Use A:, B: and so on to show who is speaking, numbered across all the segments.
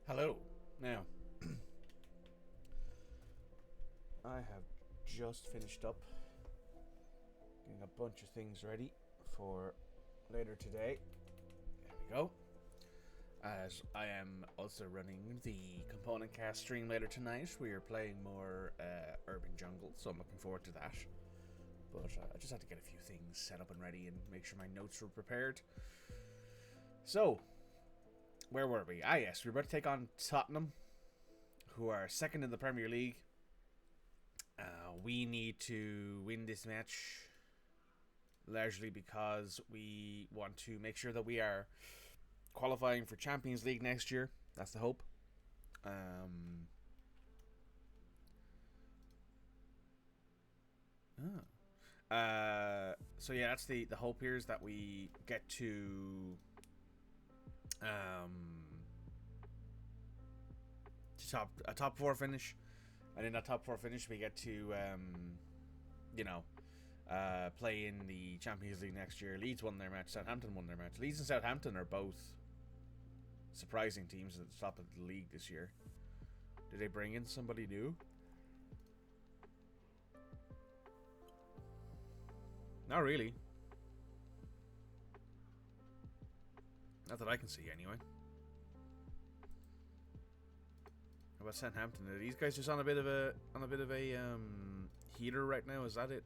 A: Hello. Now, I have just finished up getting a bunch of things ready for later today. There we go. As I am also running the component cast stream later tonight, we are playing more Urban Jungle, so I'm looking forward to that. But I just had to get a few things set up and ready and make sure my notes were prepared. So, where were we? Yes, we were about to take on Tottenham, who are second in the Premier League. We need to win this match largely because we want to make sure that we are qualifying for Champions League next year. That's the hope. So yeah, that's the hope here is that we get to a top four finish, and in that top four finish we get to play in the Champions League next year. Leeds won their match, Southampton won their match. Leeds and Southampton are both surprising teams at the top of the league this year. Did they bring in somebody new? Not really. Not that I can see, anyway. How about Southampton? Are these guys just on a bit of a heater right now? Is that it?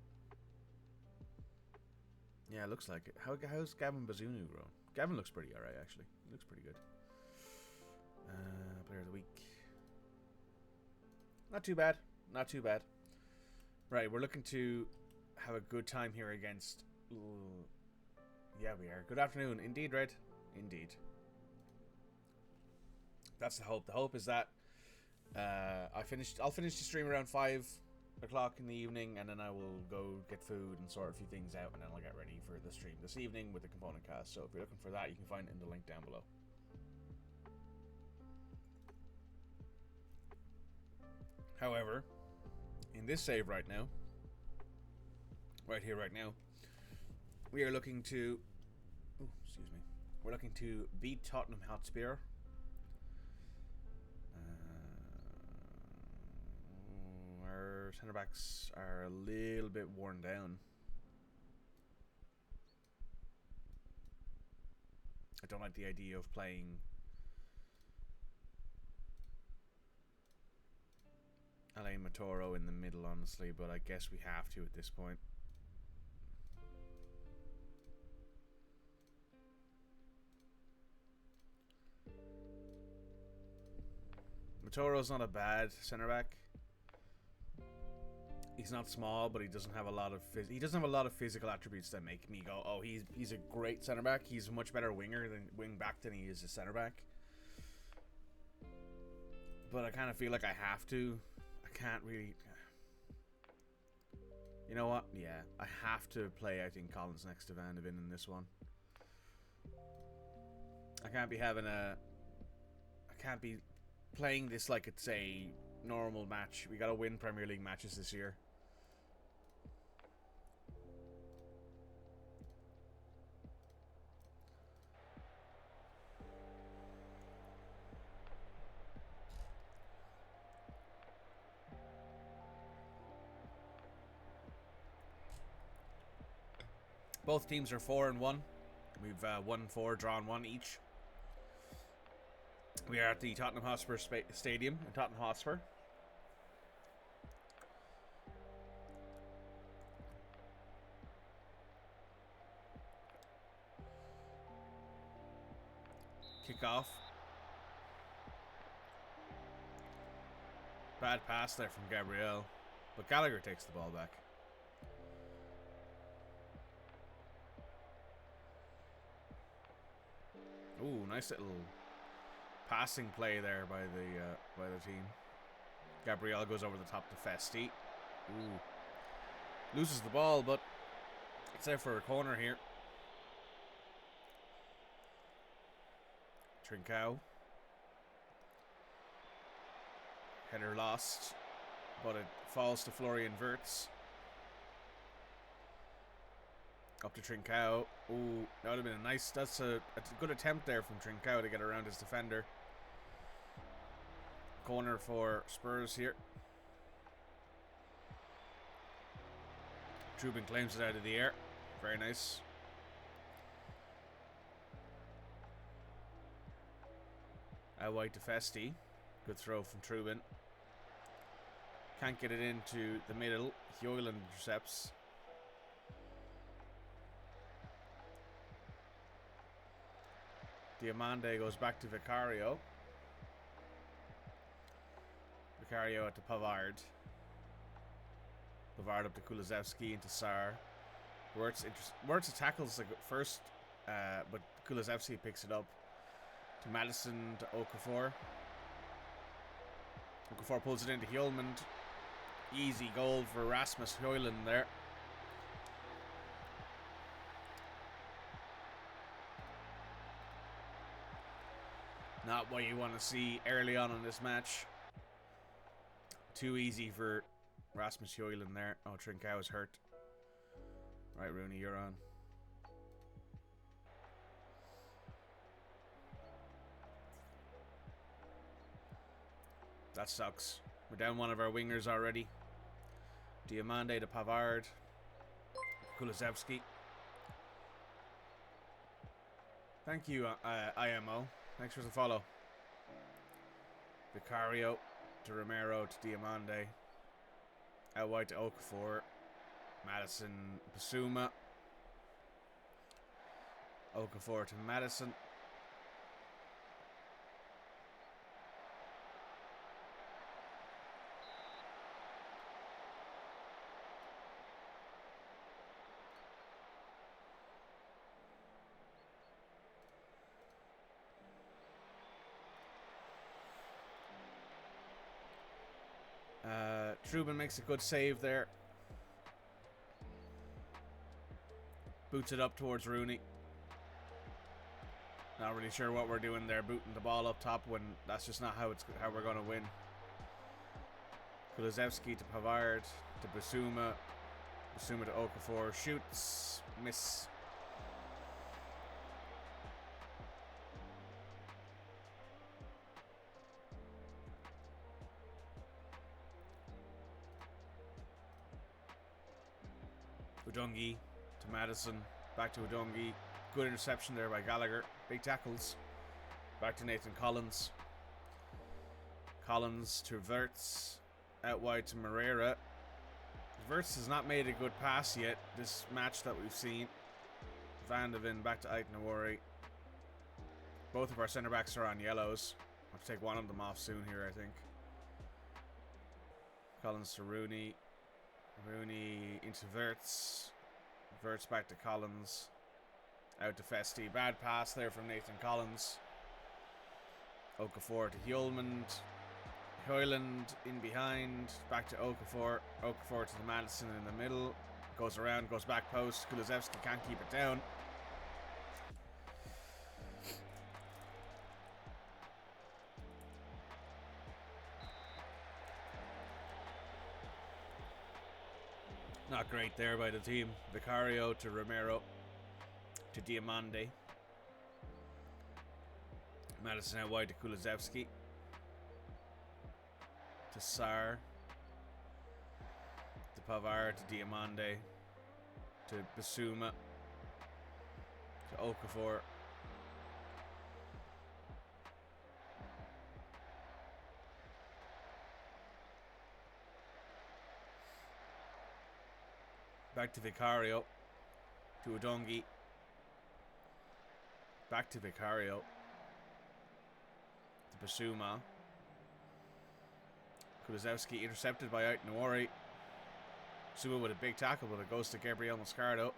A: Yeah, it looks like it. How's Gavin Bazunu grown? Gavin looks pretty alright, actually. He looks pretty good. Player of the week. Not too bad. Not too bad. Right, we're looking to have a good time here against... Ooh. Yeah, we are. Good afternoon. Indeed, Red. Indeed. That's the hope. The hope is that I'll finish the stream around 5 o'clock in the evening, and then I will go get food and sort a few things out, and then I'll get ready for the stream this evening with the component cast. So if you're looking for that, you can find it in the link down below. However, in this save right now, right here, right now, we are looking to... Oh, excuse me. We're looking to beat Tottenham Hotspur. Our centre backs are a little bit worn down. I don't like the idea of playing Alain Matoro in the middle, honestly, but I guess we have to at this point. Matoro's not a bad centre back. He's not small, but he doesn't have a lot of physical attributes that make me go, oh, he's a great centre back. He's a much better wing back than he is a centre back. But I kind of feel like I have to. I can't really. You know what? Yeah, I have to play. I think Collins next to Van de Ven in this one. I can't be playing this like it's a normal match. We gotta win Premier League matches this year. Both teams are 4-1. We've won 4, drawn 1 each. We are at the Tottenham Hotspur Stadium in Tottenham Hotspur. Kick off. Bad pass there from Gabriel, but Gallagher takes the ball back. Ooh, nice little passing play there by the team. Gabriel goes over the top to Festi. Ooh, loses the ball, but it's out for a corner here. Trincao. Header lost, but it falls to Florian Wirtz. Up to Trincao. Ooh, that would have been a nice... That's a good attempt there from Trincao to get around his defender. corner for Spurs here. Trubin claims it out of the air. Very nice. Out wide to Festi. Good throw from Trubin. Can't get it into the middle. Hjoiland intercepts. Diamande goes back to Vicario. Vicario at the Pavard. Pavard up to Kulusevski into Sar. Wirtz tackles the first, but Kulusevski picks it up. To Madison, to Okafor. Okafor pulls it into Hjulmand. Easy goal for Rasmus Hjoiland there. Not what you want to see early on in this match. Too easy for Rasmus Hjoiland there. Oh, Trincao is hurt. Right, Rooney, you're on. That sucks. We're down one of our wingers already. Diamande to Pavard. Kulusevski. Thank you, IMO. Thanks for the follow. Vicario to Romero to Diamande. Out wide to Okafor. Madison, Basuma. Okafor to Madison. Trubin makes a good save there. Boots it up towards Rooney. Not really sure what we're doing there, booting the ball up top when that's just not how we're going to win. Kulusevski to Pavard to Basuma. Basuma to Okafor. Shoots. Miss. Udungi to Madison. Back to Udungi. Good interception there by Gallagher. Big tackles. Back to Nathan Collins. Collins to Wirtz. Out wide to Moreira. Wirtz has not made a good pass yet this match that we've seen. Van de Ven back to Aitnawari. Both of our centre backs are on yellows. I'll have to take one of them off soon here, I think. Collins to Rooney. Rooney into Wirtz. Wirtz back to Collins. Out to Festi. Bad pass there from Nathan Collins. Okafor to Hjulmand. Hjoiland in behind. Back to Okafor. Okafor to the Madison in the middle. Goes around, goes back post. Kulusevski can't keep it down. Not great there by the team. Vicario to Romero. To Diamande. Madison out wide to Kulusevski. To Sar. To Pavard to Diamande. To Basuma. To Okafor. Back to Vicario. To Udungi. Back to Vicario. To Basuma. Kulusevski intercepted by Aitnawari. Basuma with a big tackle, but it goes to Gabriel Moscardo.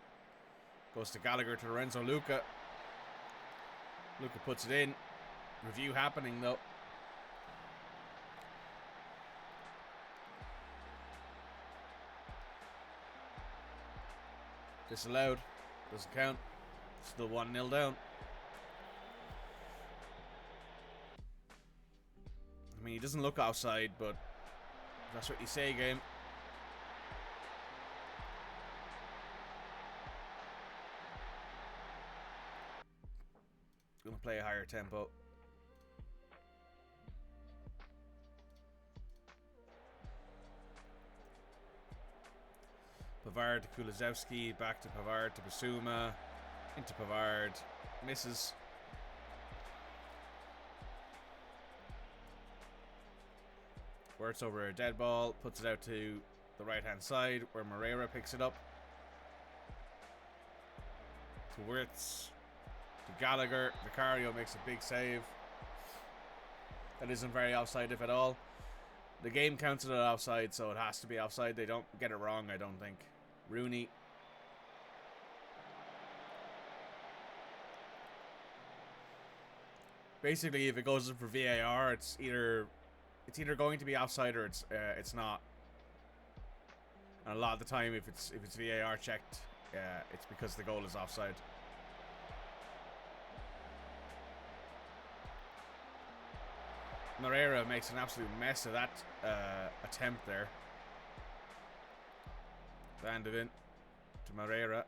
A: Goes to Gallagher to Lorenzo Luca. Luca puts it in. Review happening though. Disallowed. Doesn't count. Still 1-0 down. I mean, he doesn't look offside, but that's what you say, game. Gonna play a higher tempo. Pavard to Kulusevski, back to Pavard to Basuma, into Pavard, misses. Wirtz over a dead ball, puts it out to the right hand side where Moreira picks it up. To Wirtz, to Gallagher, Vicario makes a big save. That isn't very offside if at all. The game counted it offside, so it has to be offside. They don't get it wrong, I don't think. Rooney. Basically, if it goes in for VAR, it's either going to be offside or it's not. And a lot of the time, if it's VAR checked, it's because the goal is offside. Moreira makes an absolute mess of that attempt there. Van de Ven to Moreira.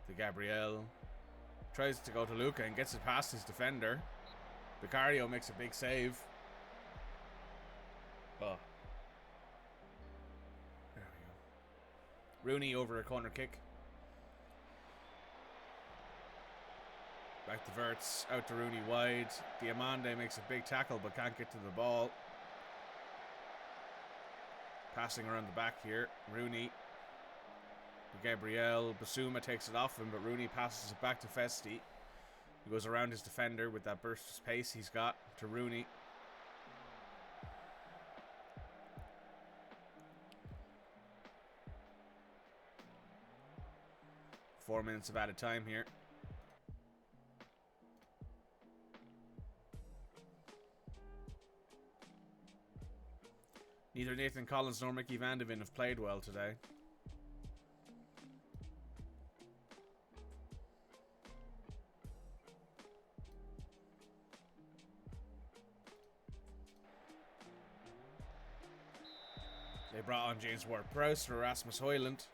A: To Gabriel. Tries to go to Luca and gets it past his defender. Vicario makes a big save. Oh. There we go. Rooney over a corner kick. Back to Wirtz, out to Rooney wide. Diamande makes a big tackle but can't get to the ball. Passing around the back here. Rooney. Gabriel. Basuma takes it off him, but Rooney passes it back to Festi. He goes around his defender with that burst of pace he's got to Rooney. Four minutes of added time here. Neither Nathan Collins nor Mickey Van de Ven have played well today. They brought on James Ward-Prowse for Rasmus Højlund.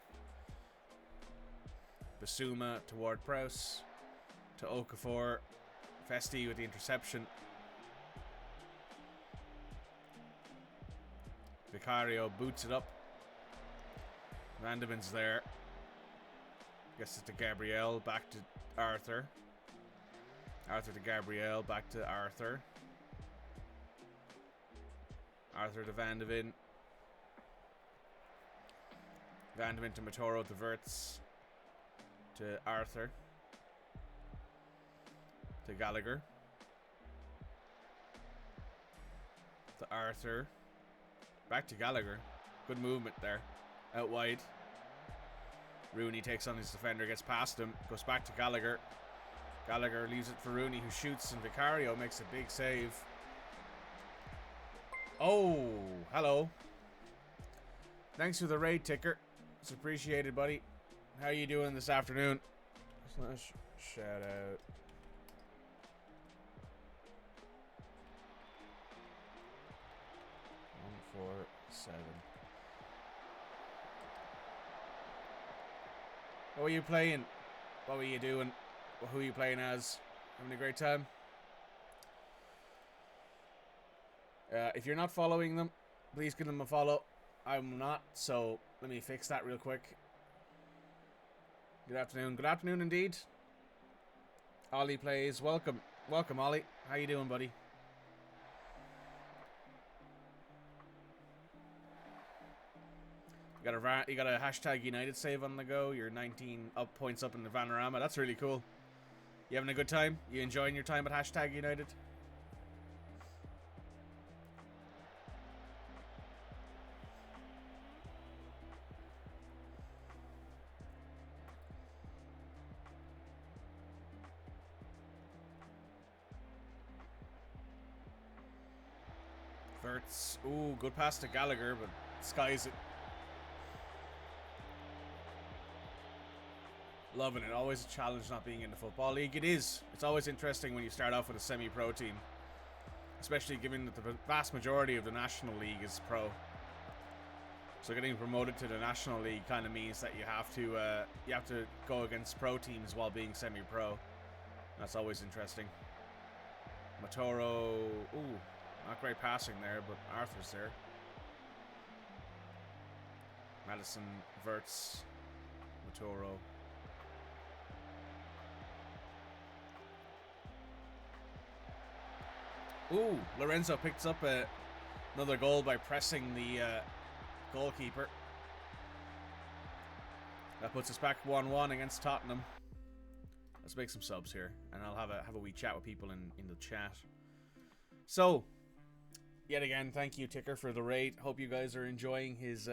A: Basuma to Ward-Prowse. To Okafor. Festi with the interception. Vicario boots it up. Van de Ven's there. Gets it to Gabriel. Back to Arthur. Arthur to Gabriel. Back to Arthur. Arthur to Van de Ven. Van de Ven to Matoro to Wirtz. To Arthur. To Gallagher. To Arthur. Back to Gallagher. Good movement there. Out wide. Rooney takes on his defender, gets past him, goes back to Gallagher. Gallagher leaves it for Rooney, who shoots, and Vicario makes a big save. Oh, hello. Thanks for the raid ticker. It's appreciated, buddy. How you doing this afternoon? Shout out. Seven. What were you playing? What were you doing? Who are you playing as? Having a great time? If you're not following them, please give them a follow. I'm not, so let me fix that real quick. Good afternoon. Good afternoon indeed. Ollie plays. Welcome. Welcome, Ollie. How you doing, buddy? You got a hashtag United save on the go. You're 19 points up in the Vanarama. That's really cool. You having a good time? You enjoying your time at hashtag United? Wirtz. Ooh, good pass to Gallagher, but skies it. Loving it. Always a challenge not being in the Football League. It is. It's always interesting when you start off with a semi-pro team. Especially given that the vast majority of the National League is pro. So getting promoted to the National League kind of means that you have to go against pro teams while being semi-pro. That's always interesting. Matoro. Ooh, not great passing there, but Arthur's there. Madison, Verts, Matoro. Ooh, Lorenzo picks up another goal by pressing the goalkeeper. That puts us back 1-1 against Tottenham. Let's make some subs here, and I'll have a wee chat with people in the chat. So, yet again, thank you, Ticker, for the raid. Hope you guys are enjoying his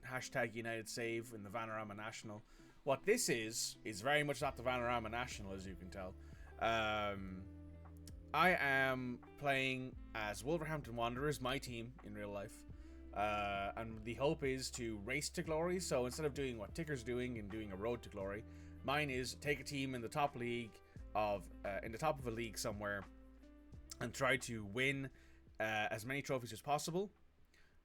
A: hashtag United Save in the Vanarama National. What this is very much not the Vanarama National, as you can tell. I am playing as Wolverhampton Wanderers, my team in real life. And the hope is to race to glory. So instead of doing what Ticker's doing and doing a road to glory, mine is take a team in the top league of in the top of a league somewhere and try to win as many trophies as possible.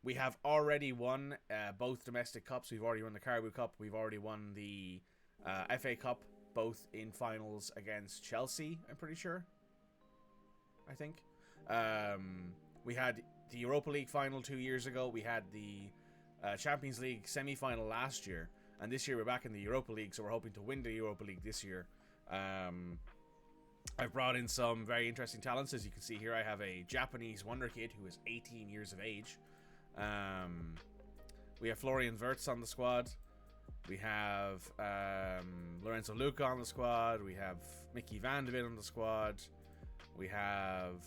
A: We have already won both domestic cups. We've already won the Carabao Cup. We've already won the FA Cup, both in finals against Chelsea, I'm pretty sure. I think. We had the Europa League final 2 years ago. We had the Champions League semi-final last year. And this year we're back in the Europa League, so we're hoping to win the Europa League this year. I've brought in some very interesting talents. As you can see here, I have a Japanese wonder kid who is 18 years of age. We have Florian Wirtz on the squad. We have Lorenzo Luca on the squad. We have Mickey Van de Ven on the squad. We have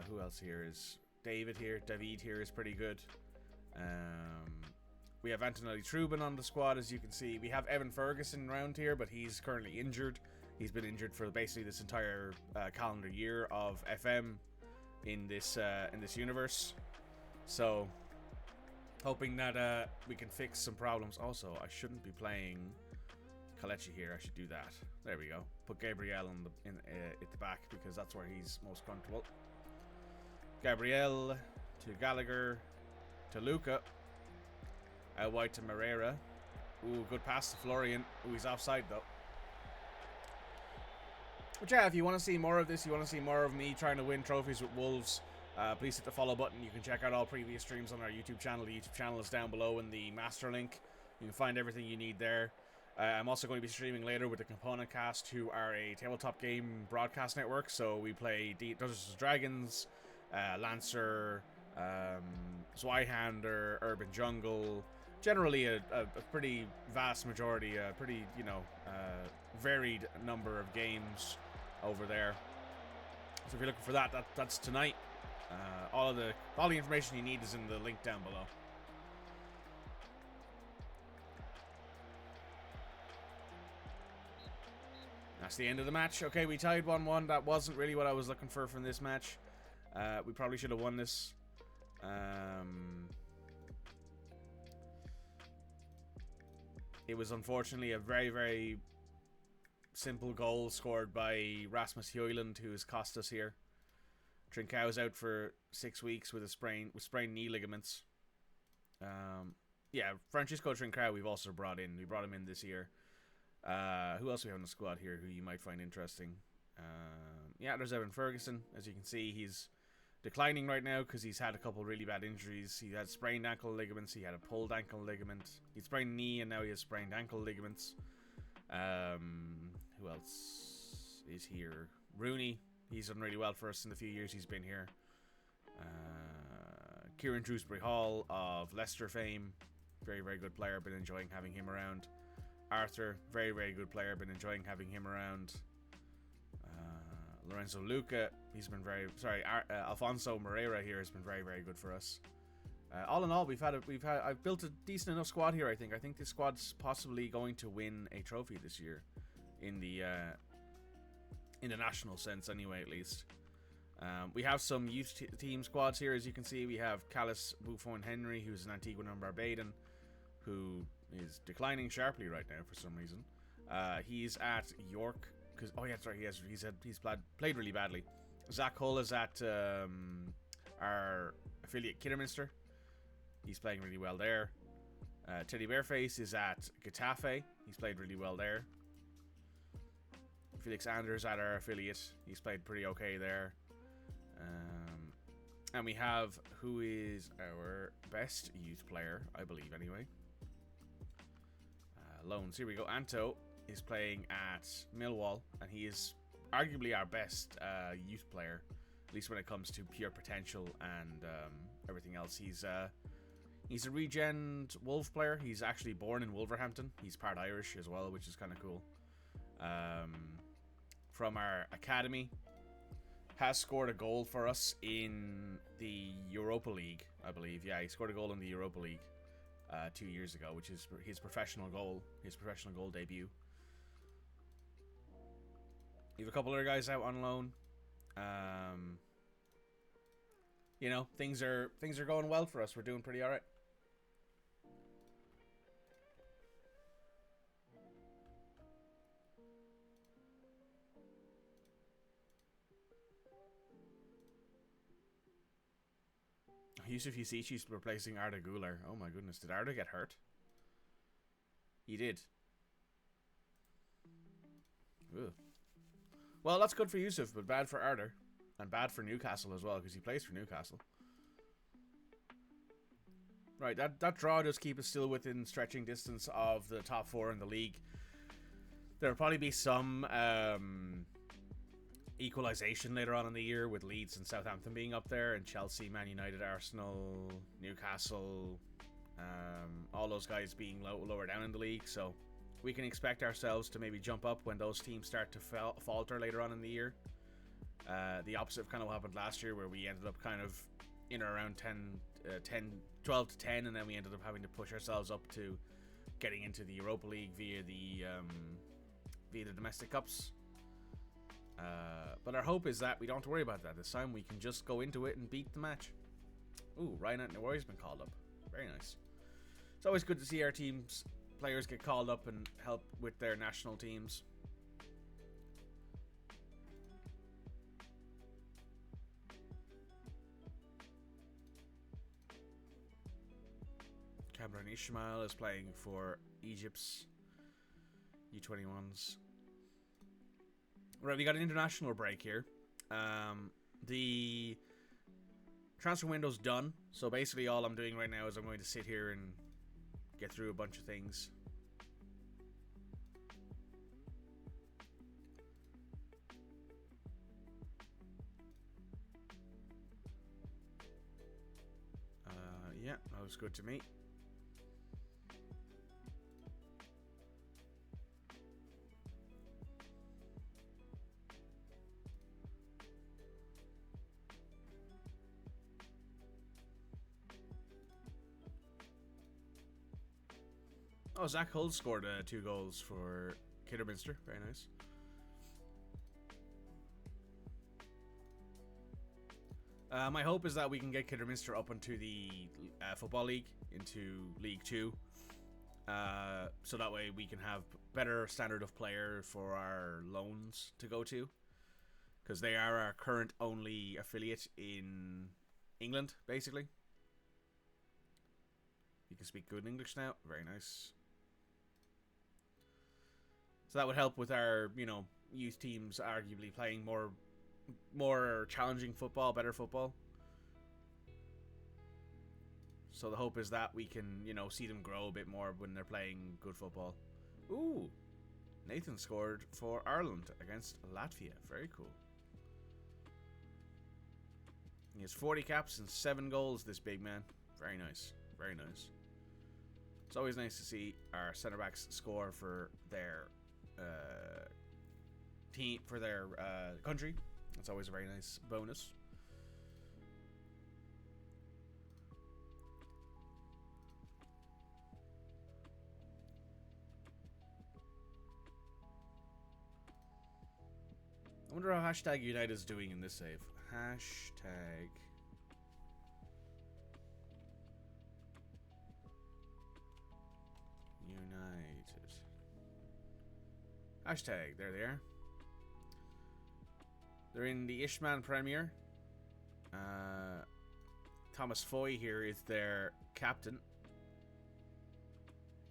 A: who else here is David here. David here is pretty good. We have Antonelli Trubin on the squad, as you can see. We have Evan Ferguson around here, but he's currently injured. He's been injured for basically this entire calendar year of FM in this universe. So, hoping that we can fix some problems. Also, I shouldn't be playing Kalechi here. I should do that. There we go. Put Gabriel at the back because that's where he's most comfortable. Gabriel to Gallagher to Luca. Out wide to Moreira. Ooh, good pass to Florian. Ooh, he's offside though. But yeah, if you want to see more of this, you want to see more of me trying to win trophies with Wolves, please hit the follow button. You can check out all previous streams on our YouTube channel. The YouTube channel is down below in the master link. You can find everything you need there. I'm also going to be streaming later with the Component Cast, who are a tabletop game broadcast network. So we play Dungeons & Dragons, Lancer, Zweihander, Urban Jungle. Generally a pretty vast majority, a pretty, varied number of games over there. So if you're looking for that's tonight. All the information you need is in the link down below. That's the end of the match. Okay, we tied 1-1. That wasn't really what I was looking for from this match. We probably should have won this. It was unfortunately a very, very simple goal scored by Rasmus Højlund, who has cost us here. Trincão's out for 6 weeks with sprained knee ligaments. Yeah, Francisco Trincão we've also brought in. We brought him in this year. Who else do we have in the squad here who you might find interesting? Yeah, there's Evan Ferguson. As you can see, he's declining right now because he's had a couple really bad injuries. He had sprained ankle ligaments. He had a pulled ankle ligament. He sprained knee, and now he has sprained ankle ligaments. Who else is here? Rooney. He's done really well for us in the few years he's been here. Kieran Shrewsbury Hall of Leicester fame. Very, very good player. Been enjoying having him around. Arthur. Very, very good player. Been enjoying having him around. Lorenzo Luca. He's been very... Sorry, Alfonso Moreira here has been very, very good for us. All in all, I've built a decent enough squad here, I think. I think this squad's possibly going to win a trophy this year. In the national sense, anyway, at least. We have some youth team squads here, as you can see. We have Callis Buffon Henry, who's an Antiguan and Barbadan, who is declining sharply right now for some reason. He's at York. Oh yeah, sorry, he's played really badly. Zach Hull is at our affiliate Kidderminster. He's playing really well there. Teddy Bearface is at Getafe. He's played really well there. Felix Anders at our affiliate. He's played pretty okay there. And we have who is our best youth player, I believe anyway. loans. Here we go. Anto is playing at Millwall, and he is arguably our best youth player, at least when it comes to pure potential and everything else. He's a regen Wolf player. He's actually born in Wolverhampton. He's part Irish as well, which is kind of cool. From our academy, has scored a goal for us in the Europa League, I believe. Yeah, he scored a goal in the Europa League 2 years ago, which is his professional goal debut. You have a couple other guys out on loan. You know, things are going well for us. We're doing pretty alright. Yusuf Yusichi's replacing Arda Güler. Oh my goodness, did Arda get hurt? He did. Ugh. Well, that's good for Yusuf, but bad for Arda. And bad for Newcastle as well, because he plays for Newcastle. Right, that draw does keep us still within stretching distance of the top 4 in the league. There'll probably be some equalization later on in the year, with Leeds and Southampton being up there, and Chelsea, Man United, Arsenal, Newcastle, all those guys being lower down in the league. So we can expect ourselves to maybe jump up when those teams start to falter later on in the year. The opposite of kind of what happened last year, where we ended up kind of in or around 12 to 10, and then we ended up having to push ourselves up to getting into the Europa League via the domestic cups. But our hope is that we don't have to worry about that this time. We can just go into it and beat the match. Ooh, Ryan Atnawar's been called up. Very nice. It's always good to see our team's players get called up and help with their national teams. Cameron Ishmael is playing for Egypt's U21s. Right, we got an international break here. The transfer window's done, so basically all I'm doing right now is I'm going to sit here and get through a bunch of things. Yeah, that looks good to me. Oh, Zach Hull scored 2 goals for Kidderminster. Very nice. My hope is that we can get Kidderminster up into the Football League, into League 2. So that way we can have better standard of player for our loans to go to. Because they are our current only affiliate in England, basically. You can speak good English now. Very nice. So that would help with our, you know, youth teams arguably playing more challenging football, better football. So the hope is that we can, you know, see them grow a bit more when they're playing good football. Ooh, Nathan scored for Ireland against Latvia. Very cool. He has 40 caps and 7 goals, this big man. Very nice. Very nice. It's always nice to see our centre-backs score for their team, for their country. It's always a very nice bonus. I wonder how hashtag United is doing in this save. Hashtag United. Hashtag, there they are. They're in the Ishman Premier. Thomas Foy here is their captain.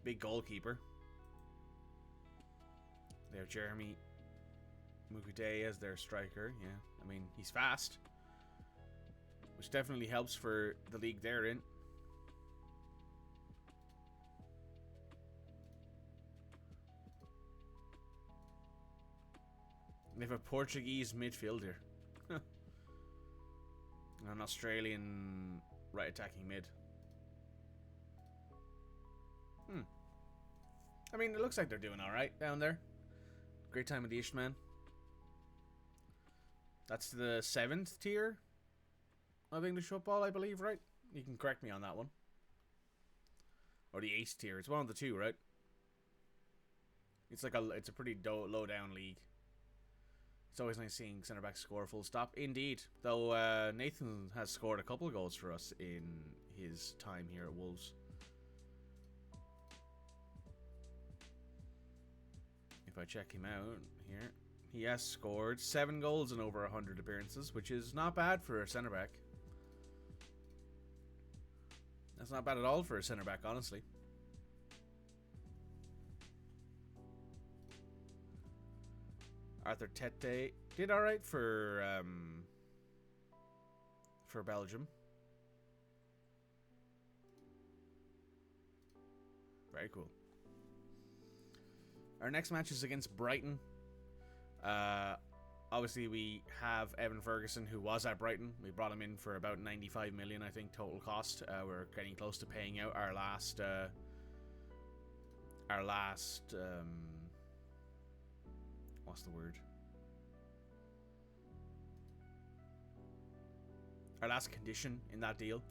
A: Big goalkeeper. They have Jeremy Mukute as their striker. Yeah, I mean, he's fast, which definitely helps for the league they're in. have a Portuguese midfielder. And an Australian right attacking mid. I mean, it looks like they're doing alright down there. Great time with the Ishman. That's the 7th tier of English football, I believe, right? You can correct me on that one. Or the 8th tier. It's one of the two, right? It's like it's a pretty low down league. It's always nice seeing centre backs score full stop. Indeed. Though Nathan has scored a couple of goals for us in his time here at Wolves. If I check him out here, he has scored 7 goals in over 100 appearances, which is not bad for a centre back. That's not bad at all for a centre back, honestly. Arthur Tete did all right for Belgium. Very cool. Our next match is against Brighton. Obviously, we have Evan Ferguson, who was at Brighton. We brought him in for about 95 million, I think, total cost. We're getting close to paying out our last what's the word? Our last condition in that deal.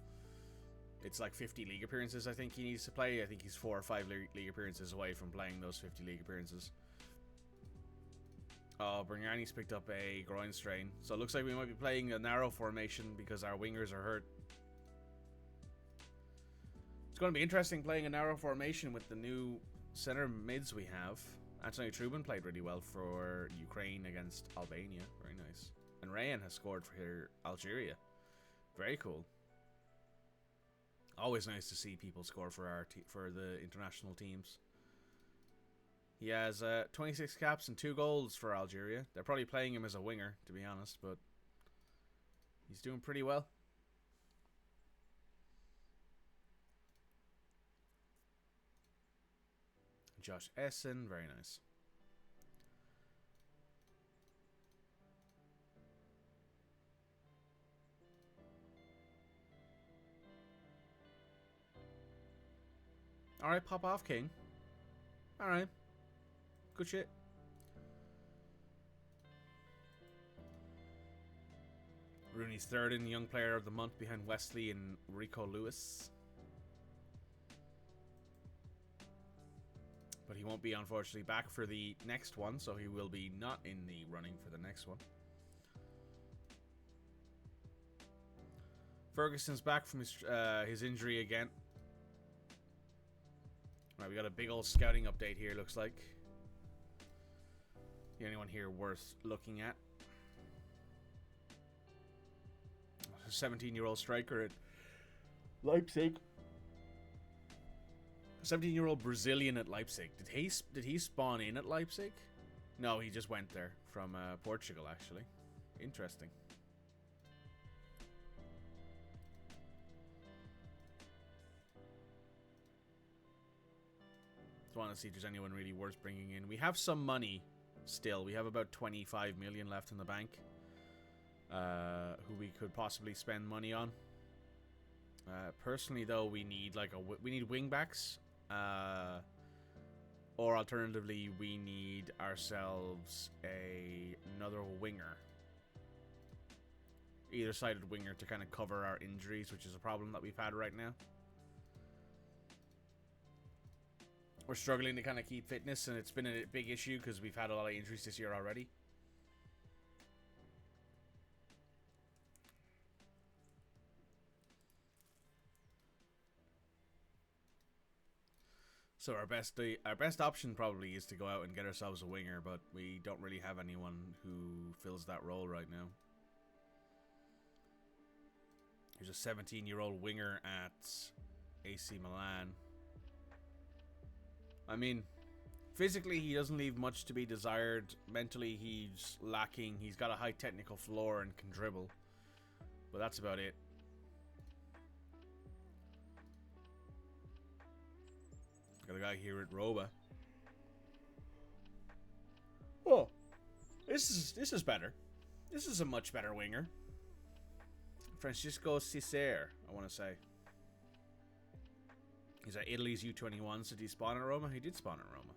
A: It's like 50 league appearances, I think he needs to play. I think he's 4 or 5 league appearances away from playing those 50 league appearances. Oh, Brignani's picked up a groin strain. So it looks like we might be playing a narrow formation because our wingers are hurt. It's going to be interesting playing a narrow formation with the new center mids we have. Anthony Trubin played really well for Ukraine against Albania. Very nice. And Rayan has scored for Algeria. Very cool. Always nice to see people score for for the international teams. He has 26 caps and 2 goals for Algeria. They're probably playing him as a winger, to be honest, but he's doing pretty well. Josh Essen, very nice. Alright, pop off, King. Alright. Good shit. Rooney's third in Young Player of the Month behind Wesley and Rico Lewis. But he won't be, unfortunately, back for the next one, so he will be not in the running for the next one. Ferguson's back from his injury again. Right, we got a big old scouting update here, looks like. The only one here worth looking at. A 17-year-old striker at Leipzig. 17-year-old Brazilian at Leipzig. Did he spawn in at Leipzig? No, he just went there from Portugal, actually. Interesting. Just want to see if there's anyone really worth bringing in. We have some money still. We have about 25 million left in the bank. Who we could possibly spend money on. Personally, though, we need wing backs. Or alternatively, we need ourselves another winger. Either-sided winger to kind of cover our injuries, which is a problem that we've had right now. We're struggling to kind of keep fitness, and it's been a big issue because we've had a lot of injuries this year already. So our best option probably is to go out and get ourselves a winger, but we don't really have anyone who fills that role right now. There's a 17-year-old winger at AC Milan. I mean, physically he doesn't leave much to be desired. Mentally he's lacking. He's got a high technical floor and can dribble, but that's about it. Got a guy here at Europa. Oh. This is better. This is a much better winger. Francisco Cesare, I want to say. He's at Italy's U21s. Did he spawn at Roma? He did spawn at Roma.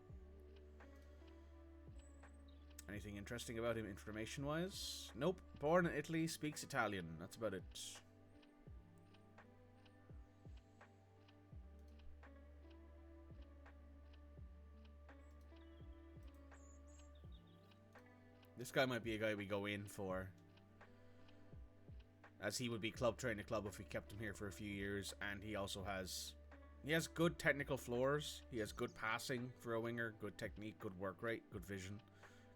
A: Anything interesting about him information-wise? Nope. Born in Italy, speaks Italian. That's about it. This guy might be a guy we go in for, as he would be club trained a club if we kept him here for a few years, and he also has good technical floors. He has good passing for a winger, good technique, good work rate, good vision,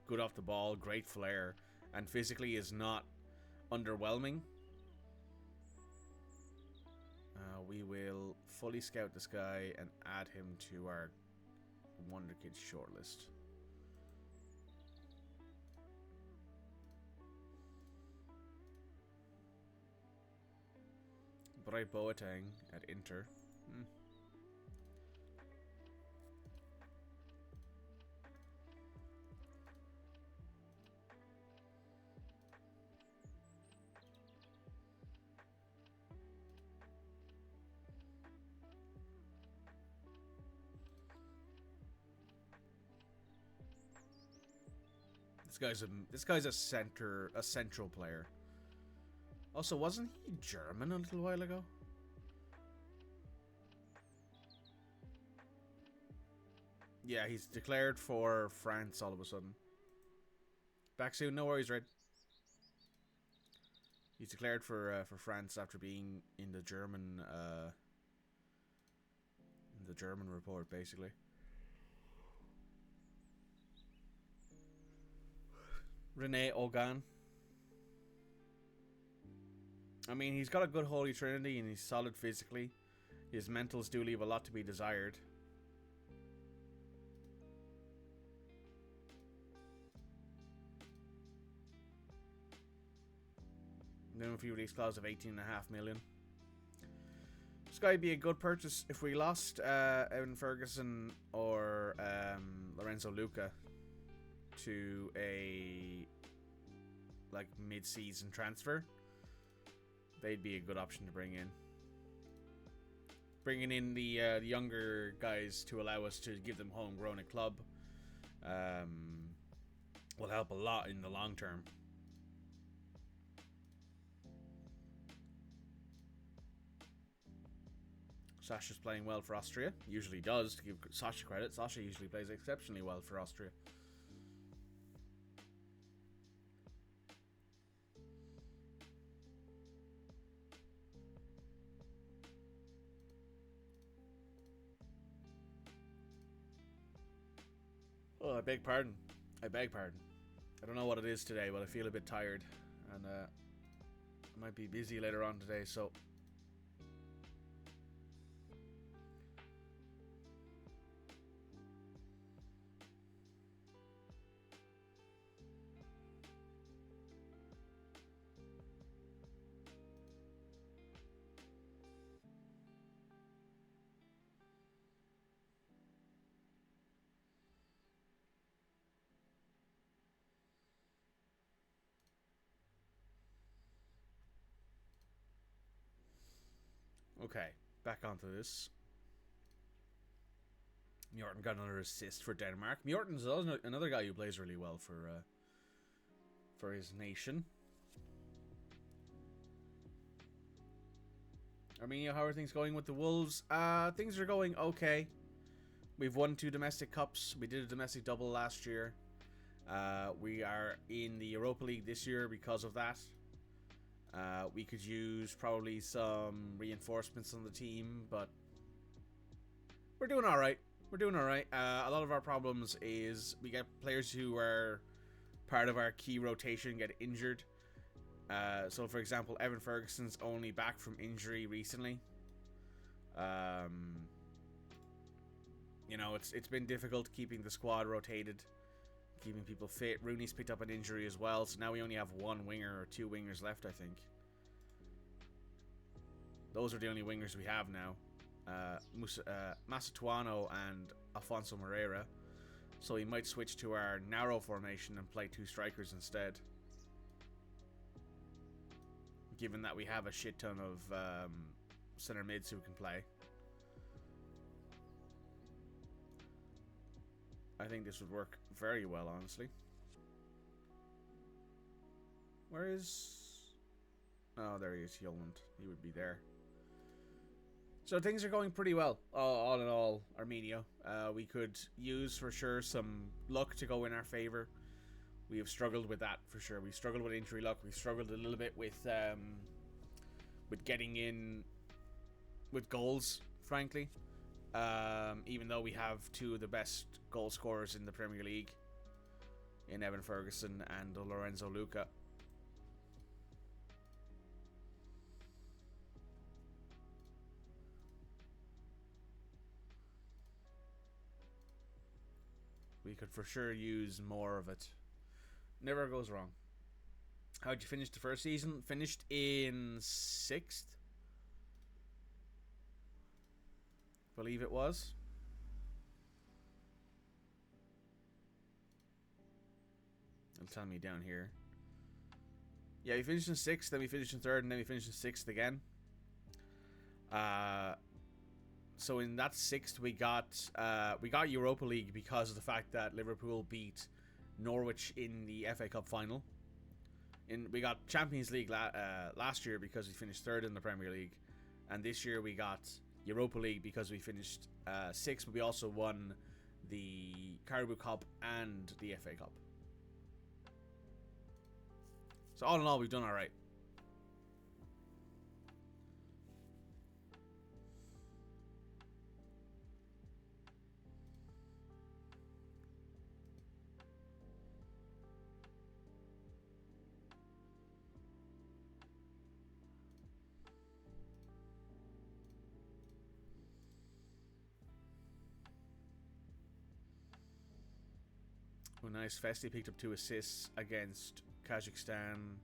A: good off the ball, great flair, and physically is not underwhelming. We will fully scout this guy and add him to our Wonder Kids shortlist. Bright Boateng at Inter. This guy's a central player. Also, wasn't he German a little while ago? Yeah, he's declared for France all of a sudden. Back soon, no worries, Red. He's declared for France after being in the German report, basically. Rene Ogan. I mean, he's got a good holy trinity and he's solid physically. His mentals do leave a lot to be desired. Minimum fee release clause of 18.5 million. This guy would be a good purchase if we lost Evan Ferguson or Lorenzo Luca to a mid-season transfer. They'd be a good option to bring in. Bringing in the younger guys to allow us to give them homegrown at club will help a lot in the long term. Sasha's playing well for Austria. Usually does, to give Sasha credit. Sasha usually plays exceptionally well for Austria. Oh, I beg pardon. I don't know what it is today, but I feel a bit tired. And I might be busy later on today, so... Okay, back onto this. Mjorten got another assist for Denmark. Mjorten's another guy who plays really well for his nation. Armenia, how are things going with the Wolves? Things are going okay. We've won 2 domestic cups. We did a domestic double last year. We are in the Europa League this year because of that. We could use probably some reinforcements on the team, but we're doing all right. A lot of our problems is we get players who are part of our key rotation get injured. So, for example, Evan Ferguson's only back from injury recently. You know, it's been difficult keeping the squad rotated, keeping people fit. Rooney's picked up an injury as well, so now we only have 1 winger or 2 wingers left, I think. Those are the only wingers we have now. Macetuano and Alfonso Moreira. So we might switch to our narrow formation and play 2 strikers instead. Given that we have a shit ton of center mids who can play. I think this would work very well, honestly. Where is... Oh, there he is, Hjelmund. He would be there. So things are going pretty well, all in all, Armenia. We could use, for sure, some luck to go in our favour. We have struggled with that, for sure. We've struggled with injury luck. We've struggled a little bit with getting in with goals, frankly. Even though we have 2 of the best goal scorers in the Premier League, in Evan Ferguson and Lorenzo Luca. We could for sure use more of it. Never goes wrong. How'd you finish the first season? Finished in 6th? Believe it was. It'll tell me down here. Yeah, we finished in 6th, then we finished in 3rd, and then we finished in 6th again. So in that 6th, we got Europa League because of the fact that Liverpool beat Norwich in the FA Cup final. We got Champions League last year because we finished 3rd in the Premier League, and this year we got Europa League because we finished 6th, but we also won the Carabao Cup and the FA Cup. So all in all, we've done all right. Oh, nice. Festi picked up 2 assists against Kazakhstan.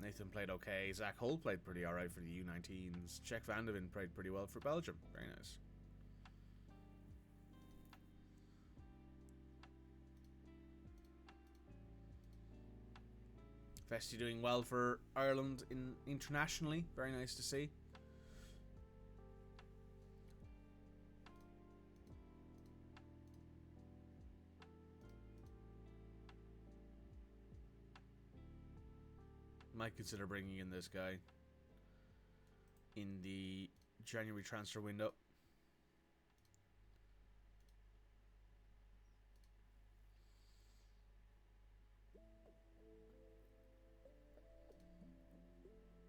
A: Nathan played okay. Zach Hull played pretty alright for the U19s. Czech Van de Ven played pretty well for Belgium. Very nice. Festi doing well for Ireland internationally. Very nice to see. Might consider bringing in this guy in the January transfer window.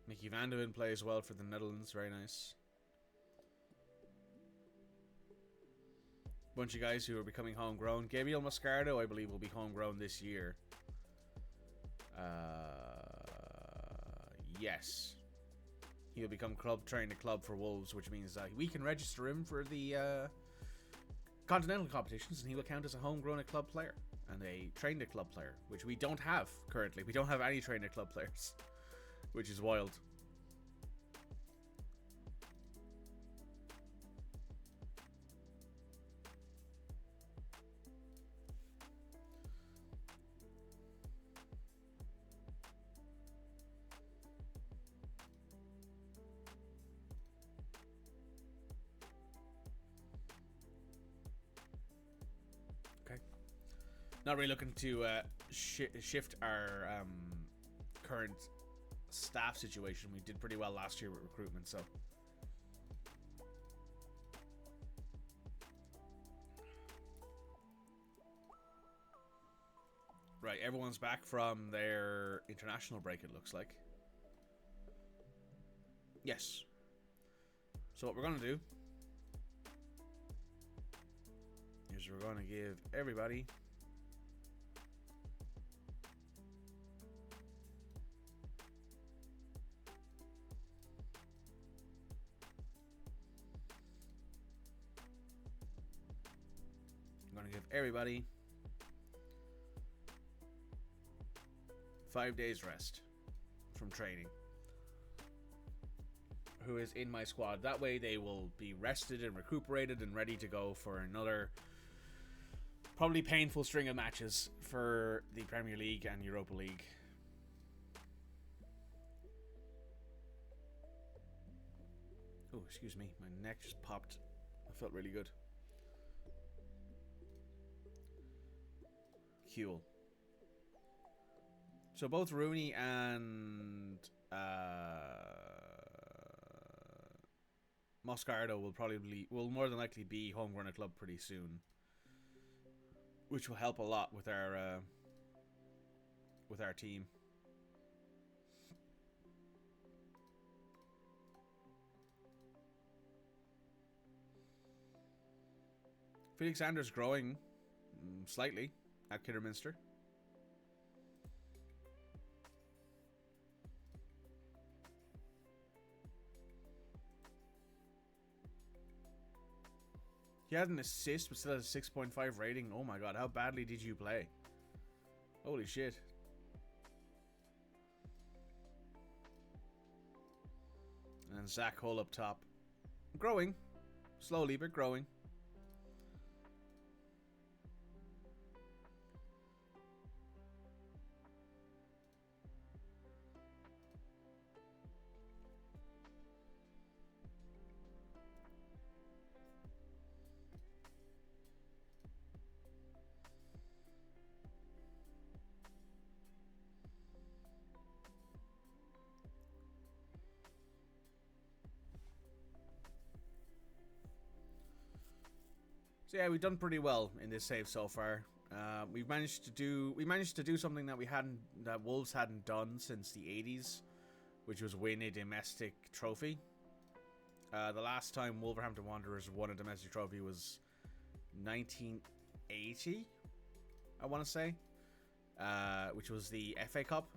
A: Mickey Van de Ven plays well for the Netherlands. Very nice. Bunch of guys who are becoming homegrown. Gabriel Moscardo, I believe, will be homegrown this year. Yes. He'll become trained a club for Wolves, which means we can register him for the continental competitions, and he will count as a homegrown club player and a trained club player, which we don't have currently. We don't have any trained club players, which is wild. Not really looking to shift our current staff situation. We did pretty well last year with recruitment, so. Right, everyone's back from their international break, it looks like. Yes. So what we're going to do is we're going to give everybody everybody 5 days rest from training. who is in my squad. That way they will be rested and recuperated and ready to go for another probably painful string of matches for the Premier League and Europa League. Oh, excuse me. My neck just popped. I felt really good. Cool. So both Rooney and Moscardo will more than likely be homegrown at club pretty soon, which will help a lot with our team. Felix Ander's growing slightly at Kidderminster. He had an assist, but still has a 6.5 rating. Oh my god, how badly did you play? Holy shit. And Zach Hull up top. Growing. Slowly, but growing. So yeah, we've done pretty well in this save so far. We managed to do something that Wolves hadn't done since the 80s, which was win a domestic trophy. The last time Wolverhampton Wanderers won a domestic trophy was 1980, I want to say, which was the FA Cup.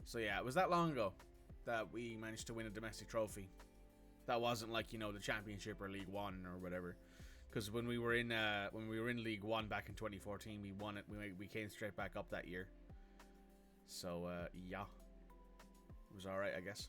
A: So yeah, it was that long ago that we managed to win a domestic trophy. That wasn't like, you know, the Championship or League One or whatever. Because when we were in League One back in 2014, we won it. We came straight back up that year. So yeah, it was all right, I guess.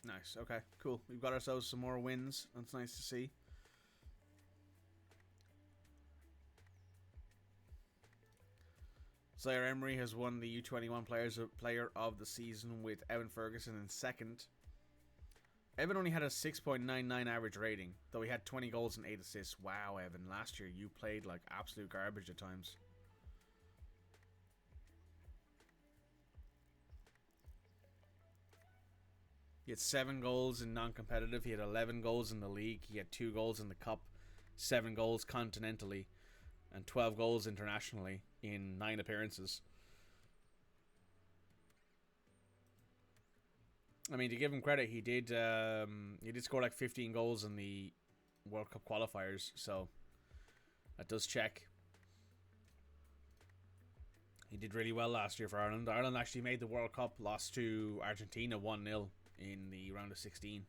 A: Nice. Okay, cool. We've got ourselves some more wins. That's nice to see. Zaire Emery has won the U21 Player of the Season with Evan Ferguson in second. Evan only had a 6.99 average rating, though he had 20 goals and 8 assists. Wow, Evan. Last year you played like absolute garbage at times. He had 7 goals in non-competitive. He had 11 goals in the league. He had 2 goals in the cup, 7 goals continentally, and 12 goals internationally in 9 appearances. I mean, to give him credit, he did score like 15 goals in the World Cup qualifiers, so that does check. He did really well last year for Ireland. Ireland actually made the World Cup, lost to Argentina 1-0 in the round of 16.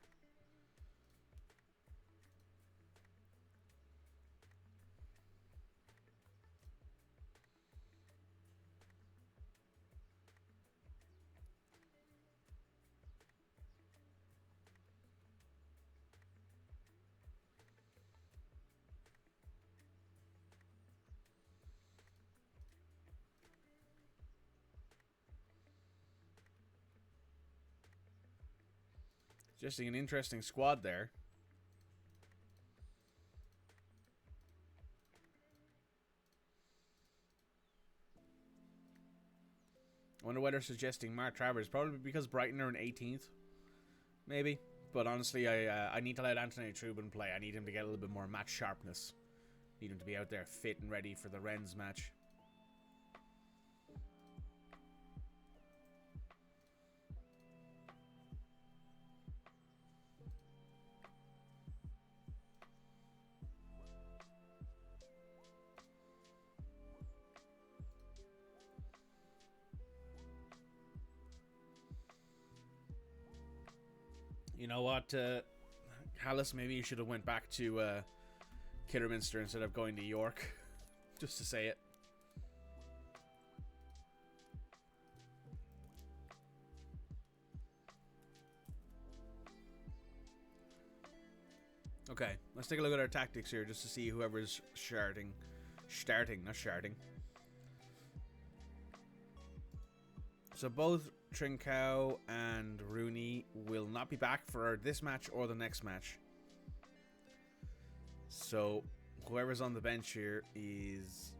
A: Just an interesting squad there. I wonder why they're suggesting Mark Travers. Probably because Brighton are in 18th. Maybe. But honestly, I need to let Anthony Trubin play. I need him to get a little bit more match sharpness. Need him to be out there fit and ready for the Rennes match. You know what, Hallis, maybe you should have went back to Kidderminster instead of going to York. Just to say it. Okay, let's take a look at our tactics here just to see whoever's starting. So both Trincao and Rooney will not be back for this match or the next match. So whoever's on the bench here is...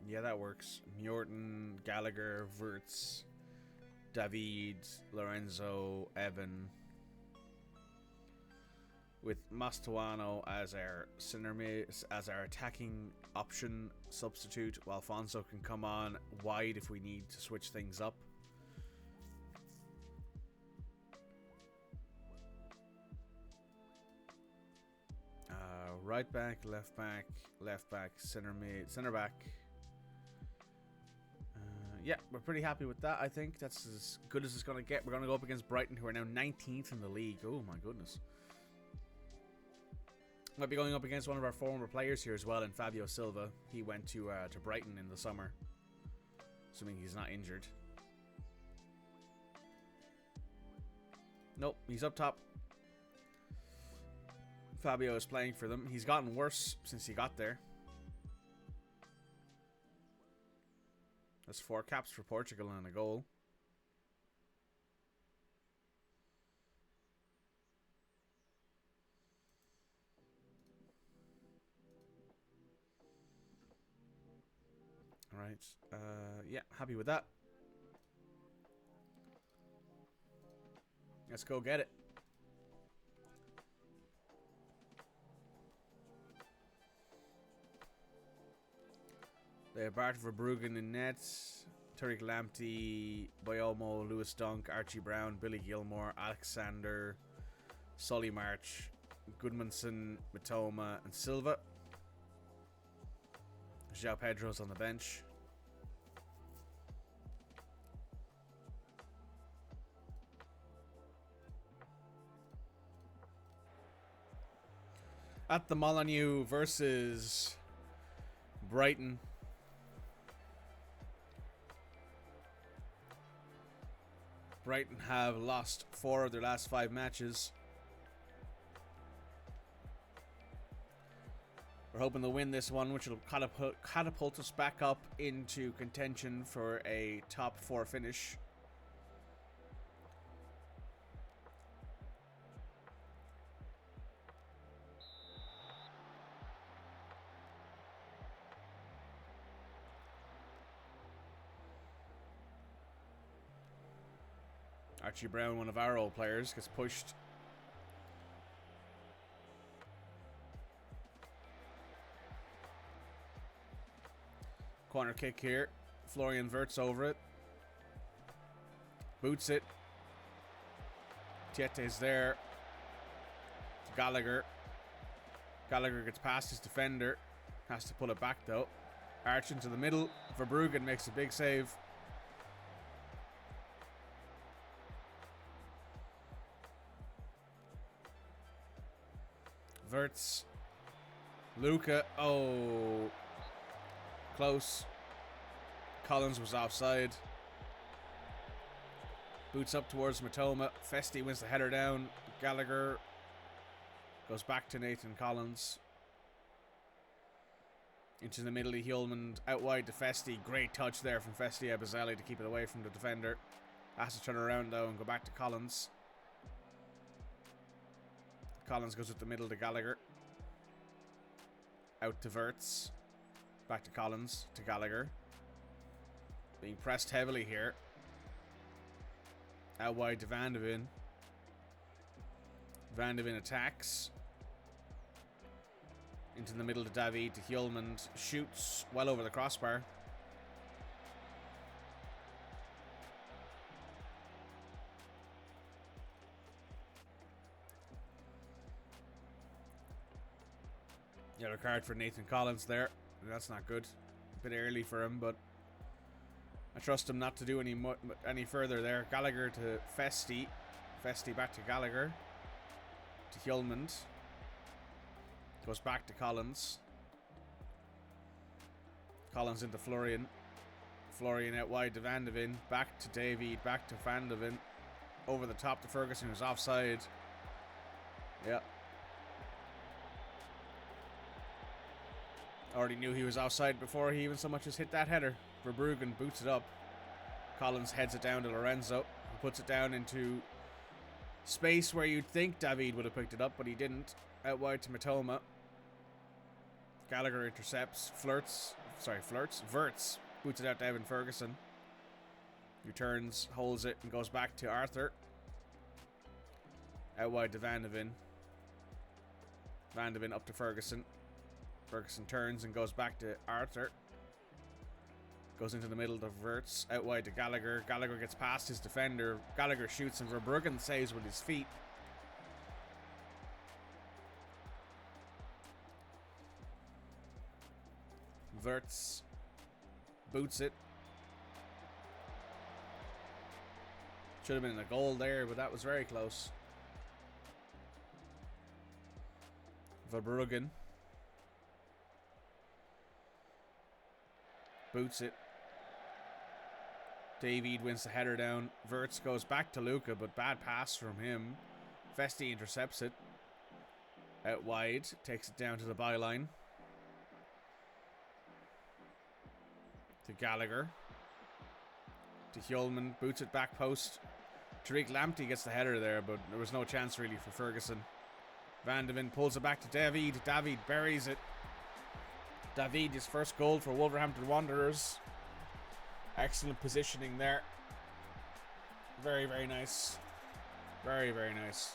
A: Yeah, that works. Mjorton, Gallagher, Wirtz, David, Lorenzo, Evan. With Mastuano as our center mid, as our attacking option substitute, while Alfonso can come on wide if we need to switch things up. Right back, left back, center mid, center back. Yeah, we're pretty happy with that. I think that's as good as it's going to get. We're going to go up against Brighton, who are now 19th in the league. Oh my goodness. Might be going up against one of our former players here as well, in Fabio Silva. He went to Brighton in the summer, assuming he's not injured. Nope, he's up top. Fabio is playing for them. He's gotten worse since he got there. That's 4 caps for Portugal and a goal. Alright, yeah, happy with that. Let's go get it. They have Bart Verbruggen in nets, Tariq Lamptey, Boyomo, Lewis Dunk, Archie Brown, Billy Gilmore, Alexander, Solly March, Goodmanson, Matoma, and Silva. João Pedro's on the bench. At the Molineux versus Brighton. Brighton have lost 4 of their last 5 matches. We're hoping to win this one, which will catapult us back up into contention for a top 4 finish. Archie Brown, one of our old players, gets pushed. Corner kick here. Florian Wirtz over it. Boots it. Tiete's there. Gallagher. Gallagher gets past his defender. Has to pull it back though. Arch into the middle. Verbruggen makes a big save. Wirtz. Luca. Oh. Close. Collins was offside. Boots up towards Matoma. Festi wins the header down. Gallagher goes back to Nathan Collins. Into the middle of Hjulmand. Out wide to Festi. Great touch there from Festi Abazali to keep it away from the defender. Has to turn around though and go back to Collins. Collins goes with the middle to Gallagher. Out to Verts. Back to Collins. To Gallagher. Being pressed heavily here. Out wide to Van de Ven. Van de Ven attacks. Into the middle to David. To Hjulmand. Shoots well over the crossbar. Yellow card for Nathan Collins there. That's not good. A bit early for him, but I trust him not to do any further there. Gallagher to Festi. Festi back to Gallagher. To Hjulmand. Goes back to Collins. Collins into Florian. Florian out wide to Van de Ven. Back to David. Back to Van de Ven. Over the top to Ferguson, who's offside. Yeah. Already knew he was offside before he even so much as hit that header. Verbruggen boots it up. Collins heads it down to Lorenzo, who puts it down into space where you'd think David would have picked it up, but he didn't. Out wide to Matoma. Gallagher intercepts. Verts. Boots it out to Evan Ferguson. Who turns, holds it, and goes back to Arthur. Out wide to Van de Ven. Van de Ven up to Ferguson. Ferguson turns and goes back to Arthur. Goes into the middle to Verts. Out wide to Gallagher. Gallagher gets past his defender. Gallagher shoots and Verbruggen saves with his feet. Verts boots it. Should have been a goal there, but that was very close. Verbruggen boots it. David wins the header down. Verts goes back to Luca, but bad pass from him. Festi intercepts it. Out wide. Takes it down to the byline. To Gallagher. To Hjulmand. Boots it back post. Tariq Lamptey gets the header there, but there was no chance really for Ferguson. Van de Ven pulls it back to David. David buries it. David, his first goal for Wolverhampton Wanderers. Excellent positioning there. Very, very nice. Very, very nice.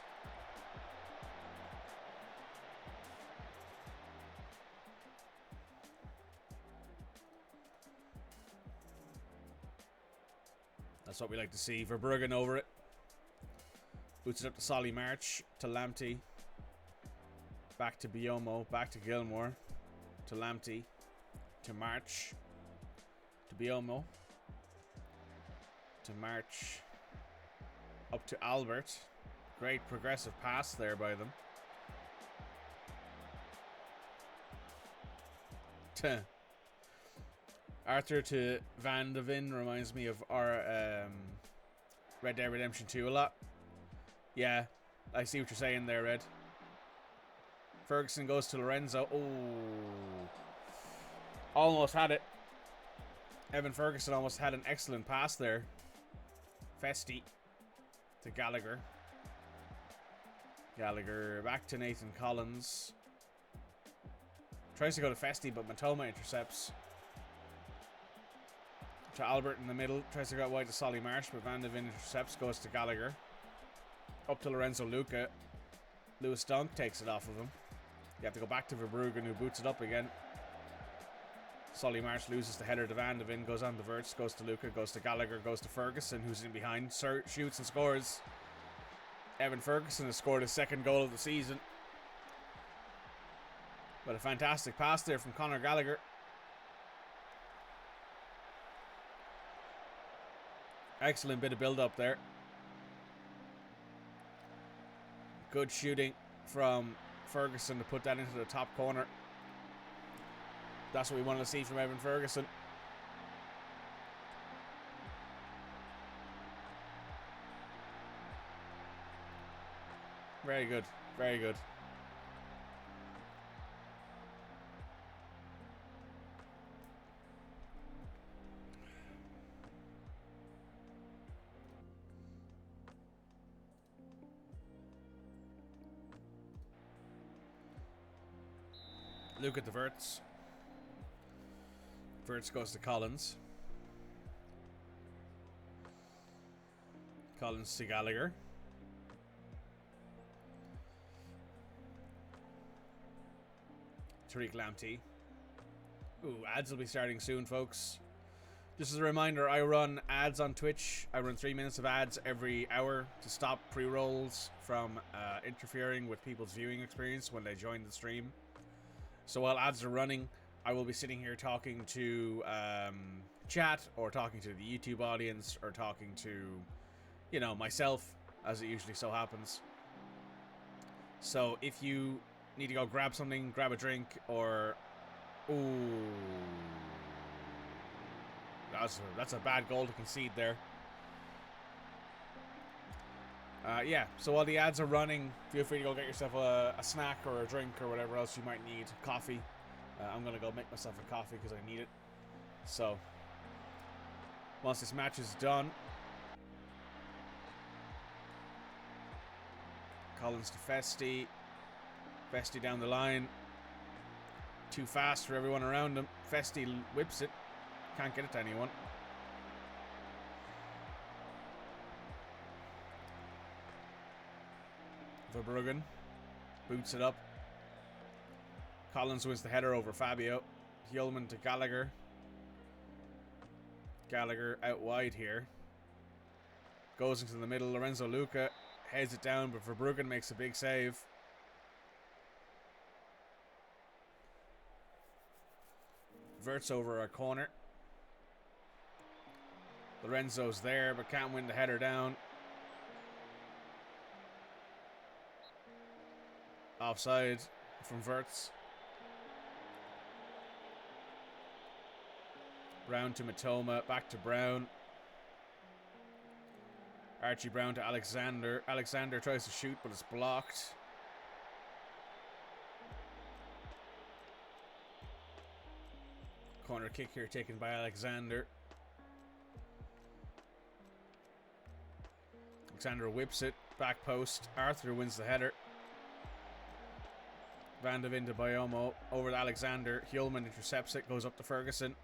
A: That's what we like to see. Verbruggen over it. Boots it up to Solly March. To Lamptey. Back to Biomo. Back to Gilmore. To Lamptey. To March. To Biomo. To March. Up to Albert. Great progressive pass there by them. Arthur to Van de Ven reminds me of our Red Dead Redemption 2 a lot. Yeah, I see what you're saying there, Red. Ferguson goes to Lorenzo. Oh, almost had it. Evan Ferguson almost had an excellent pass there. Festi to Gallagher. Gallagher back to Nathan Collins. Tries to go to Festi, but Matoma intercepts. To Albert in the middle. Tries to go out wide to Solly Marsh, but Van de Ven intercepts. Goes to Gallagher. Up to Lorenzo Luca. Lewis Dunk takes it off of him. You have to go back to Verbruggen, who boots it up again. Solly Marsh loses the header to Van de Ven. Goes on to Verts. Goes to Luca. Goes to Gallagher. Goes to Ferguson, who's in behind. Shoots and scores. Evan Ferguson has scored his second goal of the season. But a fantastic pass there from Conor Gallagher. Excellent bit of build-up there. Good shooting from Ferguson to put that into the top corner. That's what we wanted to see from Evan Ferguson. Very good. Very good. Look at the Verts. Verts goes to Collins. Collins to Gallagher. Tariq Lamptey. Ooh, ads will be starting soon, folks. Just as a reminder, I run ads on Twitch. I run 3 minutes of ads every hour to stop pre-rolls from interfering with people's viewing experience when they join the stream. So while ads are running, I will be sitting here talking to chat, or talking to the YouTube audience, or talking to, you know, myself, as it usually so happens. So if you need to go grab something, grab a drink, or... Ooh... That's a bad goal to concede there. Yeah, so while the ads are running, feel free to go get yourself a snack or a drink or whatever else you might need. Coffee. I'm going to go make myself a coffee because I need it. So, once this match is done... Collins to Festi. Festi down the line. Too fast for everyone around him. Festi whips it. Can't get it to anyone. Verbruggen boots it up. Collins wins the header over Fabio. Hjulman to Gallagher. Gallagher out wide here. Goes into the middle. Lorenzo Luca heads it down, but Verbruggen makes a big save. Verts over a corner. Lorenzo's there, but can't win the header down. Offside from Verts. Brown to Matoma, back to Brown. Archie Brown to Alexander. Alexander tries to shoot, but it's blocked. Corner kick here taken by Alexander. Alexander whips it. Back post. Arthur wins the header. Van de Ven to Biomo. Over to Alexander. Hjulman intercepts it. Goes up to Ferguson.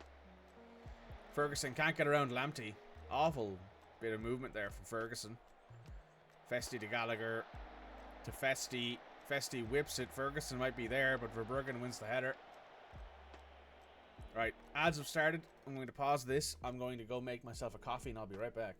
A: Ferguson can't get around Lamptey. Awful bit of movement there from Ferguson. Festi to Gallagher. To Festi. Festi whips it. Ferguson might be there, but Verbruggen wins the header. Right. Ads have started. I'm going to pause this. I'm going to go make myself a coffee and I'll be right back.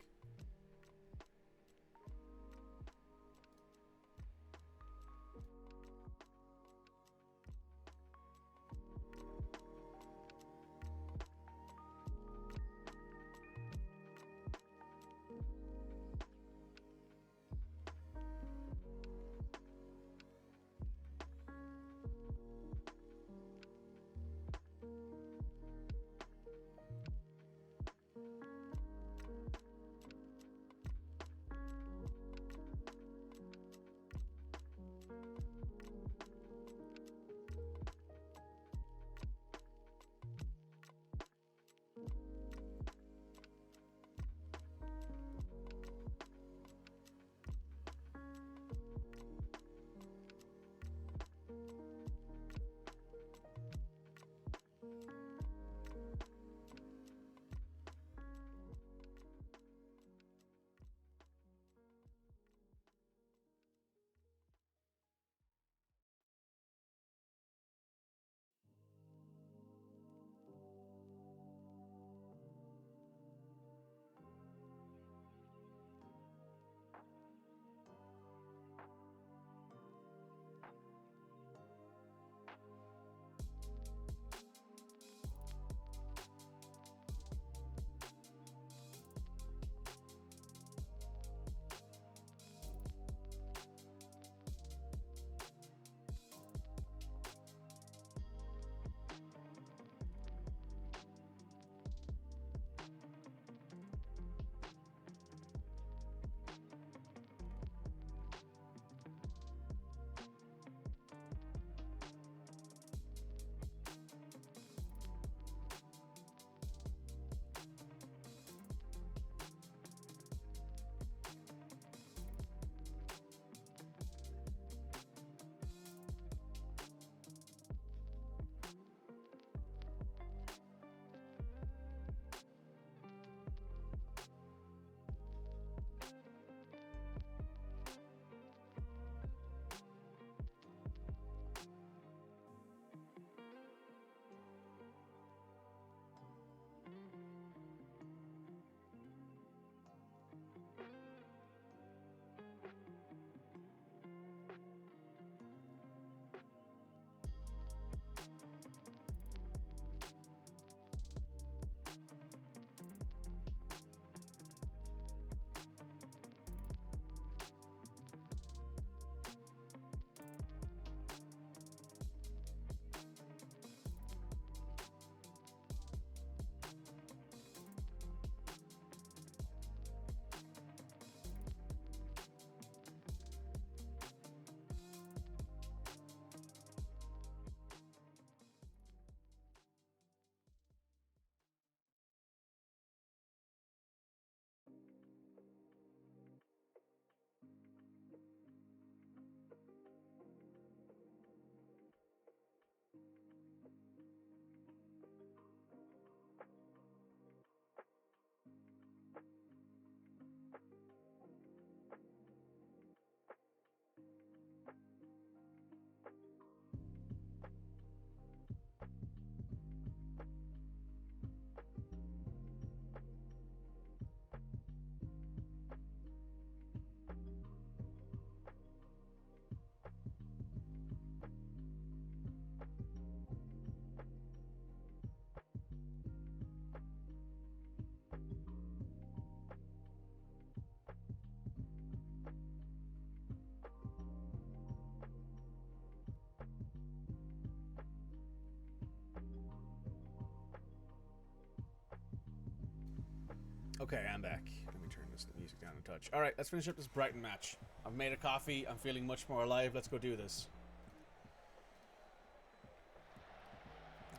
A: Okay, I'm back. Let me turn this music down a touch. Alright, let's finish up this Brighton match. I've made a coffee. I'm feeling much more alive. Let's go do this.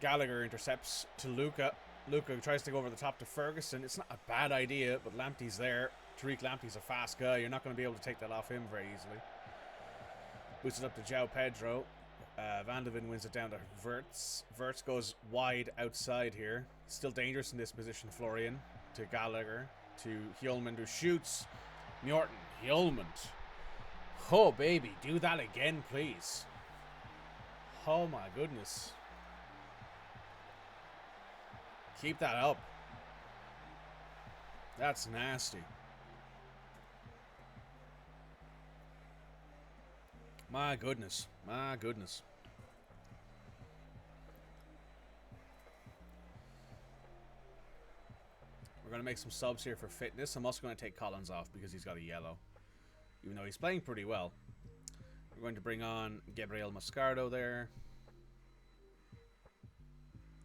A: Gallagher intercepts to Luca. Luca tries to go over the top to Ferguson. It's not a bad idea, but Lamptey's there. Tariq Lamptey's a fast guy. You're not going to be able to take that off him very easily. Boots it up to João Pedro. Van de Ven wins it down to Wirtz. Wirtz goes wide outside here. Still dangerous in this position, Florian. To Gallagher. To Hjulmand, who shoots. Morton. Hjulmand. Oh, baby. Do that again, please. Oh, my goodness. Keep that up. That's nasty. My goodness. My goodness. We're going to make some subs here for fitness. I'm also going to take Collins off because he's got a yellow. Even though he's playing pretty well. We're going to bring on Gabriel Mascardo there.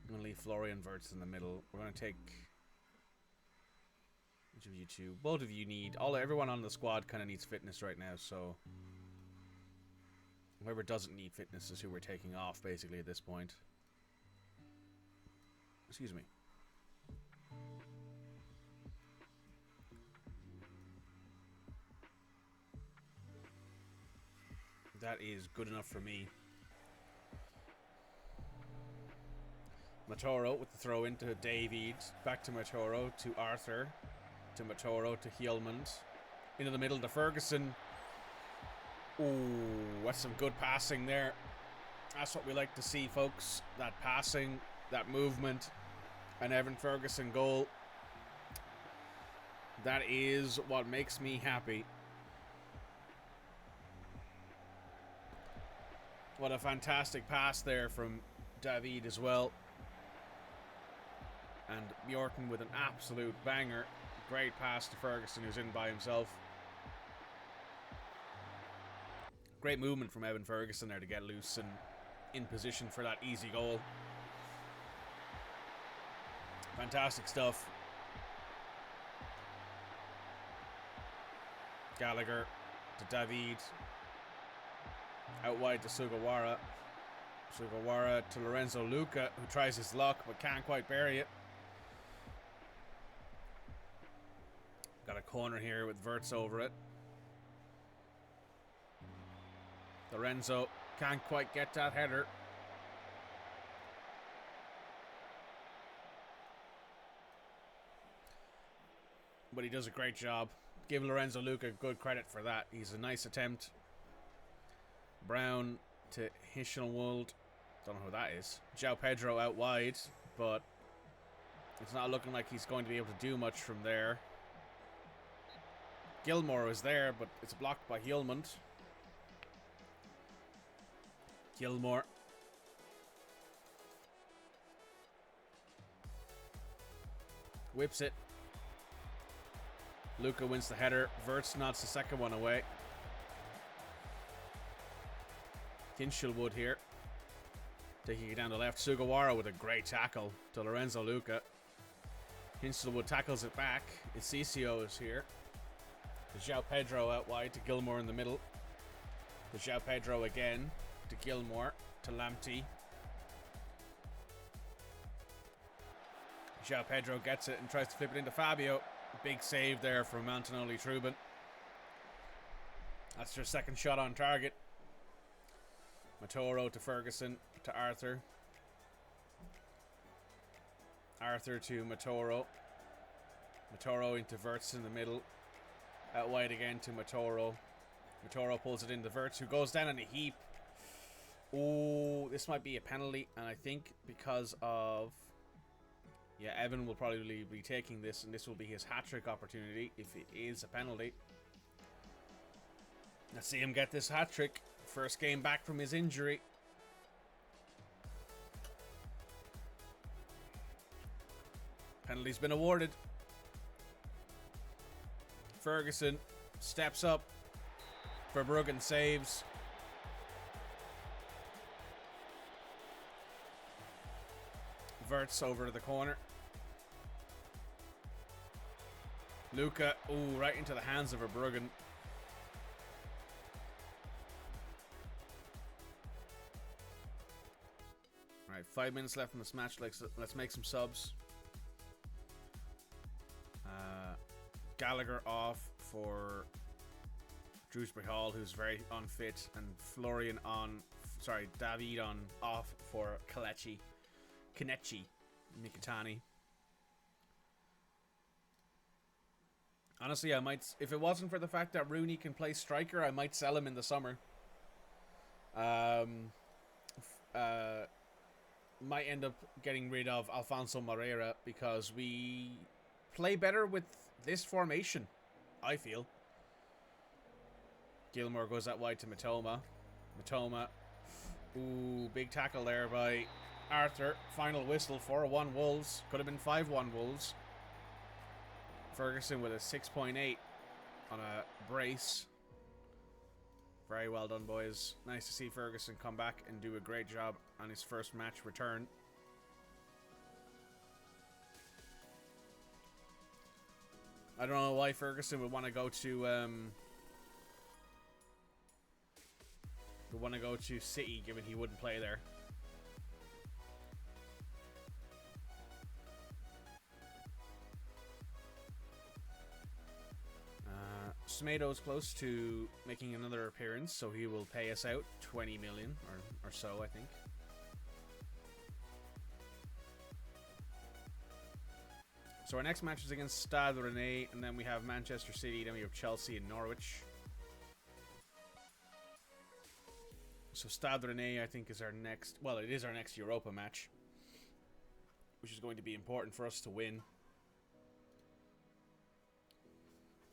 A: I'm going to leave Florian Wirtz in the middle. We're going to take... Which of you two? Both of you need... Everyone on the squad kind of needs fitness right now, so... Whoever doesn't need fitness is who we're taking off, basically, at this point. Excuse me. That is good enough for me. Matoro with the throw into David. Back to Matoro, to Arthur. To Matoro, to Hjulmand. Into the middle to Ferguson. Ooh, that's some good passing there. That's what we like to see, folks. That passing, that movement. An Evan Ferguson goal. That is what makes me happy. What a fantastic pass there from David as well. And Morton with an absolute banger. Great pass to Ferguson, who's in by himself. Great movement from Evan Ferguson there to get loose and in position for that easy goal. Fantastic stuff. Gallagher to David. Out wide to Sugawara. Sugawara to Lorenzo Luca, who tries his luck but can't quite bury it. Got a corner here with Wirtz over it. Lorenzo can't quite get that header. But he does a great job. Give Lorenzo Luca good credit for that. He's a nice attempt. Brown to Hischelwold. Don't know who that is. João Pedro out wide, but it's not looking like he's going to be able to do much from there. Gilmore is there, but it's blocked by Hjulmand. Gilmore. Whips it. Luca wins the header. Wirtz nods the second one away. Hinchelwood here. Taking it down the left. Sugawara with a great tackle to Lorenzo Luca. Hinchelwood tackles it back. Ecisio is here. To João Pedro out wide to Gilmore in the middle. To João Pedro again. To Gilmore. To Lamptey. João Pedro gets it and tries to flip it into Fabio. Big save there from Antonelli Trubin. That's their second shot on target. Matoro to Ferguson to Arthur. Arthur to Matoro. Matoro into Wirtz in the middle. Out wide again to Matoro. Matoro pulls it into Wirtz, who goes down in a heap. Oh, this might be a penalty, and I think because of... Yeah, Evan will probably be taking this, and this will be his hat-trick opportunity if it is a penalty. Let's see him get this hat-trick. First game back from his injury. Penalty's been awarded. Ferguson steps up. Verbruggen saves. Wirtz over to the corner. Luca, ooh, right into the hands of Verbruggen. Alright, 5 minutes left in this match. Let's make some subs. Gallagher off for Drewsbury Hall, who's very unfit, and Florian on, sorry, David on off for Kelechi Mikitani. Honestly, I might, if it wasn't for the fact that Rooney can play striker, I might sell him in the summer. Might end up getting rid of Alfonso Moreira because we play better with this formation, I feel. Gilmore goes that wide to Matoma. Ooh, big tackle there by Arthur. Final whistle, 4-1 Wolves. Could have been 5-1 Wolves. Ferguson with a 6.8 on a brace. Very well done, boys. Nice to see Ferguson come back and do a great job on his first match return. I don't know why Ferguson would want to go to City, given he wouldn't play there. Smato's close to making another appearance, so he will pay us out 20 million or so, I think. So our next match is against Stade Rennais, and then we have Manchester City, then we have Chelsea and Norwich. So Stade Rennais, I think, is our next, well, it is our next Europa match, which is going to be important for us to win.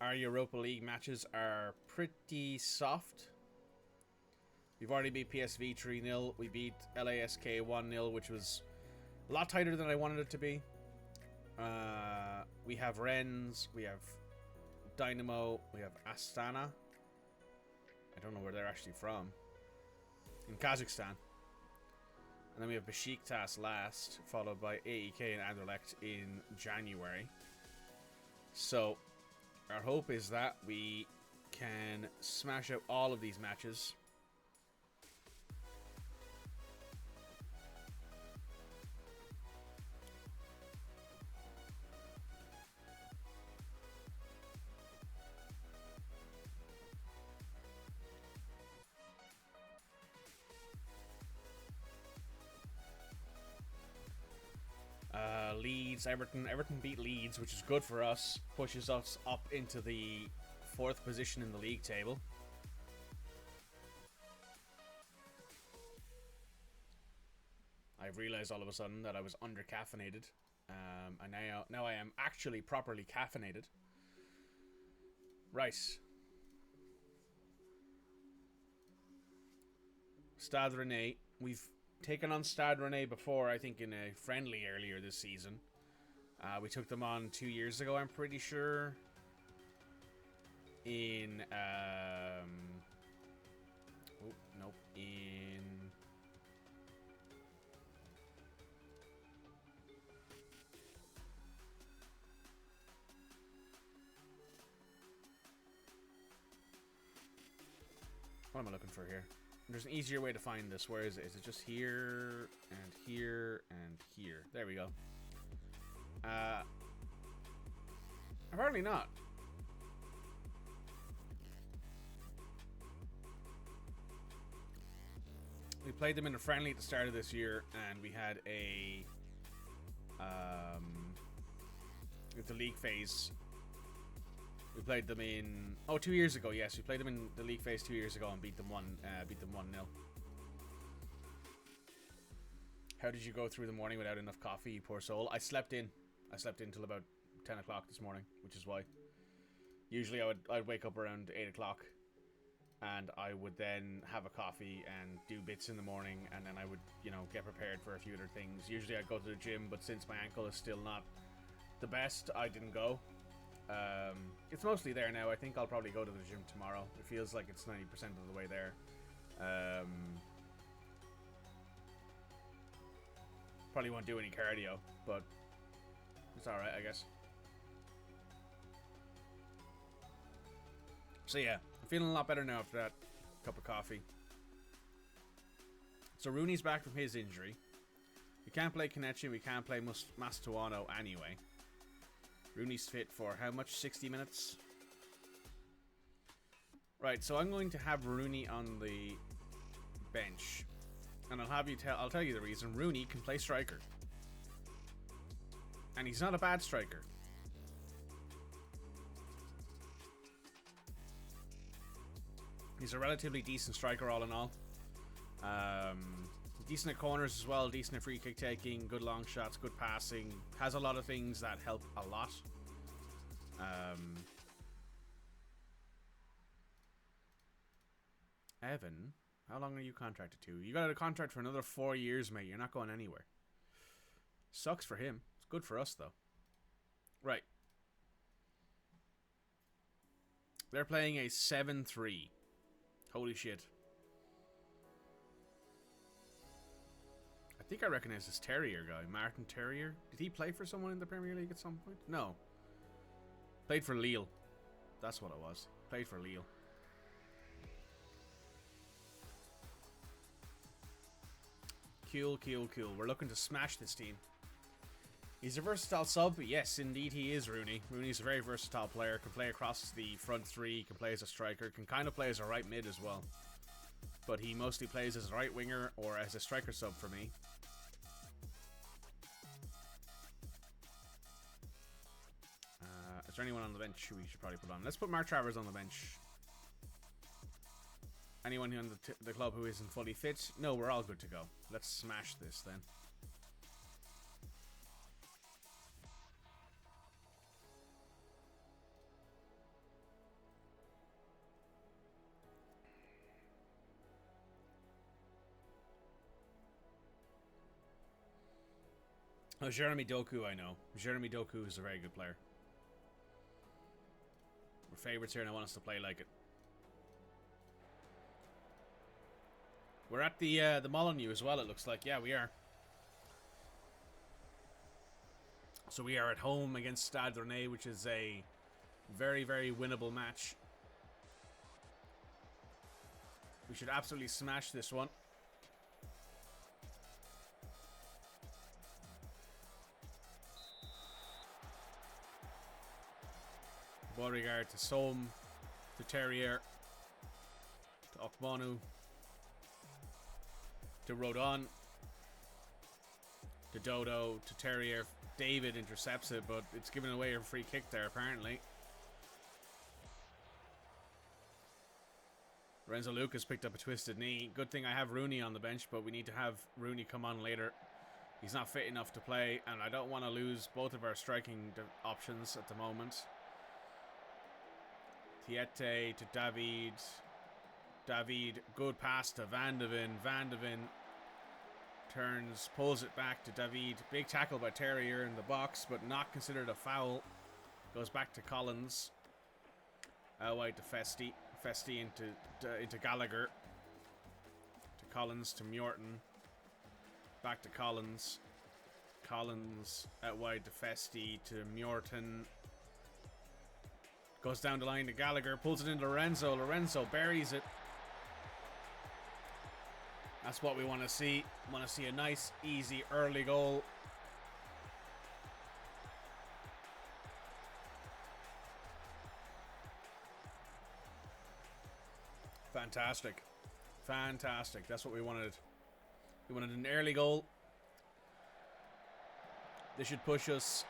A: Our Europa League matches are pretty soft. We've already beat PSV 3-0. We beat LASK 1-0, which was a lot tighter than I wanted it to be. We have Rennes, we have Dynamo, we have Astana. I don't know where they're actually from. In Kazakhstan. And then we have Besiktas last, followed by AEK and Anderlecht in January. So our hope is that we can smash out all of these matches. Leeds, Everton beat Leeds, which is good for us. Pushes us up into the 4th position in the league table. I've realized all of a sudden that I was under-caffeinated. And now I am actually properly caffeinated. Right. Stade Rennais. We've taken on Stade Rennais before, I think in a friendly earlier this season. We took them on 2 years ago, I'm pretty sure. In, what am I looking for here? There's an easier way to find this. Where is it? Is it just here and here and here? There we go. Apparently not. We played them in a friendly at the start of this year, and we had a with the league phase. We played them in 2 years ago. Yes, we played them in the league phase 2 years ago and beat them 1-0. How did you go through the morning without enough coffee, you poor soul? I slept in till about 10 o'clock this morning, which is why. Usually I'd wake up around 8 o'clock, and I would then have a coffee and do bits in the morning, and then I would, get prepared for a few other things. Usually I'd go to the gym, but since my ankle is still not the best, I didn't go. It's mostly there now. I think I'll probably go to the gym tomorrow. It feels like it's 90% of the way there. Probably won't do any cardio, but it's alright, I guess. So yeah, I'm feeling a lot better now after that cup of coffee. So Rooney's back from his injury. We can't play Kelechi, we can't play Mastuano anyway. Rooney's fit for how much? 60 minutes? Right, so I'm going to have Rooney on the bench. And I'll tell you the reason. Rooney can play striker. And he's not a bad striker. He's a relatively decent striker all in all. Decent at corners as well, decent at free kick taking, good long shots, good passing. Has a lot of things that help a lot. Evan, how long are you contracted to? You got a contract for another 4 years, mate. You're not going anywhere. Sucks for him. It's good for us, though. Right. They're playing a 7-3. Holy shit. I think I recognize this Terrier guy. Martin Terrier. Did he play for someone in the Premier League at some point? No. Played for Lille. That's what it was. Played for Lille. Cool, cool, cool. We're looking to smash this team. He's a versatile sub. Yes, indeed he is, Rooney. Rooney's a very versatile player. Can play across the front three. Can play as a striker. Can kind of play as a right mid as well. But he mostly plays as a right winger or as a striker sub for me. Is there anyone on the bench who we should probably put on? Let's put Mark Travers on the bench. Anyone on the club who isn't fully fit? No, we're all good to go. Let's smash this then. Oh, Jeremy Doku, I know. Jeremy Doku is a very good player. We're favourites here and I want us to play like it. We're at the Molyneux as well, it looks like. Yeah, we are. So we are at home against Stade Rennais, which is a very, very winnable match. We should absolutely smash this one. Beauregard to Somme, to Terrier, to Okmanu, to Rodon, to Dodo, to Terrier. David intercepts it, but it's given away a free kick there, apparently. Renzo Lucas picked up a twisted knee. Good thing I have Rooney on the bench, but we need to have Rooney come on later. He's not fit enough to play, and I don't want to lose both of our striking options at the moment. Tiete to David. David, good pass to Van de Ven. Van de Ven turns, pulls it back to David. Big tackle by Terrier in the box, but not considered a foul. Goes back to Collins. Out wide to Festi. Festi into Gallagher. To Collins, to Mjorton. Back to Collins. Collins out wide to Festi, to Mjorton. Goes down the line to Gallagher, pulls it into Lorenzo. Lorenzo buries it. That's what we want to see. Want to see a nice, easy, early goal. Fantastic. Fantastic. That's what we wanted. We wanted an early goal. This should push us,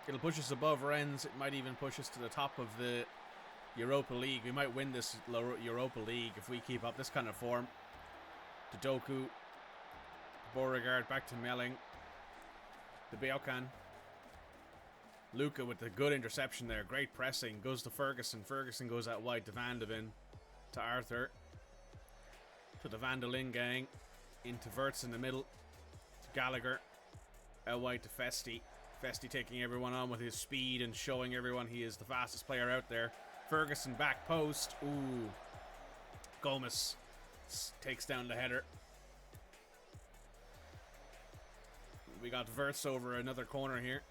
A: it'll push us above Rennes. It might even push us to the top of the Europa League. We might win this Europa League if we keep up this kind of form. To Doku. Beauregard back to Melling. To Beokan. Luca with the good interception there. Great pressing. Goes to Ferguson. Ferguson goes out wide to Van de Ven. To Arthur. To the Van der Linde gang. Into Verts in the middle. To Gallagher. Out wide to Festi. Festi taking everyone on with his speed and showing everyone he is the fastest player out there. Ferguson back post. Ooh. Gomez takes down the header. We got Verts over another corner here.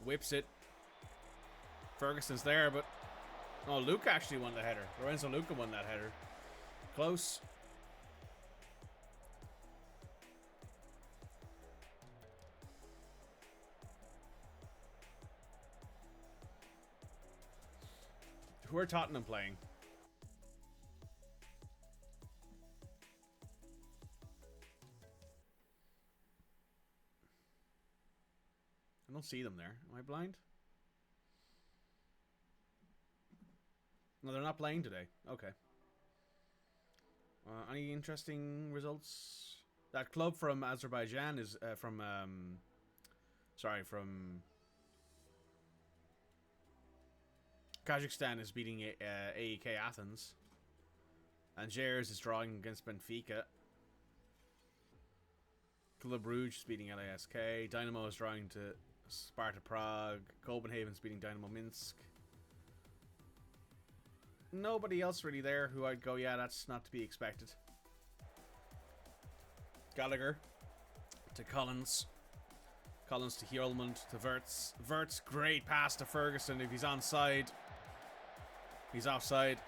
A: Whips it. Ferguson's there, but Oh, Luca actually won the header. Lorenzo Luca won that header. Close. Who are Tottenham playing? I don't see them there. Am I blind? No, they're not playing today. Okay. Any interesting results? That club from Azerbaijan is from Kazakhstan is beating AEK Athens. Angers is drawing against Benfica. Club Brugge is beating LASK. Dynamo is drawing to Sparta Prague. Copenhagen's beating Dynamo Minsk. Nobody else really there who I'd go, yeah, that's not to be expected. Gallagher to Collins. Collins to Hjulmand to Wirtz. Wirtz, great pass to Ferguson. If he's onside, he's offside.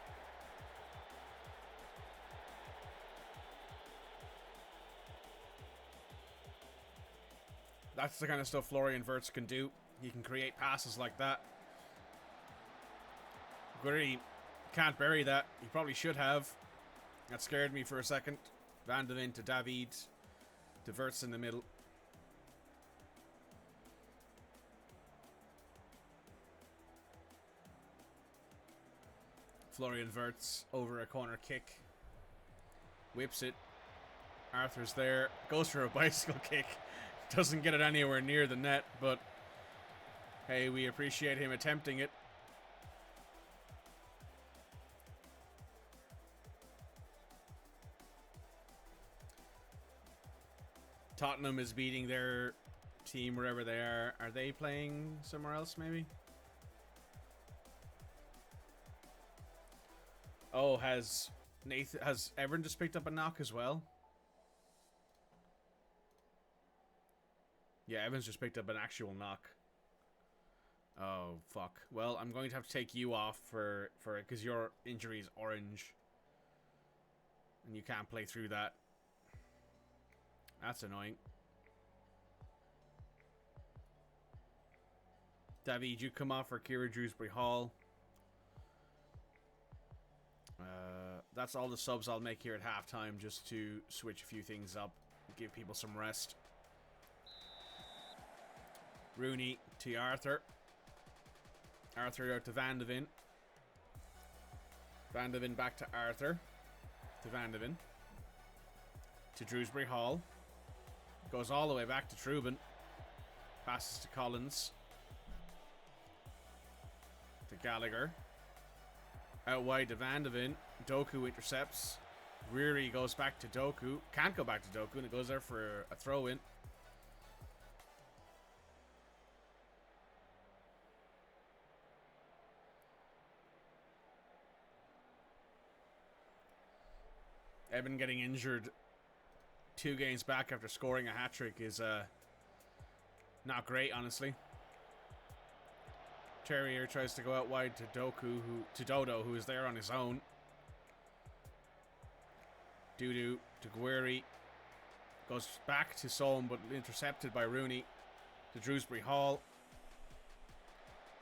A: That's the kind of stuff Florian Wirtz can do. He can create passes like that. Guerri can't bury that. He probably should have. That scared me for a second. Van de Ven to David. To Wirtz in the middle. Florian Wirtz over a corner kick. Whips it. Arthur's there. Goes for a bicycle kick. Doesn't get it anywhere near the net, but hey, we appreciate him attempting it. Tottenham is beating their team wherever they are. Are they playing somewhere else, maybe? Oh, has Everton just picked up a knock as well? Yeah, Evans just picked up an actual knock. Oh, fuck. Well, I'm going to have to take you off for it, because your injury is orange. And you can't play through that. That's annoying. David, you come off for Kira Dewsbury Hall. That's all the subs I'll make here at halftime, just to switch a few things up. Give people some rest. Rooney to Arthur. Arthur out to Van de Ven. Van de Ven back to Arthur. To Van de Ven. To Dewsbury Hall. Goes all the way back to Trubin. Passes to Collins. To Gallagher. Out wide to Van de Ven. Doku intercepts. Weary goes back to Doku. Can't go back to Doku, and it goes there for a throw-in. Evan getting injured 2 games back after scoring a hat-trick is not great, honestly. Terrier tries to go out wide to Dodo, who is there on his own. Dudu to Guerri. Goes back to Soam, but intercepted by Rooney. To Dewsbury Hall.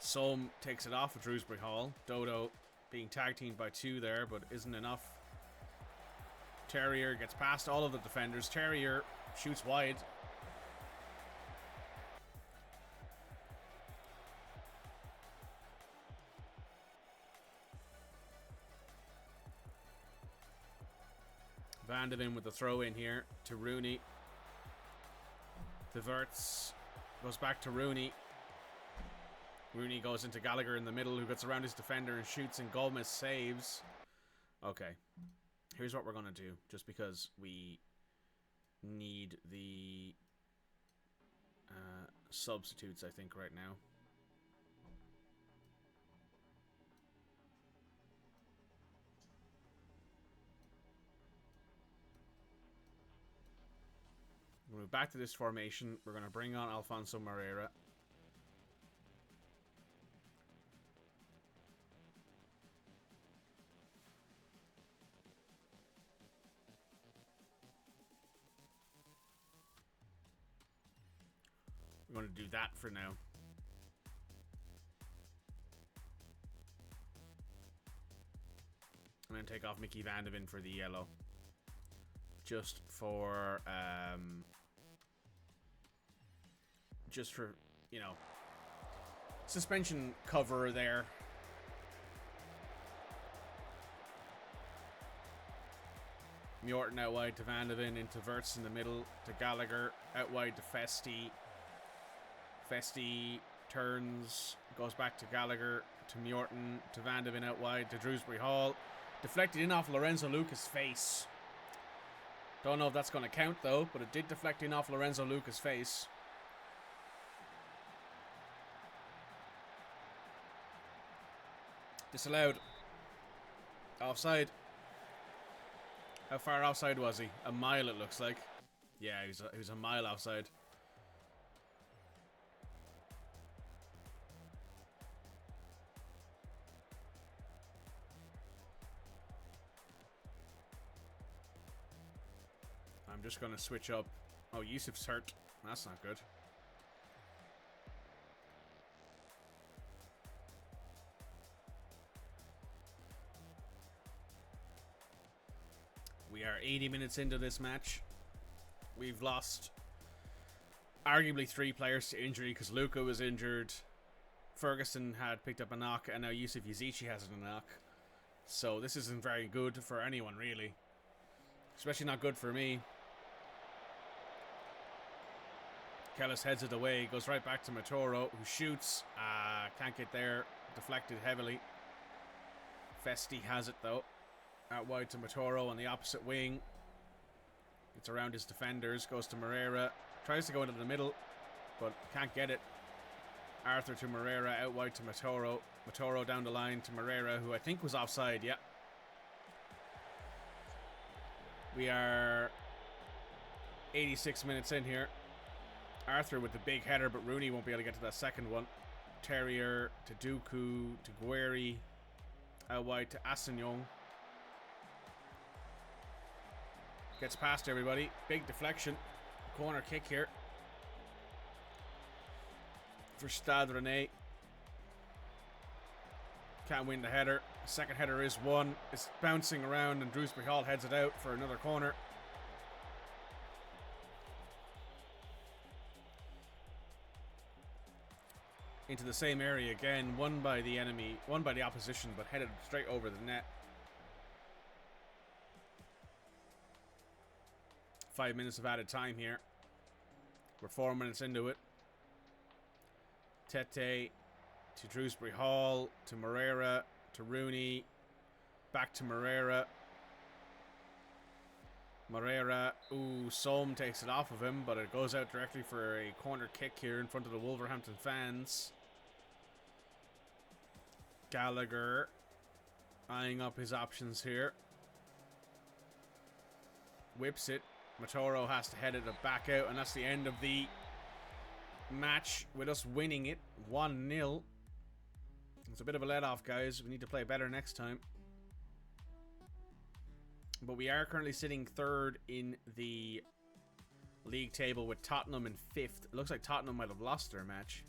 A: Soam takes it off of Dewsbury Hall. Dodo being tag teamed by 2 there, but isn't enough. Terrier gets past all of the defenders. Terrier shoots wide. Van de Ven with the throw in here to Rooney. To Wirtz. Goes back to Rooney. Rooney goes into Gallagher in the middle, who gets around his defender and shoots, and Gomez saves. Okay. Here's what we're going to do, just because we need the substitutes, I think, right now. We'll move back to this formation. We're going to bring on Alfonso Moreira. I'm going to do that for now. I'm going to take off Mickey Van de Ven for the yellow. Just for, you know, suspension cover there. Mjorten out wide to Van de Ven, into Wirtz in the middle to Gallagher, out wide to Festi. Festi turns, goes back to Gallagher, to Mjorten, to Van de Ven out wide, to Drewsbury Hall. Deflected in off Lorenzo Luca's face. Don't know if that's going to count though, but it did deflect in off Lorenzo Luca's face. Disallowed. Offside. How far offside was he? A mile it looks like. Yeah, he was a mile offside. I'm just going to switch up. Oh, Yusuf's hurt. That's not good. We are 80 minutes into this match. We've lost arguably 3 players to injury because Luca was injured. Ferguson had picked up a knock, and now Yusuf Yazici has a knock. So this isn't very good for anyone, really. Especially not good for me. Kellis heads it away, goes right back to Matoro, who shoots. Can't get there. Deflected heavily. Festi has it, though. Out wide to Matoro on the opposite wing. It's around his defenders. Goes to Moreira. Tries to go into the middle, but can't get it. Arthur to Moreira. Out wide to Matoro. Matoro down the line to Moreira, who I think was offside. Yeah. We are 86 minutes in here. Arthur with the big header, but Rooney won't be able to get to that second one. Terrier to Dooku to Guerri. Out wide to Assignon. Gets past everybody. Big deflection. Corner kick here for Stade Rennais. Can't win the header. Second header is won. It's bouncing around and Drewsbury Hall heads it out for another corner. Into the same area again. Won by the enemy. Won by the opposition, but headed straight over the net. 5 minutes of added time here. We're 4 minutes into it. Tete to Drewsbury Hall, to Moreira, to Rooney, back to Moreira. Moreira, ooh, Somme takes it off of him, but it goes out directly for a corner kick here in front of the Wolverhampton fans. Gallagher eyeing up his options here. Whips it. Matoro has to head it back out, and that's the end of the match with us winning it 1-0. It's a bit of a let-off, guys. We need to play better next time. But we are currently sitting 3rd in the league table with Tottenham in 5th. It looks like Tottenham might have lost their match.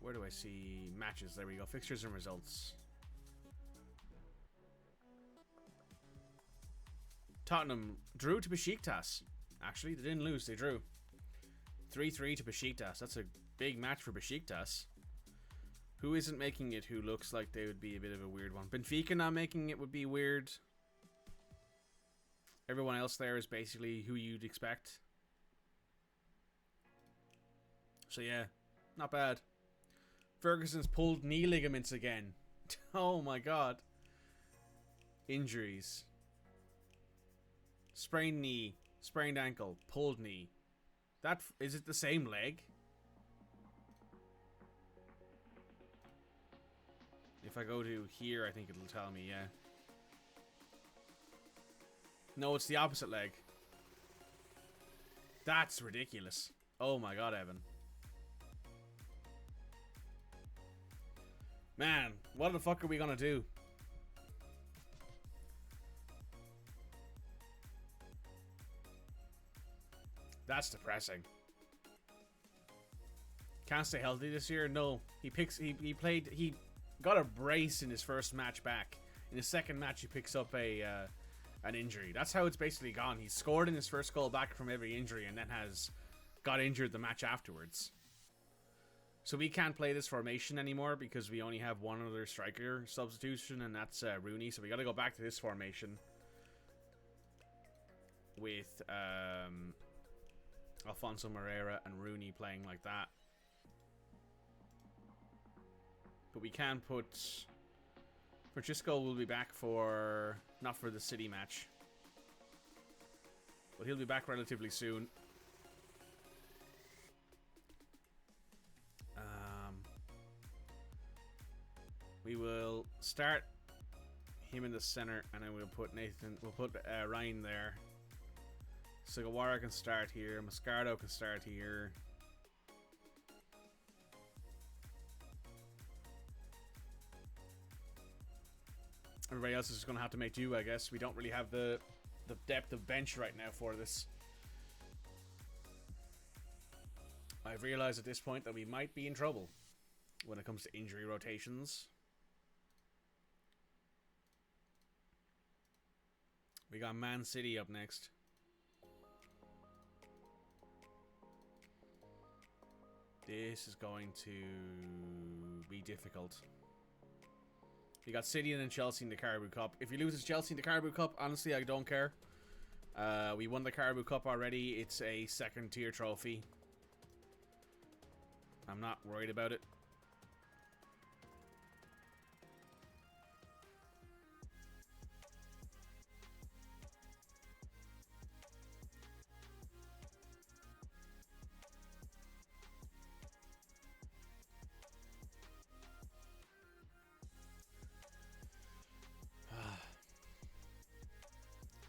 A: Where do I see matches? There we go. Fixtures and results. Tottenham drew to Besiktas. Actually, they didn't lose. They drew. 3-3 to Besiktas. That's a big match for Besiktas. Who isn't making it who looks like they would be a bit of a weird one? Benfica not making it would be weird. Everyone else there is basically who you'd expect. So yeah, not bad. Ferguson's pulled knee ligaments again. Oh my god. Injuries. Sprained knee, sprained ankle, pulled knee. Is it the same leg? If I go to here, I think it'll tell me, yeah. No, it's the opposite leg. That's ridiculous. Oh my god, Evan. Man, what the fuck are we gonna do? That's depressing. Can't stay healthy this year. No, he got a brace in his first match back. In his second match, he picks up an injury. That's how it's basically gone. He scored in his first goal back from every injury, and then got injured the match afterwards. So we can't play this formation anymore because we only have one other striker substitution, and that's Rooney. So we got to go back to this formation with Alfonso Moreira and Rooney playing like that. But we can put... Francisco will be back for... Not for the City match. But he'll be back relatively soon. We will start him in the center, and then we'll put Ryan there. Sugawara can start here. Moscardo can start here. Everybody else is just going to have to make do, I guess. We don't really have the depth of bench right now for this. I've realized at this point that we might be in trouble when it comes to injury rotations. We got Man City up next. This is going to be difficult. We got City and then Chelsea in the Carabao Cup. If you lose to Chelsea in the Carabao Cup, honestly, I don't care. We won the Carabao Cup already. It's a second tier trophy. I'm not worried about it.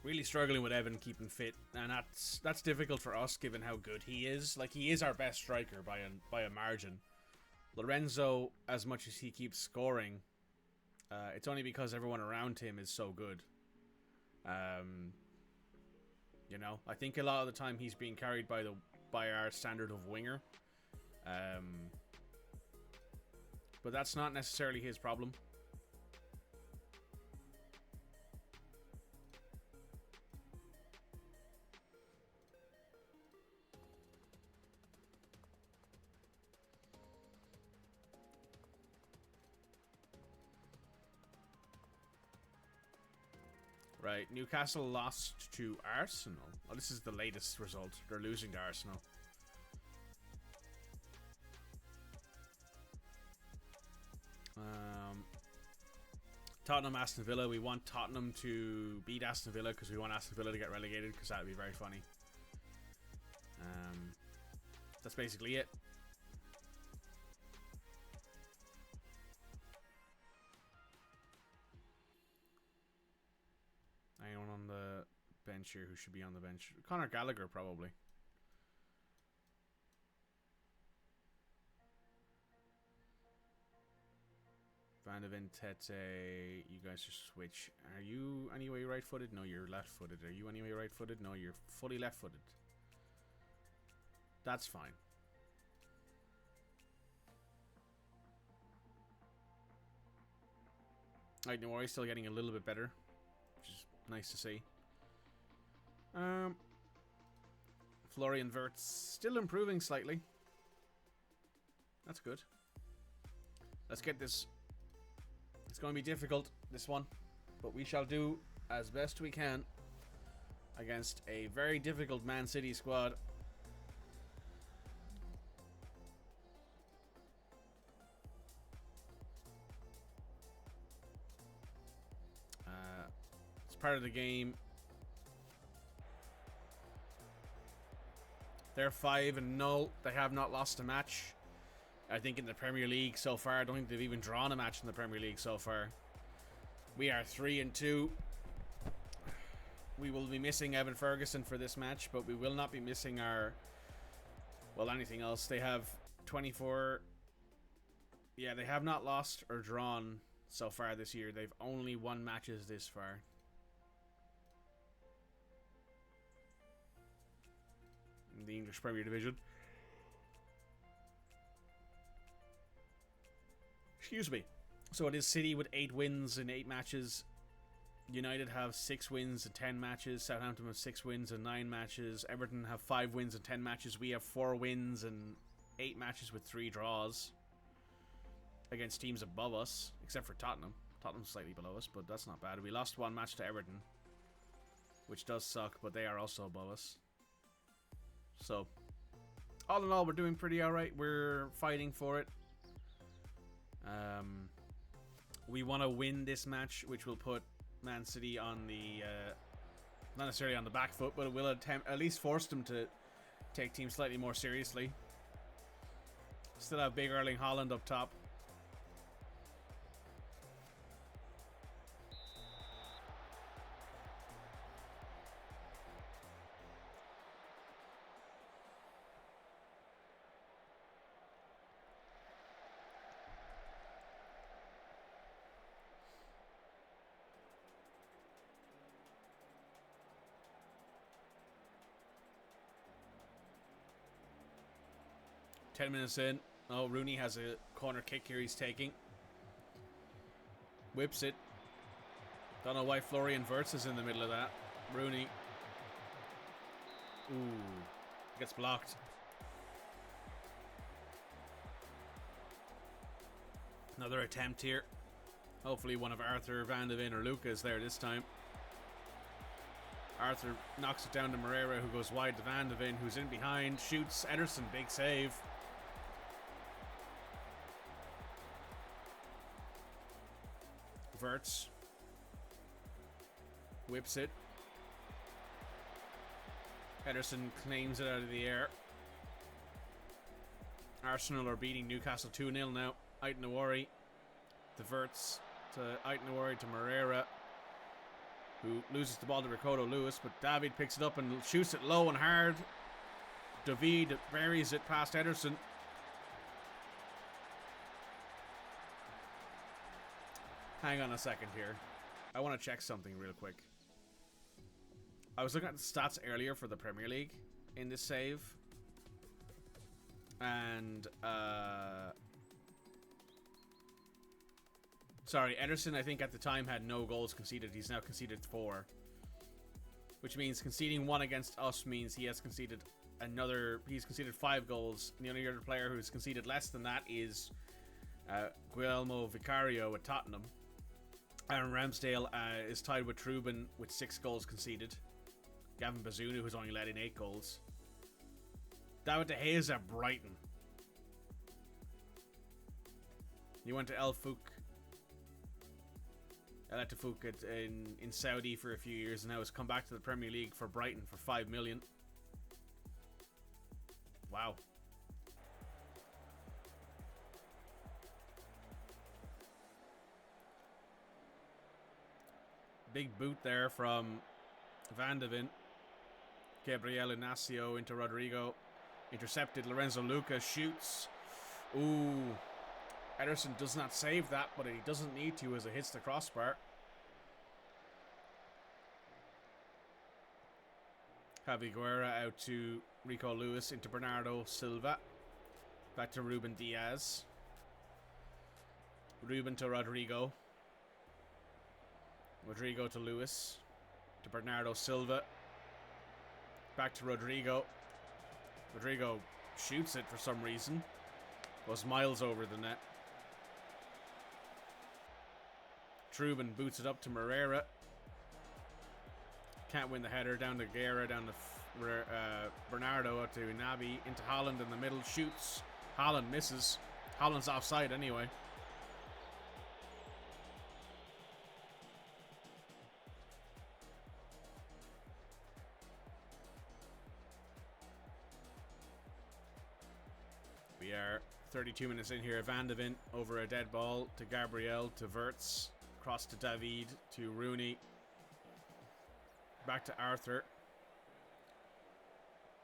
A: Really struggling with Evan keeping fit, and that's difficult for us given how good he is. Like, he is our best striker by a margin. Lorenzo, as much as he keeps scoring, it's only because everyone around him is so good. You know, I think a lot of the time he's being carried by our standard of winger. But that's not necessarily his problem. Right, Newcastle lost to Arsenal. Oh, this is the latest result. They're losing to Arsenal. Tottenham, Aston Villa. We want Tottenham to beat Aston Villa because we want Aston Villa to get relegated because that would be very funny. That's basically it. Anyone on the bench here who should be on the bench? Conor Gallagher, probably. Van de Ven, Tete, you guys just switch. Are you anyway right-footed? No, you're left-footed. Are you anyway right-footed? No, you're fully left-footed. That's fine. Alright, Noiri's still getting a little bit better, which is nice to see. Florian Wirtz still improving slightly. That's good. Let's get this. It's going to be difficult, this one, but we shall do as best we can against a very difficult Man City squad. It's part of the game. They're 5-0. They have not lost a match, I think, in the Premier League so far. I don't think they've even drawn a match in the Premier League so far. We are 3-2. We will be missing Evan Ferguson for this match, but we will not be missing our... well, anything else. They have 24... yeah, they have not lost or drawn so far this year. They've only won matches this far. The English Premier Division. Excuse me. So it is City with 8 wins in 8 matches. United have 6 wins in 10 matches. Southampton have 6 wins in 9 matches. Everton have 5 wins in 10 matches. We have 4 wins in 8 matches with 3 draws against teams above us, except for Tottenham. Tottenham's slightly below us, but that's not bad. We lost 1 match to Everton, which does suck, but they are also above us. So, all in all, we're doing pretty alright. We're fighting for it. We want to win this match, which will put Man City on the, not necessarily on the back foot, but it will at least force them to take teams slightly more seriously. Still have big Erling Haaland up top. Ten minutes in. Oh, Rooney has a corner kick here he's taking. Whips it. Don't know why Florian Wirtz is in the middle of that. Rooney. Ooh. Gets blocked. Another attempt here. Hopefully one of Arthur, Van de Ven or Luca is there this time. Arthur knocks it down to Moreira, who goes wide to Van de Ven, who's in behind. Shoots. Ederson, big save. Wirtz whips it. Ederson claims it out of the air. Arsenal are beating Newcastle 2-0 now. Aït-Nouri to Wirtz, to Aït-Nouri to Moreira, who loses the ball to Ricardo Lewis, but David picks it up and shoots it low and hard. David buries it past Ederson. Hang on a second here. I want to check something real quick. I was looking at the stats earlier for the Premier League in this save. And, sorry, Ederson, I think at the time had no goals conceded. He's now conceded 4. Which means conceding 1 against us means he has conceded he's conceded 5 goals. And the only other player who's conceded less than that is Guillermo Vicario at Tottenham. Aaron Ramsdale is tied with Trubin with 6 goals conceded. Gavin Bazunu, who's only let in 8 goals. David De Gea at Brighton. He went to El Tafuk in Saudi for a few years and now has come back to the Premier League for Brighton for 5 million. Wow. Big boot there from Van de Ven. Gabriel Inacio into Rodrigo. Intercepted. Lorenzo Lucas shoots. Ooh. Ederson does not save that, but he doesn't need to as it hits the crossbar. Javi Guerra out to Rico Lewis into Bernardo Silva. Back to Ruben Diaz. Ruben to Rodrigo. Rodrigo to Lewis. To Bernardo Silva. Back to Rodrigo. Rodrigo shoots it for some reason. Goes miles over the net. Trubin boots it up to Moreira. Can't win the header. Down to Guerra. Down to Bernardo to Naby. Into Haaland in the middle. Shoots. Haaland misses. Haaland's offside anyway. We are 32 minutes in here. Van de Ven over a dead ball to Gabriel, to Wirtz, cross to David, to Rooney, back to Arthur.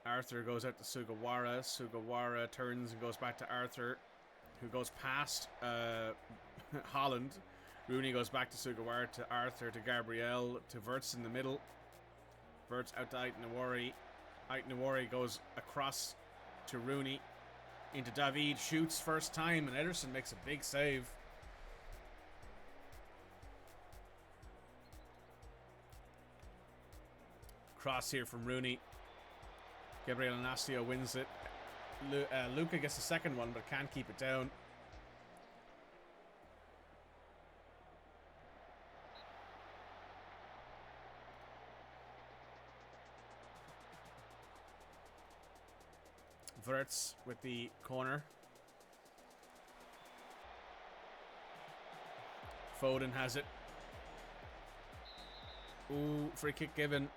A: Arthur goes out to Sugawara. Sugawara turns and goes back to Arthur, who goes past Haaland. Rooney goes back to Sugawara, to Arthur, to Gabriel, to Wirtz in the middle. Wirtz out to Aït-Nouri. Aït-Nouri goes across to Rooney. Into David, shoots first time, and Ederson makes a big save. Cross here from Rooney. Gabriel Inacio wins it. Luka gets the second one, but can't keep it down. Wirtz with the corner. Foden has it. Ooh, free kick given.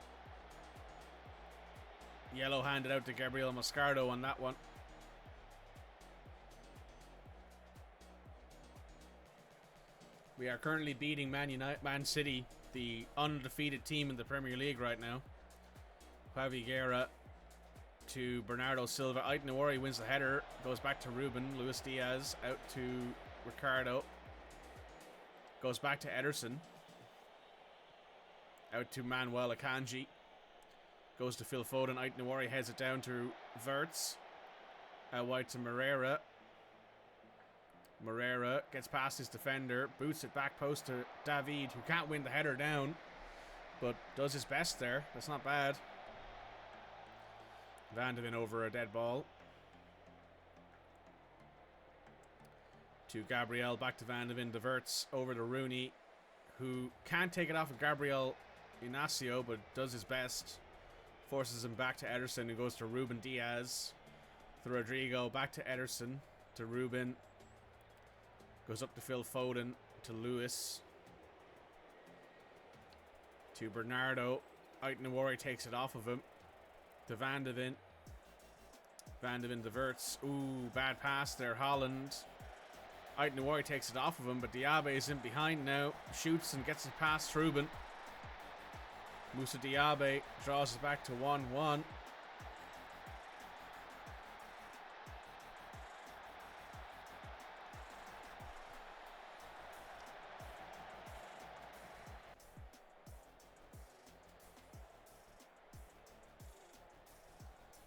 A: Yellow handed out to Gabriel Moscardo on that one. We are currently beating Man City, the undefeated team in the Premier League right now. Javi Guerra to Bernardo Silva. Aït-Nouri wins the header. Goes back to Ruben. Luis Diaz out to Ricardo. Goes back to Ederson. Out to Manuel Akanji. Goes to Phil Foden. Aït-Nouri heads it down to Wirtz. Out wide to Moreira. Moreira gets past his defender. Boots it back post to David, who can't win the header down, but does his best there. That's not bad. Van de Ven over a dead ball. To Gabriel, back to Van de Ven, to Wirtz, over to Rooney, who can't take it off of Gabriel Inacio, but does his best. Forces him back to Ederson, who goes to Ruben Diaz. To Rodrigo, back to Ederson, to Ruben. Goes up to Phil Foden, to Lewis. To Bernardo. Aït-Nouri takes it off of him. To Van de Ven. Van de Ven to Wirtz. Ooh, bad pass there, Holland. Aït-Nouri takes it off of him, but Diaby is in behind now. Shoots and gets it past Ruben. Moussa Diaby draws it back to 1-1.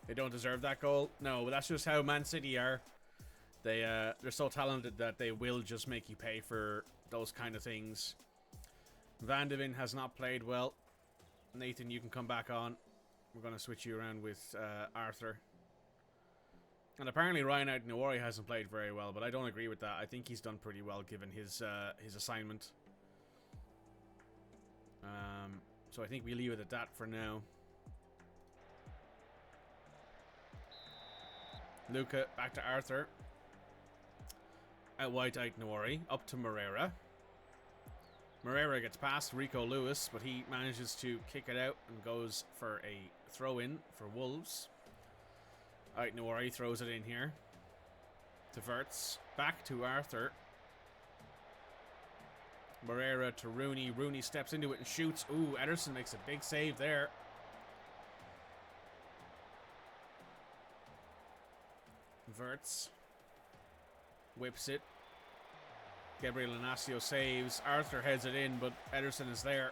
A: They don't deserve that goal. No, but that's just how Man City are. They're so talented that they will just make you pay for those kind of things. Van de Ven has not played well. Nathan, you can come back on. We're going to switch you around with Arthur. And apparently Ryan Aït-Nouri hasn't played very well, but I don't agree with that. I think he's done pretty well given his assignment. So I think we leave it at that for now. Luka, back to Arthur. Out wide to Aït-Nouri. Up to Moreira. Moreira gets past Rico Lewis, but he manages to kick it out and goes for a throw-in for Wolves. Aït-Nouri throws it in here. To Wirtz. Back to Arthur. Moreira to Rooney. Rooney steps into it and shoots. Ooh, Ederson makes a big save there. Wirtz whips it. Gabriel Inacio saves. Arthur heads it in, but Ederson is there.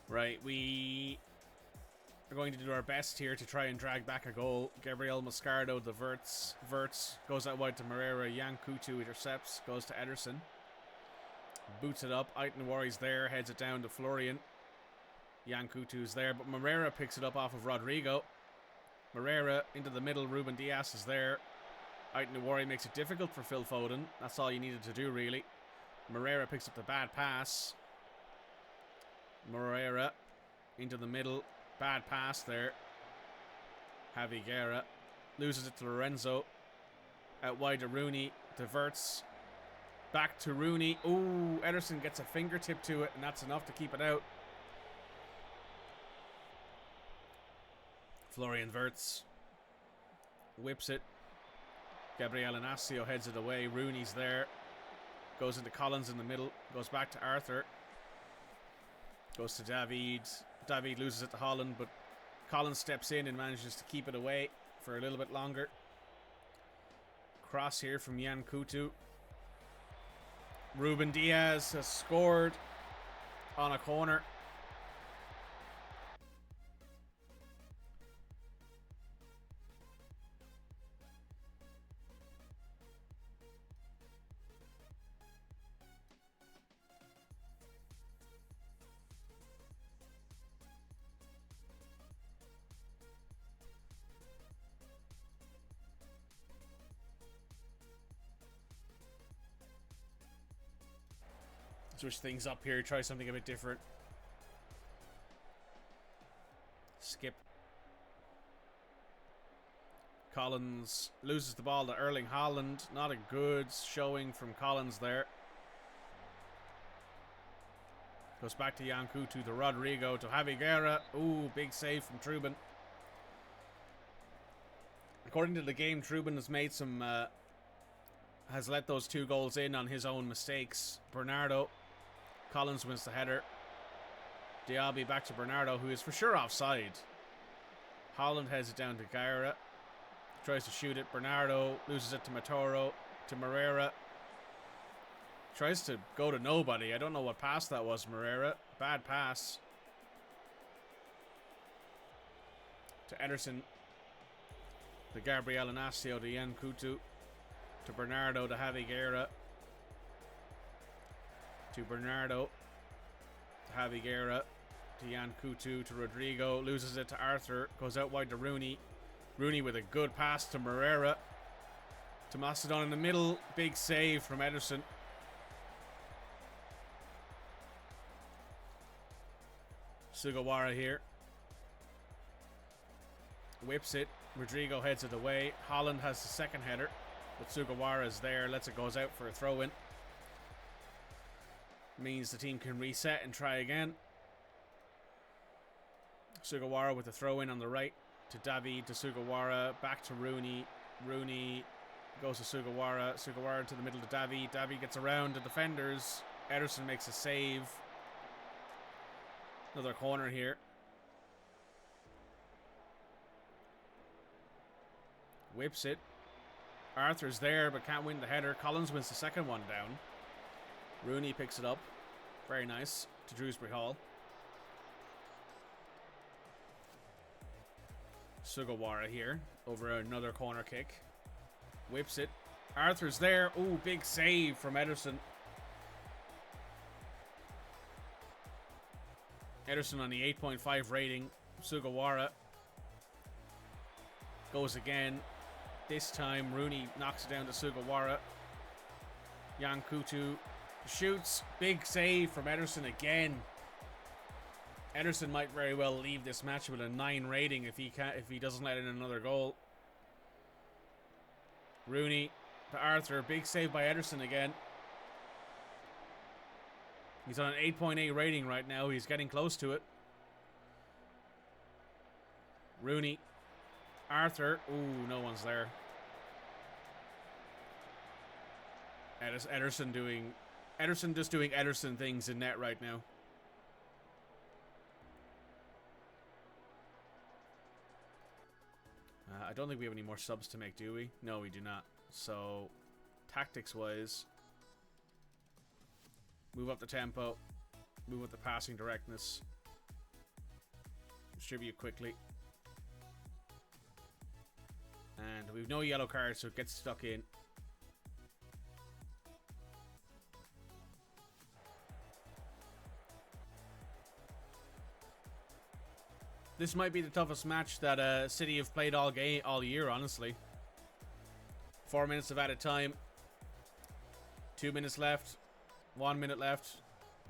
A: Right, we are going to do our best here to try and drag back a goal. Gabriel Moscardo, the Wirtz. Wirtz goes out wide to Moreira. Jan Coutu intercepts, goes to Ederson. Boots it up. Aït-Nouri's there. Heads it down to Florian. Jan Coutu's there. But Moreira picks it up off of Rodrigo. Moreira into the middle. Ruben Diaz is there. Aït-Nouri makes it difficult for Phil Foden. That's all you needed to do, really. Moreira picks up the bad pass. Moreira into the middle. Bad pass there. Javi Guerra loses it to Lorenzo. Out wide to Rooney. To Wirtz. Back to Rooney. Ooh, Ederson gets a fingertip to it, and that's enough to keep it out. Florian Wirtz whips it. Gabriel Inacio heads it away. Rooney's there. Goes into Collins in the middle. Goes back to Arthur. Goes to David. David loses it to Holland, but Collins steps in and manages to keep it away for a little bit longer. Cross here from Jan Coutu. Ruben Diaz has scored on a corner. Switch things up here, try something a bit different. Skip. Collins loses the ball to Erling Haaland. Not a good showing from Collins there. Goes back to Jan Coutu, to Rodrigo, to Javi Guerra. Ooh, big save from Trubin. According to the game, Trubin has made some... has let those 2 goals in on his own mistakes. Bernardo. Collins wins the header. Diaby back to Bernardo, who is for sure offside. Haaland heads it down to Guerra. Tries to shoot it. Bernardo loses it to Matoro. To Moreira. Tries to go to nobody. I don't know what pass that was, Moreira. Bad pass. To Ederson. To Gabriel Inacio. To Jan Coutu. To Bernardo. To Javi Guerra. To Bernardo. To Javi Guerra. To Jan Coutu. To Rodrigo. Loses it to Arthur. Goes out wide to Rooney. Rooney with a good pass to Moreira. To Macedon in the middle. Big save from Ederson. Sugawara here. Whips it. Rodrigo heads it away. Haaland has the second header. But Sugawara is there. Lets it goes out for a throw-in. Means the team can reset and try again. Sugawara with the throw-in on the right. To David, to Sugawara. Back to Rooney. Rooney goes to Sugawara. Sugawara to the middle to David. David gets around the defenders. Ederson makes a save. Another corner here. Whips it. Arthur's there but can't win the header. Collins wins the second one down. Rooney picks it up. Very nice. To Shrewsbury Hall. Sugawara here. Over another corner kick. Whips it. Arthur's there. Ooh, big save from Ederson. Ederson on the 8.5 rating. Sugawara goes again. This time Rooney knocks it down to Sugawara. Jan Coutu shoots. Big save from Ederson again. Ederson might very well leave this match with a 9 rating if he doesn't let in another goal. Rooney to Arthur. Big save by Ederson again. He's on an 8.8 rating right now. He's getting close to it. Rooney. Arthur. Ooh, no one's there. Ederson just doing Ederson things in net right now. I don't think we have any more subs to make, do we? No, we do not. So, tactics-wise, move up the tempo, move up the passing directness, distribute quickly. And we've no yellow cards, so it gets stuck in. This might be the toughest match that City have played all year, honestly. 4 minutes of added time. 2 minutes left. 1 minute left.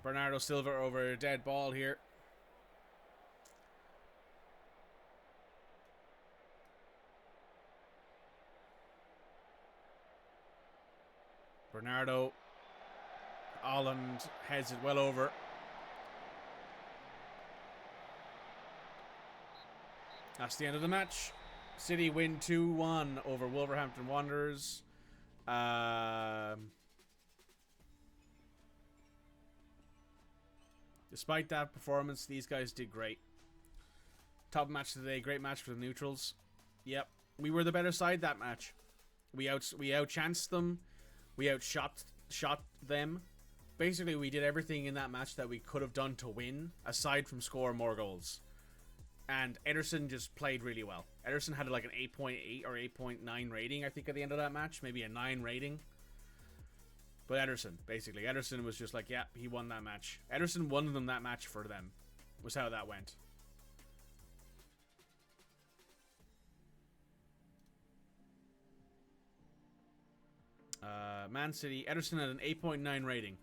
A: Bernardo Silva over a dead ball here. Bernardo. Holland heads it well over. That's the end of the match. City win 2-1 over Wolverhampton Wanderers. Despite that performance, these guys did great. Top match of the day. Great match for the neutrals. Yep. We were the better side that match. We outchanced them. We outshot outshot them. Basically, we did everything in that match that we could have done to win, aside from score more goals. And Ederson just played really well. Ederson had like an 8.8 or 8.9 rating, I think, at the end of that match. Maybe a 9 rating. But Ederson was just like, yeah, he won that match. Ederson won them that match for them, was how that went. Man City, Ederson had an 8.9 rating.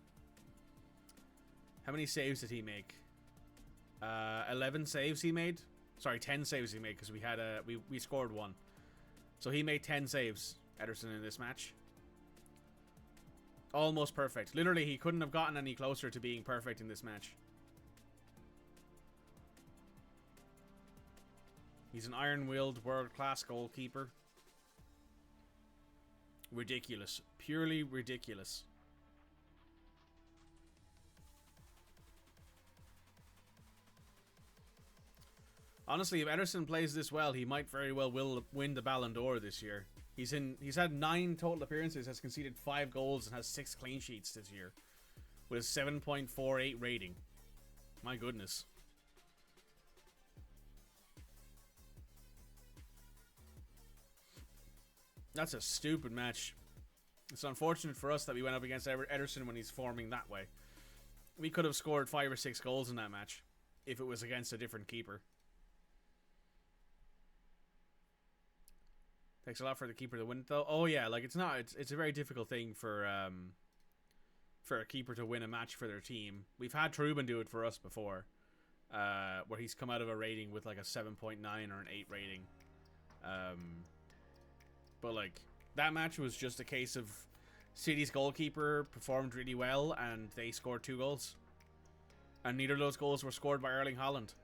A: How many saves did he make? 11 saves he made. Sorry, 10 saves he made, because we had we scored 1. So he made 10 saves, Ederson, in this match. Almost perfect. Literally, he couldn't have gotten any closer to being perfect in this match. He's an iron-willed, world-class goalkeeper. Ridiculous. Purely ridiculous. Honestly, if Ederson plays this well, he might very well win the Ballon d'Or this year. He's had 9 total appearances, has conceded 5 goals, and has 6 clean sheets this year, with a 7.48 rating. My goodness. That's a stupid match. It's unfortunate for us that we went up against Ederson when he's forming that way. We could have scored 5 or 6 goals in that match if it was against a different keeper. Takes a lot for the keeper to win it, though. Oh yeah, like it's a very difficult thing for a keeper to win a match for their team. We've had Trubin do it for us before, where he's come out of a rating with like a 7.9 or an 8 rating. But like that match was just a case of City's goalkeeper performed really well and they scored 2 goals, and neither of those goals were scored by Erling Haaland.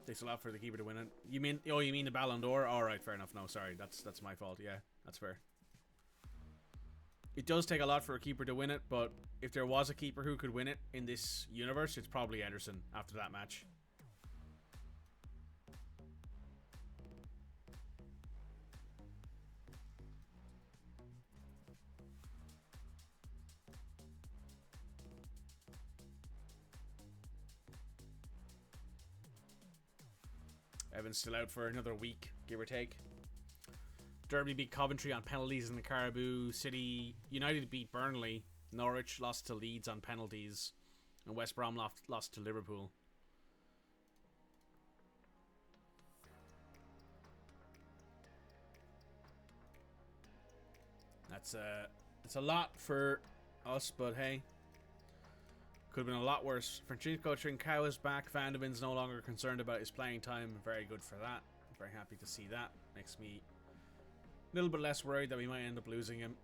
A: Takes a lot for the keeper to win it. You mean the Ballon d'Or? All right, fair enough. No, sorry, that's my fault. Yeah, that's fair. It does take a lot for a keeper to win it, but if there was a keeper who could win it in this universe, it's probably Ederson after that match. Evan's still out for another week, give or take. Derby beat Coventry on penalties in the Caribou. City United beat Burnley. Norwich lost to Leeds on penalties. And West Brom lost to Liverpool. That's a lot for us, but hey. Could have been a lot worse. Francisco Trincao is back. Van de Ven's no longer concerned about his playing time. Very good for that. Very happy to see that. Makes me a little bit less worried that we might end up losing him.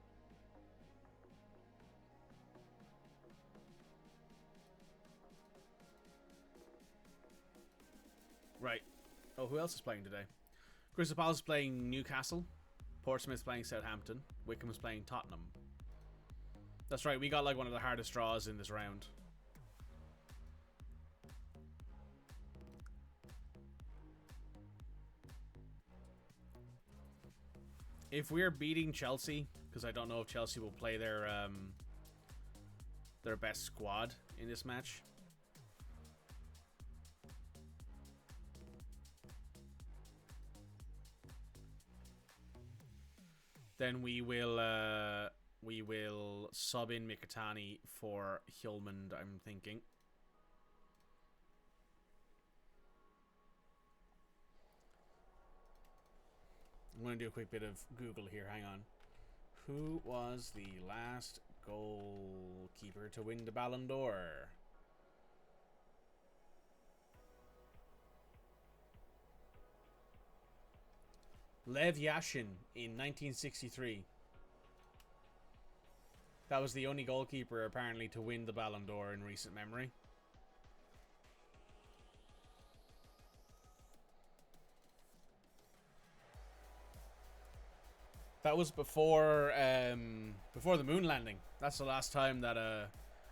A: Right. Oh, who else is playing today? Crystal Palace is playing Newcastle. Portsmouth playing Southampton. Wickham is playing Tottenham. That's right, we got like one of the hardest draws in this round. If we're beating Chelsea, because I don't know if Chelsea will play their best squad in this match. Then we will sub in Mkhitaryan for Hjulmand, I'm thinking. I'm going to do a quick bit of Google here. Hang on. Who was the last goalkeeper to win the Ballon d'Or? Lev Yashin in 1963. That was the only goalkeeper apparently to win the Ballon d'Or in recent memory. That was before the moon landing. That's the last time that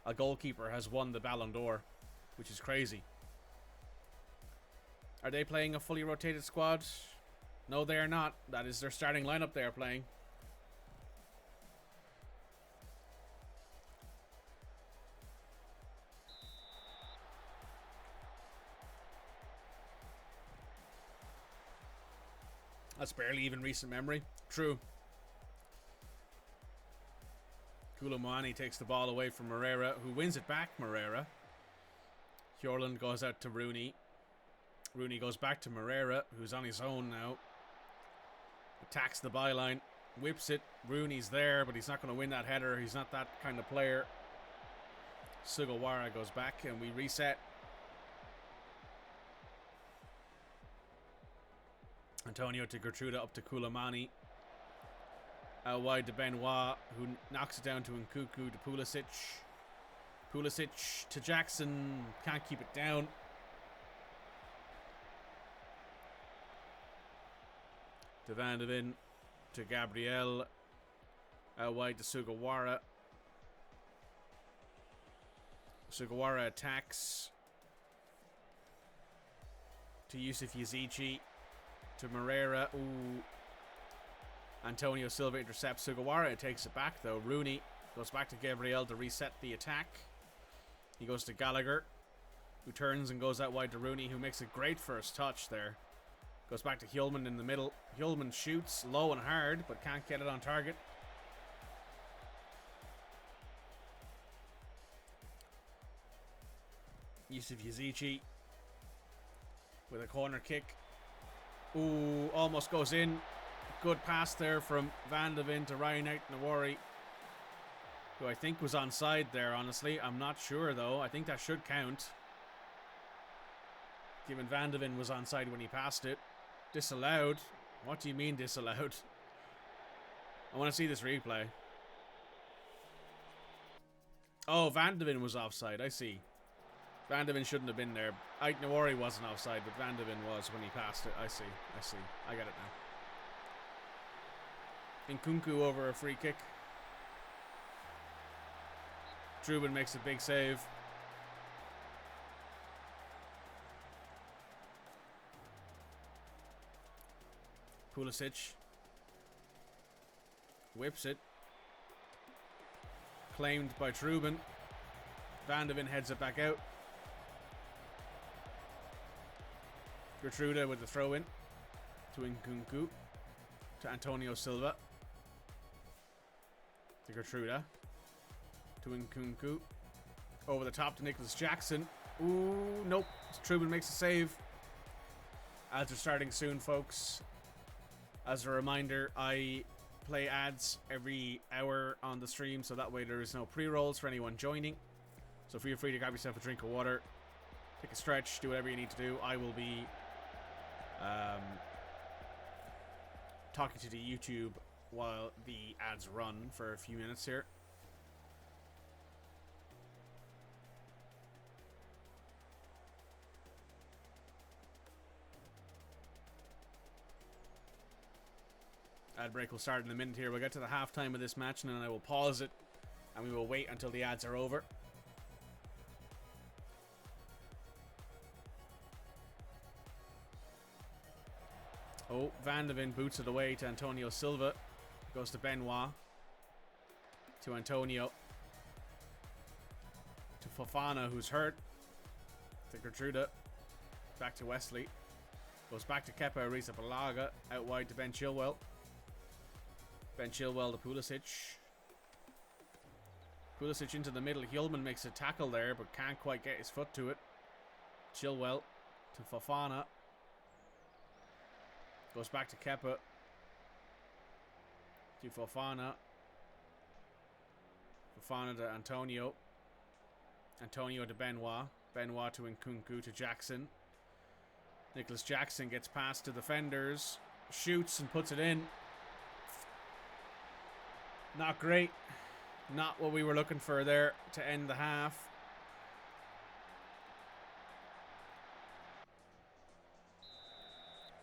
A: a goalkeeper has won the Ballon d'Or, which is crazy. Are they playing a fully rotated squad? No, they are not. That is their starting lineup they are playing. That's barely even recent memory. True. Koulibaly takes the ball away from Moreira, who wins it back, Moreira. Hjorland goes out to Rooney. Rooney goes back to Moreira, who's on his own now. Attacks the byline. Whips it. Rooney's there, but he's not going to win that header. He's not that kind of player. Sugawara goes back, and we reset. Antonio to Gertruda, up to Koulibaly. Out wide to Benoit, who knocks it down to Nkunku, to Pulisic. Pulisic to Jackson. Can't keep it down. To Van de Ven. To Gabriel. Out wide to Sugawara. Sugawara attacks. To Yusuf Yazici. To Moreira. Ooh. Antonio Silva intercepts Sugawara. It takes it back though. Rooney goes back to Gabriel to reset the attack. He goes to Gallagher, who turns and goes out wide to Rooney, who makes a great first touch there. Goes back to Hjulman in the middle. Hjulman shoots low and hard, but can't get it on target. Yusuf Yazici with a corner kick. Ooh, almost goes in. Good pass there from Van de Ven to Ryan Aït-Nouri, who I think was onside there, honestly. I'm not sure, though. I think that should count, given Van de Ven was onside when he passed it. Disallowed? What do you mean disallowed? I want to see this replay. Oh, Van de Ven was offside. I see. Van de Ven shouldn't have been there. Aït-Nouri wasn't offside, but Van de Ven was when he passed it. I see. I get it now. Nkunku over a free kick. Trubin makes a big save. Pulisic whips it. Claimed by Trubin. Van de Ven heads it back out. Gertruda with the throw in to Nkunku. To Antonio Silva. To Gertruda. To Nkunku. Over the top to Nicholas Jackson. Ooh, nope. Trubin makes a save. Ads are starting soon, folks. As a reminder, I play ads every hour on the stream, so that way there is no pre-rolls for anyone joining. So feel free to grab yourself a drink of water, take a stretch, do whatever you need to do. I will be talking to the YouTube while the ads run for a few minutes here. Ad break will start in a minute here. We'll get to the halftime of this match and then I will pause it and we will wait until the ads are over. Oh, Van de Ven boots it away to Antonio Silva. Goes to Benoit. To Antonio. To Fofana, who's hurt. To Gertruda. Back to Wesley. Goes back to Kepa Arrizabalaga. Out wide to Ben Chilwell. Ben Chilwell to Pulisic. Pulisic into the middle. Hjulman makes a tackle there, but can't quite get his foot to it. Chilwell to Fofana. Goes back to Kepa. To Fofana. Fofana to Antonio. Antonio to Benoit. Benoit to Nkunku to Jackson. Nicholas Jackson gets past to defenders. Shoots and puts it in. Not great. Not what we were looking for there to end the half.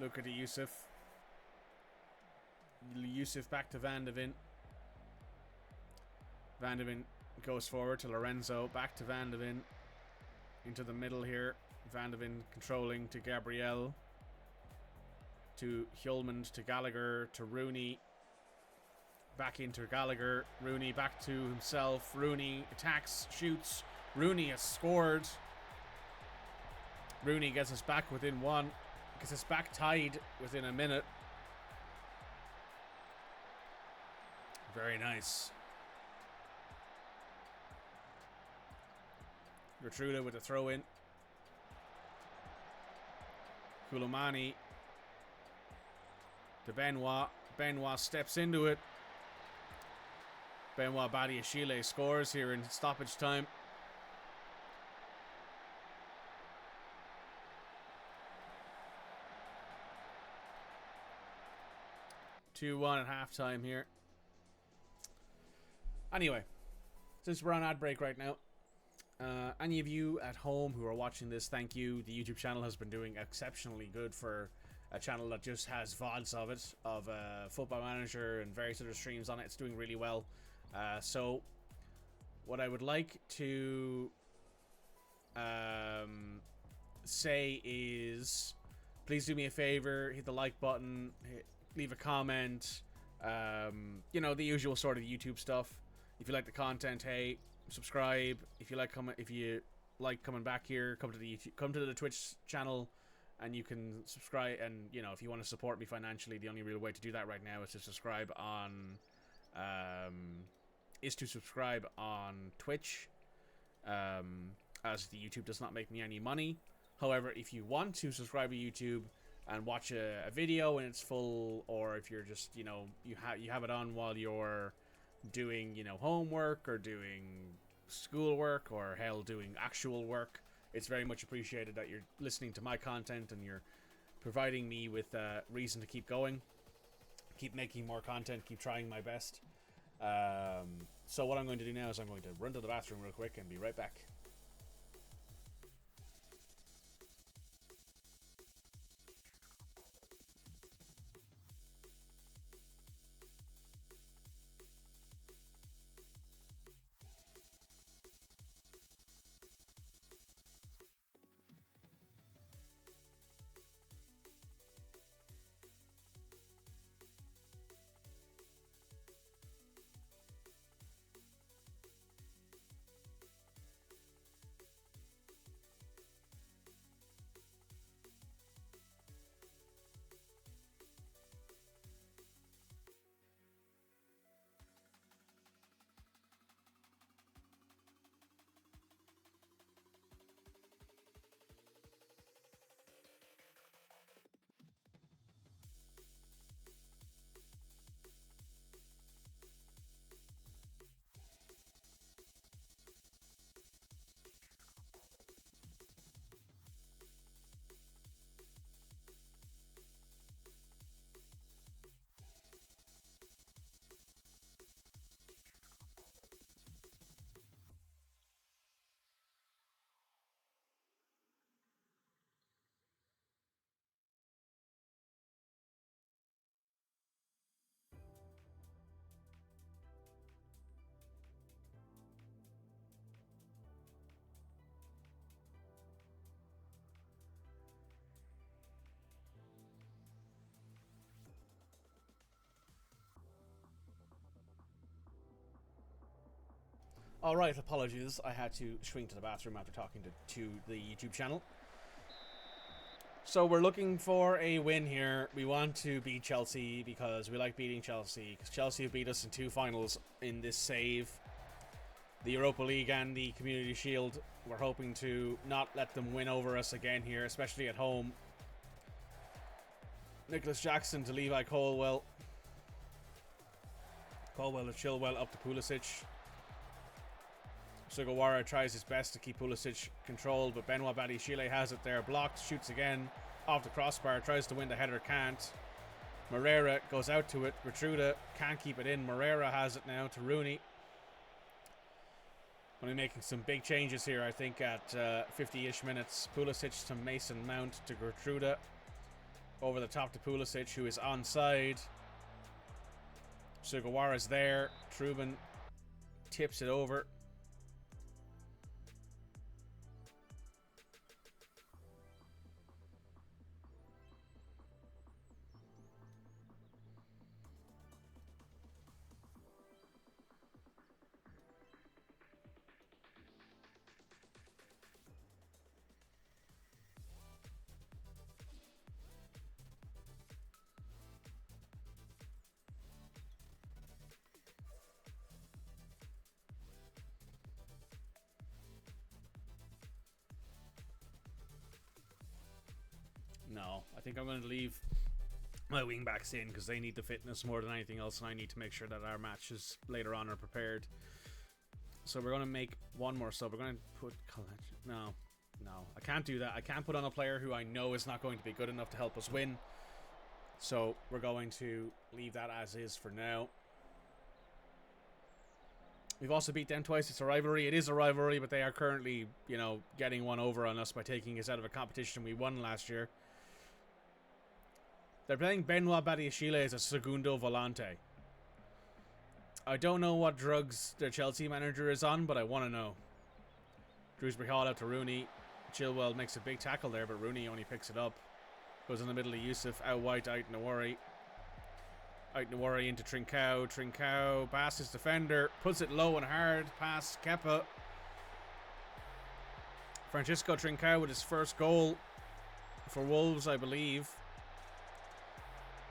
A: Look at the Yusuf. Yusuf back to Van de Ven. Van de Ven goes forward to Lorenzo. Back to Van de Ven. Into the middle here. Van de Ven controlling to Gabriel. To Hjulmand, to Gallagher, to Rooney. Back into Gallagher. Rooney back to himself. Rooney attacks, shoots. Rooney has scored. Rooney gets us back within one. Gets us back tied within a minute. Very nice. Gertruda with the throw in. Koulibaly to Benoit. Benoit steps into it. Benoit Badiashile scores here in stoppage time. (2-1) at halftime here. Anyway, since we're on ad break right now, any of you at home who are watching this, thank you. The YouTube channel has been doing exceptionally good for a channel that just has VODs of it, of Football Manager and various other streams on it. It's doing really well. So what I would like to say is, please do me a favor, hit the like button, leave a comment, you know, the usual sort of YouTube stuff. If you like the content, hey, subscribe. If you like coming back here, come to the Twitch channel, and you can subscribe. And you know, if you want to support me financially, the only real way to do that right now is to subscribe on Twitch, as the YouTube does not make me any money. However, if you want to subscribe to YouTube and watch a video in its full, or if you're just, you know, you have it on while you're doing, you know, homework or doing schoolwork, or hell, doing actual work, it's very much appreciated that you're listening to my content and you're providing me with reason to keep going, keep making more content, keep trying my best. So what I'm going to do now is I'm going to run to the bathroom real quick and be right back. Alright, apologies. I had to shrink to the bathroom after talking to the YouTube channel. So we're looking for a win here. We want to beat Chelsea because we like beating Chelsea. Because Chelsea have beat us in 2 finals in this save. The Europa League and the Community Shield. We're hoping to not let them win over us again here, especially at home. Nicholas Jackson to Levi Colwell. Colwell to Chilwell, up to Pulisic. Sugawara tries his best to keep Pulisic controlled, but Benoit Badiashile has it there. Blocked, shoots again. Off the crossbar, tries to win the header, can't. Moreira goes out to it. Gertruda can't keep it in. Moreira has it now to Rooney. Only making some big changes here, I think, at 50-ish minutes. Pulisic to Mason Mount to Gertruda. Over the top to Pulisic, who is onside. Sugawara's there. Truban tips it over.
B: I think I'm going to leave my wing backs in because they need the fitness more than anything else, and I need to make sure that our matches later on are prepared. So we're going to make one more sub. We're going to put... No, I can't do that. I can't put on a player who I know is not going to be good enough to help us win. So we're going to leave that as is for now. We've also beat them twice. It's a rivalry. It is a rivalry, but they are currently, you know, getting one over on us by taking us out of a competition we won last year. They're playing Benoit Badiashile as a segundo volante. I don't know what drugs their Chelsea manager is on, but I want to know. Drewsbury Hall out to Rooney. Chilwell makes a big tackle there, but Rooney only picks it up. Goes in the middle of Yusuf. Out wide to Ait-Nouri. Ait-Nouri into Trincao. Trincao past his defender. Puts it low and hard past Kepa. Francisco Trincao with his first goal for Wolves, I believe.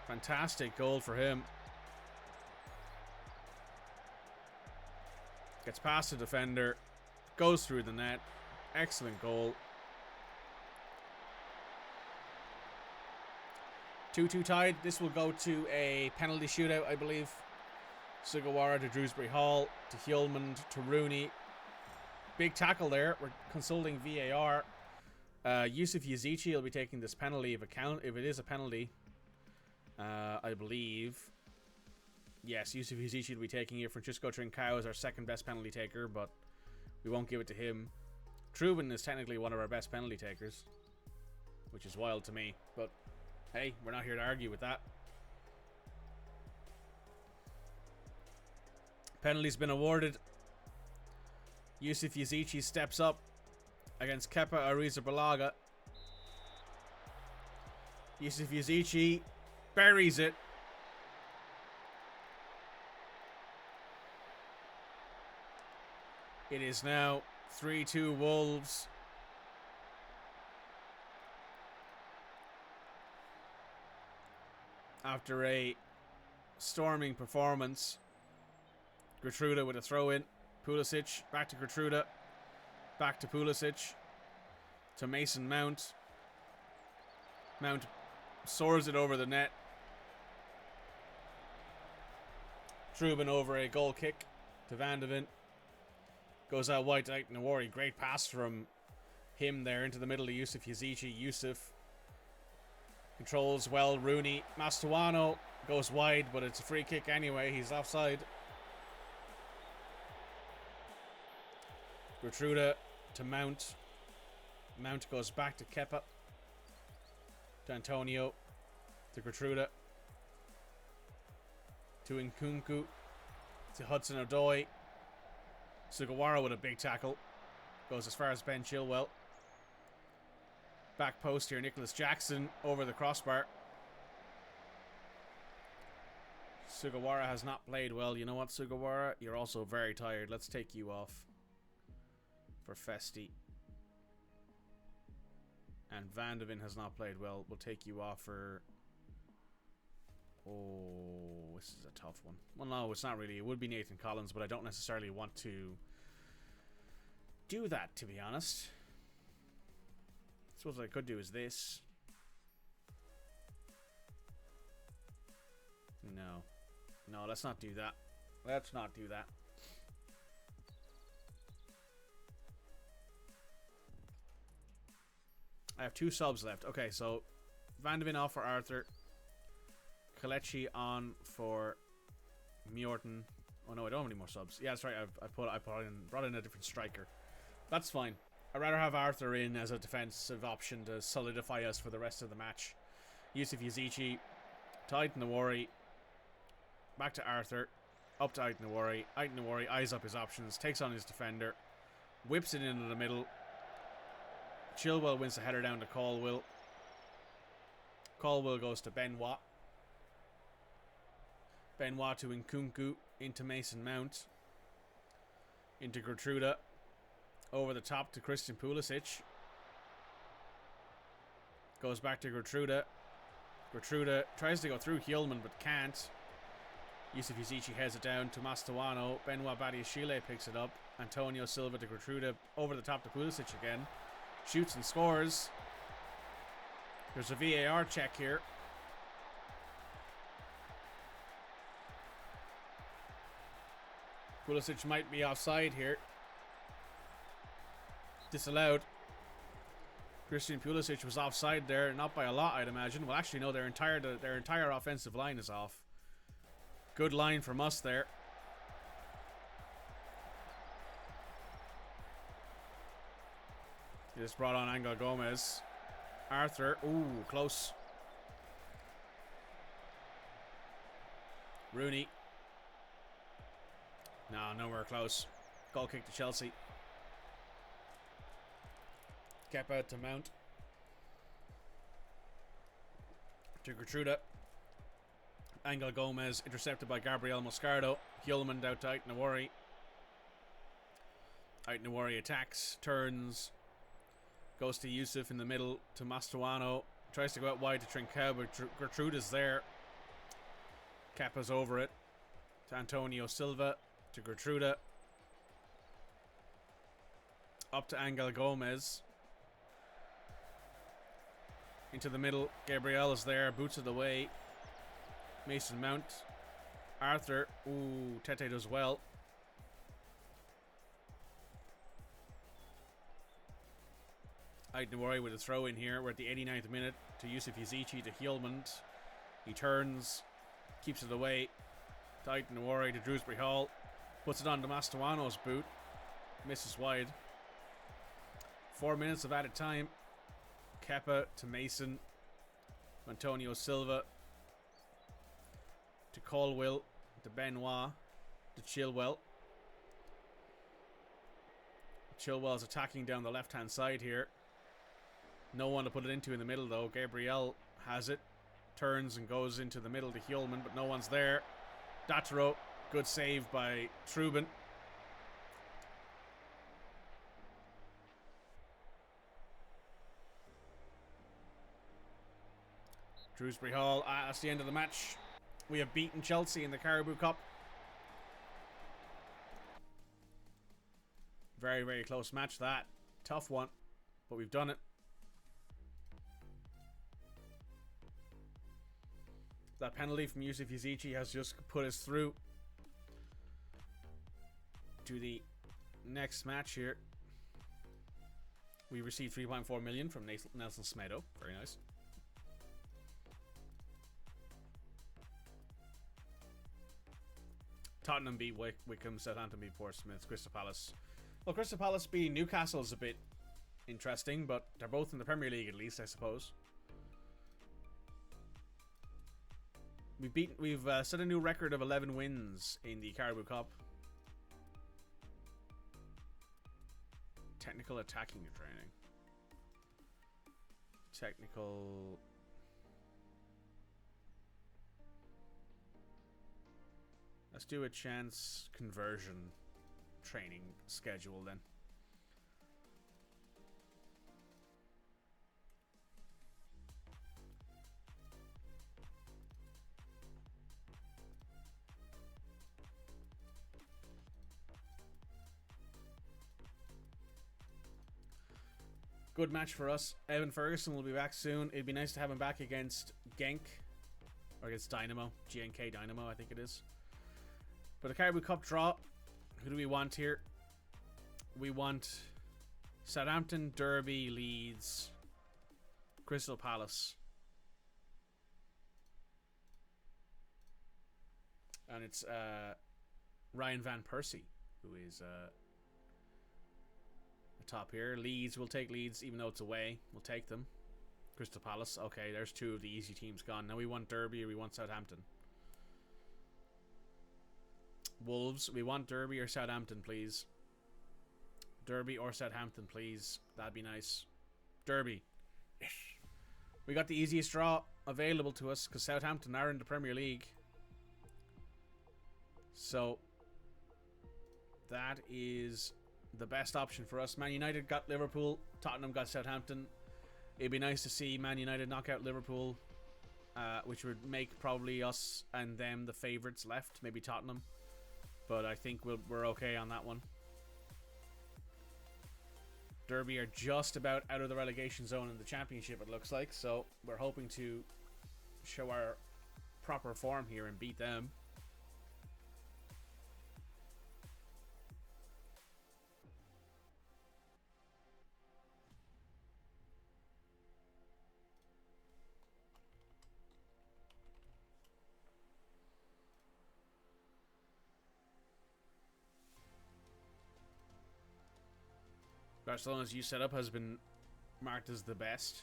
B: Fantastic goal for him. Gets past the defender. Goes through the net. Excellent goal. 2-2 tied. This will go to a penalty shootout, I believe. Sugawara to Drewsbury Hall. To Hjulmand. To Rooney. Big tackle there. We're consulting VAR. Yusuf Yazici will be taking this penalty if it is a penalty. I believe. Yes, Yusuf Yazici will be taking it. Francisco Trincao is our second best penalty taker, but we won't give it to him. Trubin is technically one of our best penalty takers, which is wild to me, but hey, we're not here to argue with that. Penalty's been awarded. Yusuf Yazici steps up against Kepa Arrizabalaga. Yusuf Yazici buries it. It is now 3-2 Wolves. After a storming performance. Gertruda with a throw in. Pulisic back to Gertruda. Back to Pulisic. To Mason Mount. Mount soars it over the net. Trubin over a goal kick to Van de Ven. Goes out wide to Ait-Nouri. Great pass from him there into the middle of Yusuf Yazici. Yusuf controls well. Rooney. Mastuano goes wide, but it's a free kick anyway. He's offside. Gertruda to Mount. Mount goes back to Kepa. To Antonio. To Gertruda. To Nkunku. To Hudson-Odoi. Sugawara with a big tackle. Goes as far as Ben Chilwell. Back post here. Nicholas Jackson over the crossbar. Sugawara has not played well. You know what, Sugawara? You're also very tired. Let's take you off for Festi. And Van de Ven has not played well. We'll take you off for... Oh, this is a tough one. Well, no, it's not really. It would be Nathan Collins, but I don't necessarily want to do that, to be honest. I suppose what I could do is this. No. No, let's not do that. Let's not do that. I have 2 subs left. Okay, so Van de Ven off for Arthur. Kelechi on for Mjorten. Oh no, I don't have any more subs. Yeah, that's right. I brought in a different striker. That's fine. I'd rather have Arthur in as a defensive option to solidify us for the rest of the match. Yusuf Yazici, to Ait-Nouri, back to Arthur, up to Ait-Nouri. Ait-Nouri eyes up his options, takes on his defender, whips it into the middle. Chilwell wins the header down to Caldwell. Caldwell goes to Benoit. Benoit to Nkunku, into Mason Mount, into Gertruda, over the top to Christian Pulisic. Goes back to Gertruda. Gertruda tries to go through Hjulmand but can't. Yusuf Yazici heads it down to Mastuano. Benoit Badiashile picks it up. Antonio Silva to Gertruda, over the top to Pulisic again. Shoots and scores. There's a VAR check here. Pulisic might be offside here. Disallowed. Christian Pulisic was offside there, not by a lot, I'd imagine. Well, actually, no, their entire offensive line is off. Good line from us there. He just brought on Angel Gomez. Arthur, ooh, close. Rooney. No, nowhere close. Goal kick to Chelsea. Kept out to Mount. To Gertruda. Angel Gomez intercepted by Gabriel Moscardo. Hjulmand out to Ait Nawari. Ait Nawari attacks, turns, goes to Yusuf in the middle to Mastuano. Tries to go out wide to Trincao, but Gertruda's there. Kepa's over it to Antonio Silva, to Gertruda. Up to Angel Gomez. Into the middle. Gabriel is there. Boots it away. Mason Mount. Arthur. Ooh, Tete does well. Ait Nawari with a throw in here. We're at the 89th minute to Yusuf Yazici to Hjulmand. He turns. Keeps it away. To Ait Nawari to Drewsbury Hall. Puts it on to Mastuano's boot. Misses wide. 4 minutes of added time. Kepa to Mason. Antonio Silva. To Colwill. To Benoit. To Chilwell. Chilwell's attacking down the left-hand side here. No one to put it into in the middle, though. Gabriel has it. Turns and goes into the middle to Hjulmand, but no one's there. Datro. Good save by Trubin. Drewsbury Hall. That's the end of the match. We have beaten Chelsea in the Carabao Cup. Very, very close match that. Tough one, but we've done it. That penalty from Yusuf Yazici has just put us through to the next match here. We received 3.4 million from Nelson Semedo. Very nice. Tottenham beat Wickham, Southampton beat Portsmouth, Crystal Palace. Well, Crystal Palace beating Newcastle is a bit interesting, but they're both in the Premier League at least, I suppose. We've set a new record of 11 wins in the Carabao Cup. Technical attacking training. Technical. Let's do a chance conversion training schedule then. Good match for us. Evan Ferguson will be back soon. It'd be nice to have him back against Genk. Or against Dynamo. GNK Dynamo, I think it is. But the Carabao Cup draw. Who do we want here? We want Southampton, Derby, Leeds, Crystal Palace. And it's Ryan Van Persie, who is top here. Leeds, we'll take Leeds, even though it's away. We'll take them. Crystal Palace, okay, there's two of the easy teams gone. Now we want Derby or we want Southampton. Wolves, we want Derby or Southampton, please. Derby or Southampton, please. That'd be nice. Derby. Yes. We got the easiest draw available to us because Southampton are in the Premier League. So that is the best option for us. Man United got Liverpool. Tottenham got Southampton. It'd be nice to see Man United knock out Liverpool, which would make probably us and them the favourites left. Maybe Tottenham. But I think we're okay on that one. Derby are just about out of the relegation zone in the Championship, it looks like. So we're hoping to show our proper form here and beat them. Barcelona's youth setup has been marked as the best,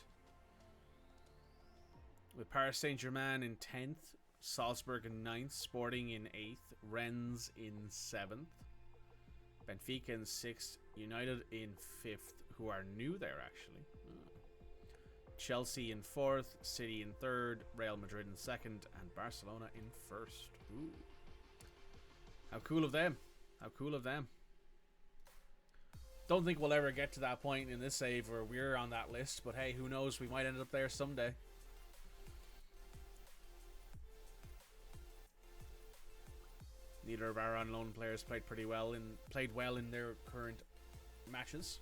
B: with Paris Saint-Germain in 10th, Salzburg in 9th, Sporting in 8th, Rennes in 7th, Benfica in 6th, United in 5th, who are new there actually, Chelsea in 4th, City in 3rd, Real Madrid in 2nd, and Barcelona in 1st. Ooh. How cool of them. How cool of them. Don't think we'll ever get to that point in this save where we're on that list, but hey, who knows? We might end up there someday. Neither of our on loan players played well in their current matches.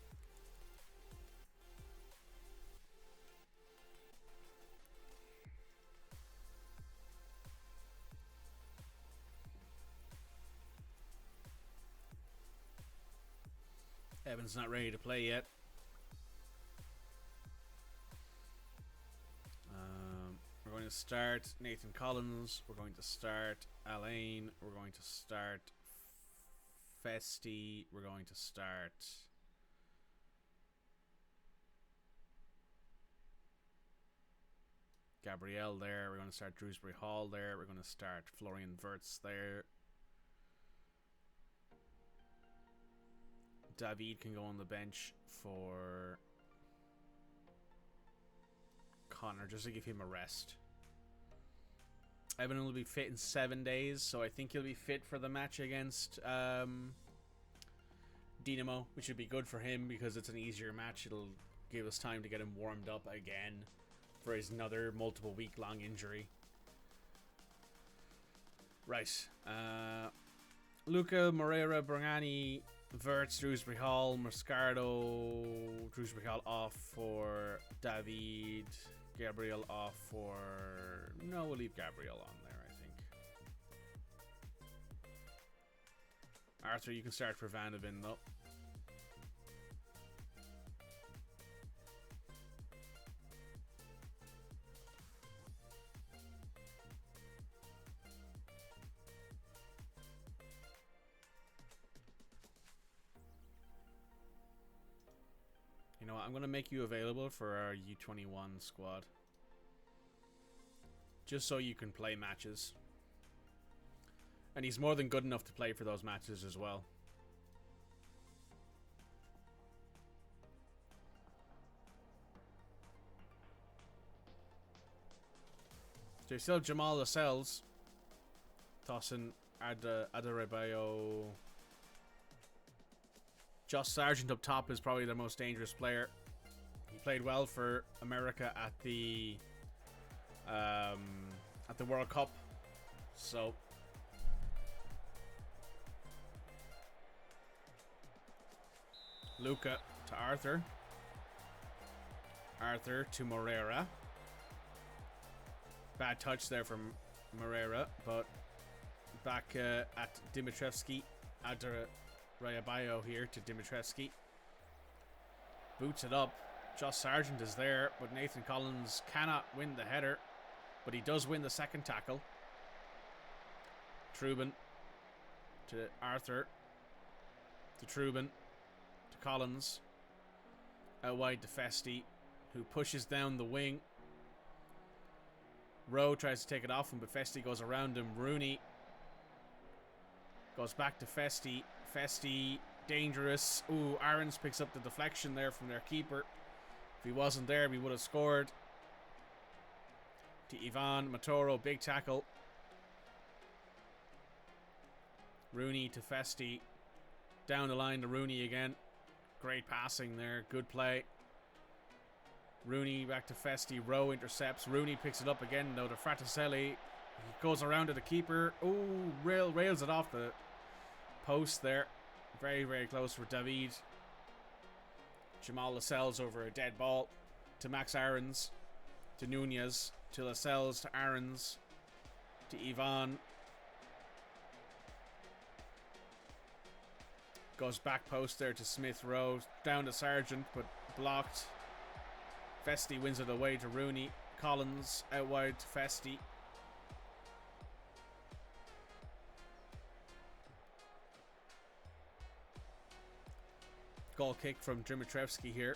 B: Evan's not ready to play yet. We're going to start Nathan Collins. We're going to start Alain. We're going to start Festi. We're going to start Gabriel there. We're going to start Drewsbury Hall there. We're going to start Florian Wirtz there. David can go on the bench for Connor just to give him a rest. Evan will be fit in 7 days, so I think he'll be fit for the match against Dinamo, which would be good for him because it's an easier match. It'll give us time to get him warmed up again for his another multiple week long injury. Right. Luca, Moreira, Brangani, Wirtz, Drewsbury Hall, Moscardo, Drewsbury Hall off for David, Gabriel off for... No, we'll leave Gabriel on there, I think. Arthur, you can start for Van de Ven, though. You know what, I'm going to make you available for our U21 squad. Just so you can play matches. And he's more than good enough to play for those matches as well. So you still have Jamal Lascelles. Tossing Adebayo. Josh Sargent up top is probably the most dangerous player. He played well for America at the World Cup. So Luca to Arthur. Arthur to Moreira. Bad touch there from Moreira, but back at Dimitrevski. Adebayo here to Dimitrevski. Boots it up. Josh Sargent is there, but Nathan Collins cannot win the header, but he does win the second tackle. Trubin to Arthur. To Trubin. To Collins. Out wide to Festi, who pushes down the wing. Rowe tries to take it off him, but Festi goes around him. Rooney goes back to Festi. Festi, dangerous. Ooh, Aarons picks up the deflection there from their keeper. If he wasn't there, we would have scored. To Ivan Matoro, big tackle. Rooney to Festi. Down the line to Rooney again. Great passing there, good play. Rooney back to Festi. Rowe intercepts. Rooney picks it up again, though, to Fraticelli. He goes around to the keeper. Ooh, rails it off the post there. Very, very close for David. Jamal Lascelles over a dead ball to Max Aarons, to Nunez, to Lascelles, to Aarons, to Ivan. Goes back post there to Smith Rowe, down to Sargent, but blocked. Festi wins it away to Rooney. Collins out wide to Festi. Goal kick from Dimitrevski here.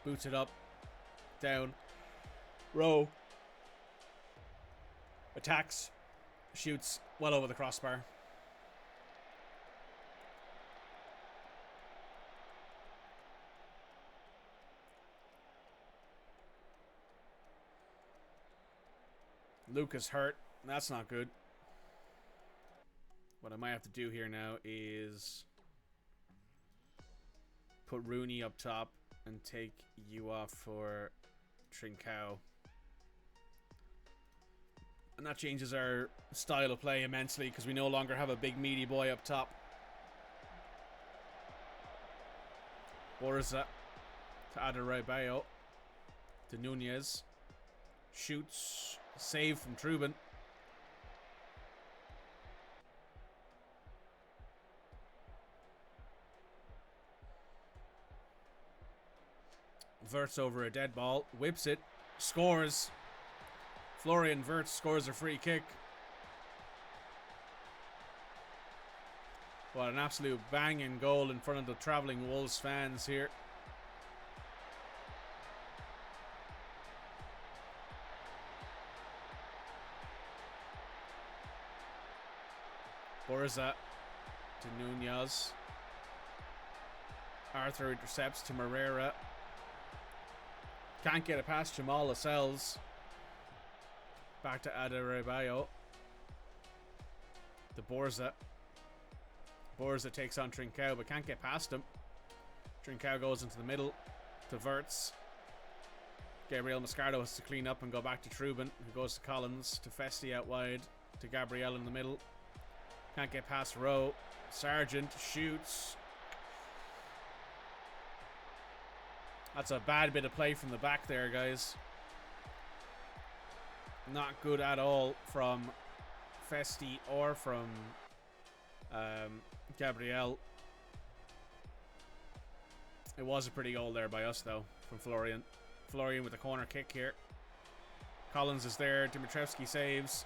B: Boots it up. Down. Rowe. Attacks. Shoots well over the crossbar. Lucas hurt. That's not good. What I might have to do here now is put Rooney up top and take you off for Trincao. And that changes our style of play immensely because we no longer have a big meaty boy up top. Borza to Adebayo to Nunez. Shoots. Save from Trubin. Wirtz over a dead ball. Whips it. Scores. Florian Wirtz scores a free kick. What an absolute banging goal in front of the travelling Wolves fans here. Borza to Nunez. Arthur intercepts to Moreira. Can't get it past Jamal Lascelles. Back to Adebayo. To Borza. Borza takes on Trincao but can't get past him. Trincao goes into the middle to Wirtz. Gabriel Moscardo has to clean up and go back to Trubin, who goes to Collins, to Festi out wide, to Gabriel in the middle. Can't get past Rowe. Sargent shoots. That's a bad bit of play from the back there, guys. Not good at all from Festi or from Gabriel. It was a pretty goal there by us, though, from Florian. Florian with a corner kick here. Collins is there. Dimitrevski saves.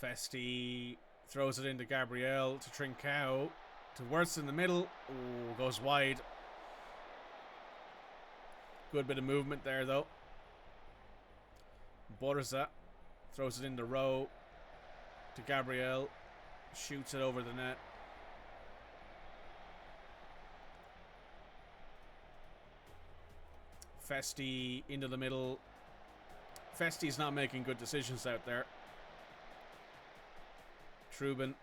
B: Festi throws it into Gabriel to Trincao to Wirtz in the middle. Ooh, goes wide. Good bit of movement there though. Borza throws it into Rowe to Gabriel. Shoots it over the net. Festi into the middle. Festi's not making good decisions out there. Trubin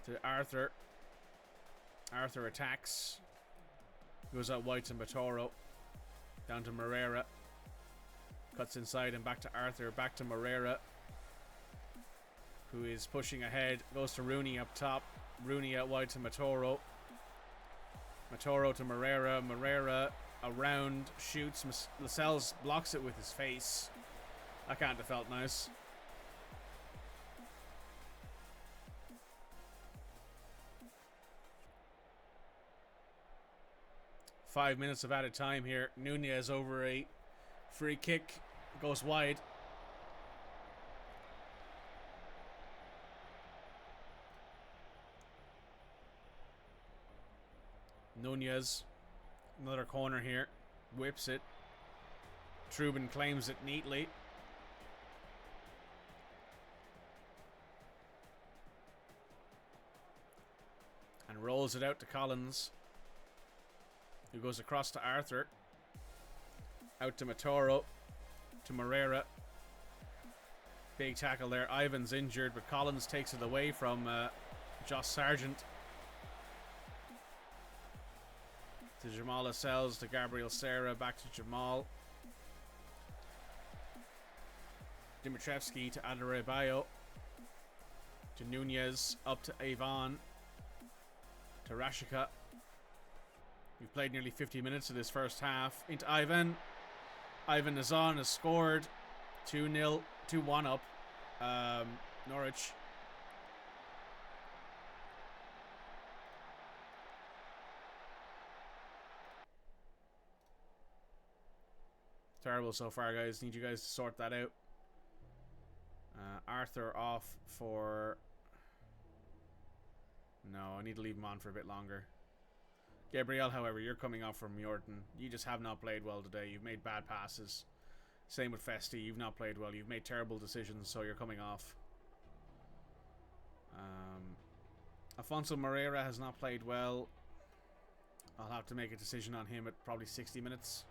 B: to Arthur. Arthur attacks. Goes out wide to Matoro. Down to Moreira. Cuts inside and back to Arthur. Back to Moreira, who is pushing ahead. Goes to Rooney up top. Rooney out wide to Matoro. Matoro to Moreira. Moreira around. Shoots. Lascelles blocks it with his face. That can't have felt nice. Five minutes of added time here. Nunez over a free kick. Goes wide. Nunez. Another corner here. Whips it. Trubin claims it neatly. And rolls it out to Collins, who goes across to Arthur. Out to Matoro. To Moreira. Big tackle there. Ivan's injured, but Collins takes it away from Josh Sargent. To Jamal Lascelles. To Gabriel Serra. Back to Jamal. Dimitrevski to Adebayo. To Nunez, up to Avon. To Rashika. We've played nearly 50 minutes of this first half. Into Ivan. Ivan Nazan has scored. 2-0, 2-1 up. Norwich. Terrible so far, guys. Need you guys to sort that out. Arthur off for... No, I need to leave him on for a bit longer. Gabriel, however, you're coming off from Mjorten. You just have not played well today. You've made bad passes. Same with Festi. You've not played well. You've made terrible decisions, so you're coming off. Afonso Moreira has not played well. I'll have to make a decision on him at probably 60 minutes.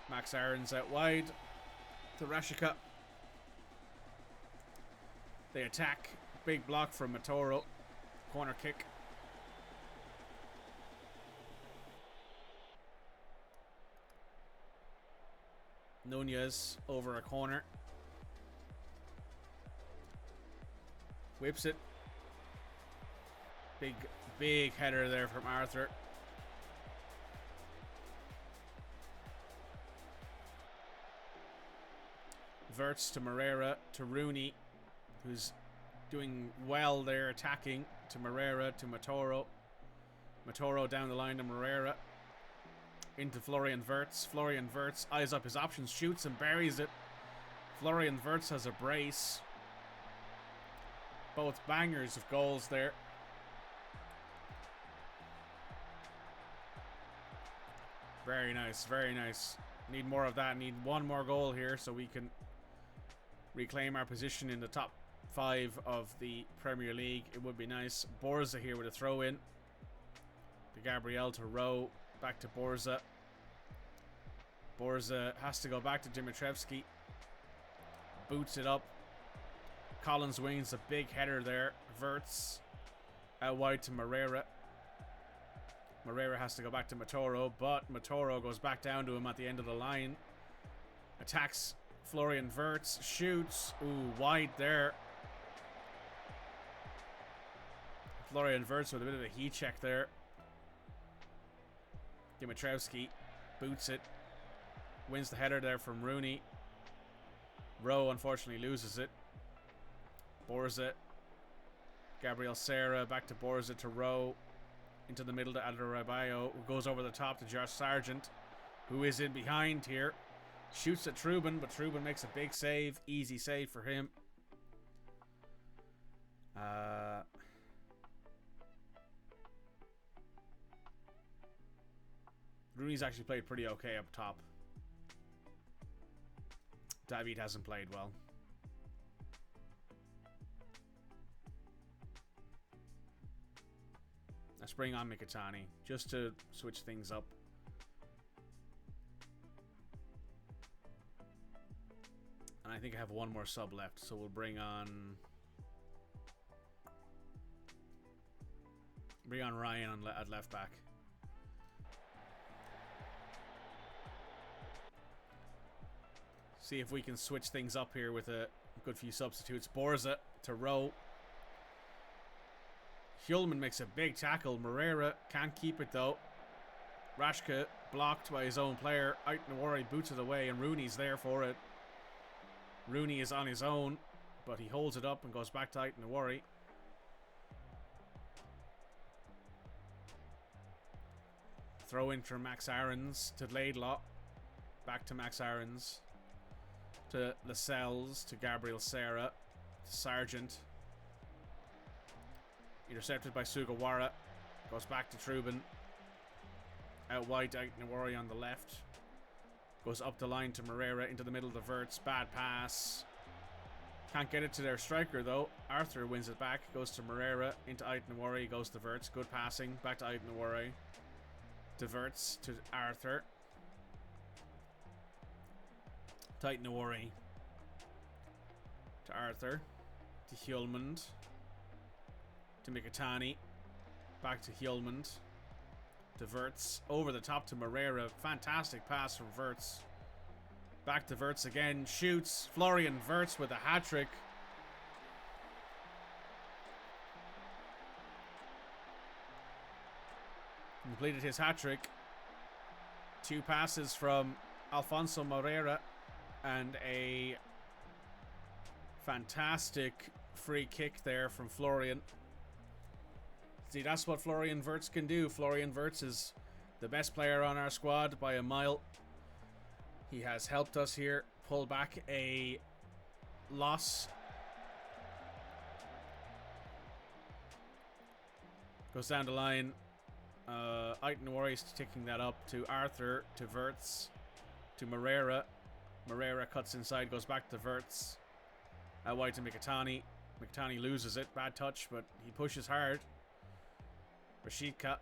B: Max Aarons out wide to Rashika. They attack. Big block from Matoro. Corner kick. Nunez over a corner. Whips it. Big header there from Arthur. Verts to Moreira to Rooney, who's doing well there, attacking to Moreira to Matoro. Matoro down the line to Moreira. Into Florian Wirtz. Florian Wirtz eyes up his options, shoots and buries it. Florian Wirtz has a brace. Both bangers of goals there. Very nice, very nice. Need more of that. Need one more goal here so we can reclaim our position in the top 5 of the Premier League. It would be nice. Borza here with a throw in. To Gabriel to Rowe. Back to Borza. Borza has to go back to Dimitrievski. Boots it up. Collins wins a big header there. Wirtz out wide to Moreira. Moreira has to go back to Matoro, but Matoro goes back down to him at the end of the line. Attacks Florian Wirtz. Shoots. Ooh, wide there. Florian Wirtz with a bit of a heat check there. Dimitrievski boots it. Wins the header there from Rooney. Rowe unfortunately loses it. Borza. Gabriel Serra back to Borza to Rowe. Into the middle to Adebayo, who goes over the top to Josh Sargent, who is in behind here. Shoots at Trubin, but Trubin makes a big save. Easy save for him. Rooney's actually played pretty okay up top. David hasn't played well. Let's bring on Mikitani just to switch things up. And I think I have one more sub left, so we'll bring on Ryan at left back. See if we can switch things up here with a good few substitutes. Borza to Rowe. Hjulman makes a big tackle. Moreira can't keep it though. Rashka blocked by his own player. Aitnawari boots it away and Rooney's there for it. Rooney is on his own, but he holds it up and goes back to Aitnawari. Throw in from Max Aarons to Laidlaw. Back to Max Aarons. To Lascelles, to Gabriel Serra. To Sargent. Intercepted by Sugawara. Goes back to Trubin. Out wide to Aitnawari on the left. Goes up the line to Moreira into the middle of the Wirtz. Bad pass. Can't get it to their striker though. Arthur wins it back. Goes to Moreira. Into Aitnawari. Goes to Wirtz. Good passing. Back to Aitnawari. To Wirtz. To Arthur. To Aitnawari. To Arthur. To Hjulmand. To Mikitani. Back to Hjulmand. To Wirtz. Over the top to Moreira. Fantastic pass from Wirtz. Back to Wirtz again. Shoots. Florian Wirtz with a hat-trick. Completed his hat-trick. 2 passes from Alfonso Moreira and a fantastic free kick there from Florian. See, that's what Florian Wirtz can do. Florian Wirtz is the best player on our squad by a mile. He has helped us here pull back a loss. Goes down the line. Aiton Warriors taking that up to Arthur, to Wirtz, to Moreira. Moreira cuts inside, goes back to Wirtz. Out wide to Mkhitaryan. Mkhitaryan loses it. Bad touch, but he pushes hard. Rashidka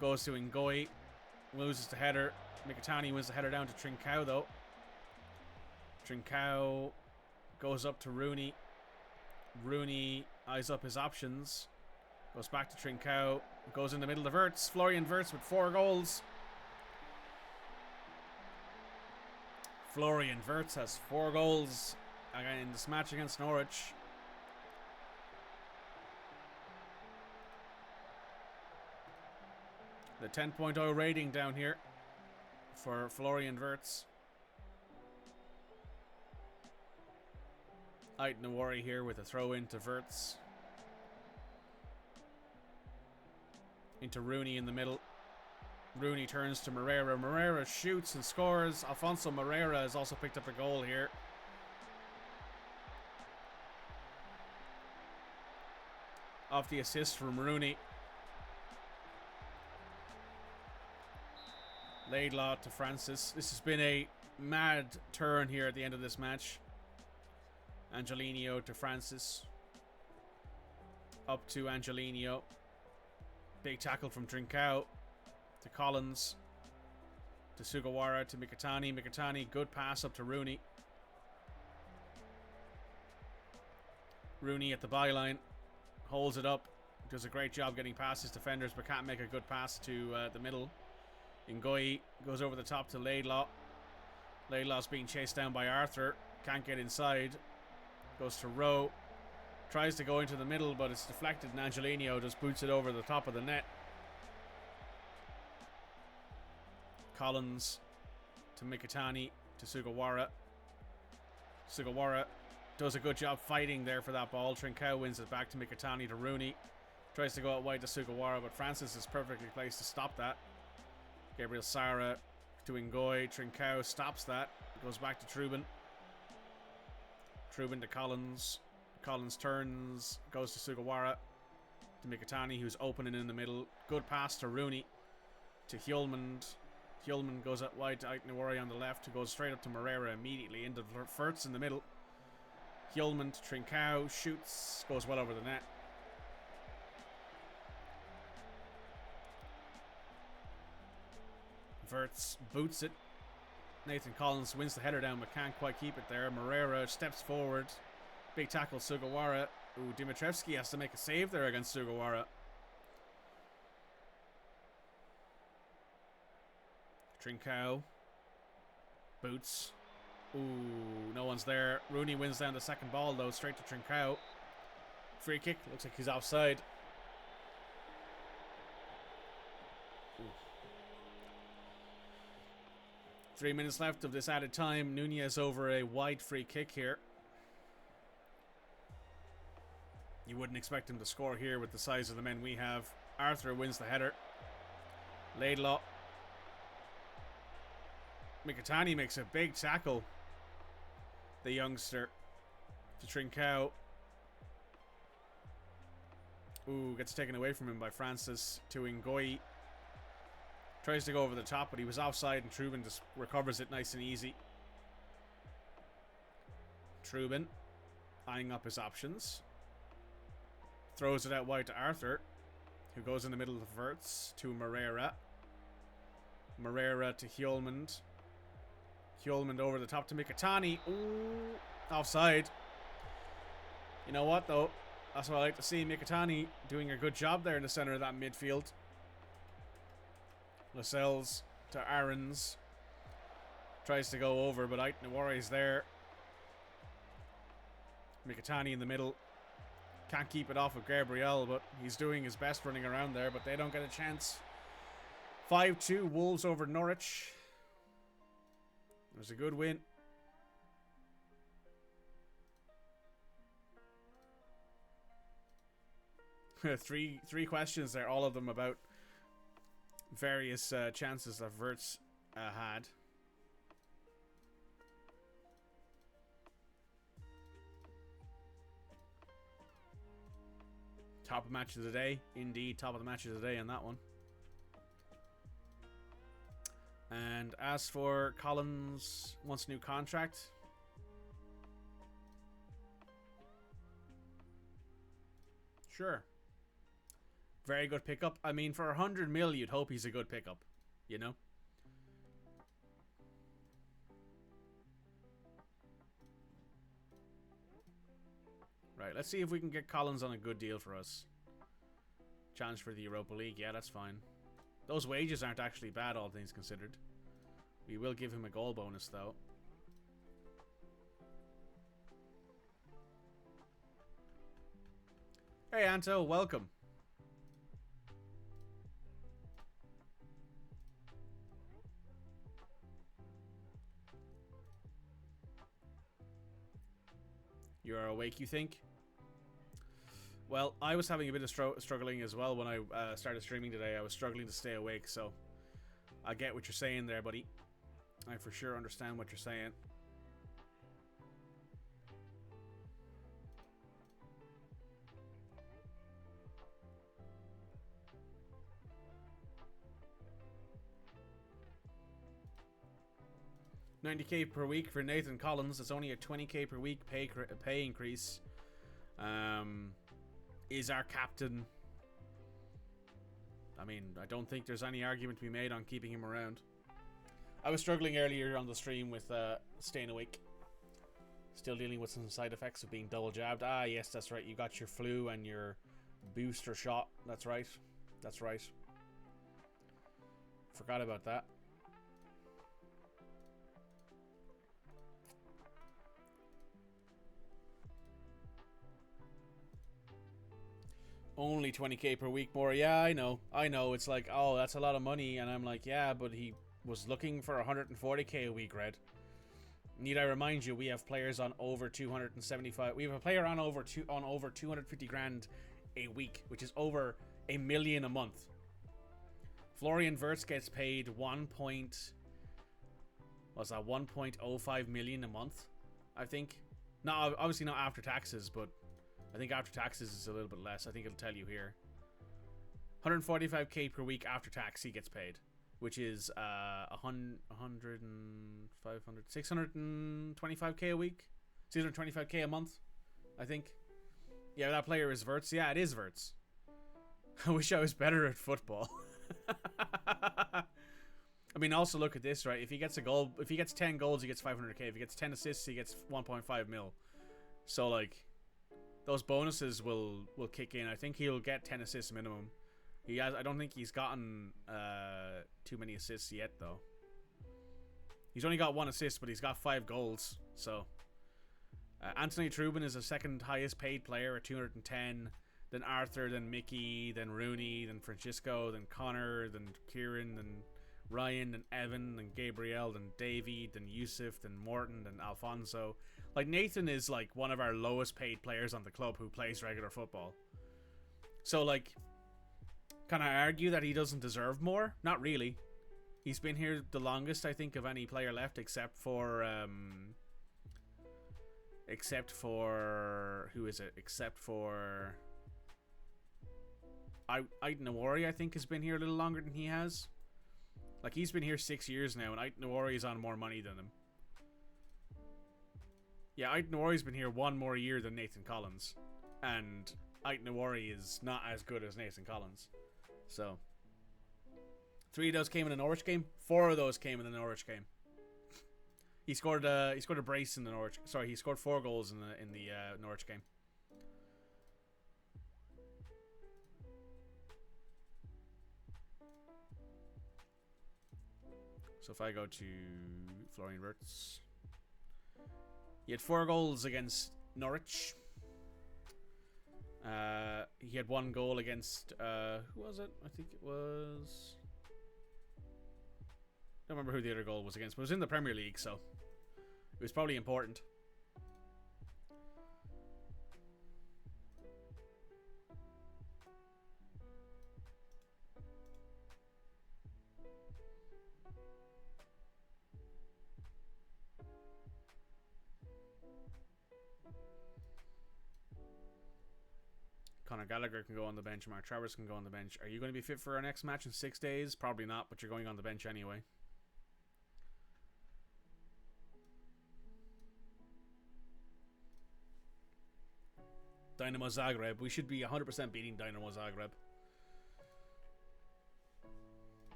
B: goes to Ngoyi. Loses the header. Mkhitaryan wins the header down to Trincao, though. Trincao goes up to Rooney. Rooney eyes up his options. Goes back to Trincao. Goes in the middle of Wirtz. Florian Wirtz with 4 goals. Florian Wirtz has 4 goals in this match against Norwich. The 10.0 rating down here for Florian Wirtz. Aiton Awari here with a throw in to Wirtz. Into Rooney in the middle. Rooney turns to Moreira. Moreira shoots and scores. Alfonso Moreira has also picked up a goal here. Off the assist from Rooney. Laidlaw to Francis. This has been a mad turn here at the end of this match. Angelino to Francis. Up to Angelino. Big tackle from Trincao to Collins. To Sugawara to Mkhitaryan. Mkhitaryan, good pass up to Rooney. Rooney at the byline. Holds it up. Does a great job getting past his defenders, but can't make a good pass to the middle. Ngoyi goes over the top to Laidlaw. Laidlaw's being chased down by Arthur. Can't get inside. Goes to Rowe. Tries to go into the middle, but it's deflected, and Angelino just boots it over the top of the net. Collins to Mkhitaryan to Sugawara. Sugawara does a good job fighting there for that ball. Trincao wins it back to Mkhitaryan to Rooney. Tries to go out wide to Sugawara, but Francis is perfectly placed to stop that. Gabriel Sara to Ngoyi. Trincao stops that. Goes back to Trubin. Trubin to Collins. Collins turns, goes to Sugawara, to Mkhitaryan, who's opening in the middle. Good pass to Rooney, to Hjulmand. Hjulmand goes out wide to Aiton Awari on the left, who goes straight up to Moreira immediately. Into Wirtz in the middle. Hjulmand, Trincao, shoots, goes well over the net. Wirtz boots it. Nathan Collins wins the header down, but can't quite keep it there. Moreira steps forward. Big tackle, Sugawara. Ooh, Dimitrevski has to make a save there against Sugawara. Trincao. Boots. Ooh, no one's there. Rooney wins down the second ball, though, straight to Trincao. Free kick. Looks like he's offside. Ooh. 3 minutes left of this added time. Nunez over a wide free kick here. You wouldn't expect him to score here with the size of the men we have. Arthur wins the header. Laidlaw. Mkhitaryan makes a big tackle. The youngster. To Trincao. Ooh, gets taken away from him by Francis. To Ngoyi. Tries to go over the top, but he was offside, and Trubin just recovers it nice and easy. Trubin. Eyeing up his options. Throws it out wide to Arthur, who goes in the middle of Wirtz to Moreira. Moreira to Hjulmand. Hjulmand over the top to Mkhitaryan. Ooh, offside. You know what, though? That's what I like to see. Mkhitaryan doing a good job there in the center of that midfield. Lascelles to Aarons. Tries to go over, but Nawari's there. Mikitani in the middle. Can't keep it off of Gabriel, but he's doing his best running around there, but they don't get a chance. 5-2, Wolves over Norwich. It was a good win. three questions there, all of them about various chances that Wirtz had. Top of match of the day. Indeed, top of the match of the day on that one. And as for Collins, wants a new contract. Sure. Very good pickup. I mean, for 100 mil, you'd hope he's a good pickup. You know? Right, let's see if we can get Collins on a good deal for us. Challenge for the Europa League. Yeah, that's fine. Those wages aren't actually bad, all things considered. We will give him a goal bonus, though. Hey, Anto, welcome. You're awake, you think? Well, I was having a bit of struggling as well when I started streaming today. I was struggling to stay awake, so I get what you're saying there, buddy. I for sure understand what you're saying. $90K per week for Nathan Collins. It's only a $20K per week pay increase. Is our captain. I mean, I don't think there's any argument to be made on keeping him around. I was struggling earlier on the stream with staying awake. Still dealing with some side effects of being double jabbed. Ah, yes, that's right. You got your flu and your booster shot. That's right. That's right. Forgot about that. Only 20K per week more. Yeah, I know. I know. It's like, oh, that's a lot of money. And I'm like, yeah, but he was looking for 140K a week, Red. Need I remind you, we have players on over 275. We have a player on over 250 grand a week, which is over $1 million a month. Florian Wirtz gets paid 1.05 million a month, I think. No, obviously not after taxes, but I think after taxes is a little bit less. I think it'll tell you here. 145K per week after tax he gets paid, which is 625K a week. 625K a month, I think. Yeah, that player is Wirtz. Yeah, it is Wirtz. I wish I was better at football. I mean, also look at this, right? If he gets a goal, if he gets 10 goals, he gets 500K. If he gets 10 assists, he gets 1.5 mil. So, like, those bonuses will kick in. I think he'll get 10 assists minimum. He has. I don't think he's gotten too many assists yet, though. He's only got 1 assist, but he's got 5 goals. So, Anthony Trubin is the second highest paid player at 210. Then Arthur, then Mickey, then Rooney, then Francisco, then Connor, then Kieran, then Ryan, then Evan, then Gabriel, then Davy, then Yusuf, then Morton, then Alfonso. Like, Nathan is like one of our lowest paid players on the club who plays regular football. So, like, can I argue that he doesn't deserve more? Not really. He's been here the longest, I think, of any player left, except for who is it? Except for Ait Nawari, I think, has been here a little longer than he has. Like, he's been here 6 years now, and Ait Nawari is on more money than him. Yeah, Ait Nawari's been here 1 more year than Nathan Collins, and Ait Nawari is not as good as Nathan Collins. So, 3 of those came in the Norwich game. 4 of those came in the Norwich game. He scored a brace in the Norwich. Sorry, he scored 4 goals in the Norwich game. So if I go to Florian Wirtz. He had 4 goals against Norwich. He had 1 goal against who was it? I think it was, I don't remember who the other goal was against, but it was in the Premier League, so it was probably important. Conor Gallagher can go on the bench. Mark Travers can go on the bench. Are you going to be fit for our next match in 6 days? Probably not, but you're going on the bench anyway. Dynamo Zagreb. We should be 100% beating Dynamo Zagreb.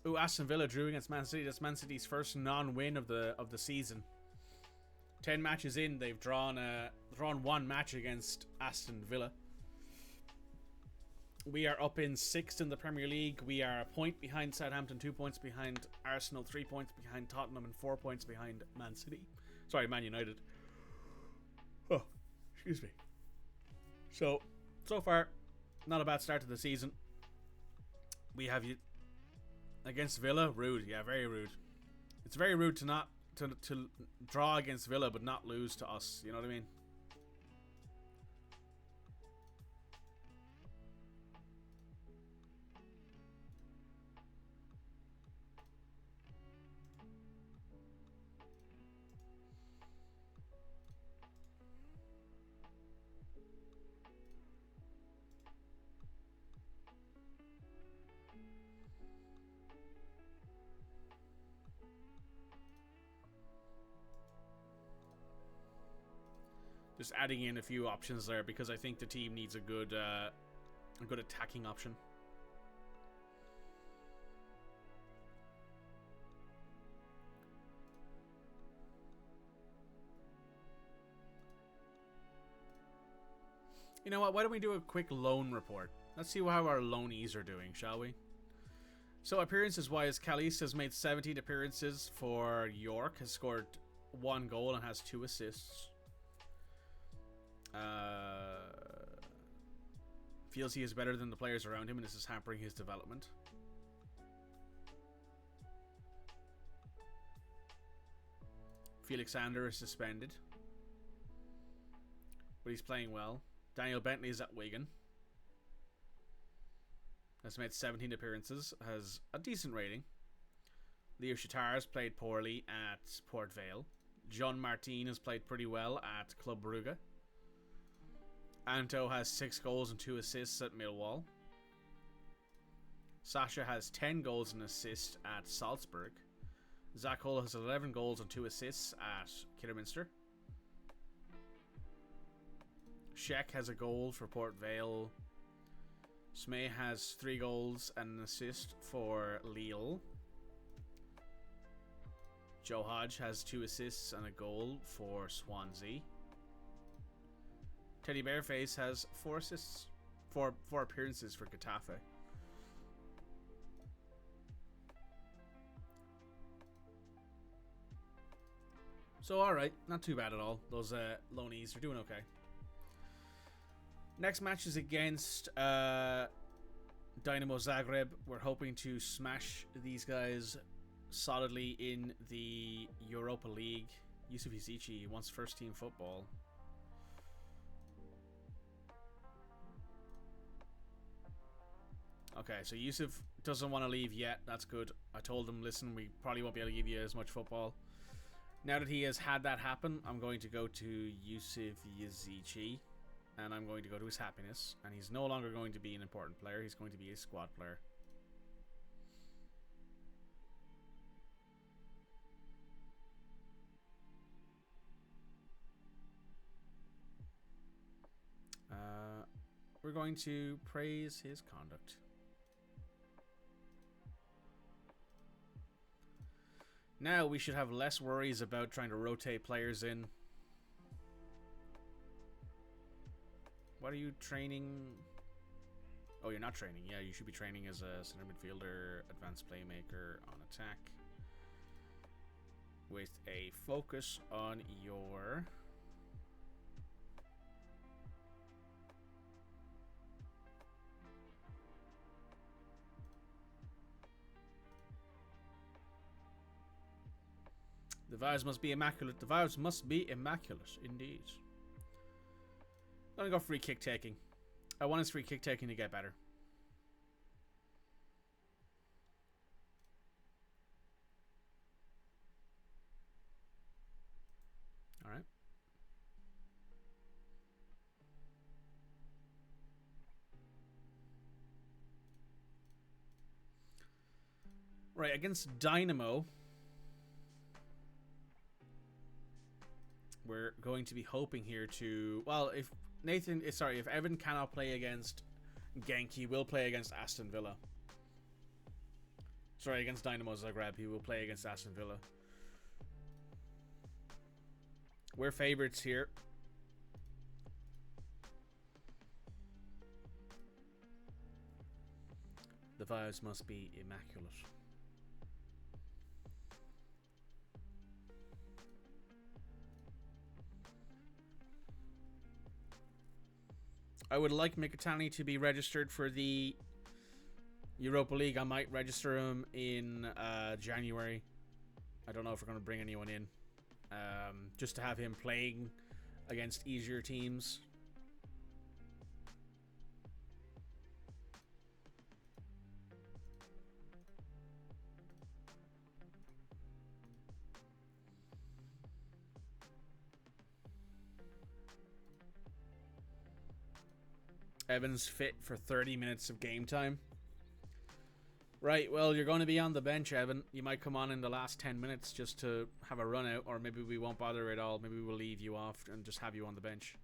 B: Ooh, Aston Villa drew against Man City. That's Man City's first non-win of the season. 10 matches in, they've drawn 1 match against Aston Villa. We are up in 6th in the Premier League. We are a point behind Southampton, 2 points behind Arsenal, 3 points behind Tottenham, and 4 points behind Man City. Sorry, Man United. Oh, excuse me. So far, not a bad start to the season. We have you against Villa. Rude, yeah, very rude. It's very rude to not to draw against Villa but not lose to us. You know what I mean? Just adding in a few options there because I think the team needs a good attacking option. You know what? Why don't we do a quick loan report? Let's see how our loanees are doing, shall we? So appearances-wise, Caliste has made 17 appearances for York, has scored 1 goal and has 2 assists. Feels he is better than the players around him and this is hampering his development. Felix Sander is suspended, but he's playing well. Daniel Bentley is at Wigan. Has made 17 appearances, has a decent rating. Leo Shatar has played poorly at Port Vale. John Martin has played pretty well at Club Brugge. Anto has 6 goals and 2 assists at Millwall. Sasha has 10 goals and assists at Salzburg. Zach Hull has 11 goals and 2 assists at Kidderminster. Sheck has a goal for Port Vale. Smay has 3 goals and an assist for Lille. Joe Hodge has 2 assists and a goal for Swansea. Teddy Bearface has 4 assists, 4 appearances for Getafe. So alright, not too bad at all. Those loanees are doing okay. Next match is against Dynamo Zagreb. We're hoping to smash these guys solidly in the Europa League. Yusuf Yazici wants first team football. Okay, so Yusuf doesn't want to leave yet. That's good. I told him, listen, we probably won't be able to give you as much football. Now that he has had that happen, I'm going to go to Yusuf Yazici. And I'm going to go to his happiness. And he's no longer going to be an important player. He's going to be a squad player. We're going to praise his conduct. Now we should have less worries about trying to rotate players in. What are you training? Oh, you're not training. Yeah, you should be training as a center midfielder, advanced playmaker on attack. With a focus on your... The vibes must be immaculate. The vibes must be immaculate, indeed. I'm gonna go free kick taking. I want his free kick taking to get better. Alright. Right, against Dynamo, we're going to be hoping here to... Well, if Evan cannot play against Genk, he will play against Aston Villa. Sorry, against Dynamo Zagreb, he will play against Aston Villa. We're favorites here. The vibes must be immaculate. I would like Mikitani to be registered for the Europa League. I might register him in January. I don't know if we're going to bring anyone in. Just to have him playing against easier teams. Evan's fit for 30 minutes of game time. Right, well, you're going to be on the bench, Evan. You might come on in the last 10 minutes just to have a run out, or maybe we won't bother at all. Maybe we'll leave you off and just have you on the bench.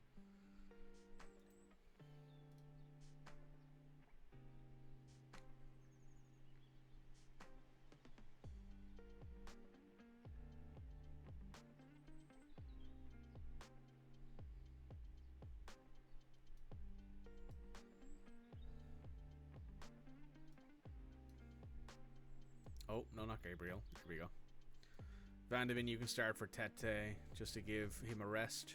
B: Oh, no, not Gabriel. Here we go. Van de Ven, you can start for Tete, just to give him a rest.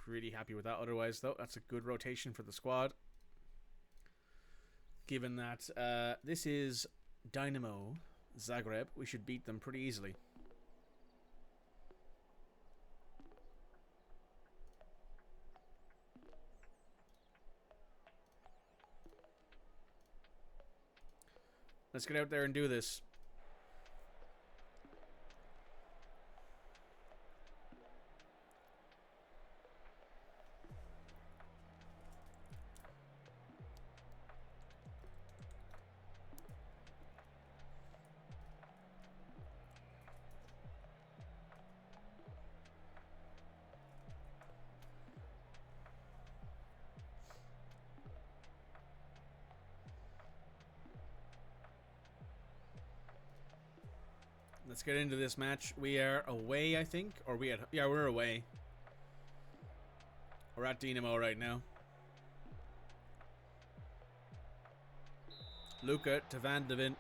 B: Pretty happy with that otherwise, though. That's a good rotation for the squad. Given that this is Dynamo Zagreb, we should beat them pretty easily. Let's get out there and do this. Let's get into this match. We are away, I think. Or yeah, we're away. We're at Dynamo right now. Luca to Van de Ven.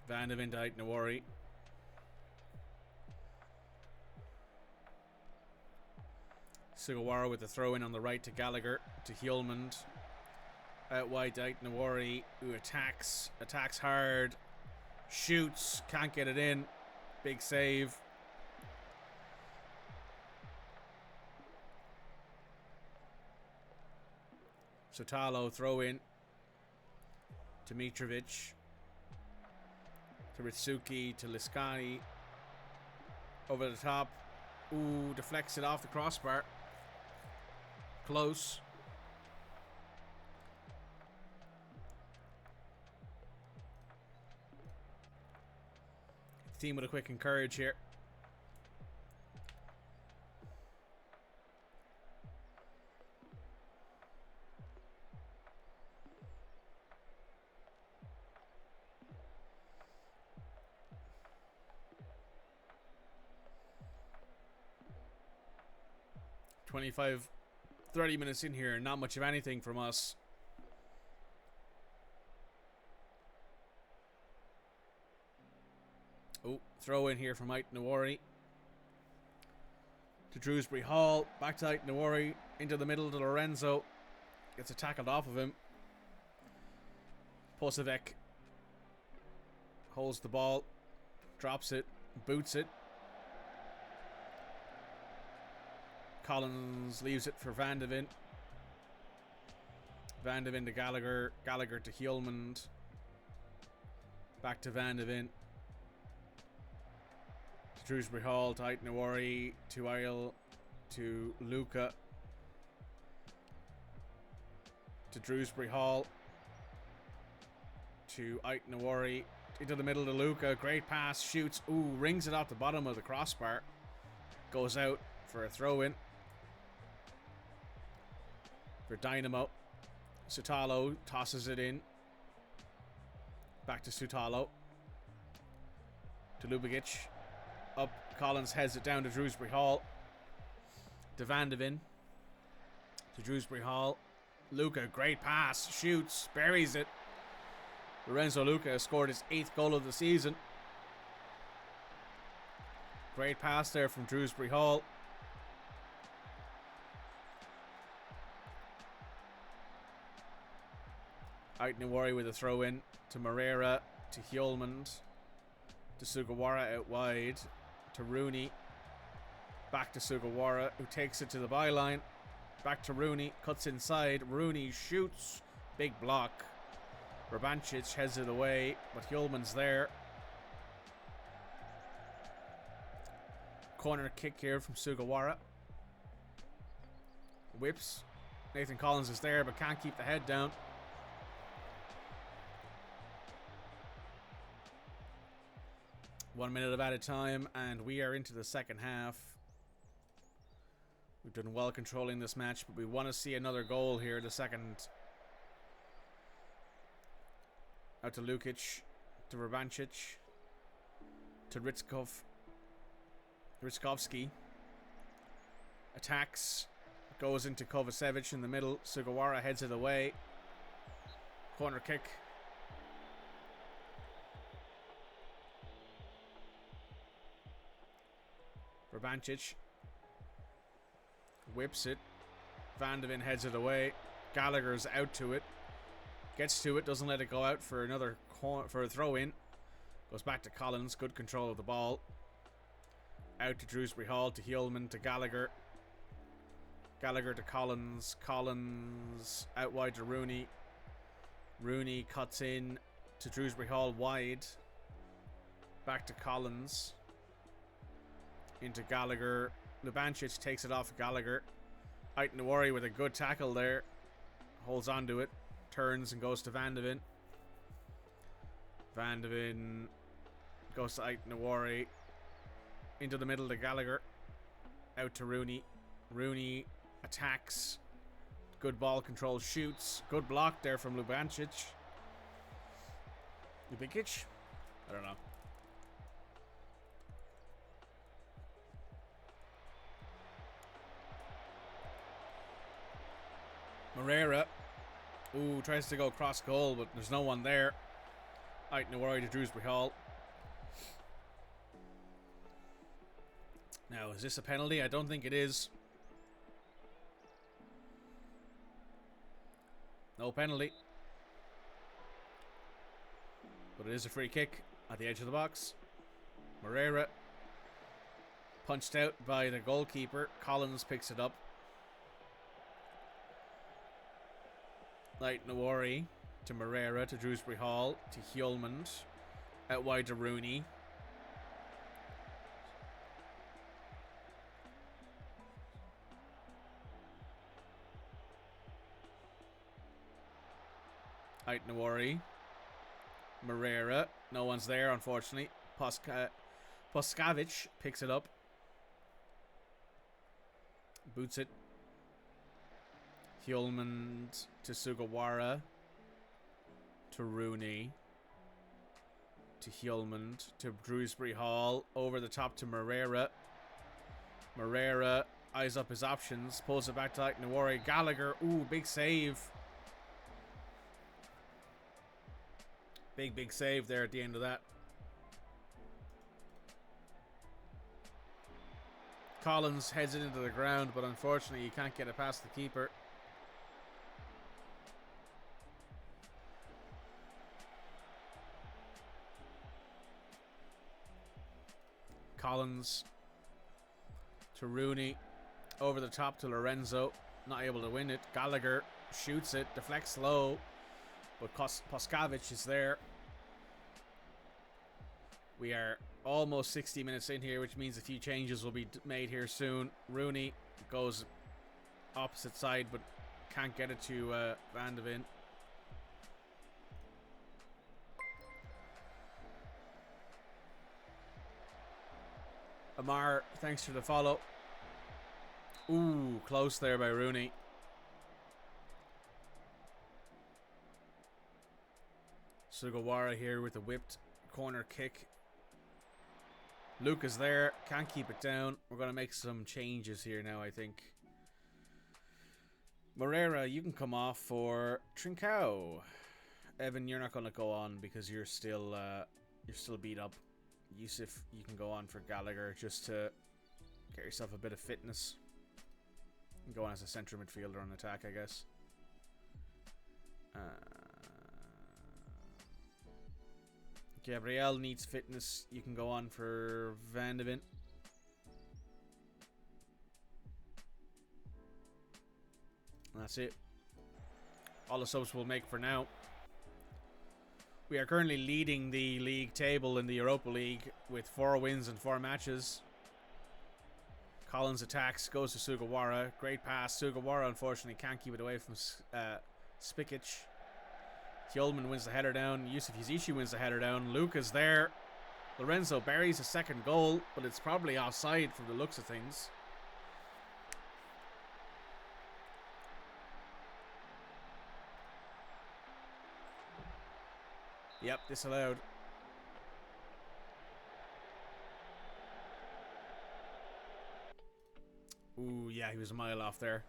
B: Van de Ven to Ait Nawari. Sugawara with the throw in on the right to Gallagher. To Hjulmand. Out wide to Ait Nawari, who attacks hard. Shoots. Can't get it in. Big save. Sotalo throw in to Mitrovic, to Ritsuki, to Liskani, over the top. Ooh, deflects it off the crossbar. Close. team with a quick encourage here. "25, 30 minutes in here, not much of anything from us." Oh, throw in here from Ait Nawari to Shrewsbury Hall. Back to Ait Nawari, into the middle to Lorenzo. Gets a tackled off of him. Posavec holds the ball, drops it, boots it. Collins leaves it for Van de Ven. Van de Ven to Gallagher. Gallagher to Hjulmand. Back to Van de Ven. To Shrewsbury Hall, to Ait Nawari, to Isle, to Luca. To Shrewsbury Hall. To Ait Nawari. Into the middle to Luca. Great pass. Shoots. Ooh, rings it off the bottom of the crossbar. Goes out for a throw in. For Dynamo. Sutalo tosses it in. Back to Sutalo. To Lubigic. Up. Collins heads it down to Shrewsbury Hall. To Van de Ven. To Shrewsbury Hall. Luca, great pass. Shoots. Buries it. Lorenzo Luca has scored his 8th goal of the season. Great pass there from Shrewsbury Hall. Ait Nawari with a throw in to Moreira, to Hjulmand, to Sugawara out wide, to Rooney, back to Sugawara, who takes it to the byline, back to Rooney, cuts inside, Rooney shoots, big block. Rabancic heads it away, but Hjulmand's there. Corner kick here from Sugawara. Whips. Nathan Collins is there, but can't keep the head down. One minute of added time, and we are into the second half. We've done well controlling this match, but we want to see another goal here. The second. Out to Lukic, to Rabancic, to Ritskovsky. Attacks, goes into Kovacevic in the middle. Sugawara heads it away. Corner kick. Rabancic whips it. Van de Ven heads it away. Gallagher's out to it. Gets to it, doesn't let it go out for another for a throw in. Goes back to Collins, good control of the ball. Out to Shrewsbury Hall, to Hjulmand, to Gallagher. Gallagher to Collins. Collins out wide to Rooney. Rooney cuts in to Shrewsbury Hall wide. Back to Collins. Into Gallagher. Lubancic takes it off Gallagher. Ait Nawari with a good tackle there. Holds on to it. Turns and goes to Van de Ven. Van de Ven goes to Ait Nawari. Into the middle to Gallagher. Out to Rooney. Rooney attacks. Good ball control. Shoots. Good block there from Lubancic. Lubigic? I don't know. Moreira. Ooh, tries to go cross goal, but there's no one there. Ait Nawari to Shrewsbury Hall. Now, is this a penalty? I don't think it is. No penalty. But it is a free kick at the edge of the box. Moreira. Punched out by the goalkeeper. Collins picks it up. Ait Nawari to Moreira to Shrewsbury Hall to Hjulmand. Out wide to Rooney. Ait Nawari. Moreira. No one's there, unfortunately. Poskavic picks it up. Boots it. Hjulmand to Sugawara. To Rooney. To Hjulmand. To Drewsbury Hall. Over the top to Moreira. Moreira eyes up his options. Pulls it back to like Nawari. Gallagher. Ooh, big save. Big save there at the end of that. Collins heads it into the ground, but unfortunately you can't get it past the keeper. Collins to Rooney. Over the top to Lorenzo. Not able to win it. Gallagher shoots it. Deflects low. But Poskavic is there. We are almost 60 minutes in here, which means a few changes will be made here soon. Rooney goes opposite side, but can't get it to Van de Ven. Amar, thanks for the follow. Ooh, close there by Rooney. Sugawara here with a whipped corner kick. Luke is there. Can't keep it down. We're going to make some changes here now, I think. Moreira, you can come off for Trincao. Evan, you're not going to go on because you're still beat up. Yusuf, you can go on for Gallagher just to get yourself a bit of fitness. You can go on as a centre midfielder on attack, I guess. Gabriel needs fitness. You can go on for Van de Ven. That's it. All the subs we'll make for now. We are currently leading the league table in the Europa League with 4 wins and 4 matches. Collins attacks, goes to Sugawara. Great pass. Sugawara unfortunately can't keep it away from Spikic. Hjulmand wins the header down. Yusuf Yazici wins the header down. Luke is there. Lorenzo buries a second goal, but it's probably offside from the looks of things. Yep, disallowed. Ooh, yeah, he was a mile off there.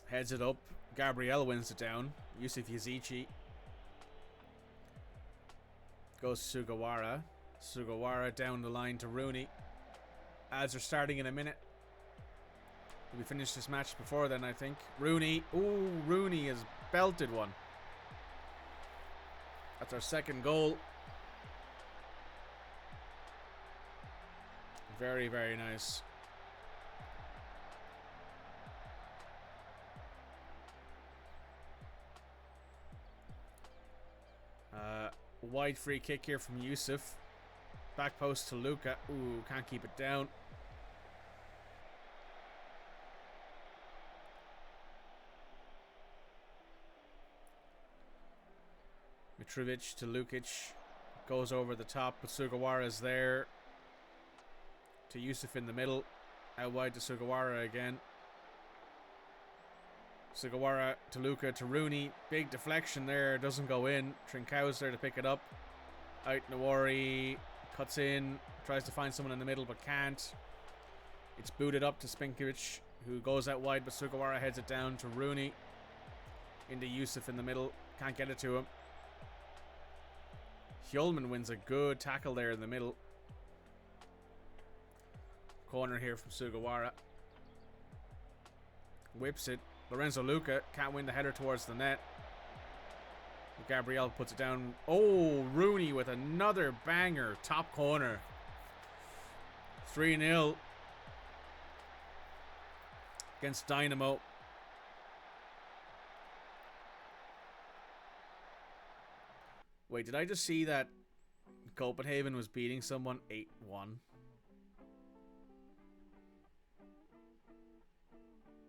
B: Heads it up. Gabriel wins it down. Yusuf Yazici goes to Sugawara. Sugawara down the line to Rooney. Ads are starting in a minute. We finished this match before then, I think. Rooney. Ooh, Rooney has belted one. That's our second goal. Very, very nice. Wide free kick here from Yusuf. Back post to Luca. Ooh, can't keep it down. Mitrovic to Lukic. Goes over the top, but Sugawara is there. To Yusuf in the middle. Out wide to Sugawara again. Sugawara to Luca to Rooney. Big deflection there. Doesn't go in. Trincão's there to pick it up. Out Nawari. Cuts in. Tries to find someone in the middle but can't. It's booted up to Spinkovic, who goes out wide, but Sugawara heads it down to Rooney. Into Yusuf in the middle. Can't get it to him. Hjulmand wins a good tackle there in the middle. Corner here from Sugawara. Whips it. Lorenzo Luca can't win the header towards the net. Gabriel puts it down. Oh, Rooney with another banger. Top corner. 3-0 against Dynamo. Wait, did I just see that Copenhagen was beating someone 8-1?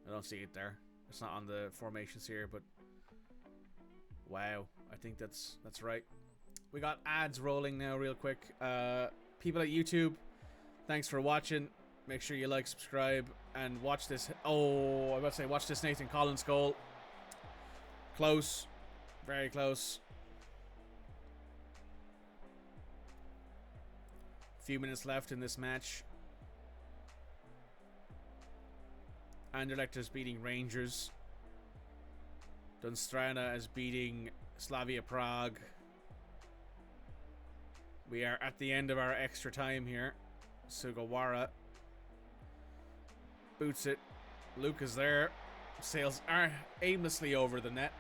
B: I don't see it there. It's not on the formations here, but wow. I think that's right. We got ads rolling now real quick. People at YouTube, thanks for watching. Make sure you like, subscribe, and watch this. Oh, I was about to say, watch this Nathan Collins goal. Close. Very close. Few minutes left in this match. Anderlecht is beating Rangers. Dunstrana is beating Slavia Prague. We are at the end of our extra time here. Sugawara boots it. Luke is there. Sails are aimlessly over the net.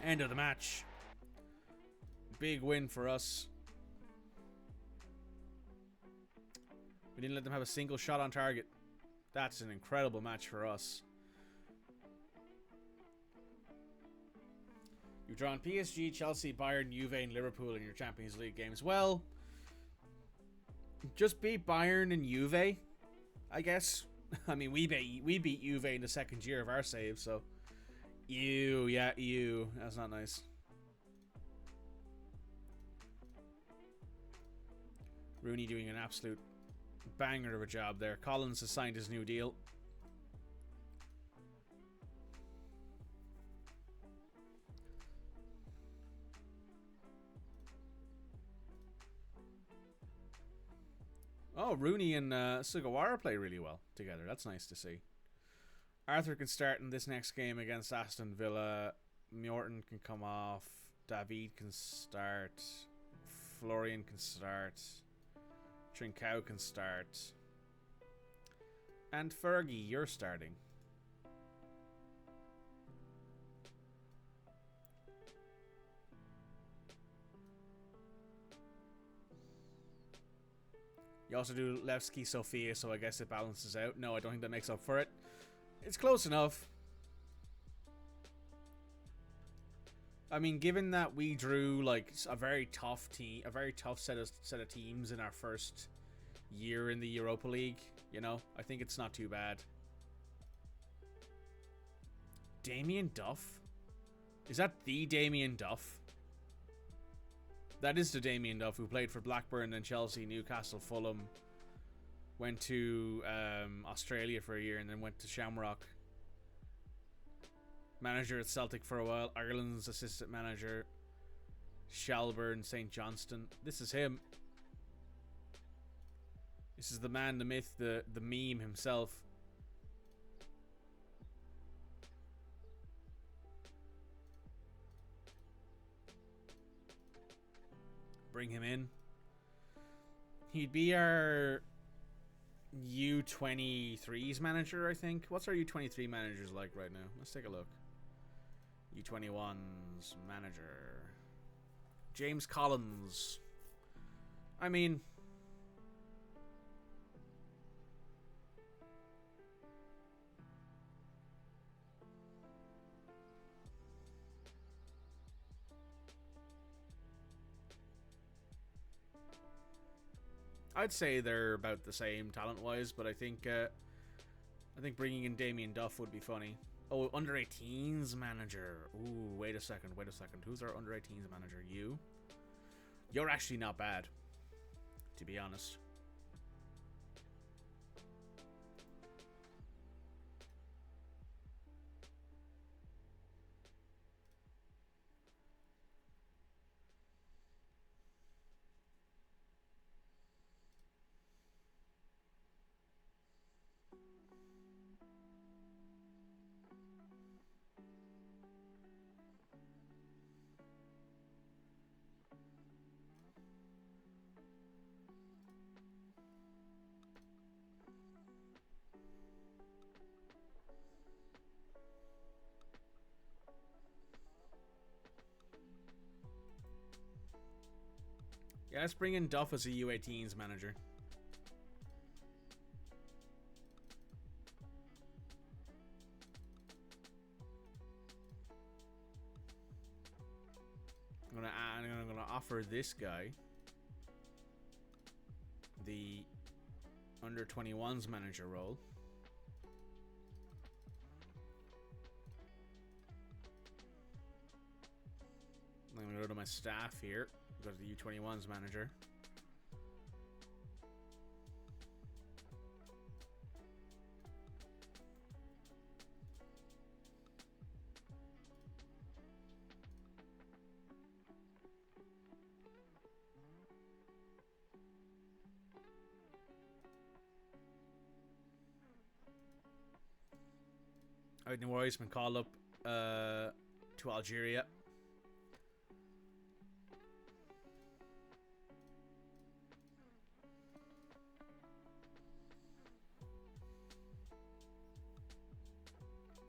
B: End of the match. Big win for us. We didn't let them have a single shot on target. That's an incredible match for us. You've drawn PSG, Chelsea, Bayern, Juve, and Liverpool in your Champions League games. Well, just beat Bayern and Juve, I guess. I mean, we beat Juve in the second year of our save, so... Ew. That's not nice. Rooney doing an absolute banger of a job there. Collins has signed his new deal. Oh, Rooney and Sugawara play really well together. That's nice to see. Arthur can start in this next game against Aston Villa. Morton can come off. David can start. Florian can start. Trincao can start. And Fergie, you're starting. You also do Levski Sofia, so I guess it balances out. No, I don't think that makes up for it. It's close enough. I mean, given that we drew like a very tough team, a very tough set of teams in our first year in the Europa League, you know, I think it's not too bad. Damien Duff? Is that the Damien Duff? That is the Damien Duff who played for Blackburn and Chelsea, Newcastle, Fulham. Went to Australia for a year and then went to Shamrock. Manager at Celtic for a while. Ireland's assistant manager. Shelbourne, St. Johnstone. This is him. This is the man, the myth, the meme himself. Bring him in. He'd be our U23's manager, I think. What's our U23 managers like right now? Let's take a look. U21's manager. James Collins. I mean... I'd say they're about the same talent-wise, but I think bringing in Damien Duff would be funny. Oh, under 18s manager. Ooh, wait a second. Who's our under 18s manager? You? You're actually not bad, to be honest. Yeah, let's bring in Duff as a U18s manager. I'm gonna offer this guy the under 21s manager role. my staff here. Go to the U21s manager. Nouri's been called up to Algeria.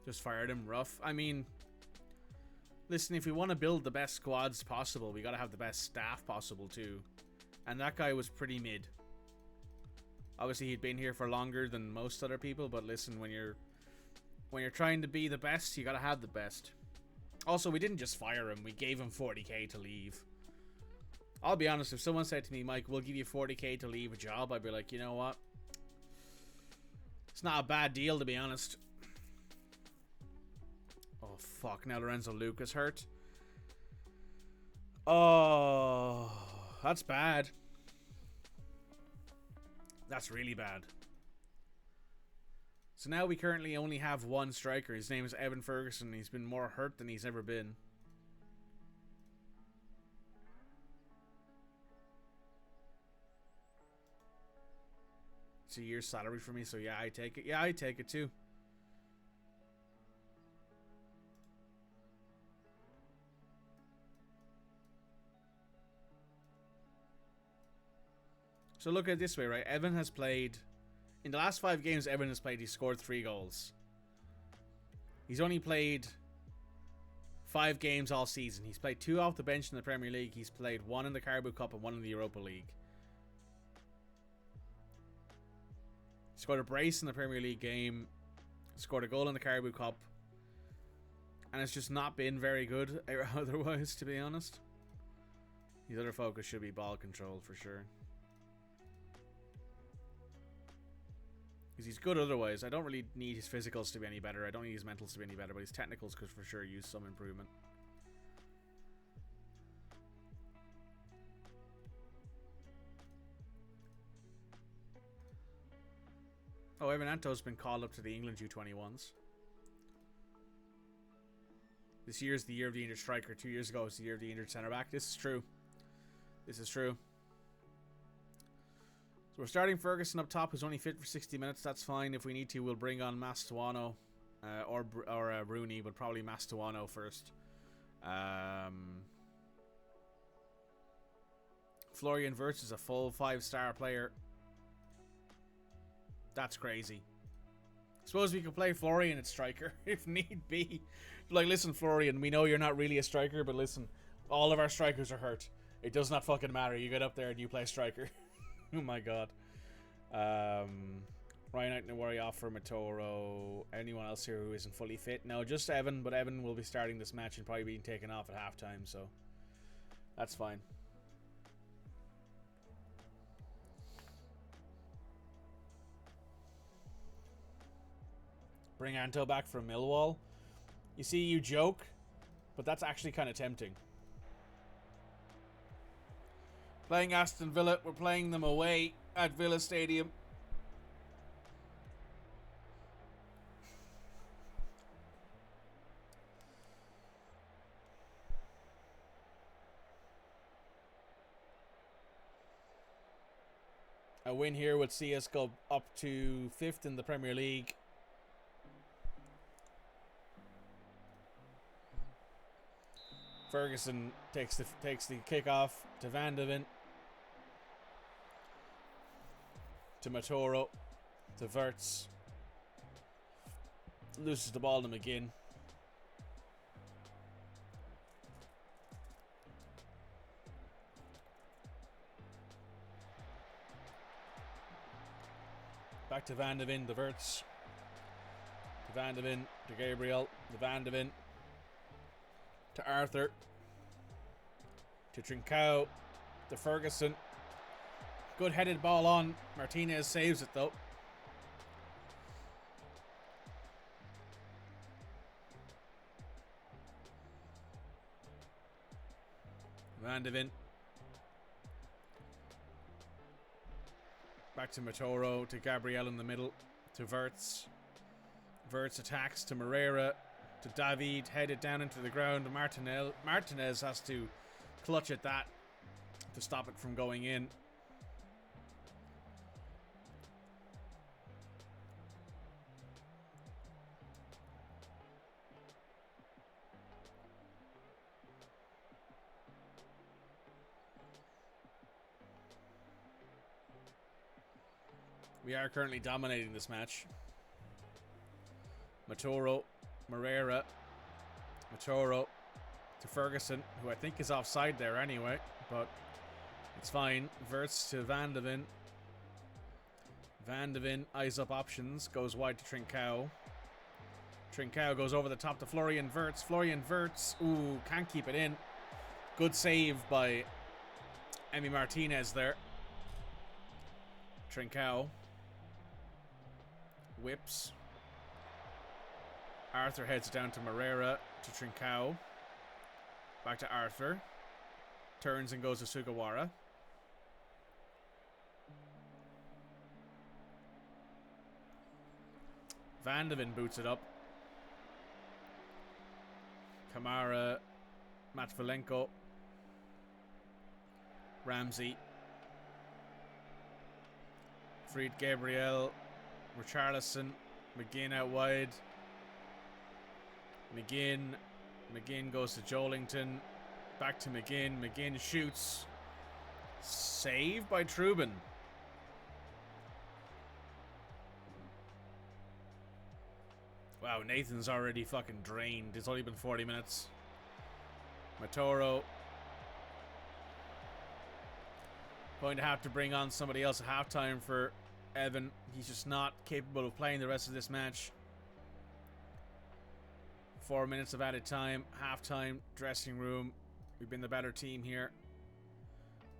B: Just fired him rough. I mean, listen, if we want to build the best squads possible, we got to have the best staff possible too. And that guy was pretty mid. Obviously, he'd been here for longer than most other people, but listen, when you're trying to be the best, you got to have the best. Also, we didn't just fire him. We gave him 40k to leave. I'll be honest, if someone said to me, Mike, we'll give you 40k to leave a job, I'd be like, you know what? It's not a bad deal, to be honest. Oh, fuck. Now Lorenzo Lucas hurt. Oh, that's bad. That's really bad. So now we currently only have one striker. His name is Evan Ferguson. He's been more hurt than he's ever been. It's a year's salary for me, so yeah, I take it. Yeah, I take it too. So look at it this way, right? Evan has played... In the last 5 games Evan has played, he scored 3 goals. He's only played 5 games all season. He's played 2 off the bench in the Premier League. He's played 1 in the Carabao Cup and 1 in the Europa League. He scored a brace in the Premier League game. Scored a goal in the Carabao Cup. And it's just not been very good otherwise, to be honest. His other focus should be ball control for sure. Because he's good otherwise. I don't really need his physicals to be any better. I don't need his mentals to be any better. But his technicals could for sure use some improvement. Oh, Evan Anto's been called up to the England U21s. This year's the year of the injured striker. 2 years ago was the year of the injured centre-back. This is true. This is true. So we're starting Ferguson up top, who's only fit for 60 minutes. That's fine. If we need to, we'll bring on Mastuano or Rooney, but probably Mastuano first. Florian Wirtz is a full 5-star player. That's crazy. Suppose we could play Florian at striker if need be. Like, listen, Florian, we know you're not really a striker, but listen, all of our strikers are hurt. It does not fucking matter. You get up there and you play striker. Oh my god. Ryan Nouri off for Matoro. Anyone else here who isn't fully fit? No, just Evan, but Evan will be starting this match and probably being taken off at halftime, so that's fine. Bring Anto back from Millwall. You see, you joke, but that's actually kind of tempting. Playing Aston Villa, we're playing them away at Villa Stadium. A win here would see us go up to 5th in the Premier League. Ferguson takes the kickoff to Van de Ven, to Matoro, to Wirtz, loses the ball to McGinn. Back to Van de Ven, to Wirtz, to Van de Ven, to Gabriel, to Van de Ven, to Arthur, to Trincao, to Ferguson. Good headed ball on. Martinez saves it though. Van de Ven. Back to Matoro, to Gabriel in the middle, to Wirtz. Wirtz attacks to Moreira, to David, headed down into the ground. Martinez has to clutch at that to stop it from going in. We are currently dominating this match. Matoro, Moreira, Matoro to Ferguson, who I think is offside there anyway, but it's fine. Wirtz to Van de Ven. Van de Ven eyes up options, goes wide to Trincao. Trincao goes over the top to Florian Wirtz. Florian Wirtz, ooh, can't keep it in. Good save by Emi Martinez there. Trincao. Whips. Arthur heads down to Moreira, to Trincao. Back to Arthur. Turns and goes to Sugawara. Van de Ven boots it up. Kamara, Matvilenko. Ramsey. Fried Gabriel. Richarlison. McGinn out wide. McGinn goes to Jolington. Back to McGinn. McGinn shoots. Save by Trubin. Wow, Nathan's already fucking drained. It's only been 40 minutes. Matoro. Going to have to bring on somebody else at halftime for Evan. He's just not capable of playing the rest of this match. 4 minutes of added time. Halftime. Dressing room. We've been the better team here.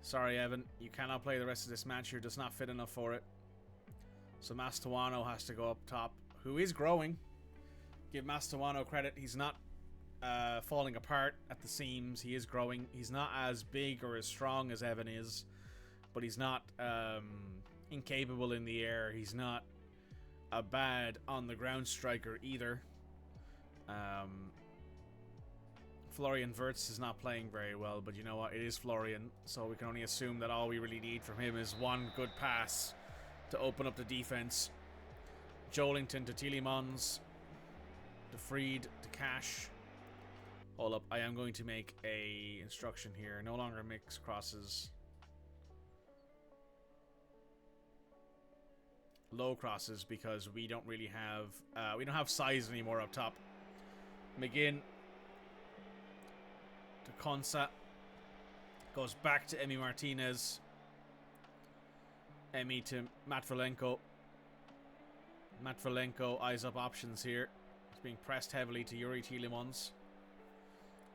B: Sorry, Evan. You cannot play the rest of this match. You're just not fit enough for it. So Mastuano has to go up top. Who is growing. Give Mastuano credit. He's not falling apart at the seams. He is growing. He's not as big or as strong as Evan is. But he's not incapable in the air. He's not a bad on the ground striker either. Florian Wirtz is not playing very well, but you know what? It is Florian, so we can only assume that all we really need from him is one good pass to open up the defense. Jolington to Tielemans, to Fried, to Cash. Hold up, I am going to make a instruction here. No longer mix crosses. Low crosses, because we don't really have we don't have size anymore up top. McGinn to Konsa. Goes back to Emi Martinez. Emi to Matvilenko. Matvilenko eyes up options here. He's being pressed heavily to Yuri Tielemans.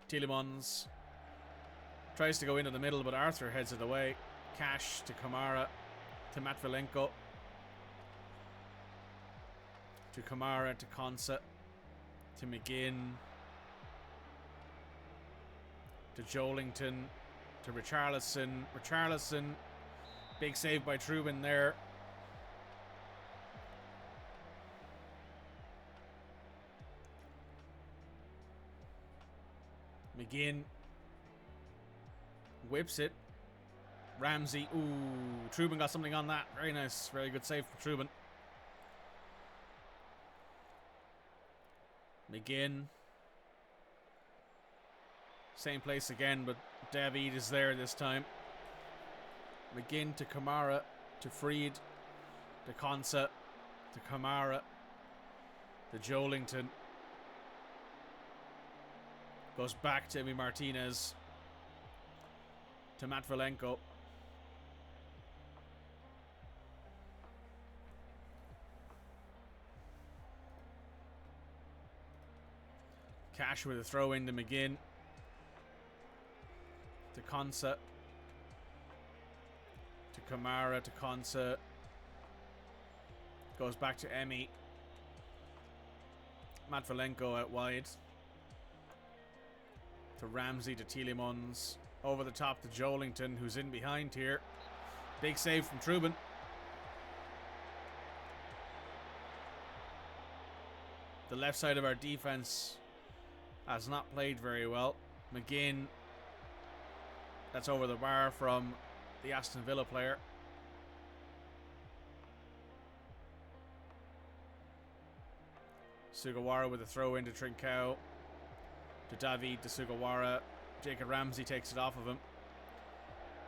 B: Tielemans tries to go into the middle, but Arthur heads it away. Cash to Kamara. To Matvilenko. To Kamara, to Konsa. To McGinn. To Jolington. To Richarlison. Richarlison. Big save by Trubin there. McGinn. Whips it. Ramsey. Ooh. Trubin got something on that. Very nice. Very good save for Trubin. McGinn. Same place again, but David is there this time. McGinn to Kamara, to Fried, to Konsa, to Kamara, to Jolington. Goes back to Emi Martinez, to Matvilenko. Cash with a throw into McGinn. To Konsa. To Kamara, to Konsa. Goes back to Emi. Matvilenko out wide. To Ramsey, to Tielemans. Over the top to Jolington, who's in behind here. Big save from Trubin. The left side of our defense has not played very well. McGinn. That's over the bar from the Aston Villa player. Sugawara with a throw into Trincao. To David, to Sugawara. Jacob Ramsey takes it off of him.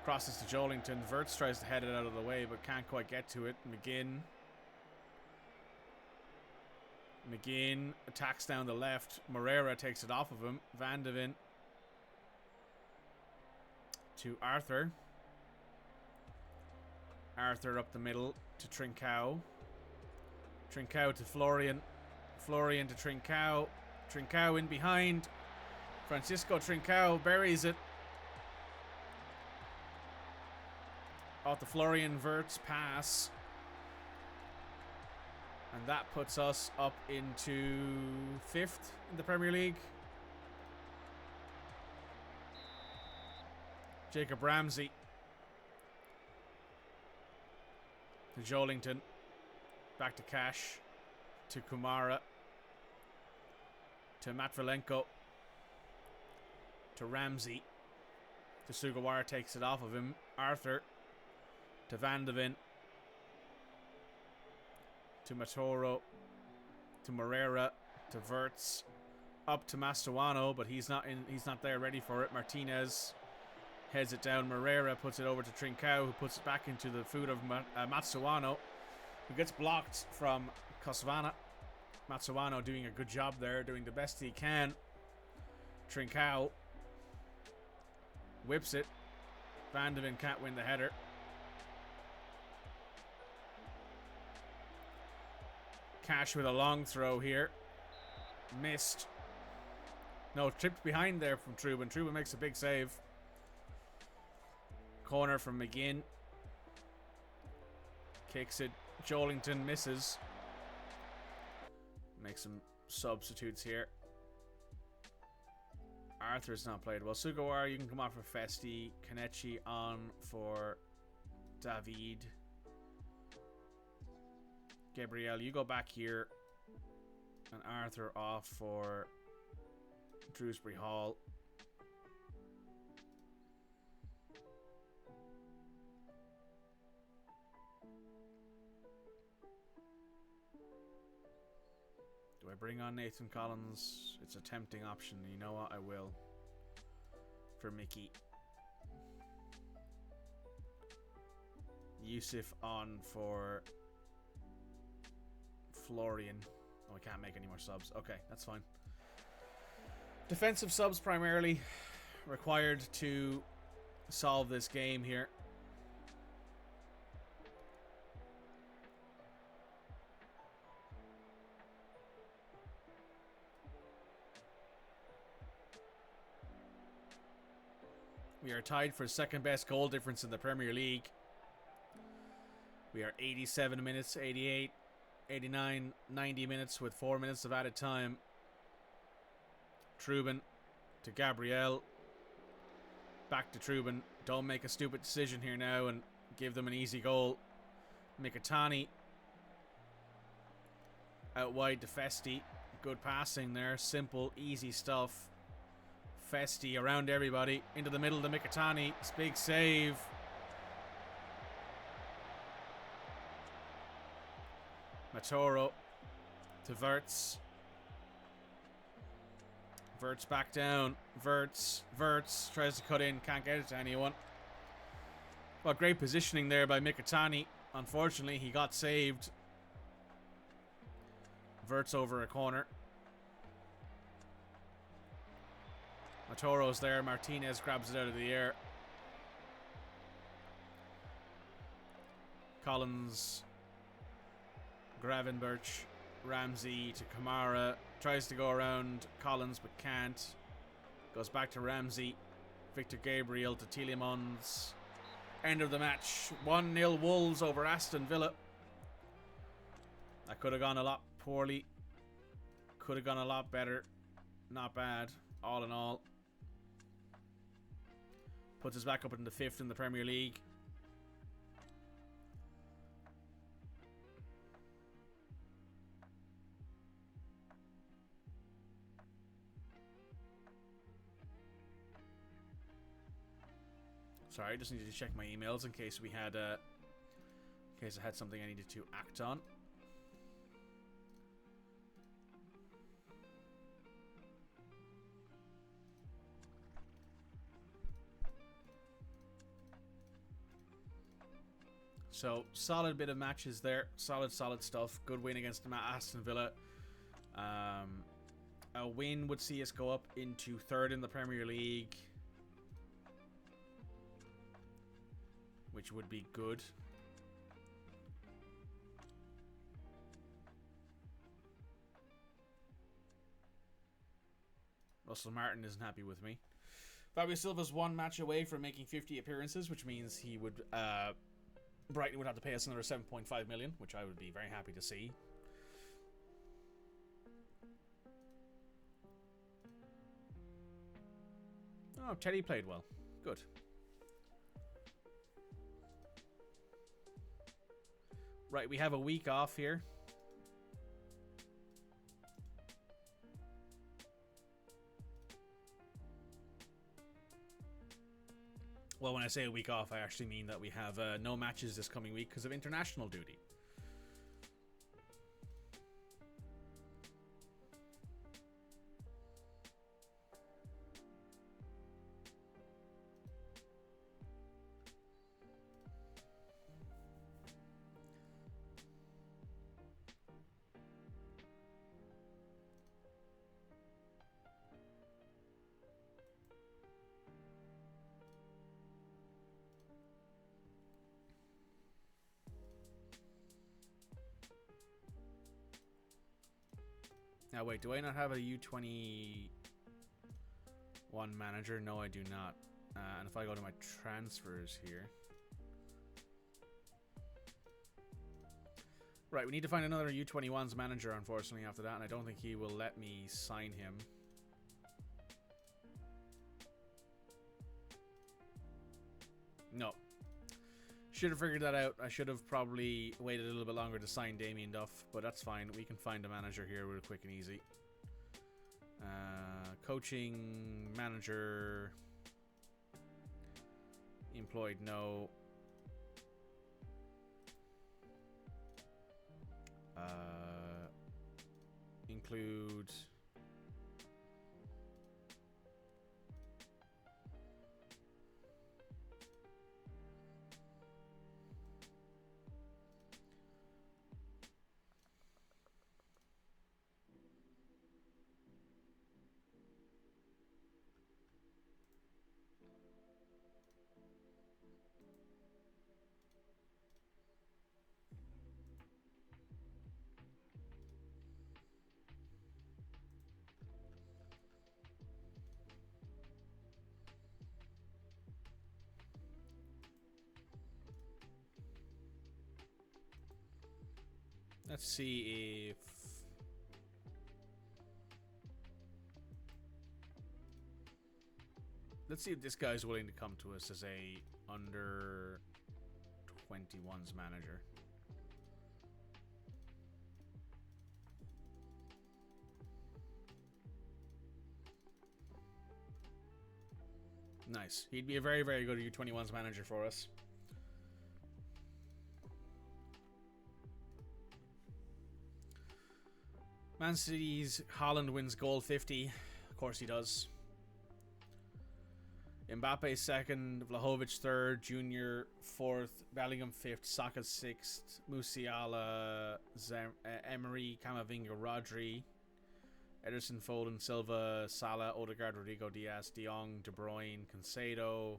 B: Crosses to Jolington. Wirtz tries to head it out of the way, but can't quite get to it. McGinn attacks down the left. Moreira takes it off of him. Van de Ven to Arthur. Arthur up the middle to Trincao. Trincao to Florian. Florian to Trincao. Trincao in behind. Francisco Trincao buries it. Off the Florian Wirtz pass. And that puts us up into 5th in the Premier League. Jacob Ramsey. To Jolington. Back to Cash. To Kumara. To Matvilenko. To Ramsey. To Sugawara, takes it off of him. Arthur. To Van de Ven. To Matoro. To Moreira. To Wirtz. Up to Mastuano, but he's not there ready for it. Martinez heads it down. Moreira puts it over to Trincao, who puts it back into the foot of Matsuano, who gets blocked from Kosvana. Matsuano doing a good job there, doing the best he can. Trincao whips it. Van de Ven can't win the header. Cash with a long throw here. Missed. No, tripped behind there from Trubin. Trubin makes a big save. Corner from McGinn. Kicks it. Jolington misses. Makes some substitutes here. Arthur's not played well. Sugawara, you can come off for Festi. Kanechi on for David. Gabriel, you go back here. And Arthur off for Shrewsbury Hall. Do I bring on Nathan Collins? It's a tempting option. You know what? I will. For Mickey. Yusuf on for Florian. Oh, I can't make any more subs. Okay, that's fine. Defensive subs primarily required to solve this game here. We are tied for second best goal difference in the Premier League. We are 87 minutes, 88, 89, 90 minutes with 4 minutes of added time. Trubin to Gabriel. Back to Trubin. Don't make a stupid decision here now and give them an easy goal. Mikitani. Out wide to Festi. Good passing there. Simple, easy stuff. Festi around everybody. Into the middle to Mikitani. Big save. Matoro to Wirtz. Wirtz back down. Wirtz tries to cut in. Can't get it to anyone. Well, great positioning there by Mikitani. Unfortunately, he got saved. Wirtz over a corner. Matoro's there. Martinez grabs it out of the air. Collins. Gravenberch. Ramsey to Kamara. Tries to go around Collins but can't. Goes back to Ramsey. Victor Gabriel to Tielemans. End of the match. 1-0 Wolves over Aston Villa. That could have gone a lot poorly. Could have gone a lot better. Not bad, all in all. Puts us back up in the 5th in the Premier League. Sorry, I just needed to check my emails in case we had in case I had something I needed to act on. So, solid bit of matches there. Solid stuff. Good win against Aston Villa. A win would see us go up into 3rd in the Premier League, which would be good. Russell Martin isn't happy with me. Fabio Silva's 1 match away from making 50 appearances, which means he would Brighton would have to pay us another 7.5 million, which I would be very happy to see. Oh, Teddy played well. Good. Right, we have a week off here. Well, when I say a week off, I actually mean that we have no matches this coming week because of international duty. Now wait, do I not have a U21 manager? No, I do not. And if I go to my transfers here... Right, we need to find another U21's manager, unfortunately, after that, and I don't think he will let me sign him. No. Should have figured that out. I should have probably waited a little bit longer to sign Damien Duff, but that's fine. We can find a manager here real quick and easy. Coaching, manager, employed, no. Include... Let's see if... Let's see if this guy's willing to come to us as a under 21's manager. Nice. He'd be a very, very good U21's manager for us. Man City's Haaland wins goal 50. Of course he does. Mbappe 2nd, Vlahovic 3rd, Junior 4th, Bellingham 5th, Saka 6th, Musiala, Emery, Camavinga, Rodri, Ederson, Foden, Silva, Salah, Odegaard, Rodrigo, Diaz, De Jong, De Bruyne, Cancelo,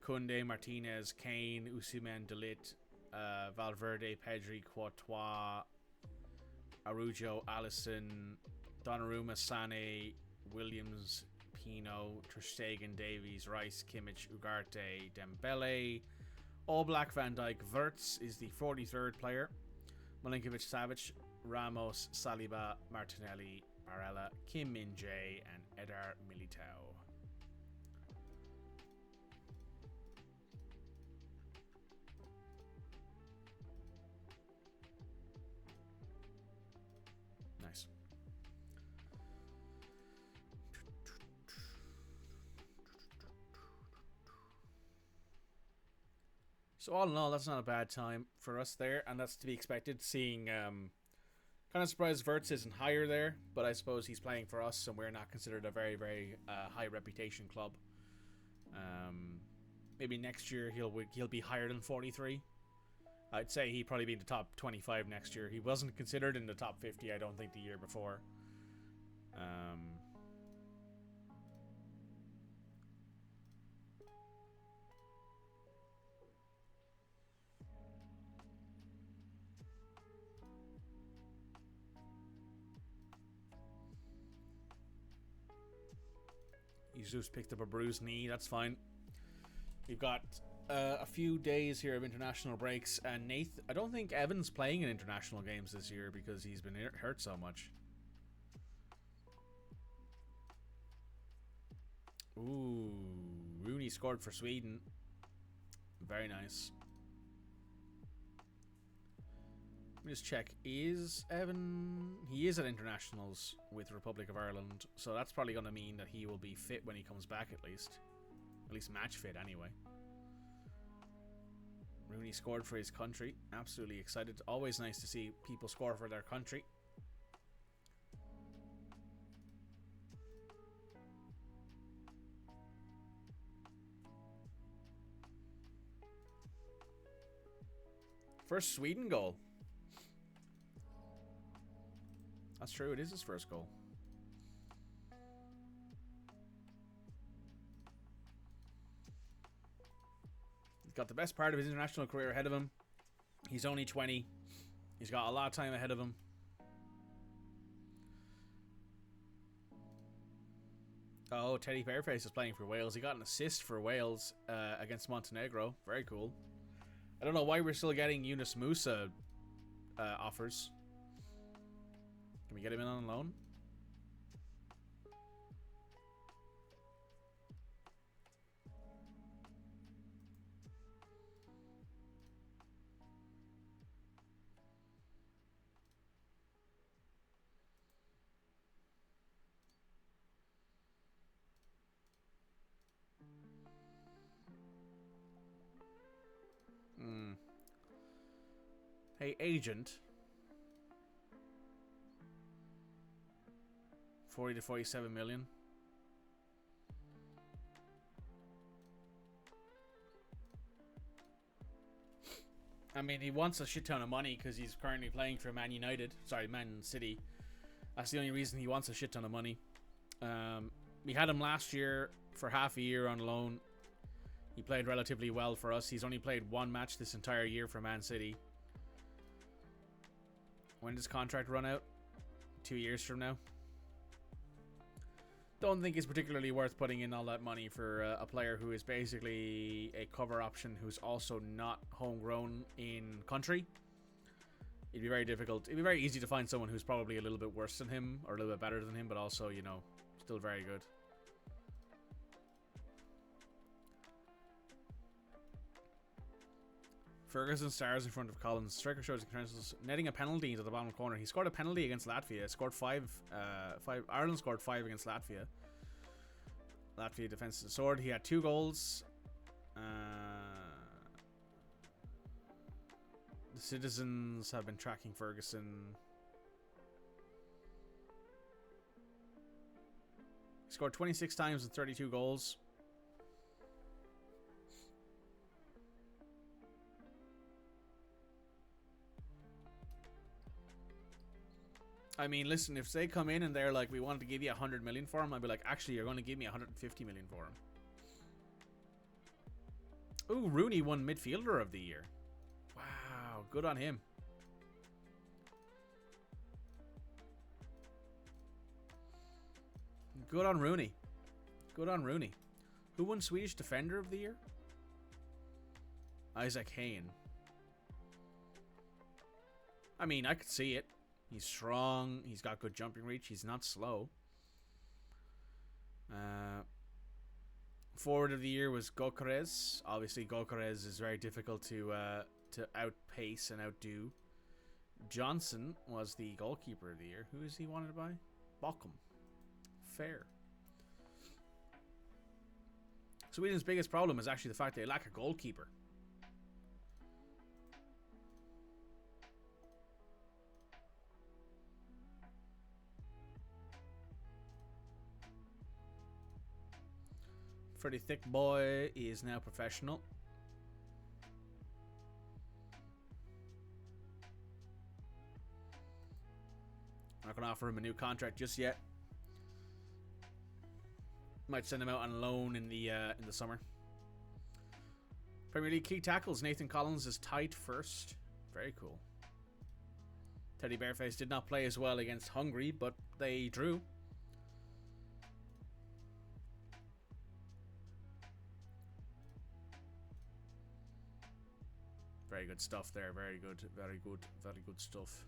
B: Koundé, Martinez, Kane, Osimhen, De Ligt, Valverde, Pedri, Courtois, Araujo, Alisson, Donnarumma, Sané, Williams, Pino, Ter Stegen, Davies, Rice, Kimmich, Ugarte, Dembele, All Black, Van Dijk, Wirtz is the 43rd player, Milinkovic, Savic, Ramos, Saliba, Martinelli, Barella, Kim Min-jae, and Eder Militao. So all in all, that's not a bad time for us there, and that's to be expected. Seeing, kind of surprised Wirtz isn't higher there, but I suppose he's playing for us, and we're not considered a very, very high reputation club. Maybe next year he'll be higher than 43. I'd say he'd probably be in the top 25 next year. He wasn't considered in the top 50, I don't think, the year before. Jesus picked up a bruised knee, that's fine. We've got a few days here of international breaks, and I don't think Evan's playing in international games this year because he's been hurt so much. Ooh, Rooney scored for Sweden. Very nice. Let me just check. Is Evan... He is at internationals with Republic of Ireland, so that's probably going to mean that he will be fit when he comes back at least. At least match fit anyway. Rooney scored for his country. Absolutely excited. Always nice to see people score for their country. First Sweden goal. That's true, it is his first goal. He's got the best part of his international career ahead of him. He's only 20. He's got a lot of time ahead of him. Oh, Teddy Bearface is playing for Wales. He got an assist for Wales against Montenegro. Very cool. I don't know why we're still getting Yunus Musa offers. Can we get him in on loan? Hey, agent. 40 to 47 million. I mean, he wants a shit ton of money because he's currently playing for Man United. Sorry, Man City. That's the only reason he wants a shit ton of money. We had him last year for half a year on loan. He played relatively well for us. He's only played one match this entire year for Man City. When does contract run out? 2 years from now. Don't think it's particularly worth putting in all that money for a player who is basically a cover option who's also not homegrown in country. It'd be very difficult. It'd be very easy to find someone who's probably a little bit worse than him or a little bit better than him, but also, you know, still very good. Ferguson stars in front of Collins. Striker shows credentials, netting a penalty into the bottom corner. He scored a penalty against Latvia. Scored five. Ireland scored 5 against Latvia. Latvia defense the sword. He had 2 goals. The citizens have been tracking Ferguson. He scored 26 times and 32 goals. I mean, listen, if they come in and they're like, we wanted to give you 100 million for him, I'd be like, actually, you're going to give me 150 million for him. Ooh, Rooney won midfielder of the year. Wow, good on him. Good on Rooney. Good on Rooney. Who won Swedish defender of the year? Isaac Hayne. I mean, I could see it. He's strong. He's got good jumping reach. He's not slow. Forward of the year was Gokares. Obviously, Gokares is very difficult to outpace and outdo. Johnson was the goalkeeper of the year. Who is he wanted by? Bochum. Fair. Sweden's biggest problem is actually the fact they lack a goalkeeper. Pretty thick boy is now professional. Not gonna offer him a new contract just yet. Might send him out on loan in the summer. Premier League key tackles. Nathan Collins is tied first. Very cool. Teddy Bearface did not play as well against Hungary, but they drew. Very good stuff there. Very good. Very good. Very good stuff.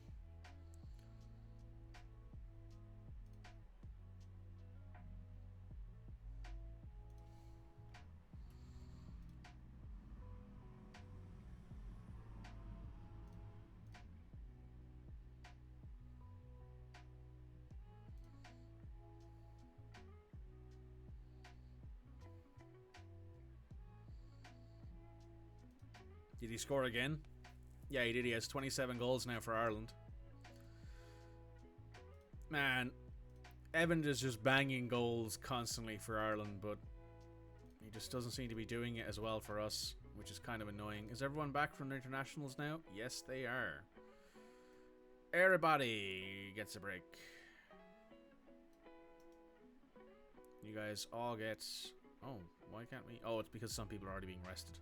B: Did he score again? Yeah, he did. He has 27 goals now for Ireland. Man, Evan is just banging goals constantly for Ireland, but he just doesn't seem to be doing it as well for us, which is kind of annoying. Is everyone back from the internationals now? Yes, they are. Everybody gets a break. You guys all get... Oh, why can't we? Oh, it's because some people are already being rested.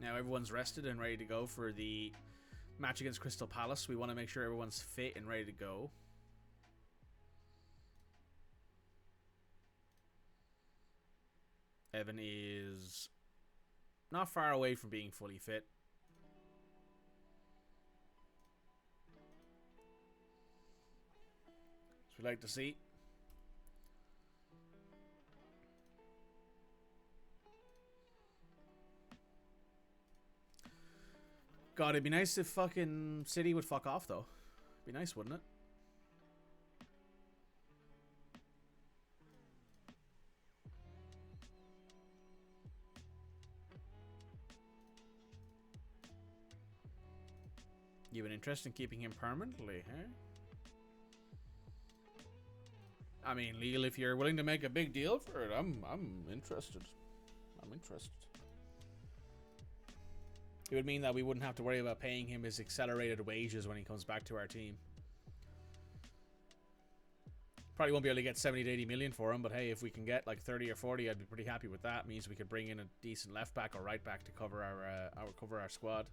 B: Now everyone's rested and ready to go for the match against Crystal Palace. We want to make sure everyone's fit and ready to go. Evan is not far away from being fully fit. As we like to see. God, it'd be nice if fucking City would fuck off, though. Be nice, wouldn't it? You have an interest in keeping him permanently, huh? I mean, Lille, if you're willing to make a big deal for it, I'm interested. I'm interested. It would mean that we wouldn't have to worry about paying him his accelerated wages when he comes back to our team. Probably won't be able to get 70 to 80 million for him, but hey, if we can get like 30 or 40, I'd be pretty happy with that. It means we could bring in a decent left back or right back to cover our squad.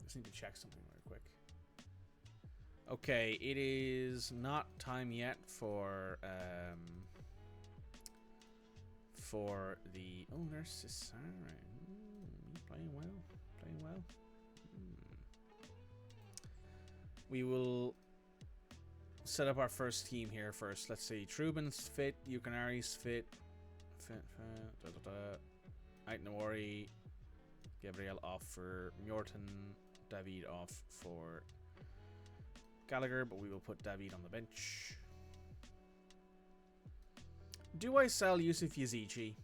B: Just need to check something real quick. Okay, it is not time yet for the... Oh, there's Cesar. Playing well. Playing well. We will set up our first team here first. Let's see. Trubin's fit. Yukanari's fit. Ait Nawari. Gabriel off for Mjorton. David off for Gallagher, but we will put David on the bench. Do I sell Yusuf Yazici?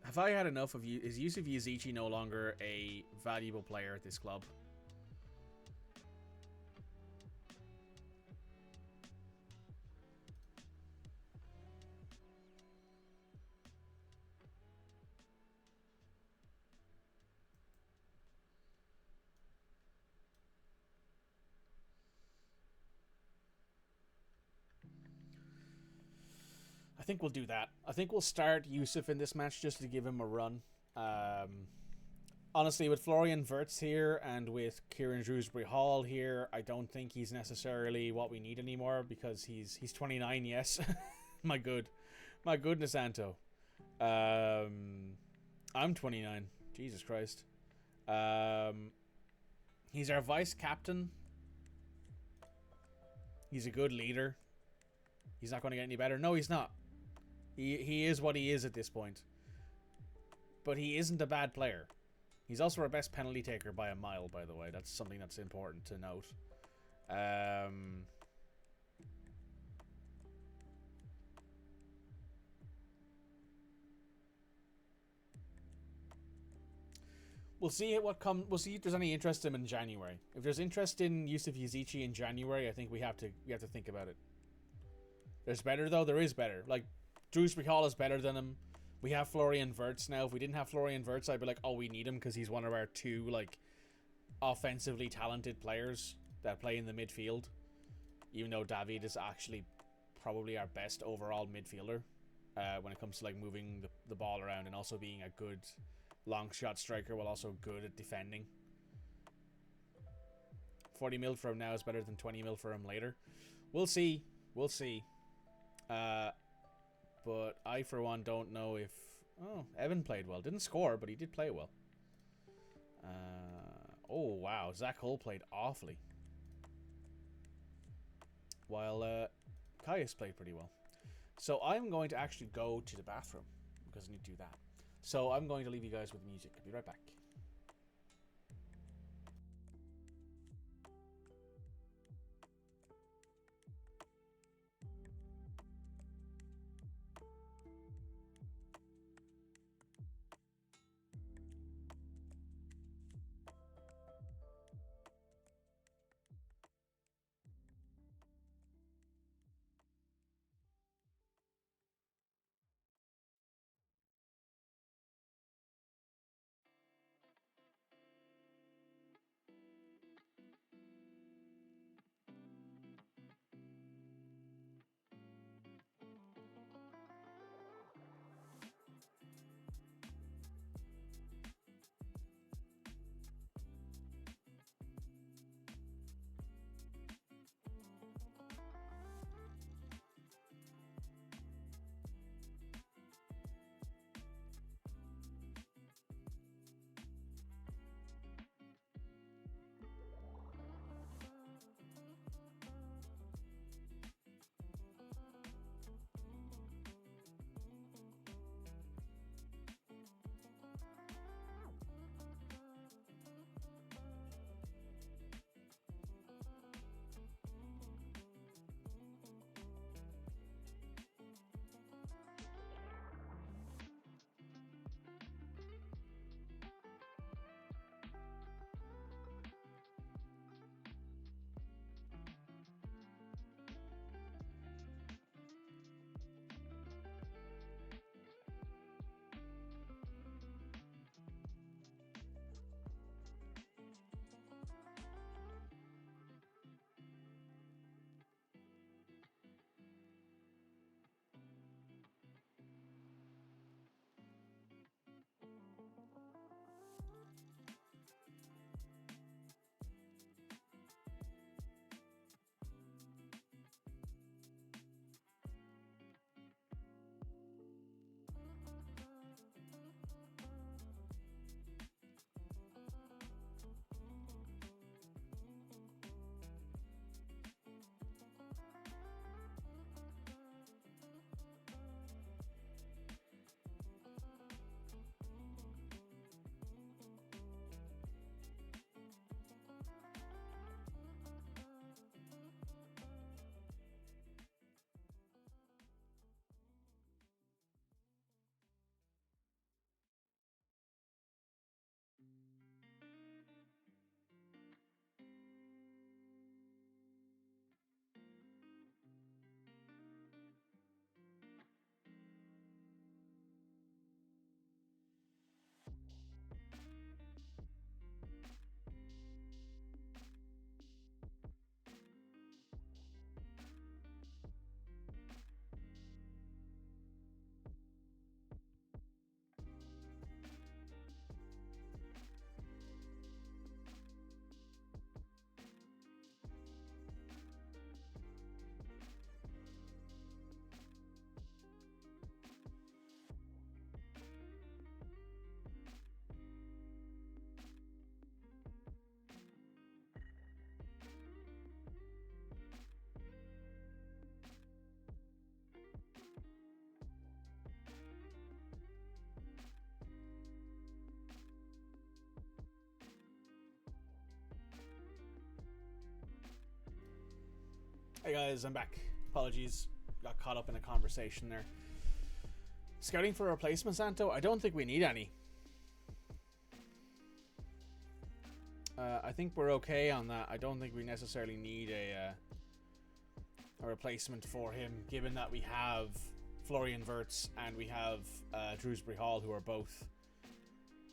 B: Have I had enough of you? Is Yusuf Yazici no longer a valuable player at this club? I think we'll do that. I think we'll start Yusuf in this match just to give him a run. Honestly, with Florian Wirtz here and with Kieran Shrewsbury Hall here, I don't think he's necessarily what we need anymore because he's 29, yes. My goodness, Anto. I'm 29. Jesus Christ. He's our vice captain. He's a good leader. He's not going to get any better. No, he's not. He is what he is at this point. but he isn't a bad player. He's also our best penalty taker by a mile, by the way. That's something that's important to note. We'll see We'll see if there's any interest in him in January. If there's interest in Yusuf Yazici in January, I think we have to think about it. There's better though. There is better. Like Drewsbury Hall is better than him. We have Florian Wirtz now. If we didn't have Florian Wirtz, I'd be like, oh, we need him because he's one of our two like offensively talented players that play in the midfield. Even though David is actually probably our best overall midfielder when it comes to like moving the ball around and also being a good long shot striker while also good at defending. 40 mil for him now is better than 20 mil for him later. We'll see. We'll see. But I, for one, don't know if... Oh, Evan played well. Didn't score, but he did play well. Oh, wow. Zach Hull played awfully. While Caius played pretty well. So I'm going to actually go to the bathroom because I need to do that. So I'm going to leave you guys with music. I'll be right back. Hey guys, I'm back. Apologies, got caught up in a conversation there. Scouting for a replacement, Santo? I don't think we need any. I think we're okay on that. I don't think we necessarily need a replacement for him, given that we have Florian Wirtz and we have Shrewsbury Hall, who are both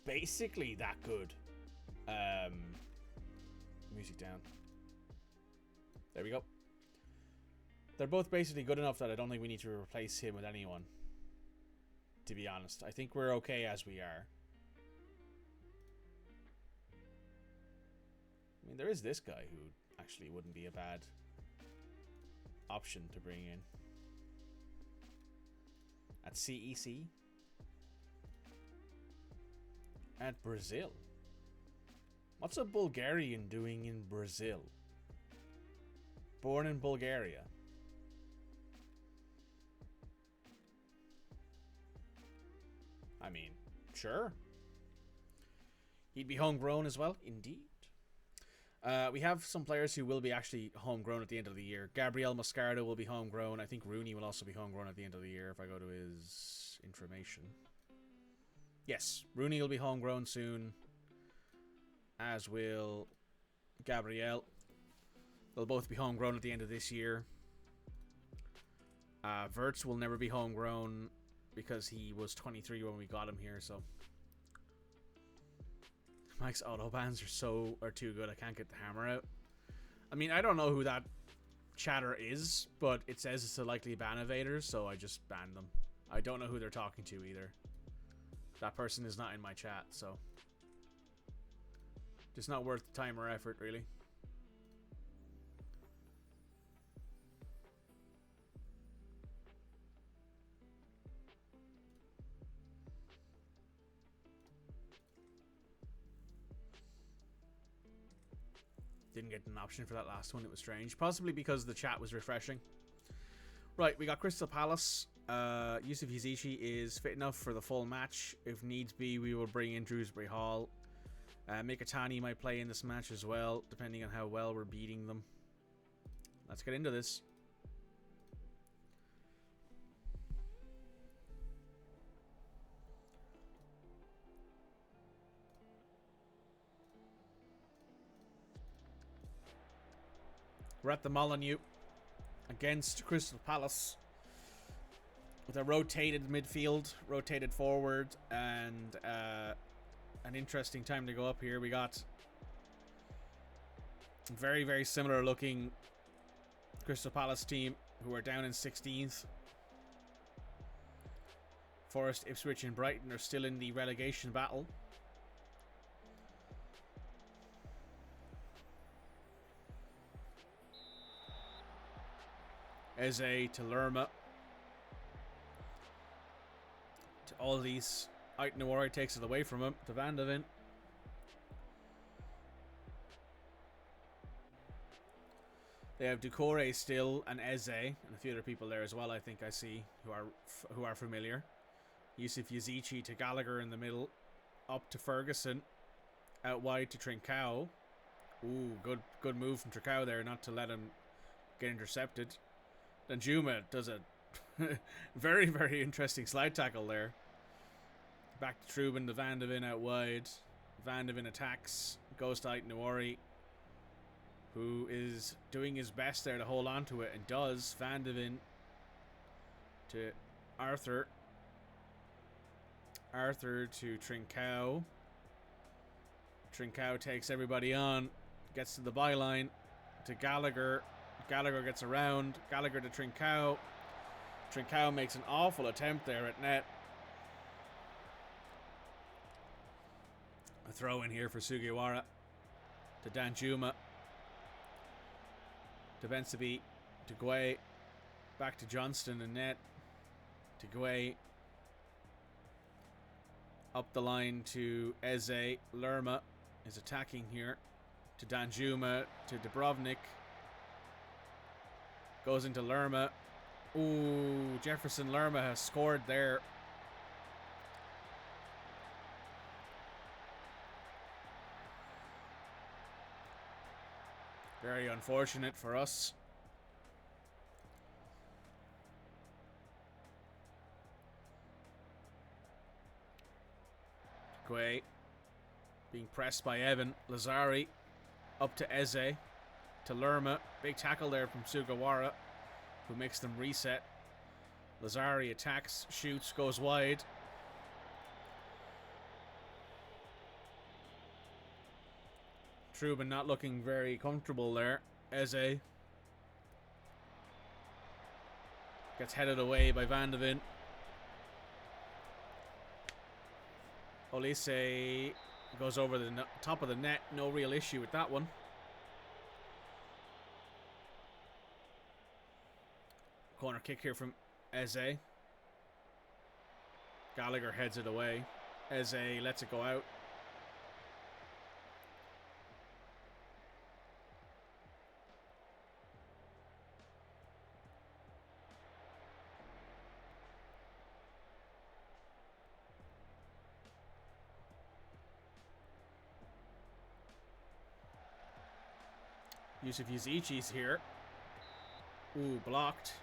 B: basically that good. Music down. There we go. They're both basically good enough that I don't think we need to replace him with anyone. To be honest, I think we're okay as we are. I mean, there is this guy who actually wouldn't be a bad option to bring in. At CEC. At Brazil. What's a Bulgarian doing in Brazil? Born in Bulgaria. I mean, sure. He'd be homegrown as well, indeed. We have some players who will be actually homegrown at the end of the year. Gabriel Moscardo will be homegrown. I think Rooney will also be homegrown at the end of the year if I go to his information. Yes, Rooney will be homegrown soon. As will Gabriel. They'll both be homegrown at the end of this year. Wirtz will never be homegrown because he was 23 when we got him here, so... Mike's autobans are too good. I can't get the hammer out. I mean, I don't know who that chatter is, but it says it's a likely ban evader, so I just banned them. I don't know who they're talking to either. That person is not in my chat, so just not worth the time or effort, really. Didn't get an option for that last one. It was strange. Possibly because the chat was refreshing. Right, we got Crystal Palace. Yusuf Yazici is fit enough for the full match. If needs be, we will bring in Shrewsbury Hall. Mikatani might play in this match as well, depending on how well we're beating them. Let's get into this. We're at the Molineux against Crystal Palace with a rotated midfield, rotated forward, and an interesting time to go up here. We got very, very similar looking Crystal Palace team who are down in 16th. Forest, Ipswich, and Brighton are still in the relegation battle. Eze to Lerma. To all these. Ait Nouri takes it away from him. To Van de Ven. They have Ducore still and Eze and a few other people there as well. I think I see who are familiar. Yusuf Yazici to Gallagher in the middle. Up to Ferguson. Out wide to Trincao. Ooh, good move from Trincao there, not to let him get intercepted. Danjuma does a very, very interesting slide tackle there. Back to Trubin to Van de Ven out wide. Van de Ven attacks. Goes to Ait Nouri, who is doing his best there to hold on to it, and does. Van de Ven to Arthur. Arthur to Trincao. Trincao takes everybody on. Gets to the byline. To Gallagher. Gallagher gets around. Gallagher to Trincao. Trincao makes an awful attempt there at net. A throw in here for Sugawara. To Danjuma. To Bensabi. To Guay. Back to Johnston and net. To Guay. Up the line to Eze. Lerma is attacking here. To Danjuma. To Dubrovnik. Goes into Lerma. Ooh, Jefferson Lerma has scored there. Very unfortunate for us. Guay being pressed by Evan. Lazari up to Eze. To Lerma. Big tackle there from Sugawara, who makes them reset. Lazari attacks, shoots, goes wide. Trubin not looking very comfortable there. Eze gets headed away by Van de Ven. Olise goes over the top of the net. No real issue with that one. Corner kick here from Eze. Gallagher heads it away. Eze lets it go out. Yusuf Yazici's here. Ooh, blocked.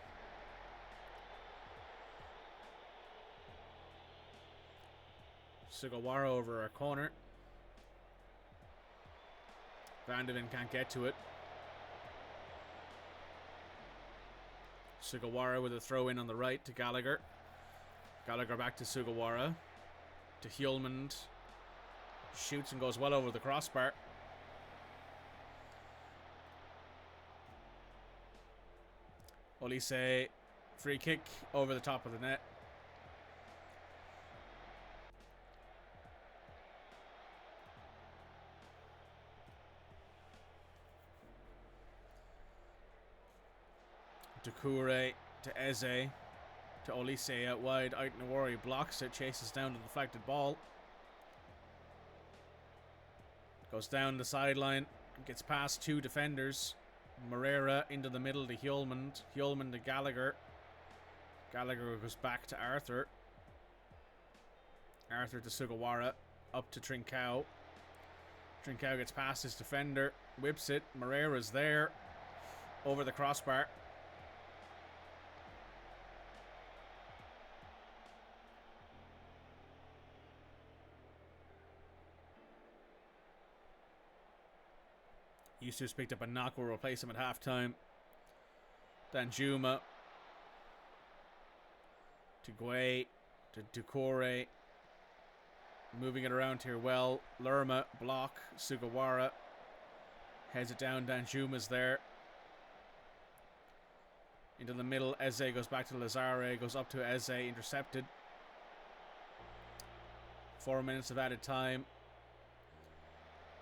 B: Sugawara over a corner. Van de Ven can't get to it. Sugawara with a throw in on the right to Gallagher. Gallagher back to Sugawara. To Hjulmand. Shoots and goes well over the crossbar. Olise, free kick over the top of the net. Doucouré to Eze. To Olise out wide. Ait Nawari blocks it, chases down the deflected ball. Goes down the sideline, gets past two defenders. Moreira into the middle to Hjulmand. Hjulmand to Gallagher. Gallagher goes back to Arthur. Arthur to Sugawara. Up to Trincao. Trincao gets past his defender. Whips it. Moreira's there. Over the crossbar. Yusuf's picked up a knock. Will replace him at halftime. Danjuma to Guay to Doucouré. Moving it around here well. Lerma block. Sugawara heads it down. Danjuma's there. Into the middle. Eze goes back to Lazare. Goes up to Eze. Intercepted. 4 minutes of added time.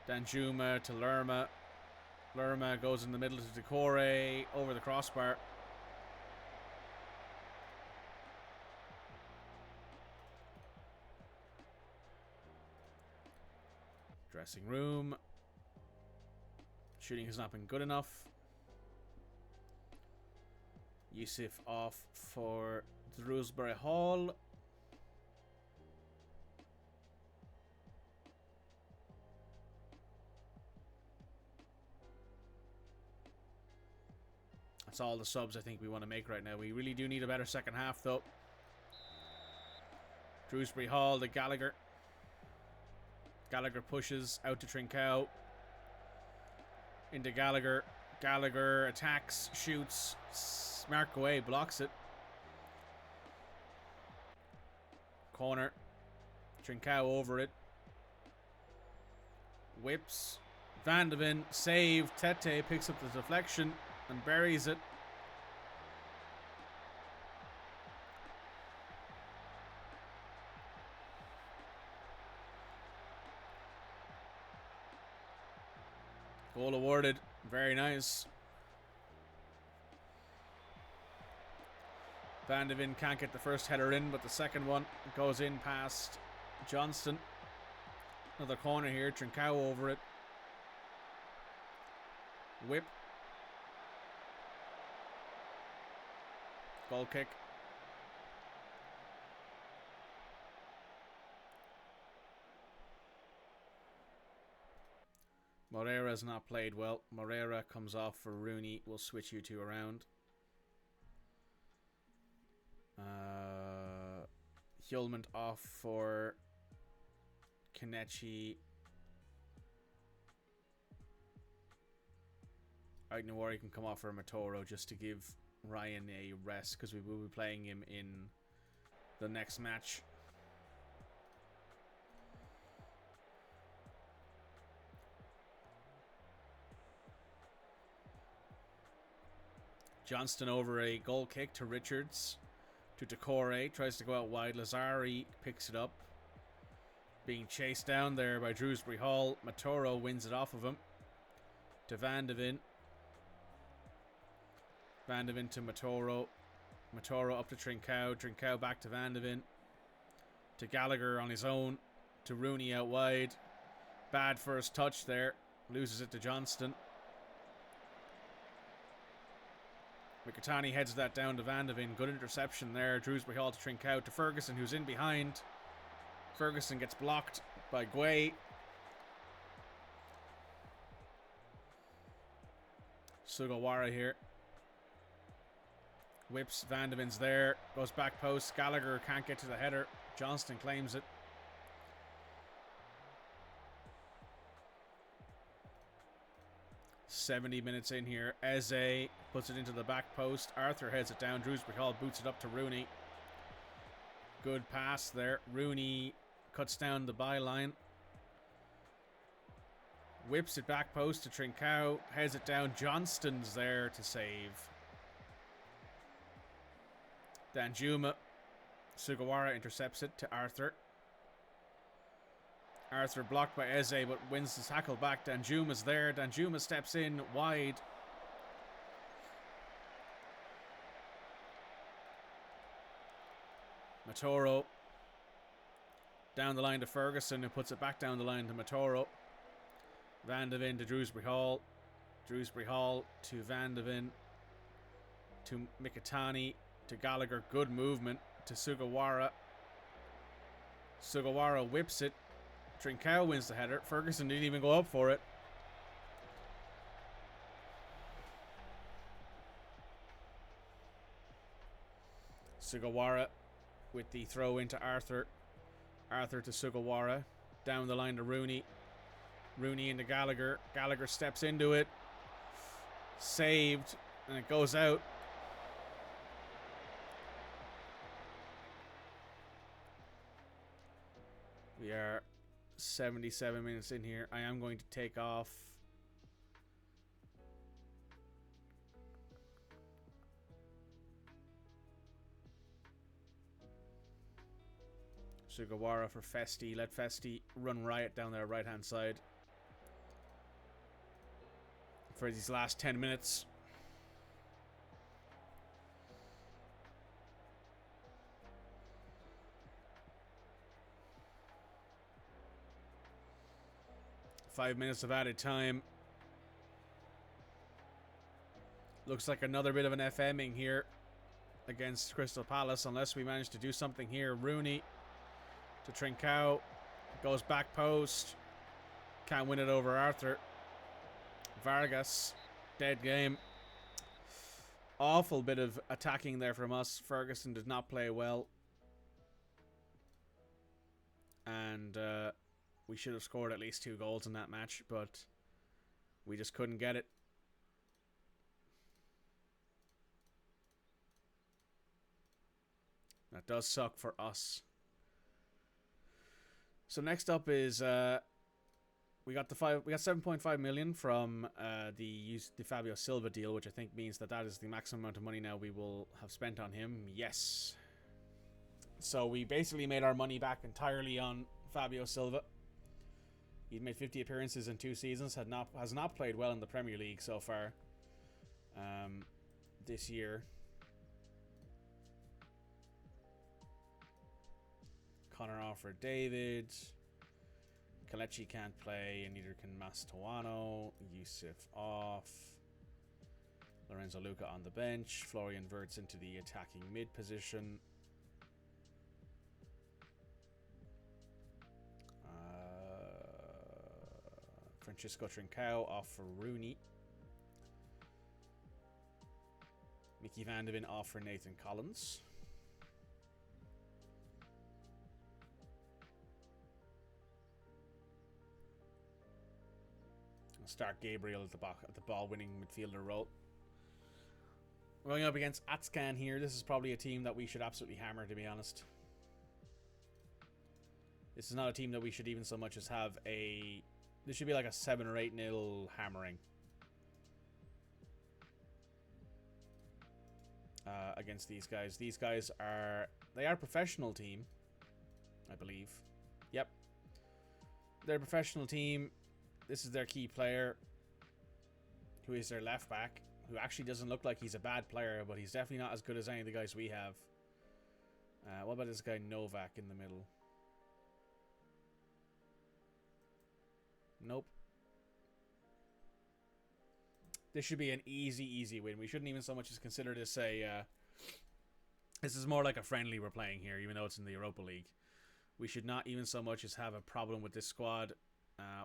B: Danjuma to Lerma. Lerma goes in the middle to Doucouré. Over the crossbar. Dressing room. Shooting has not been good enough. Yusuf off for Drewsbury Hall. That's all the subs I think we want to make right now. We really do need a better second half though. Drewsbury Hall to Gallagher. Gallagher pushes out to Trincao. Into Gallagher. Gallagher attacks, shoots. Smart away, blocks it. Corner. Trincao over it. Whips. Van de Ven, save. Tete picks up the deflection and buries it. Goal awarded. Very nice. Van de Ven can't get the first header in, but the second one goes in past Johnston. Another corner here. Trincao over it. Whip. Goal kick. Moreira's not played well. Moreira comes off for Rooney. We'll switch you two around. Hjulmand off for Kanechi. Ignawari can come off for Matoro just to give Ryan a rest, because we will be playing him in the next match. Johnston over a goal kick to Richards. To Decore. Tries to go out wide. Lazari picks it up. Being chased down there by Drewsbury Hall. Matoro wins it off of him. To Van de Ven. Van de Ven to Matoro. Matoro up to Trincao. Trincao back to Van de Ven. To Gallagher on his own. To Rooney out wide. Bad first touch there. Loses it to Johnston. Mikitani heads that down to Van de Ven. Good interception there. Drewsbury Hall to Trincao. To Ferguson, who's in behind. Ferguson gets blocked by Guay. Sugawara here. Whips. Van de Ven's there. Goes back post. Gallagher can't get to the header. Johnston claims it. "70 minutes in here. Eze puts it into the back post. Arthur heads it down. Drewsbury Hall boots it up to Rooney. Good pass there. Rooney cuts down the byline. Whips it back post to Trincao. Heads it down. Johnston's there to save. Danjuma. Sugawara intercepts it to Arthur. Arthur blocked by Eze, but wins the tackle back. Danjuma's there. Danjuma steps in wide. Matoro. Down the line to Ferguson, who puts it back down the line to Matoro. Van de Ven to Drewsbury Hall. Drewsbury Hall to Van de Ven. To Mikitani. To Gallagher. Good movement. To Sugawara. Sugawara whips it. Trincao wins the header. Ferguson didn't even go up for it. Sugawara with the throw into Arthur. Arthur to Sugawara. Down the line to Rooney. Rooney into Gallagher. Gallagher steps into it. Saved. And it goes out. We are 77 minutes in here. I am going to take off Sugawara for Festi. Let Festi run riot down their right hand side for these last 10 minutes. Five minutes of added time. Looks like another bit of an FMing here against Crystal Palace, unless we manage to do something here. Rooney to Trincao. Goes back post. Can't win it over Arthur. Vargas. Dead game. Awful bit of attacking there from us. Ferguson did not play well. And we should have scored at least 2 goals in that match, but we just couldn't get it. That does suck for us. So next up is we got 7.5 million from the Fabio Silva deal, which I think means that is the maximum amount of money now we will have spent on him. Yes. So we basically made our money back entirely on Fabio Silva. He'd made 50 appearances in 2 seasons, has not played well in the Premier League so far this year. Connor offered David. Kalechi can't play, and neither can Mastoano. Yusuf off. Lorenzo Luca on the bench. Florian Wirtz into the attacking mid position. Francisco Trincao off for Rooney. Mickey Van de Ven off for Nathan Collins. Start Gabriel at the ball-winning midfielder role. We're going up against Atscan here. This is probably a team that we should absolutely hammer, to be honest. This is not a team that we should even so much as have a... This should be like a 7 or 8-0 hammering. Against these guys. These guys are... They are a professional team, I believe. Yep. They're a professional team. This is their key player, who is their left back, who actually doesn't look like he's a bad player, but he's definitely not as good as any of the guys we have. What about this guy Novak in the middle? Nope. This should be an easy win. We shouldn't even so much as consider this a... this is more like a friendly we're playing here, even though it's in the Europa League. We should not even so much as have a problem with this squad.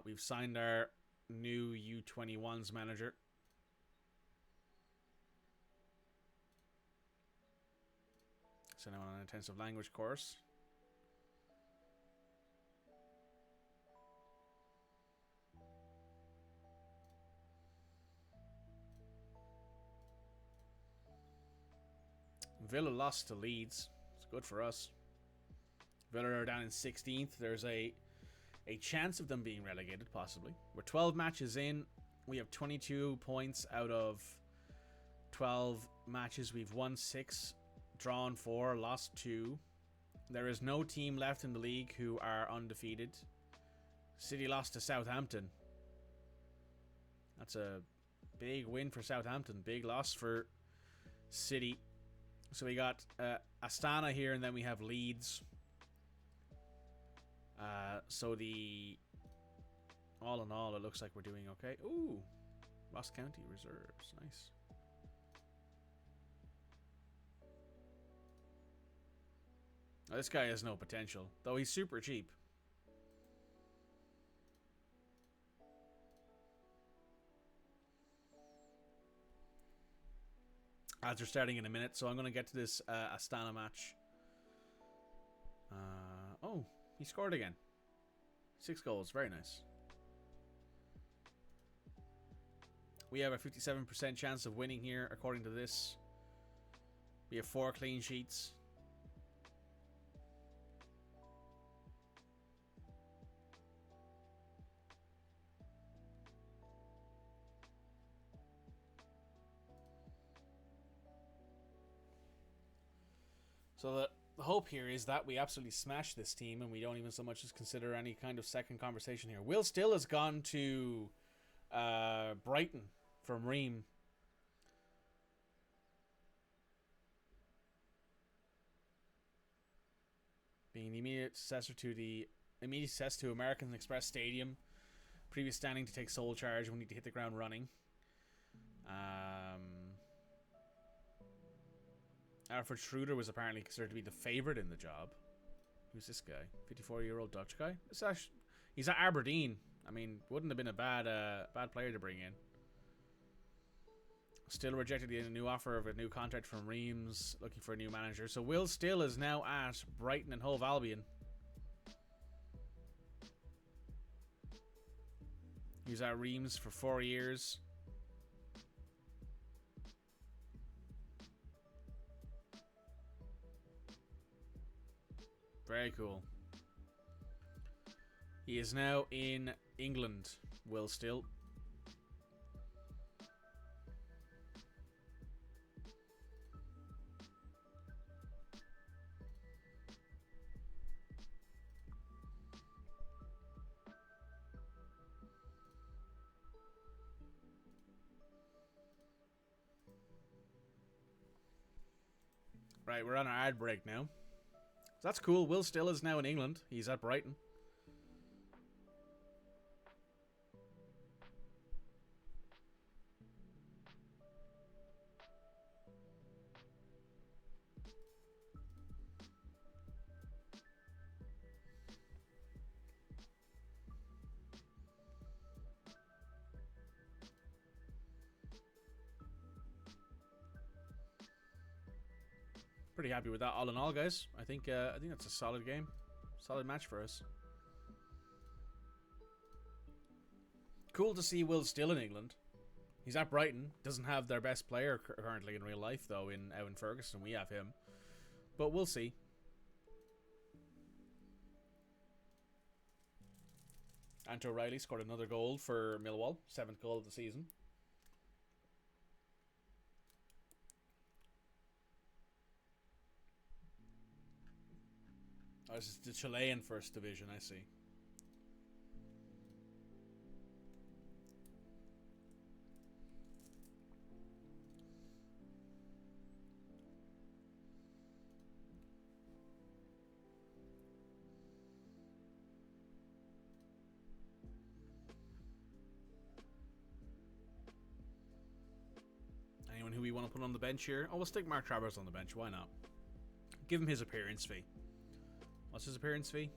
B: We've signed our new U21s manager. So now on an intensive language course. Villa lost to Leeds. It's good for us. Villa are down in 16th. There's a chance of them being relegated, possibly. We're 12 matches in. We have 22 points out of 12 matches. We've won 6, drawn 4, lost 2. There is no team left in the league who are undefeated. City lost to Southampton. That's a big win for Southampton. Big loss for City. So we got Astana here, and then we have Leeds. So all in all, it looks like we're doing okay. Ooh, Ross County reserves, nice. Now, this guy has no potential, though he's super cheap. Ads are starting in a minute, so I'm going to get to this Astana match. Oh, he scored again. 6 goals, very nice. We have a 57% chance of winning here, according to this. We have 4 clean sheets. So the hope here is that we absolutely smash this team and we don't even so much as consider any kind of second conversation here. Will Still has gone to Brighton from Ream. Being the immediate successor to American Express Stadium. Previous standing to take sole charge. We need to hit the ground running. Alfred Schroeder was apparently considered to be the favourite in the job. Who's this guy? 54-year-old Dutch guy? He's at Aberdeen. I mean, wouldn't have been a bad player to bring in. Still rejected the new offer of a new contract from Reims, looking for a new manager. So Will Still is now at Brighton and Hove Albion. He was at Reims for 4 years. Very cool. He is now in England, Will Still. Right, we're on our ad break now. So that's cool. Will Still is now in England. He's at Brighton. Pretty happy with that all in all, guys. I think that's a solid game. Solid match for us. Cool. cool to see Will still in England. He's at Brighton. Doesn't have their best player currently in real life, though, in Ferguson. We have him. But we'll see. Ant O'Reilly scored another goal for Millwall. 7th goal of the season. Oh, this is the Chilean First Division, I see. Anyone who we want to put on the bench here? Oh, we'll stick Mark Travers on the bench. Why not? Give him his appearance fee. What's his appearance fee?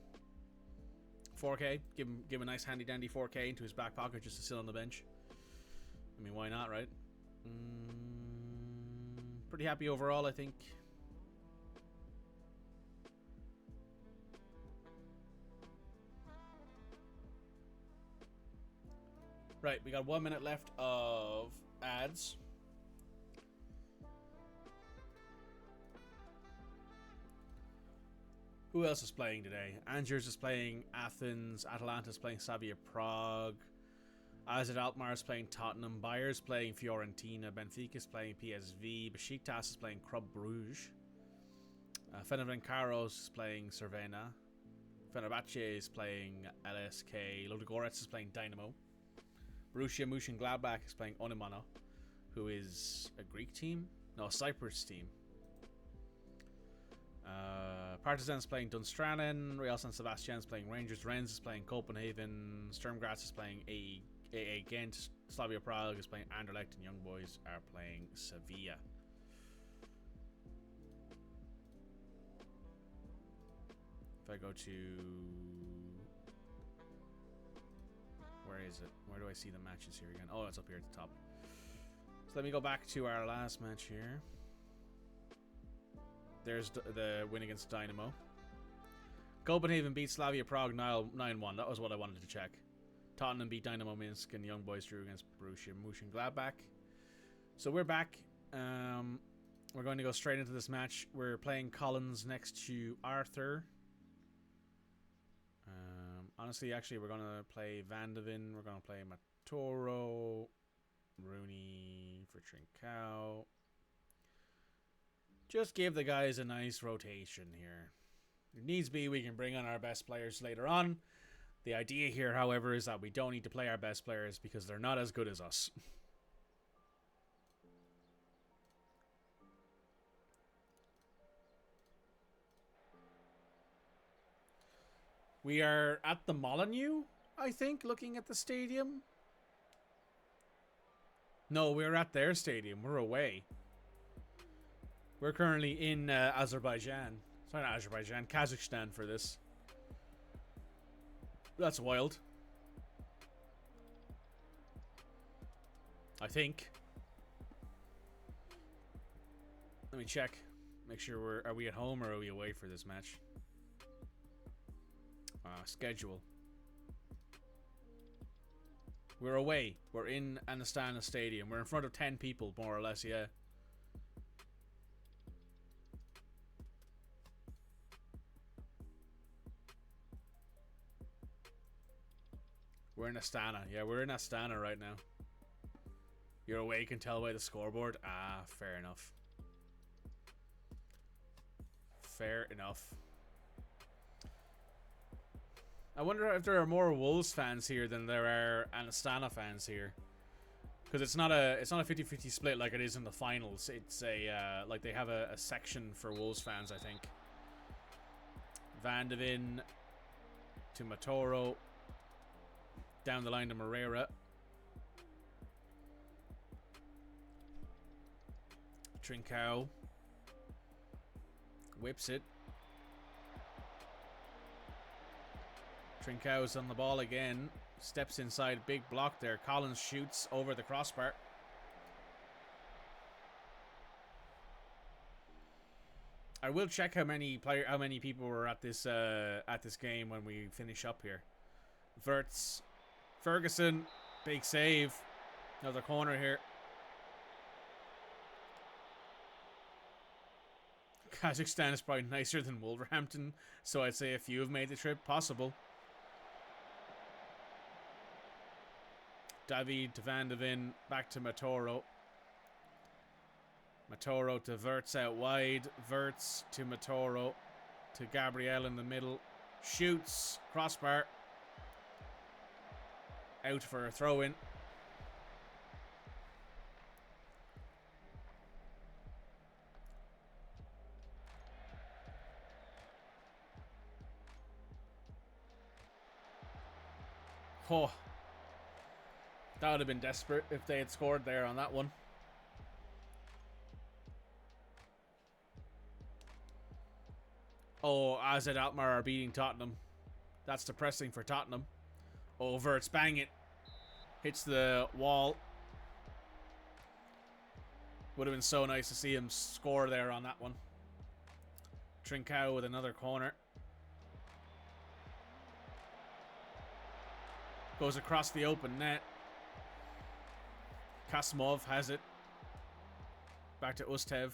B: 4K. Give him a nice handy dandy 4K into his back pocket just to sit on the bench. I mean, why not, right? Pretty happy overall, I think. Right, we got 1 minute left of ads. Who else is playing today? Angers is playing Athens. Atalanta is playing Slavia Prague. AZ Alkmaar is playing Tottenham. Bayern is playing Fiorentina. Benfica is playing PSV. Besiktas is playing Club Brugge. Fenerbahce is playing Cervena. Fenerbahce is playing LSK. Ludogorets is playing Dynamo. Borussia Mönchengladbach is playing Onimano, who is a Greek team? No, a Cyprus team. Partizan is playing Dunstranen. Real San Sebastian is playing Rangers. Rennes is playing Copenhagen. Sturm Graz is playing AA Ghent. Slavia Prague is playing Anderlecht. And Young Boys are playing Sevilla. If I go to... Where is it? Where do I see the matches here again? Oh, it's up here at the top. So let me go back to our last match here. There's the win against Dynamo. Copenhagen beat Slavia Prague 9-1. That was what I wanted to check. Tottenham beat Dynamo Minsk, and Young Boys drew against Borussia Mönchengladbach. So we're back. We're going to go straight into this match. We're playing Collins next to Arthur. Honestly, actually, we're going to play Van de Ven. We're going to play Matoro. Rooney for Trincao. Just give the guys a nice rotation here. If needs be, we can bring on our best players later on. The idea here, however, is that we don't need to play our best players because they're not as good as us. We are at the Molineux, I think, looking at the stadium. No, we're at their stadium. We're away. We're currently in Azerbaijan. Sorry, not Azerbaijan. Kazakhstan for this. That's wild. I think. Let me check. Make sure are we at home or are we away for this match? Schedule. We're away. We're in Astana Stadium. We're in front of 10 people, more or less, yeah. We're in Astana. Yeah, we're in Astana right now. You're away, you can tell by the scoreboard. Ah, fair enough. Fair enough. I wonder if there are more Wolves fans here than there are Astana fans here. Because it's not a 50-50 split like it is in the finals. It's a like they have a section for Wolves fans, I think. Van de Ven to Matoro. Down the line to Moreira. Trincao. Whips it. Trincao's on the ball again. Steps inside, big block there. Collins shoots over the crossbar. I will check how many people were at this game when we finish up here. Verts, Ferguson, Big save. Another corner here. Kazakhstan is probably nicer than Wolverhampton, so I'd say a few have made the trip possible. David to Van de Ven, back to Matoro. Matoro to Wirtz out wide. Wirtz to Matoro. To Gabriel in the middle. Shoots. Crossbar. Out for a throw-in. Oh. That would have been desperate if they had scored there on that one. Oh, AZ Alkmaar are beating Tottenham. That's depressing for Tottenham. Oh, Wirtz, bang it. Hits the wall. Would have been so nice to see him score there on that one. Trincao with another corner. Goes across the open net. Kasimov has it. Back to Ustev.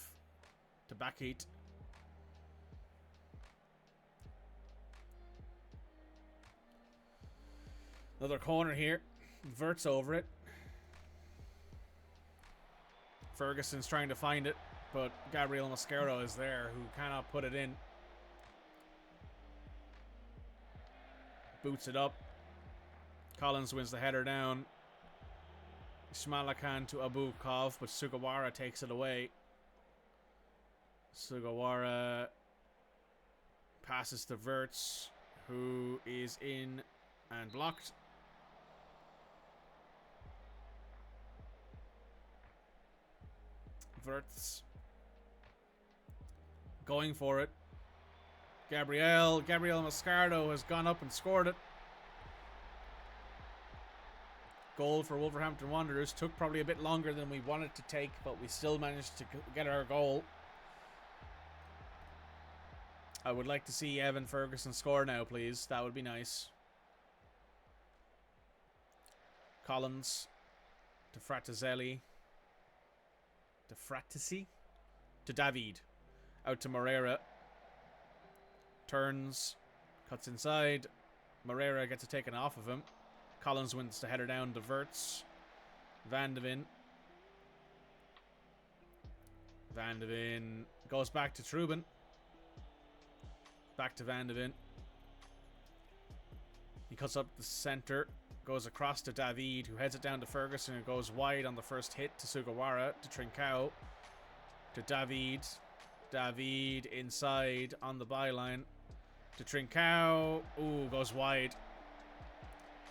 B: To Bakit. Another corner here. Wirtz over it. Ferguson's trying to find it, but Gabriel Mascaro is there, who cannot put it in. Boots it up. Collins wins the header down. Shmalakan to Abukov, but Sugawara takes it away. Sugawara passes to Wirtz, who is in and blocked. Wirtz going for it. Gabriel Mascardo has gone up and scored it. Goal for Wolverhampton Wanderers. Took probably a bit longer than we wanted to take, but we still managed to get our goal. I would like to see Evan Ferguson score now, please. That would be nice. Collins to Frattezzelli. To Fratesi. To David. Out to Moreira. Turns. Cuts inside. Moreira gets it taken off of him. Collins wins the header down to Wirtz. Van de Ven. Van de Ven goes back to Trubin. Back to Van de Ven. He cuts up the centre. Goes across to David, who heads it down to Ferguson, who goes wide on the first hit to Sugawara. To Trincao. To David. David inside on the byline. To Trincao. Ooh, goes wide.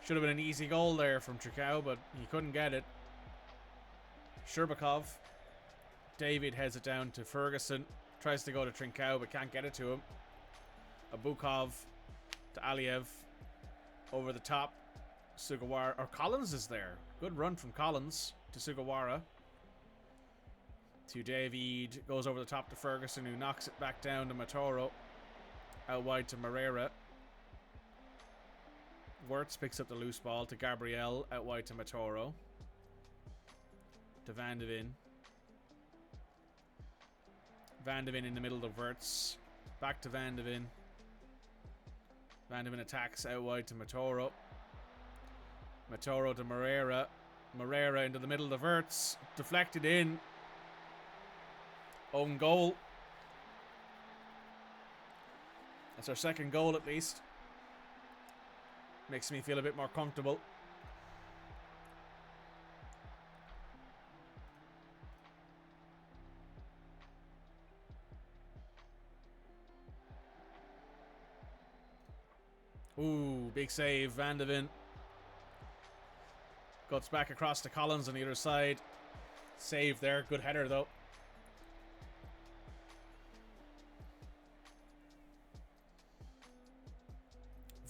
B: Should have been an easy goal there from Trincao, but he couldn't get it. Sherbakov. David heads it down to Ferguson. Tries to go to Trincao, but can't get it to him. Abukov to Aliev. Over the top. Sugawara. Or Collins is there. Good run from Collins to Sugawara. To David. Goes over the top to Ferguson, who knocks it back down to Matoro. Out wide to Moreira. Wirtz picks up the loose ball to Gabriel. Out wide to Matoro. To Van de Ven. Van de Ven in the middle of Wirtz. Back to Van de Ven. Van de Ven attacks out wide to Matoro. Matoro to Moreira. Moreira into the middle of Wirtz. Deflected in. Own goal. That's our second goal at least. Makes me feel a bit more comfortable. Ooh, big save, Van de Ven. Cuts back across to Collins on the other side. Save there, good header though.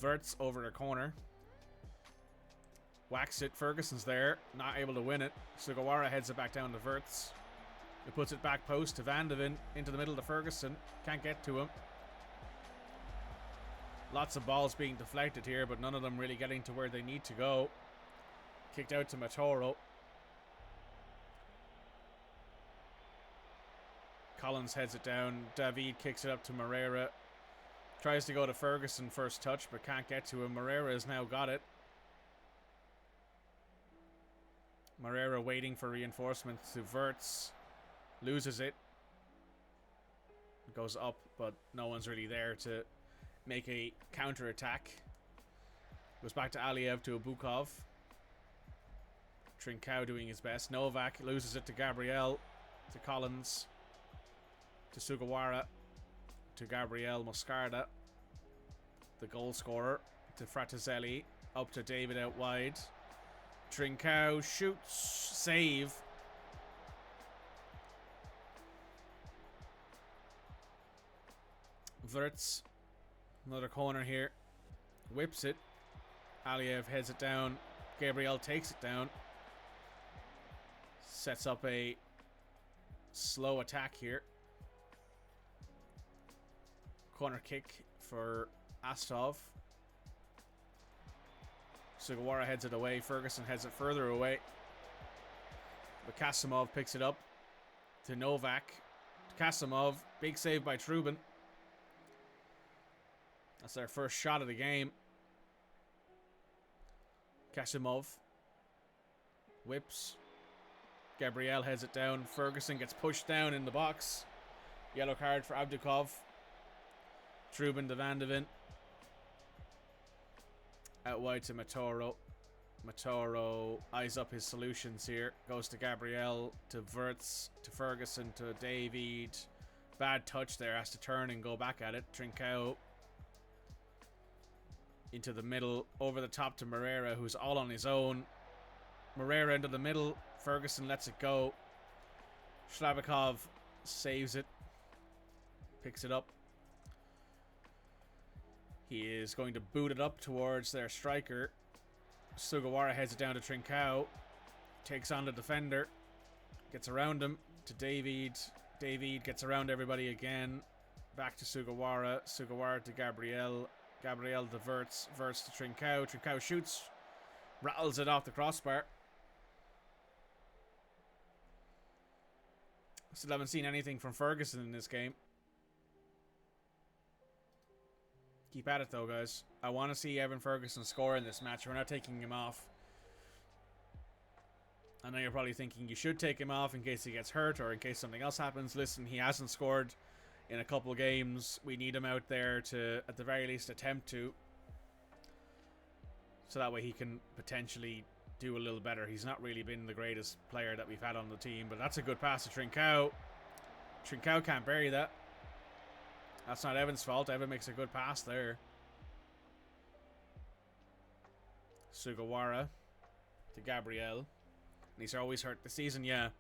B: Wirtz over the corner. Whacks it, Ferguson's there, not able to win it. Sugawara heads it back down to Wirtz. He puts it back post to Van de Ven, into the middle to Ferguson. Can't get to him. Lots of balls being deflected here, but none of them really getting to where they need to go. Kicked out to Matoro. Collins heads it down. David kicks it up to Moreira. Tries to go to Ferguson first touch, but can't get to him. Moreira has now got it. Moreira waiting for reinforcements to Wirtz. Loses it. Goes up, but no one's really there to make a counter-attack. Goes back to Aliev to Abukov. Trincao doing his best. Novak loses it to Gabriel. To Collins. To Sugawara. To Gabriel Moscarda. The goal scorer. To Fratizelli. Up to David out wide. Trincao shoots. Save. Wirtz. Another corner here. Whips it. Aliev heads it down. Gabriel takes it down. Sets up a slow attack here. Corner kick for Astov. Sugawara heads it away. Ferguson heads it further away. But Kasimov picks it up to Novak. To Kasimov. Big save by Trubin. That's their first shot of the game. Kasimov. Whips. Gabriel heads it down. Ferguson gets pushed down in the box. Yellow card for Abdukov. Trubin to Van de Ven. Out wide to Matoro. Matoro eyes up his solutions here. Goes to Gabriel, to Wirtz, to Ferguson, to David. Bad touch there. Has to turn and go back at it. Trincao. Into the middle. Over the top to Moreira, who's all on his own. Moreira into the middle. Ferguson lets it go. Shlabikov saves it. Picks it up. He is going to boot it up towards their striker. Sugawara heads it down to Trincao. Takes on the defender. Gets around him to David. David gets around everybody again. Back to Sugawara. Sugawara to Gabriel. Gabriel to Wirtz. Wirtz to Trincao. Trincao shoots. Rattles it off the crossbar. Still haven't seen anything from Ferguson in this game. Keep at it though, guys. I want to see Evan Ferguson score in this match. We're not taking him off. I know you're probably thinking you should take him off in case he gets hurt or in case something else happens. Listen, he hasn't scored in a couple of games. We need him out there to, at the very least, attempt to. So that way he can potentially do a little better. He's not really been the greatest player that we've had on the team, but that's a good pass to Trincao. Trincao can't bury that. That's not Evan's fault. Evan makes a good pass there. Sugawara to Gabriel. And he's always hurt this season, yeah.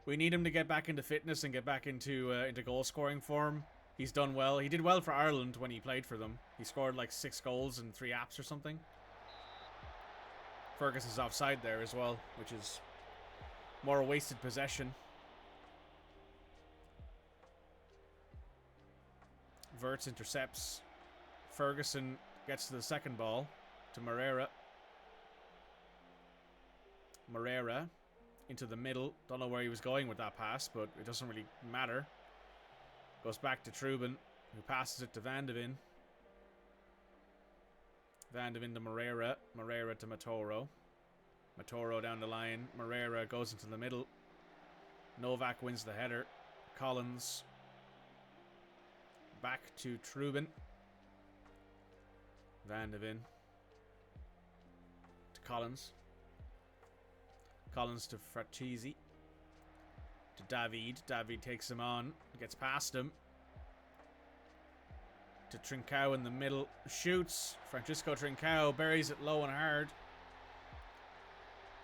B: We need him to get back into fitness and get back into goal scoring form. He's done well. He did well for Ireland when he played for them. He scored like 6 goals in 3 apps or something. Ferguson's offside there as well, which is more wasted possession. Wirtz intercepts. Ferguson gets to the second ball to Moreira. Moreira into the middle. Don't know where he was going with that pass, but it doesn't really matter. Goes back to Trubin, who passes it to Van de Ven. Van de Ven to Moreira. Moreira to Matoro. Matoro down the line. Moreira goes into the middle. Novak wins the header. Collins back to Trubin. Van de Ven to Collins. Collins to Fratesi. To David. David takes him on. Gets past him. To Trincao in the middle. Shoots. Francisco Trincao buries it low and hard.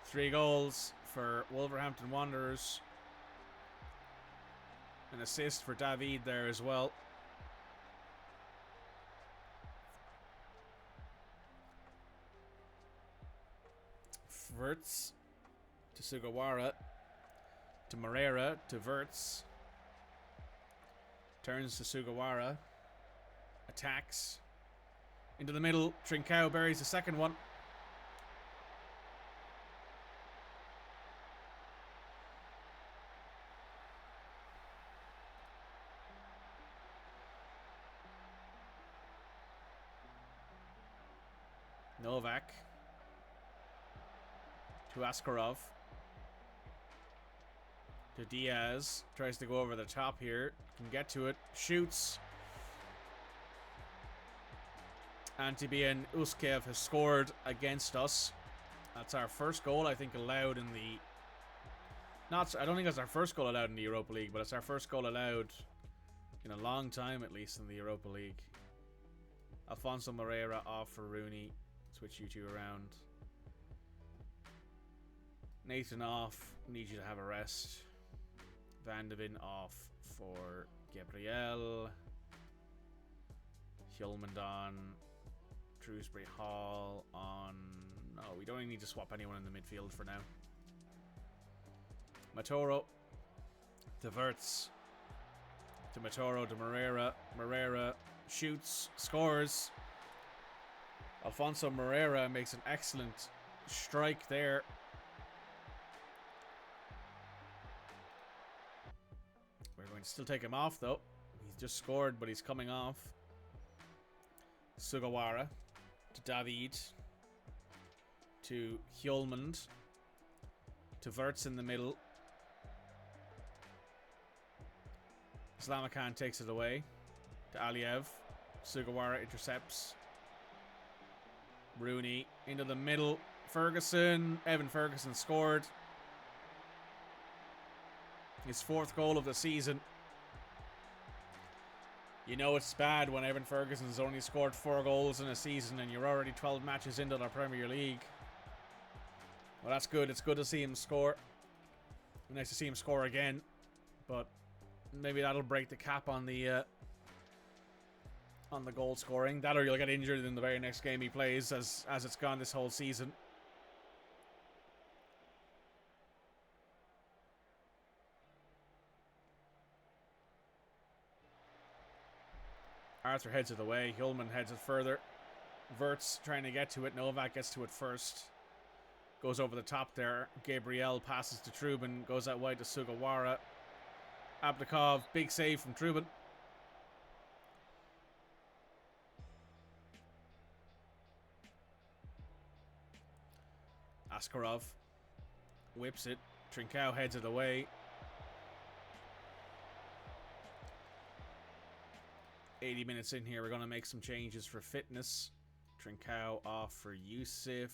B: 3 goals for Wolverhampton Wanderers. An assist for David there as well. Wirtz to Sugawara. To Moreira. To Wirtz. Turns to Sugawara. Attacks. Into the middle. Trincao buries the second one. Novak. To Askarov. To Diaz. Tries to go over the top here. Can get to it. Shoots. Antibian Uskev has scored against us. That's our first goal, I think, allowed in the... I don't think it's our first goal allowed in the Europa League, but it's our first goal allowed in a long time, at least, in the Europa League. Alfonso Moreira off for Rooney. Switch you two around. Nathan off. Need you to have a rest. Van de Ven off for Gabriel. Hjulmand on. Shrewsbury Hall on... No, we don't even need to swap anyone in the midfield for now. Matoro. To Wirtz. To Matoro, to Moreira. Moreira shoots, scores. Alfonso Moreira makes an excellent strike there. We're going to still take him off, though. He's just scored, but he's coming off. Sugawara. To David. To Hjulmand. To Wirtz in the middle. Slamakan takes it away. To Aliev. Sugawara intercepts. Rooney into the middle. Ferguson. Evan Ferguson scored. His 4th goal of the season. You know it's bad when Evan Ferguson's only scored 4 goals in a season and you're already 12 matches into the Premier League. Well, that's good. It's good to see him score. Nice to see him score again. But maybe that'll break the cap on the goal scoring. That or you'll get injured in the very next game he plays, as it's gone this whole season. Arthur heads it away. Hjulmand heads it further. Wirtz trying to get to it. Novak gets to it first. Goes over the top there. Gabriel passes to Trubin. Goes out wide to Sugawara. Abdikov. Big save from Trubin. Askarov. Whips it. Trincao heads it away. 80 minutes in here, we're going to make some changes for fitness. Trincao off for Yusuf.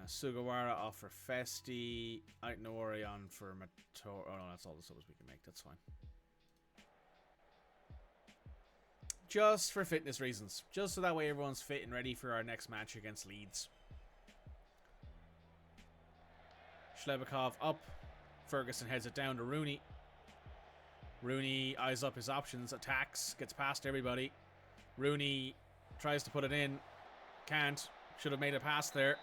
B: Sugawara off for Festi. Aitnouri on for Matoro. Oh no, that's all the subs we can make. That's fine. Just for fitness reasons. Just so that way everyone's fit and ready for our next match against Leeds. Shlebakov up. Ferguson heads it down to Rooney. Rooney eyes up his options, attacks, gets past everybody. Rooney tries to put it in. Can't. Should have made a pass there.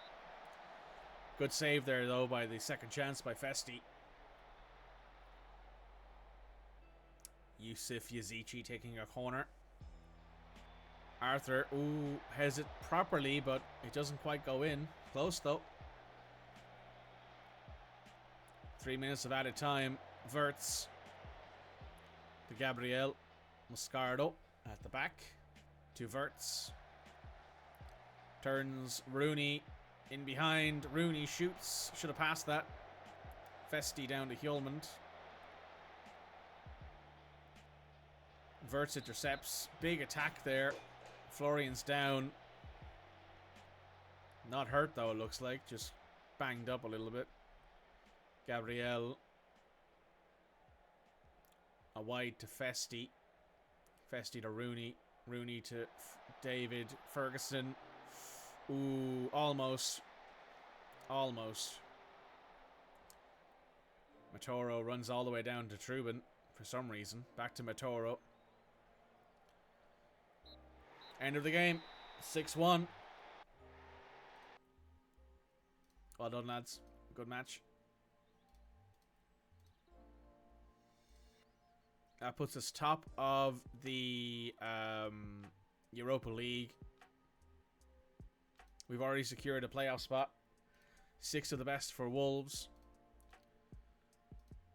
B: Good save there, though, by the second chance by Festi. Yusuf Yazici taking a corner. Arthur, has it properly, but it doesn't quite go in. Close, though. 3 minutes of added time. Wirtz. To Gabriel. Moscardo at the back. To Wirtz. Turns Rooney in behind. Rooney shoots. Should have passed that. Festi down to Hjulmand. Wirtz intercepts. Big attack there. Florian's down. Not hurt though, it looks like. Just banged up a little bit. Gabriel. A wide to Festi. Festi to Rooney. Rooney to David. Ferguson. Ooh, almost. Almost. Matoro runs all the way down to Trubin for some reason. Back to Matoro. End of the game. 6-1. Well done, lads. Good match. That puts us top of the Europa League. We've already secured a playoff spot. 6 of the best for Wolves.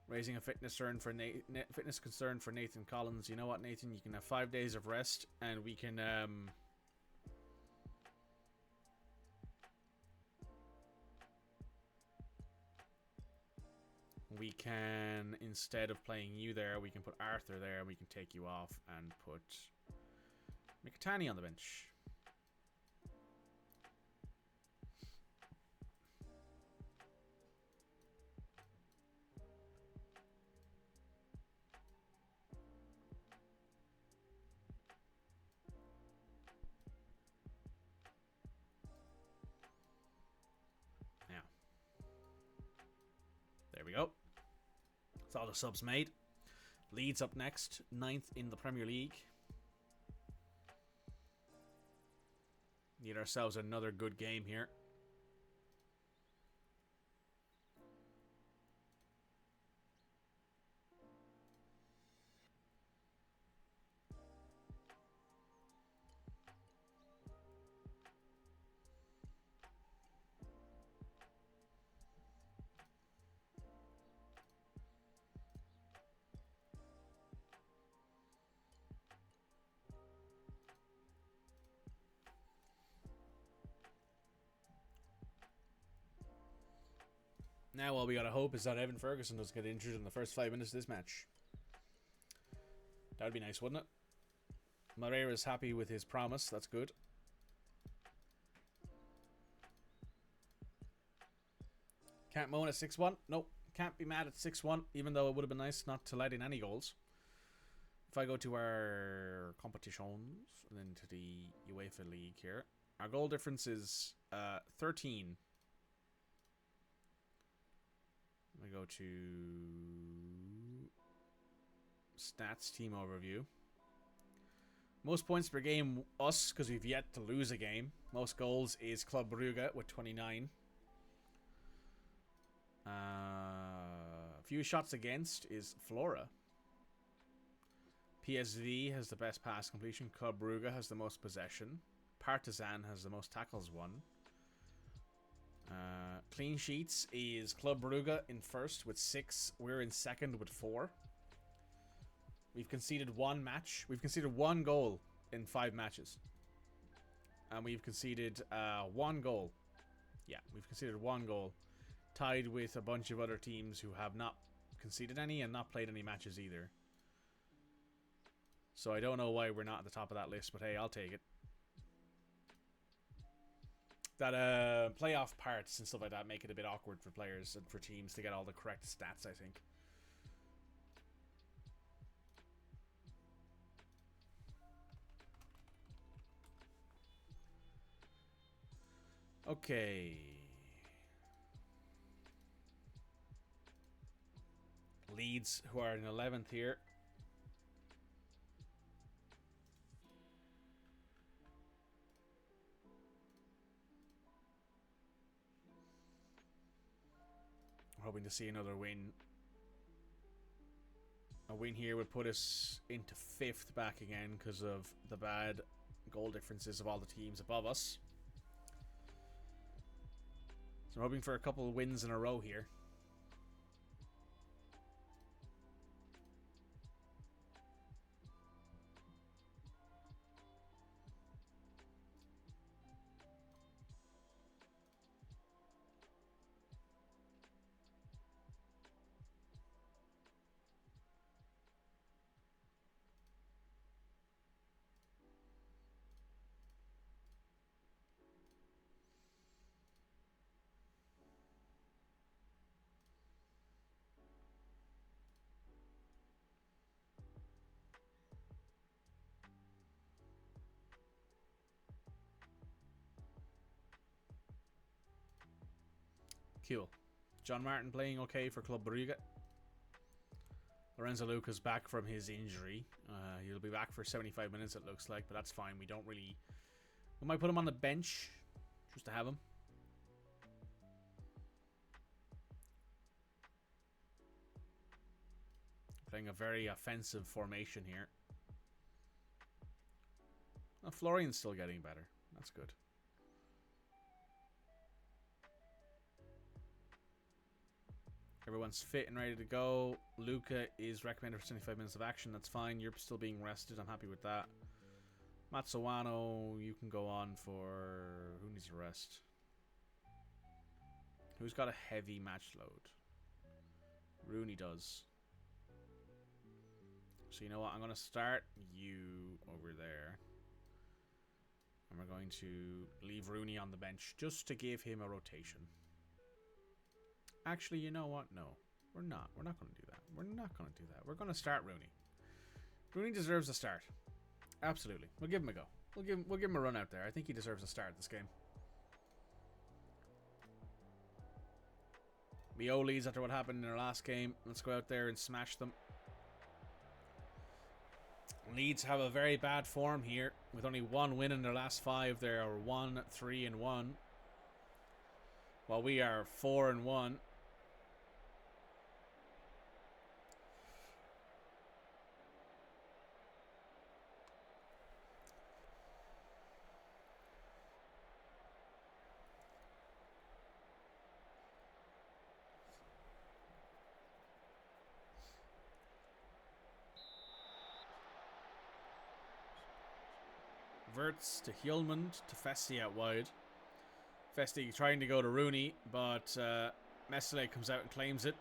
B: Raising a fitness concern for Nathan Collins. You know what, Nathan? You can have 5 days of rest, and we can we can, instead of playing you there, we can put Arthur there, and we can take you off and put Mikitani on the bench. There we go. That's all the subs made. Leeds up next, 9th in the Premier League. Need ourselves another good game here. Now all we gotta hope is that Evan Ferguson doesn't get injured in the first 5 minutes of this match. That would be nice, wouldn't it? Moreira's happy with his promise. That's good. Can't moan at 6-1. Nope. Can't be mad at 6-1, even though it would have been nice not to let in any goals. If I go to our competitions and then to the UEFA League here, our goal difference is 13. I go to stats, team overview. Most points per game, us, because we've yet to lose a game. Most goals is Club Brugge with 29. Few shots against is Flora. PSV has the best pass completion. Club Brugge has the most possession. Partizan has the most tackles won. Clean sheets is Club Brugge in first with 6. We're in second with 4. We've conceded 1 match. We've conceded 1 goal in 5 matches. And we've conceded 1 goal. Yeah, we've conceded 1 goal. Tied with a bunch of other teams who have not conceded any and not played any matches either. So I don't know why we're not at the top of that list, but hey, I'll take it. That playoff parts and stuff like that make it a bit awkward for players and for teams to get all the correct stats, I think. Okay. Leeds, who are in 11th here. We're hoping to see another win. A win here would put us into 5th back again because of the bad goal differences of all the teams above us. So I'm hoping for a couple of wins in a row here. Cool. John Martin playing okay for Club Brugge. Lorenzo Luca's back from his injury. He'll be back for 75 minutes, it looks like, but that's fine. We don't really... We might put him on the bench just to have him. Playing a very offensive formation here. Oh, Florian's still getting better. That's good. Everyone's fit and ready to go. Luca is recommended for 75 minutes of action. That's fine. You're still being rested. I'm happy with that. Matsuano, you can go on for... Who needs a rest? Who's got a heavy match load? Rooney does. So you know what? I'm going to start you over there. And we're going to leave Rooney on the bench just to give him a rotation. Actually, you know what? No, we're not. We're not going to do that. We're not going to do that. We're going to start Rooney. Rooney deserves a start. Absolutely. We'll give him a go. We'll give him a run out there. I think he deserves a start this game. Mioli's after what happened in their last game. Let's go out there and smash them. Leeds have a very bad form here with only one win in their last 5. They are 1-3-1, while we are 4-1. Verts to Hjulmand to Festi out wide. Festi trying to go to Rooney, but Mesele comes out and claims it.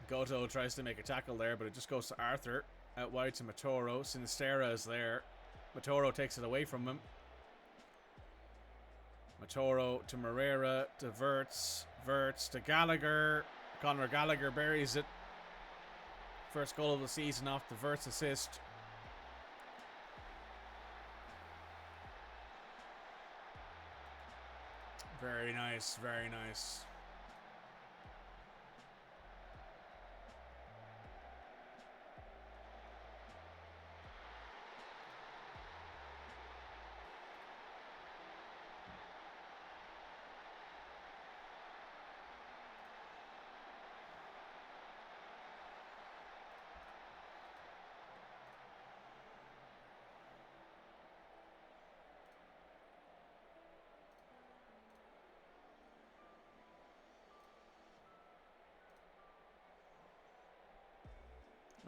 B: Goto tries to make a tackle there, but it just goes to Arthur. Out wide to Matoro. Sinistera is there. Matoro takes it away from him. Matoro to Moreira to Verts. Verts to Gallagher. Conor Gallagher buries it. First goal of the season off the Verts assist. Very nice, very nice.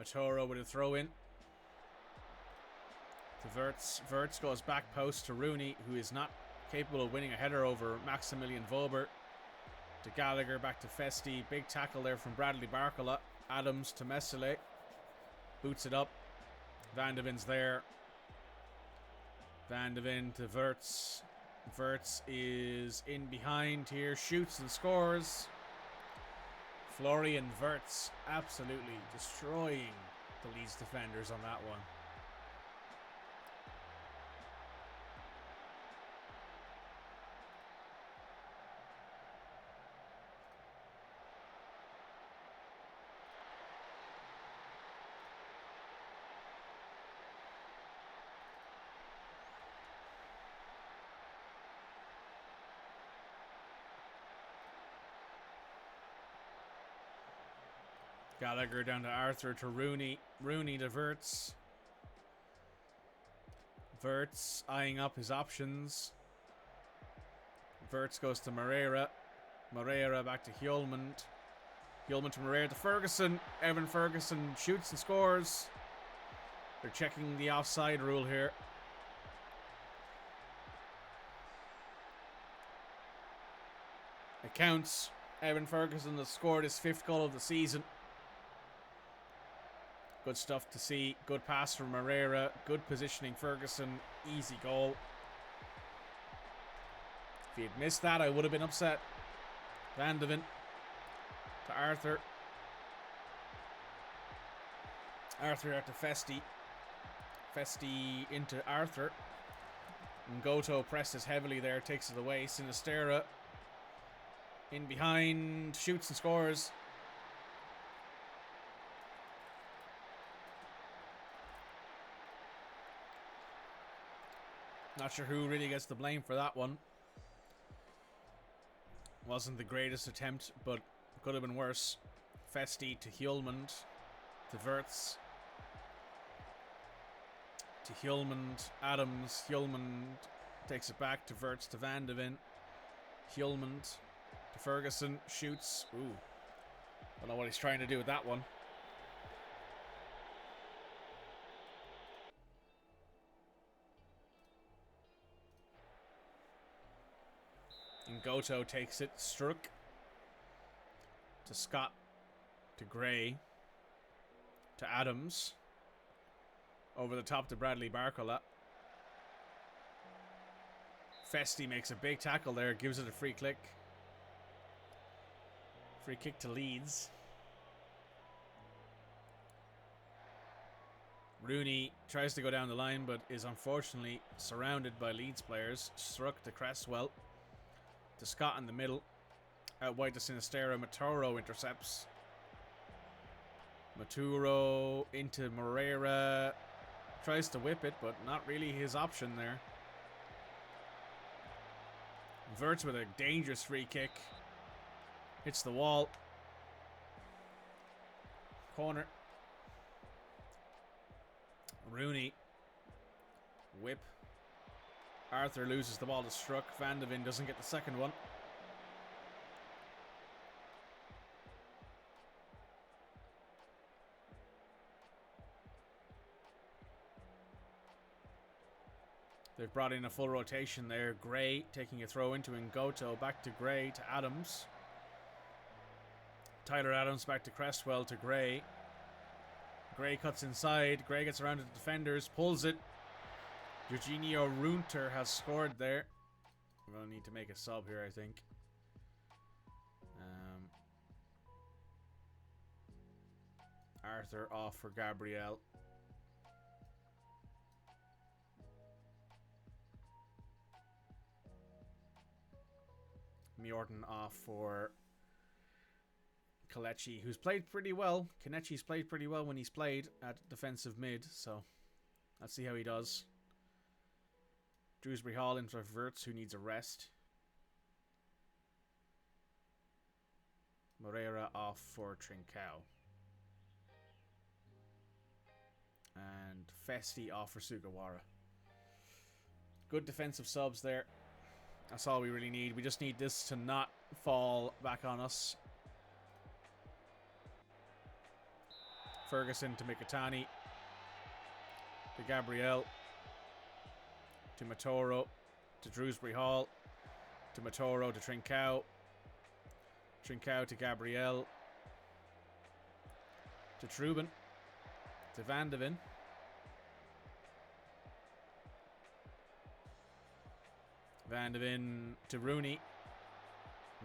B: Matoro with a throw in. To Verts. Verts goes back post to Rooney, who is not capable of winning a header over Maximilian Vober. To Gallagher, back to Festi. Big tackle there from Bradley Barcola. Adams to Mesele. Boots it up. Van de Ven's there. Van de Ven to Verts. Verts is in behind here. Shoots and scores. Florian Verts absolutely destroying the Leeds defenders on that one. Gallagher down to Arthur to Rooney. Rooney to Verts. Verts eyeing up his options. Verts goes to Moreira. Moreira back to Hjulmand. Hjulmand to Moreira to Ferguson. Evan Ferguson shoots and scores. They're checking the offside rule here. It counts. Evan Ferguson has scored his 5th goal of the season. Good stuff to see. Good pass from Moreira. Good positioning, Ferguson. Easy goal. If he had missed that, I would have been upset. Van de Ven to Arthur. Arthur out to Festi. Festi into Arthur. And Goto presses heavily there. Takes it away. Sinistera in behind. Shoots and scores. Not sure who really gets the blame for that one. Wasn't the greatest attempt, but could have been worse. Festi to Hjulmand to Verts. to Hjulmand. Adams. Hjulmand takes it back to Wirtz to Van de Ven. Hjulmand to Ferguson. Shoots. Ooh. Don't know what he's trying to do with that one. And Goto takes it. Struck to Scott. To Gray. To Adams. Over the top to Bradley Barcola. Festi makes a big tackle there. Gives it a free kick. Free kick to Leeds. Rooney tries to go down the line, but is unfortunately surrounded by Leeds players. Struck to Cresswell. To Scott in the middle. Out wide to Sinistero. Maturo intercepts. Maturo into Moreira. Tries to whip it, but not really his option there. Wirtz with a dangerous free kick. Hits the wall. Corner. Rooney. Whip. Arthur loses the ball to Struck. Van de Ven doesn't get the second one. They've brought in a full rotation there. Gray taking a throw into Ngoto. Back to Gray to Adams. Tyler Adams back to Cresswell to Gray. Gray cuts inside. Gray gets around to the defenders. Pulls it. Eugenio Runter has scored there. We're going to need to make a sub here, I think. Arthur off for Gabriel. Mjorton off for Kelechi, who's played pretty well. Kelechi's played pretty well when he's played at defensive mid, so let's see how he does. Dewsbury Hall in for Wirtz, who needs a rest. Moreira off for Trincao. And Festi off for Sugawara. Good defensive subs there. That's all we really need. We just need this to not fall back on us. Ferguson to Mikitani. To Gabriel. To Matoro. To Dewsbury Hall. To Matoro to Trincao. Trincao to Gabriel. To Trubin. To Van de Ven. Van de Ven to Rooney.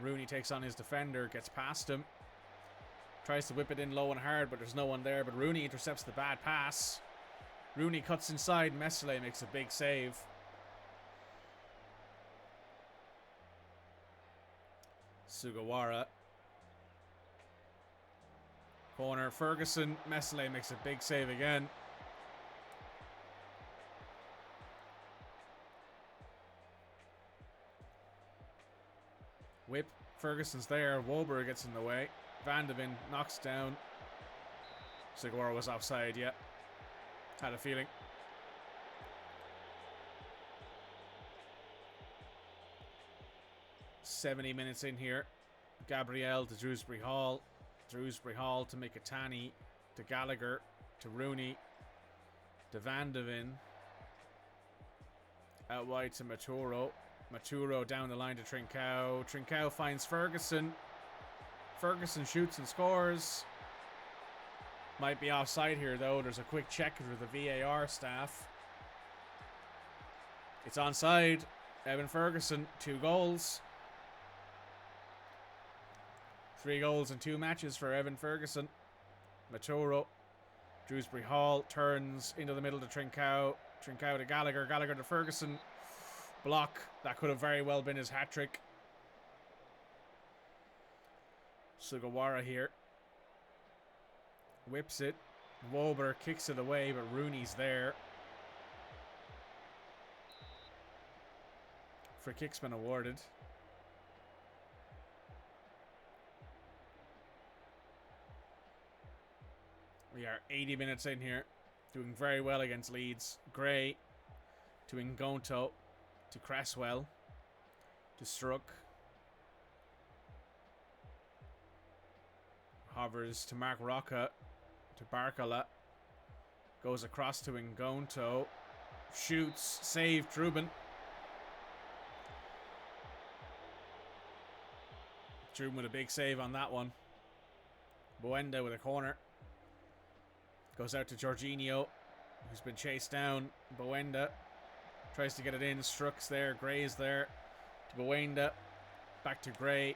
B: Rooney takes on his defender, gets past him. Tries to whip it in low and hard, but there's no one there. But Rooney intercepts the bad pass. Rooney cuts inside. Mesle makes a big save. Sugawara. Corner. Ferguson. Mesle makes a big save again. Whip. Ferguson's there. Wober gets in the way. Van de Ven knocks down. Sugawara was offside, yeah. Had a feeling. "70 minutes in here. Gabriel to Dewsbury Hall. Dewsbury Hall to Mikitani. To Gallagher. To Rooney. To Van de Ven. Out wide to Maturo. Maturo down the line to Trincao. Trincao finds Ferguson. Ferguson shoots and scores. Might be offside here, though. There's a quick check for the VAR staff. It's onside. Evan Ferguson, 2 goals. 3 goals in 2 matches for Evan Ferguson. Maturo. Dewsbury Hall turns into the middle to Trincao. Trincao to Gallagher. Gallagher to Ferguson. Block. That could have very well been his hat-trick. Sugawara here. Whips it. Wober kicks it away, but Rooney's there. Free kick's been awarded. We are 80 minutes in here. doing very well against Leeds. Gray to Ngonto, to Cresswell, to Struck. Hovers to Mark Rocca, to Barcola. Goes across to Ngonto. Shoots, saved, Trubin. Trubin with a big save on that one. Boenda with a corner. Goes out to Jorginho, who's been chased down. Boenda tries to get it in. Struck's there. Gray's there. To Boenda. Back to Gray.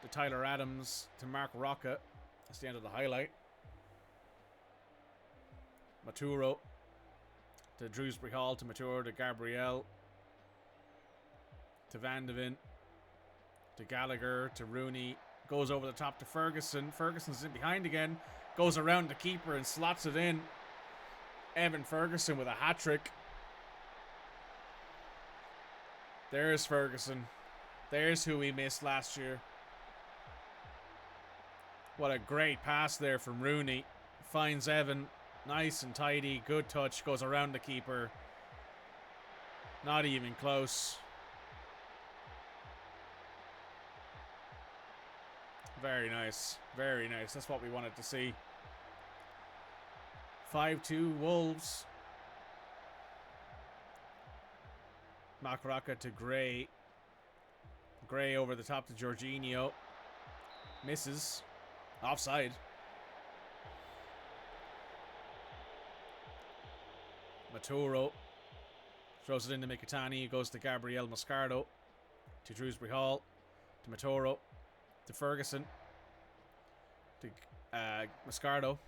B: To Tyler Adams. To Mark Rocca. That's the end of the highlight. Maturo. To Drewsbury Hall. To Maturo. To Gabriel. To Van de Ven. To Gallagher. To Rooney. Goes over the top to Ferguson. Ferguson's in behind again. Goes around the keeper and slots it in. Evan Ferguson with a hat-trick. There's Ferguson. There's who we missed last year. What a great pass there from Rooney. Finds Evan. Nice and tidy. Good touch. Goes around the keeper. Not even close. Very nice. Very nice. That's what we wanted to see. 5-2 Wolves. Makaraka to Gray. Gray over the top to Jorginho. Misses. Offside. Maturo. Throws it into Mikitani. It goes to Gabriel Moscardo. To Drewsbury Hall. To Maturo. To Ferguson. To Moscardo.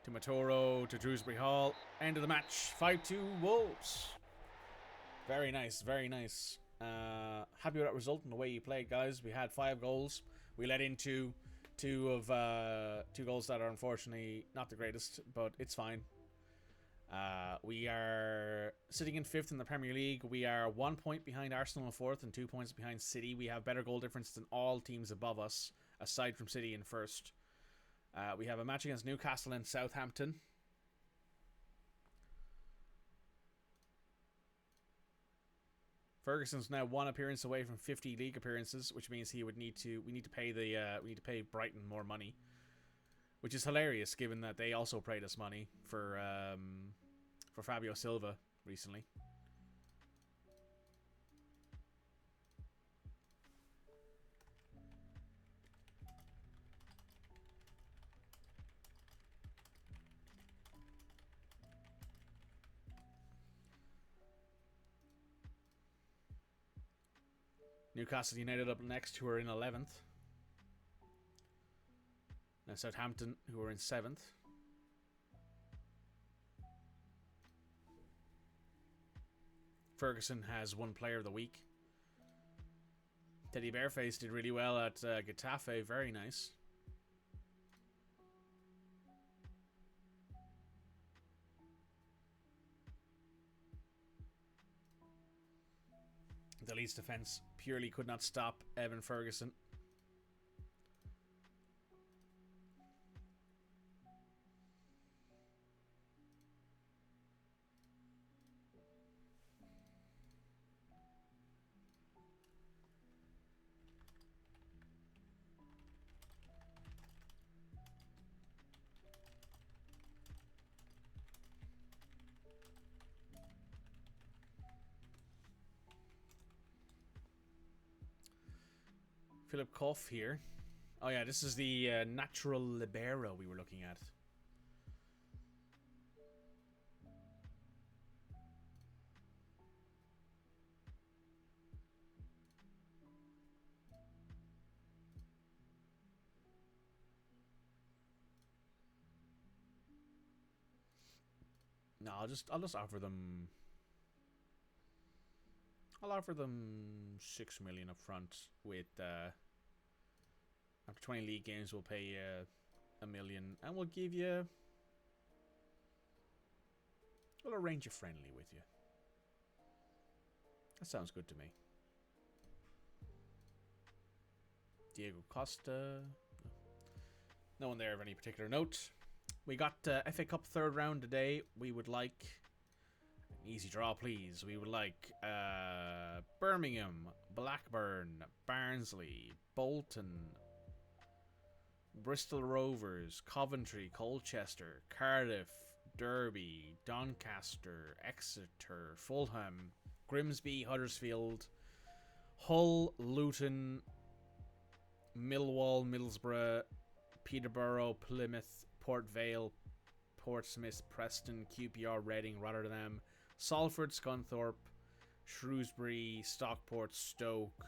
B: To Maturo. To Drewsbury Hall. End of the match. 5-2 Wolves. Very nice. Very nice. Happy with that result and the way you played, guys. We had 5 goals. We let in two goals that are unfortunately not the greatest, but it's fine. We are sitting in 5th in the Premier League. We are 1 point behind Arsenal in 4th and 2 points behind City. We have better goal difference than all teams above us, aside from City in 1st. We have a match against Newcastle and Southampton. Ferguson's now 1 appearance away from 50 league appearances, which means we need to pay Brighton more money, which is hilarious given that they also paid us money for Fabio Silva recently. Newcastle United up next, who are in 11th. And Southampton, who are in 7th. Ferguson has 1 player of the week. Teddy Bearface did really well at Getafe. Very nice. The Leeds defence purely could not stop Evan Ferguson. Philip Koff here. Oh yeah, this is the natural libero we were looking at. No, I'll just offer them. I'll offer them 6 million up front with after 20 league games we'll pay $1 million and we'll give you, we'll arrange a friendly with you. That sounds good to me. Diego Costa. No one there of any particular note. We got FA Cup third round today. We would like an easy draw, please. We would like Birmingham, Blackburn, Barnsley, Bolton, Bristol Rovers, Coventry, Colchester, Cardiff, Derby, Doncaster, Exeter, Fulham, Grimsby, Huddersfield, Hull, Luton, Millwall, Middlesbrough, Peterborough, Plymouth, Port Vale, Portsmouth, Preston, QPR, Reading, Rotterdam, Salford, Scunthorpe, Shrewsbury, Stockport, Stoke,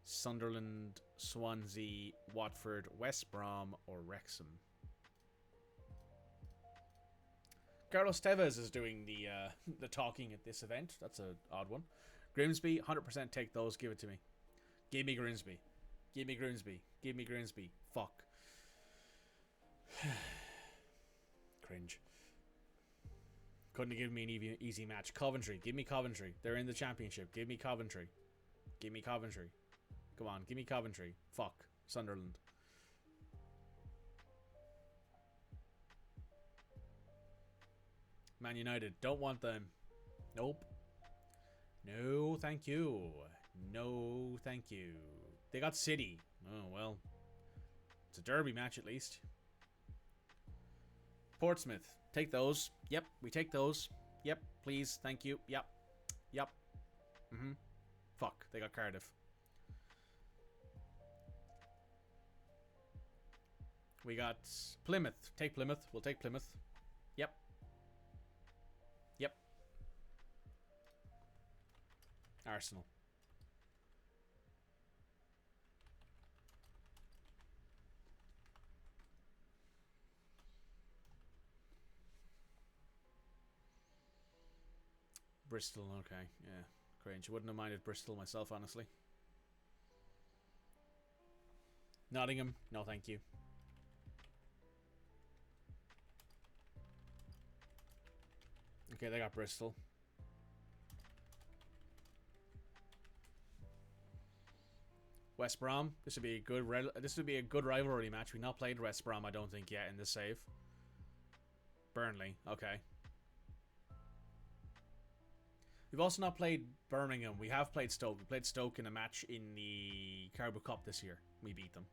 B: Sunderland, Swansea, Watford, West Brom, or Wrexham. Carlos Tevez is doing the talking at this event. That's an odd one. Grimsby, 100% take those. Give it to me. Give me Grimsby. Give me Grimsby. Give me Grimsby. Fuck. Cringe. Couldn't have given me an easy match. Coventry. Give me Coventry. They're in the championship. Give me Coventry. Give me Coventry. Come on. Give me Coventry. Fuck. Sunderland. Man United. Don't want them. Nope. No, thank you. No, thank you. They got City. Oh, well. It's a derby match, at least. Portsmouth. Take those. Yep, we take those. Yep, please. Thank you. Yep. Yep. Fuck, they got Cardiff. We got Plymouth. Take Plymouth. We'll take Plymouth. Yep. Yep. Arsenal. Bristol, okay. Yeah, cringe. Wouldn't have minded Bristol myself, honestly. Nottingham, no thank you. Okay, they got Bristol. West Brom. This would be a good rivalry match. We've not played West Brom, I don't think, yet in this save. Burnley. Okay. We've also not played Birmingham. We have played Stoke. We played Stoke in a match in the Carabao Cup this year. We beat them.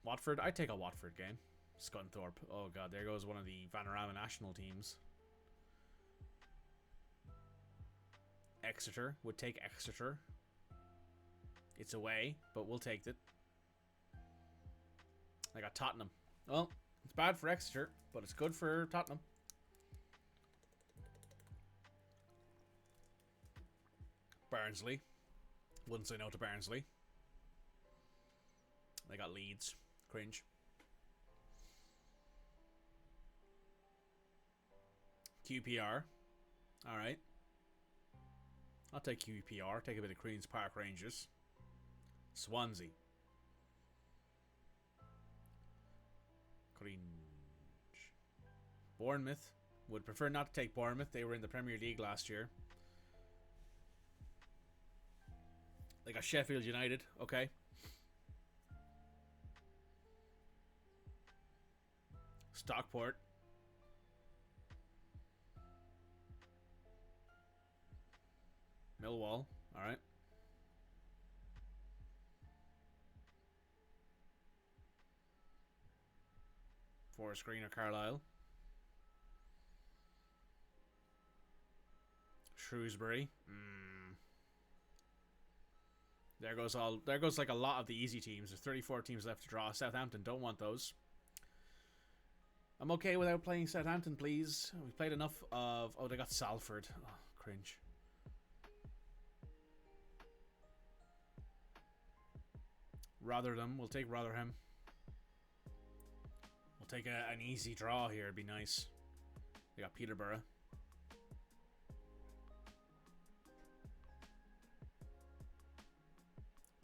B: Watford. I'd take a Watford game. Scunthorpe. Oh god, there goes one of the Vanarama national teams. Exeter. Would take Exeter. It's away, but we'll take it. I got Tottenham. Well, it's bad for Exeter, but it's good for Tottenham. Barnsley. Wouldn't say no to Barnsley. They got Leeds. Cringe. QPR. Alright. I'll take QPR. Take a bit of Queen's Park Rangers. Swansea. Cringe. Bournemouth. Would prefer not to take Bournemouth. They were in the Premier League last year. They got Sheffield United. Okay. Stockport. Millwall. Alright. Forest Green or Carlisle. Shrewsbury. There goes like a lot of the easy teams. There's 34 teams left to draw. Southampton, don't want those. I'm okay without playing Southampton, please. We've played enough of... Oh, they got Salford. Oh, cringe. Rotherham. We'll take Rotherham. We'll take an easy draw here. It'd be nice. They got Peterborough.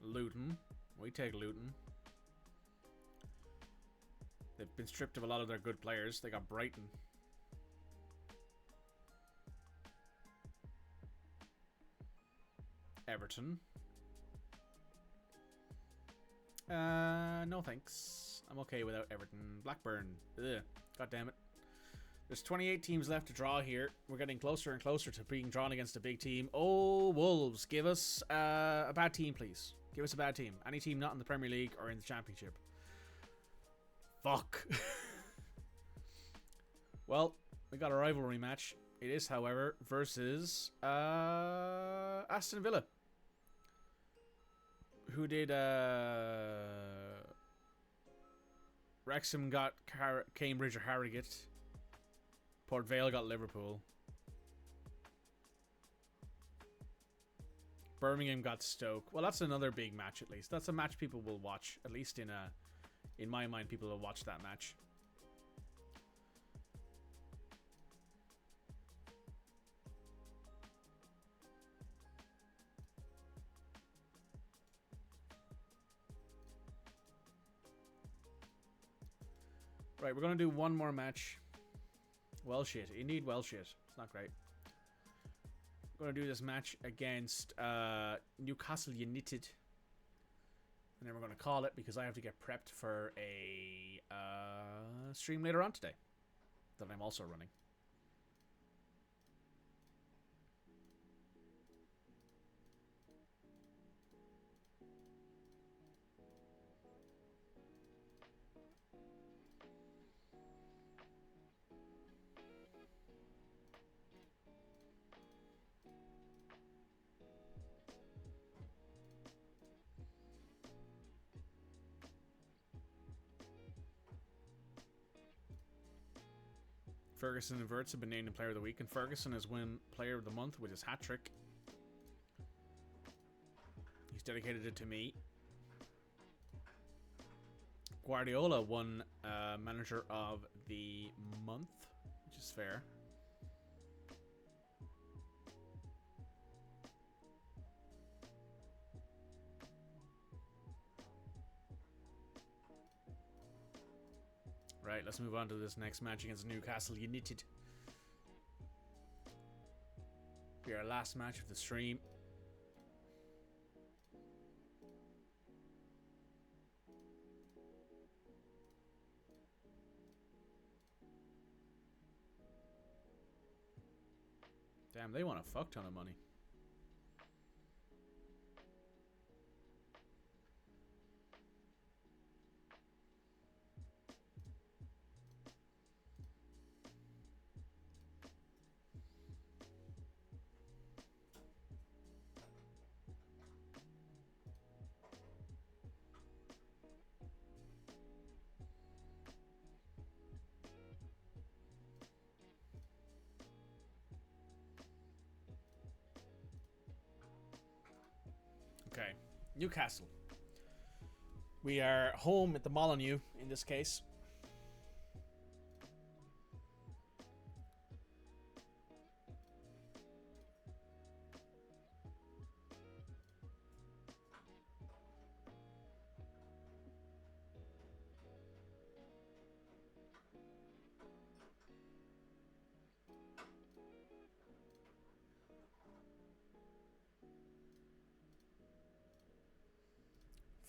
B: Luton. We take Luton. They've been stripped of a lot of their good players. They got Brighton. Everton. No thanks. I'm okay without Everton. Blackburn. Ugh. God damn it. There's 28 teams left to draw here. We're getting closer and closer to being drawn against a big team. Oh, Wolves, give us a bad team, please. Give us a bad team. Any team not in the Premier League or in the Championship. Fuck. Well, we got a rivalry match. It is, however, versus Aston Villa. Who did Wrexham got Cambridge or Harrogate. Port Vale got Liverpool. Birmingham got Stoke. Well, that's another big match at least. That's a match people will watch. At least in my mind, people will watch that match. Right, we're going to do one more match. Well shit. Indeed, well shit. It's not great. We're going to do this match against Newcastle United. And then we're going to call it because I have to get prepped for a stream later on today that I'm also running. Ferguson and Verts have been named Player of the Week, and Ferguson has won Player of the Month with his hat-trick. He's dedicated it to me. Guardiola won Manager of the Month, which is fair. Right, let's move on to this next match against Newcastle United. Be our last match of the stream. Damn, they want a fuck ton of money. Okay, Newcastle. We are home at the Molyneux in this case.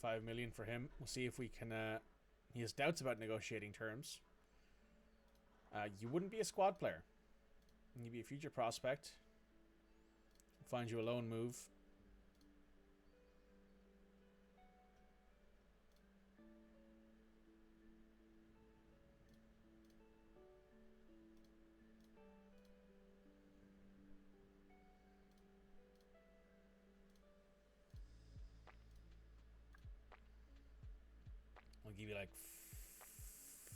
B: $5 million for him. We'll see if we can. He has doubts about negotiating terms. You wouldn't be a squad player. You'd be a future prospect. Find you a loan move. I'll give you like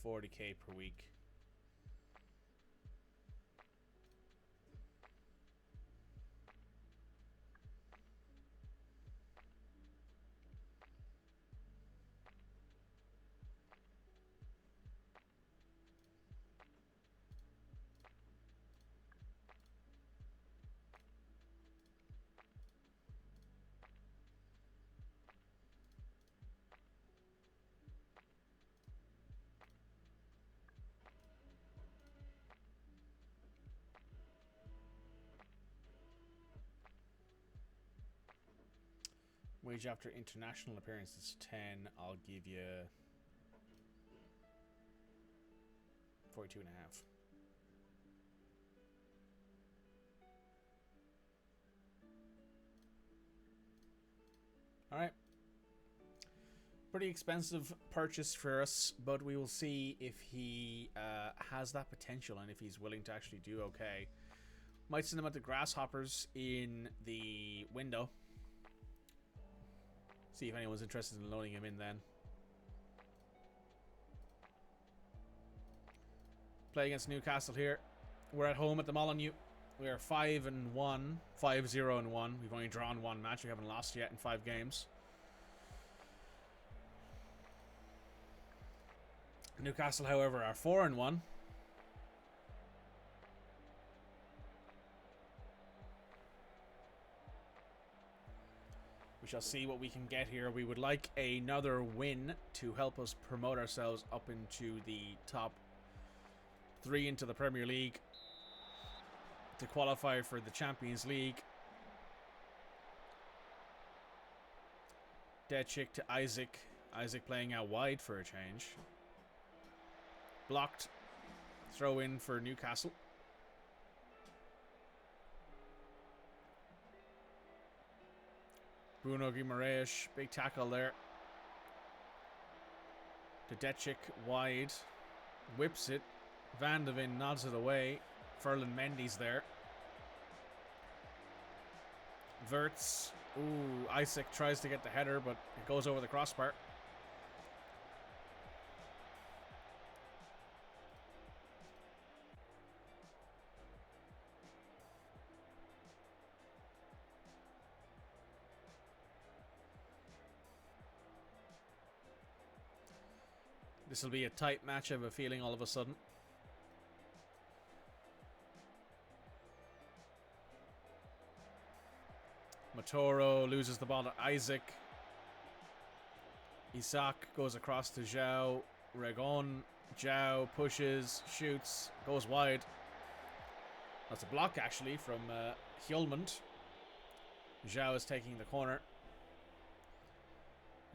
B: 40k per week. Wage after international appearances 10. I'll give you 42 and a half. All right. Pretty expensive purchase for us, but we will see if he has that potential and if he's willing to actually do okay. Might send him at the Grasshoppers in the window. See if anyone's interested in loading him in then. Play against Newcastle here. We're at home at the Molineux. We are 5-1, 5-0-1. We've only drawn one match. We haven't lost yet in 5 games. Newcastle, however, are 4-1. We shall see what we can get here. We would like another win to help us promote ourselves up into the top 3 into the Premier League to qualify for the Champions League. Deadchick to Isaac. Isaac playing out wide for a change. Blocked. Throw in for Newcastle. Bruno Guimaraes, big tackle there. To Deadchick, wide. Whips it. Van de Ven nods it away. Ferland Mendy's there. Verts. Ooh, Isaac tries to get the header, but it goes over the crossbar. This will be a tight match, I have a feeling, all of a sudden. Matoro loses the ball to Isaac. Isaac goes across to João. Regon. João pushes, shoots, goes wide. That's a block, actually, from Hjulmand. João is taking the corner.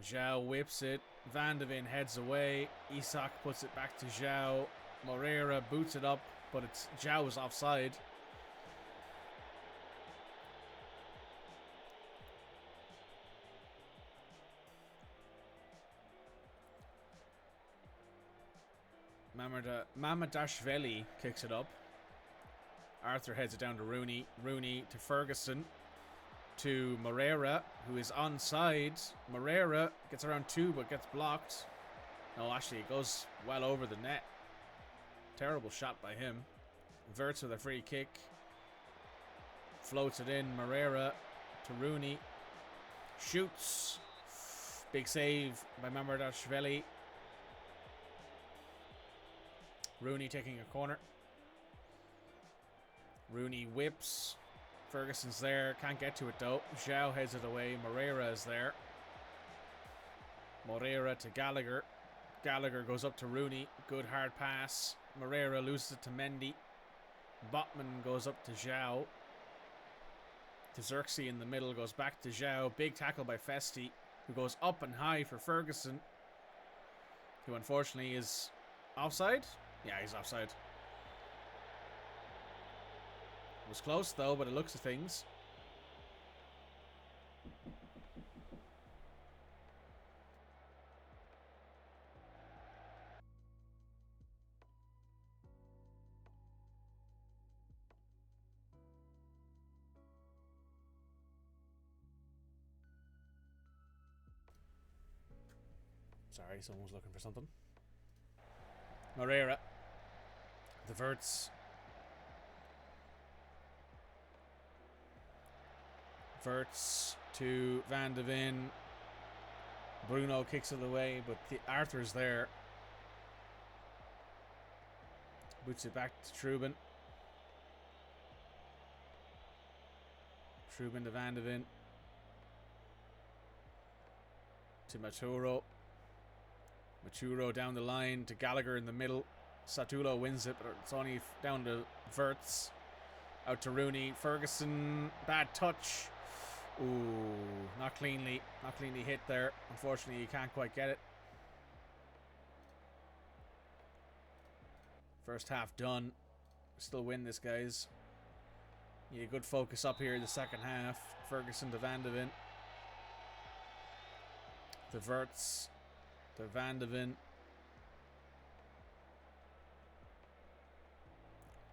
B: João whips it. Van de Ven heads away. Isaac puts it back to João. Moreira boots it up, but it's João's offside. Mamadashvili kicks it up. Arthur heads it down to Rooney. Rooney to Ferguson. To Moreira, who is onside. Moreira gets around 2 but gets blocked. No, actually, it goes well over the net. Terrible shot by him. Verts with a free kick. Floats it in. Moreira to Rooney. Shoots. Big save by Mamardashvili. Rooney taking a corner. Rooney whips. Ferguson's there. Can't get to it though. João heads it away. Moreira is there. Moreira to Gallagher. Gallagher goes up to Rooney. Good hard pass. Moreira loses it to Mendy. Botman goes up to João. To Xerxes in the middle. Goes back to João. Big tackle by Festi, who goes up and high for Ferguson, who unfortunately is offside. Yeah, he's offside. It was close though, but it looks of things. Sorry, someone was looking for something. Moreira. The Verts. Verts to Van de Ven. Bruno kicks it away, but Arthur's there. Boots it back to Trubin. Trubin to Van de Ven. To Maturo. Maturo down the line to Gallagher in the middle. Satulo wins it, but it's only down to Verts. Out to Rooney. Ferguson. Bad touch. Ooh, not cleanly hit there. Unfortunately, you can't quite get it. First half done. Still win this, guys. Need a good focus up here in the second half. Ferguson to Van de Ven. The Wirtz to Van de Ven.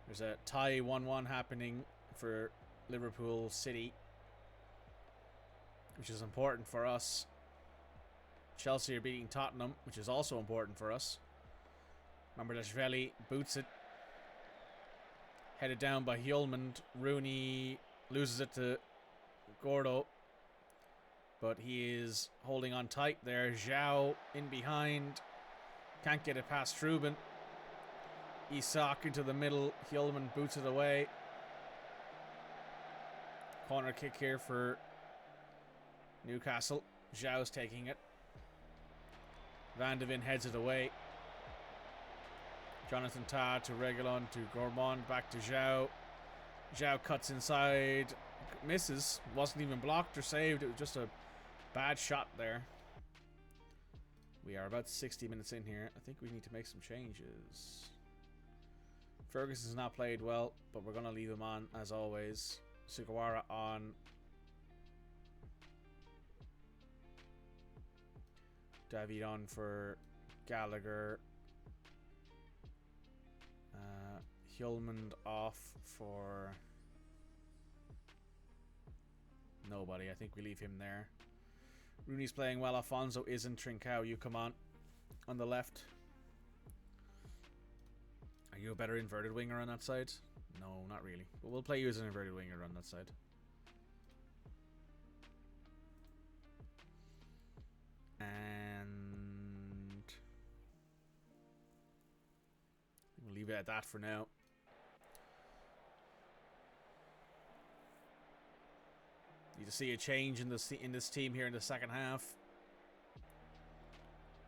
B: There's a tie 1-1 happening for Liverpool City, which is important for us. Chelsea are beating Tottenham, which is also important for us. Remember, Lashveli boots it. Headed down by Hjulmand. Rooney loses it to Gordo, but he is holding on tight there. Zhao in behind. Can't get it past Ruben. Isak into the middle. Hjulmand boots it away. Corner kick here for Newcastle. Zhao's taking it. Van de Ven heads it away. Jonathan Tah to Reguilon to Gourmand. Back to Zhao. Zhao cuts inside. Misses. Wasn't even blocked or saved. It was just a bad shot there. We are about 60 minutes in here. I think we need to make some changes. Ferguson's not played well, but we're going to leave him on as always. Sugawara on. David on for Gallagher. Hjulmand off for nobody. I think we leave him there. Rooney's playing well. Alfonso isn't. Trincao, you come on the left. Are you a better inverted winger on that side? No, not really. But we'll play you as an inverted winger on that side. And we'll leave it at that for now. Need to see a change in this team here in the second half.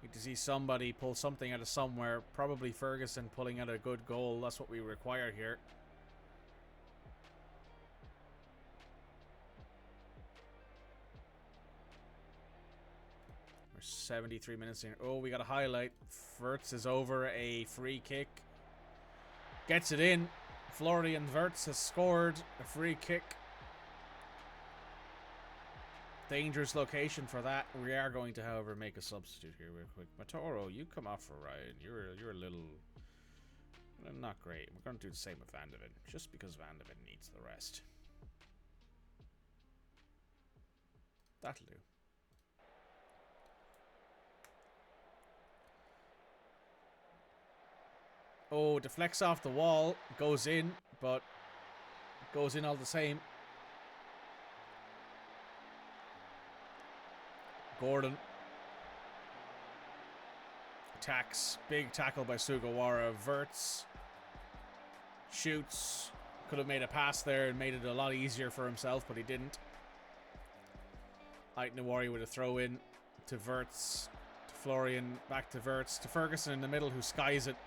B: Need to see somebody pull something out of somewhere. Probably Ferguson pulling out a good goal. That's what we require here. We're 73 minutes in. Oh, we got a highlight. Wirtz is over a free kick. Gets it in. Florian Wirtz has scored a free kick. Dangerous location for that. We are going to, however, make a substitute here real quick. Matoro, you come off for Ryan. You're a little not great. We're going to do the same with Van de Ven, just because Van de Ven needs the rest. That'll do. Oh, deflects off the wall, goes in, but goes in all the same. Gordon attacks. Big tackle by Sugawara. Wirtz shoots. Could have made a pass there and made it a lot easier for himself, but he didn't. Aït-Nouri with a throw in to Wirtz. To Florian. Back to Wirtz. To Ferguson in the middle, who skies it.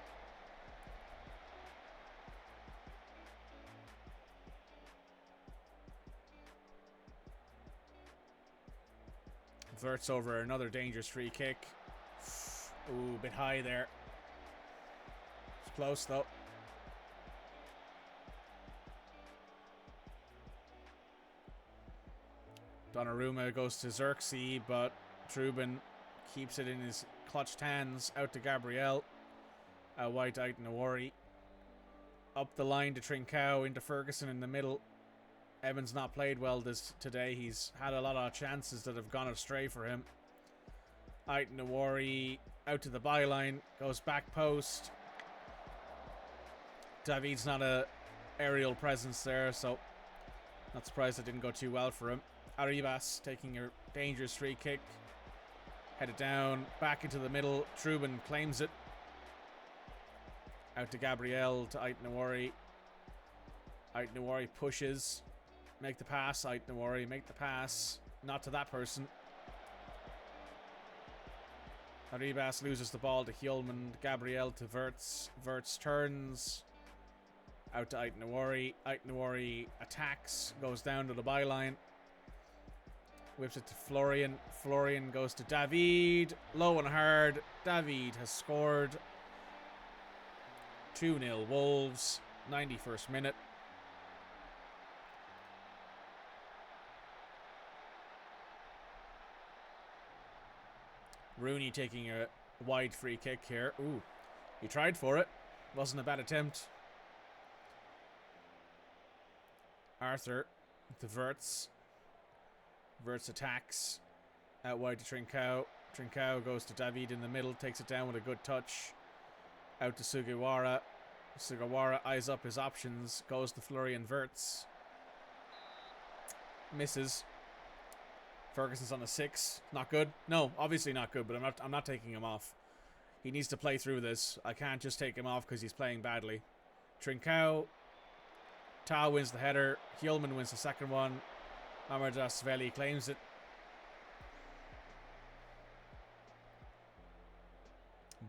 B: Wirtz over another dangerous free kick. Ooh, a bit high there. It's close though. Donnarumma goes to Xerxes, but Trubin keeps it in his clutched hands. Out to Gabriel. White Aït-Nouri. Up the line to Trincao, into Ferguson in the middle. Evans not played well today. He's had a lot of chances that have gone astray for him. Aït-Nouri out to the byline. Goes back post. David's not a aerial presence there, so not surprised it didn't go too well for him. Arribas taking a dangerous free kick. Headed down. Back into the middle. Trubin claims it. Out to Gabriel, to Aït-Nouri. Aït-Nouri pushes. Make the pass, Aït-Nouri. Make the pass. Not to that person. Arribas loses the ball to Hjulmand. Gabriel to Wirtz. Wirtz turns. Out to Aït-Nouri. Aït-Nouri attacks. Goes down to the byline. Whips it to Florian. Florian goes to David. Low and hard. David has scored. 2-0 Wolves, 91st minute. Rooney taking a wide free kick here. Ooh, he tried for it. Wasn't a bad attempt. Arthur to Wirtz. Wirtz attacks. Out wide to Trincao. Trincao goes to David in the middle. Takes it down with a good touch. Out to Sugawara. Sugawara eyes up his options. Goes to Florian Wirtz. Misses. Ferguson's on a 6. Not good. No, obviously not good, but I'm not taking him off. He needs to play through this. I can't just take him off because he's playing badly. Trincao. Tao wins the header. Hjulman wins the second one. Amardasveli claims it.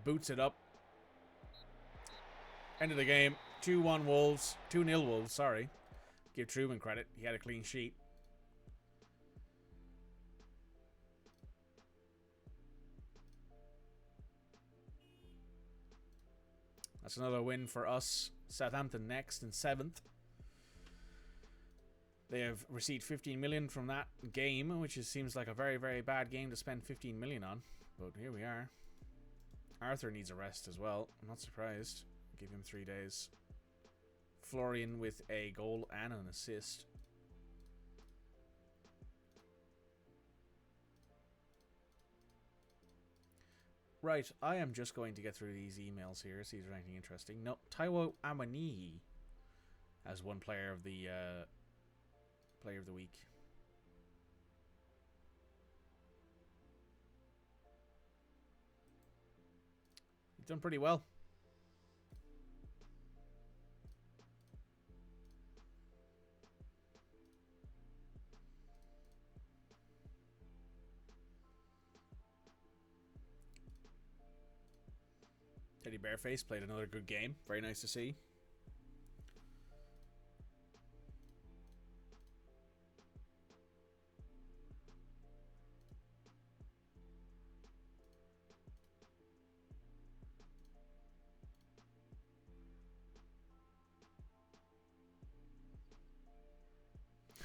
B: Boots it up. End of the game. 2-1 Wolves. 2-0 Wolves, sorry. Give Truman credit. He had a clean sheet. That's another win for us. Southampton next in 7th. They have received 15 million from that game, which seems like a very, very bad game to spend 15 million on. But here we are. Arthur needs a rest as well. I'm not surprised. Give him 3 days. Florian with a goal and an assist. Right, I am just going to get through these emails here, see if there's anything interesting. No, Taiwo Amani as one player of the week. He's done pretty well. Teddy Bearface played another good game. Very nice to see.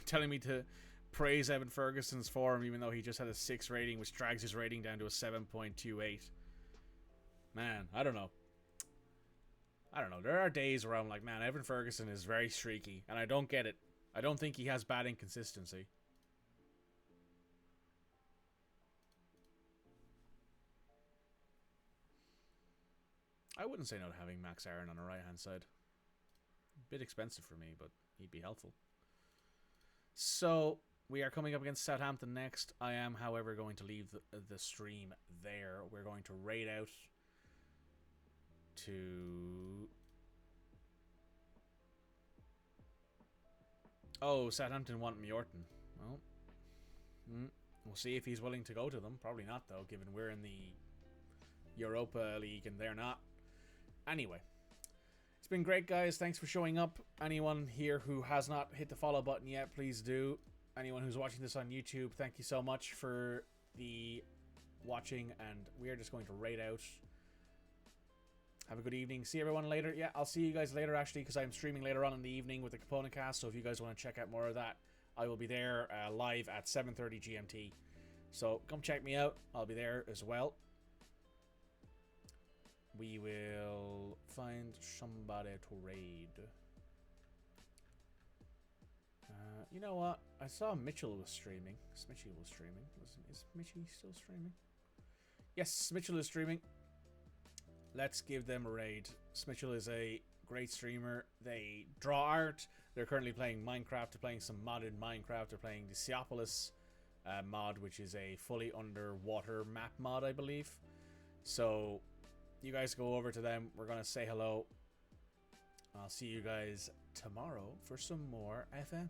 B: Telling me to praise Evan Ferguson's form even though he just had a 6 rating, which drags his rating down to a 7.28. Man, I don't know. There are days where I'm like, man, Evan Ferguson is very streaky, and I don't get it. I don't think he has bad inconsistency. I wouldn't say no to having Max Aaron on the right-hand side. A bit expensive for me, but he'd be helpful. So, we are coming up against Southampton next. I am, however, going to leave the stream there. We're going to raid out to... Oh, Southampton want Mjorton. Well, we'll see if he's willing to go to them. Probably not, though, given we're in the Europa League and they're not. Anyway, it's been great, guys. Thanks for showing up. Anyone here who has not hit the follow button yet, please do. Anyone who's watching this on YouTube, thank you so much for the watching, and we are just going to raid out. Have a good evening. See everyone later. Yeah, I'll see you guys later, actually, because I'm streaming later on in the evening with the Component Cast, so if you guys want to check out more of that, I will be there live at 7:30 GMT. So come check me out. I'll be there as well. We will find somebody to raid. You know what? I saw Mitchell was streaming. Smitchy was streaming. Is Mitchy still streaming? Yes, Mitchell is streaming. Let's give them a raid. Smitchell is a great streamer. They draw art. They're currently playing Minecraft. They're playing some modded Minecraft. They're playing the Seopolis mod, which is a fully underwater map mod, I believe. So you guys go over to them. We're going to say hello. I'll see you guys tomorrow for some more FM.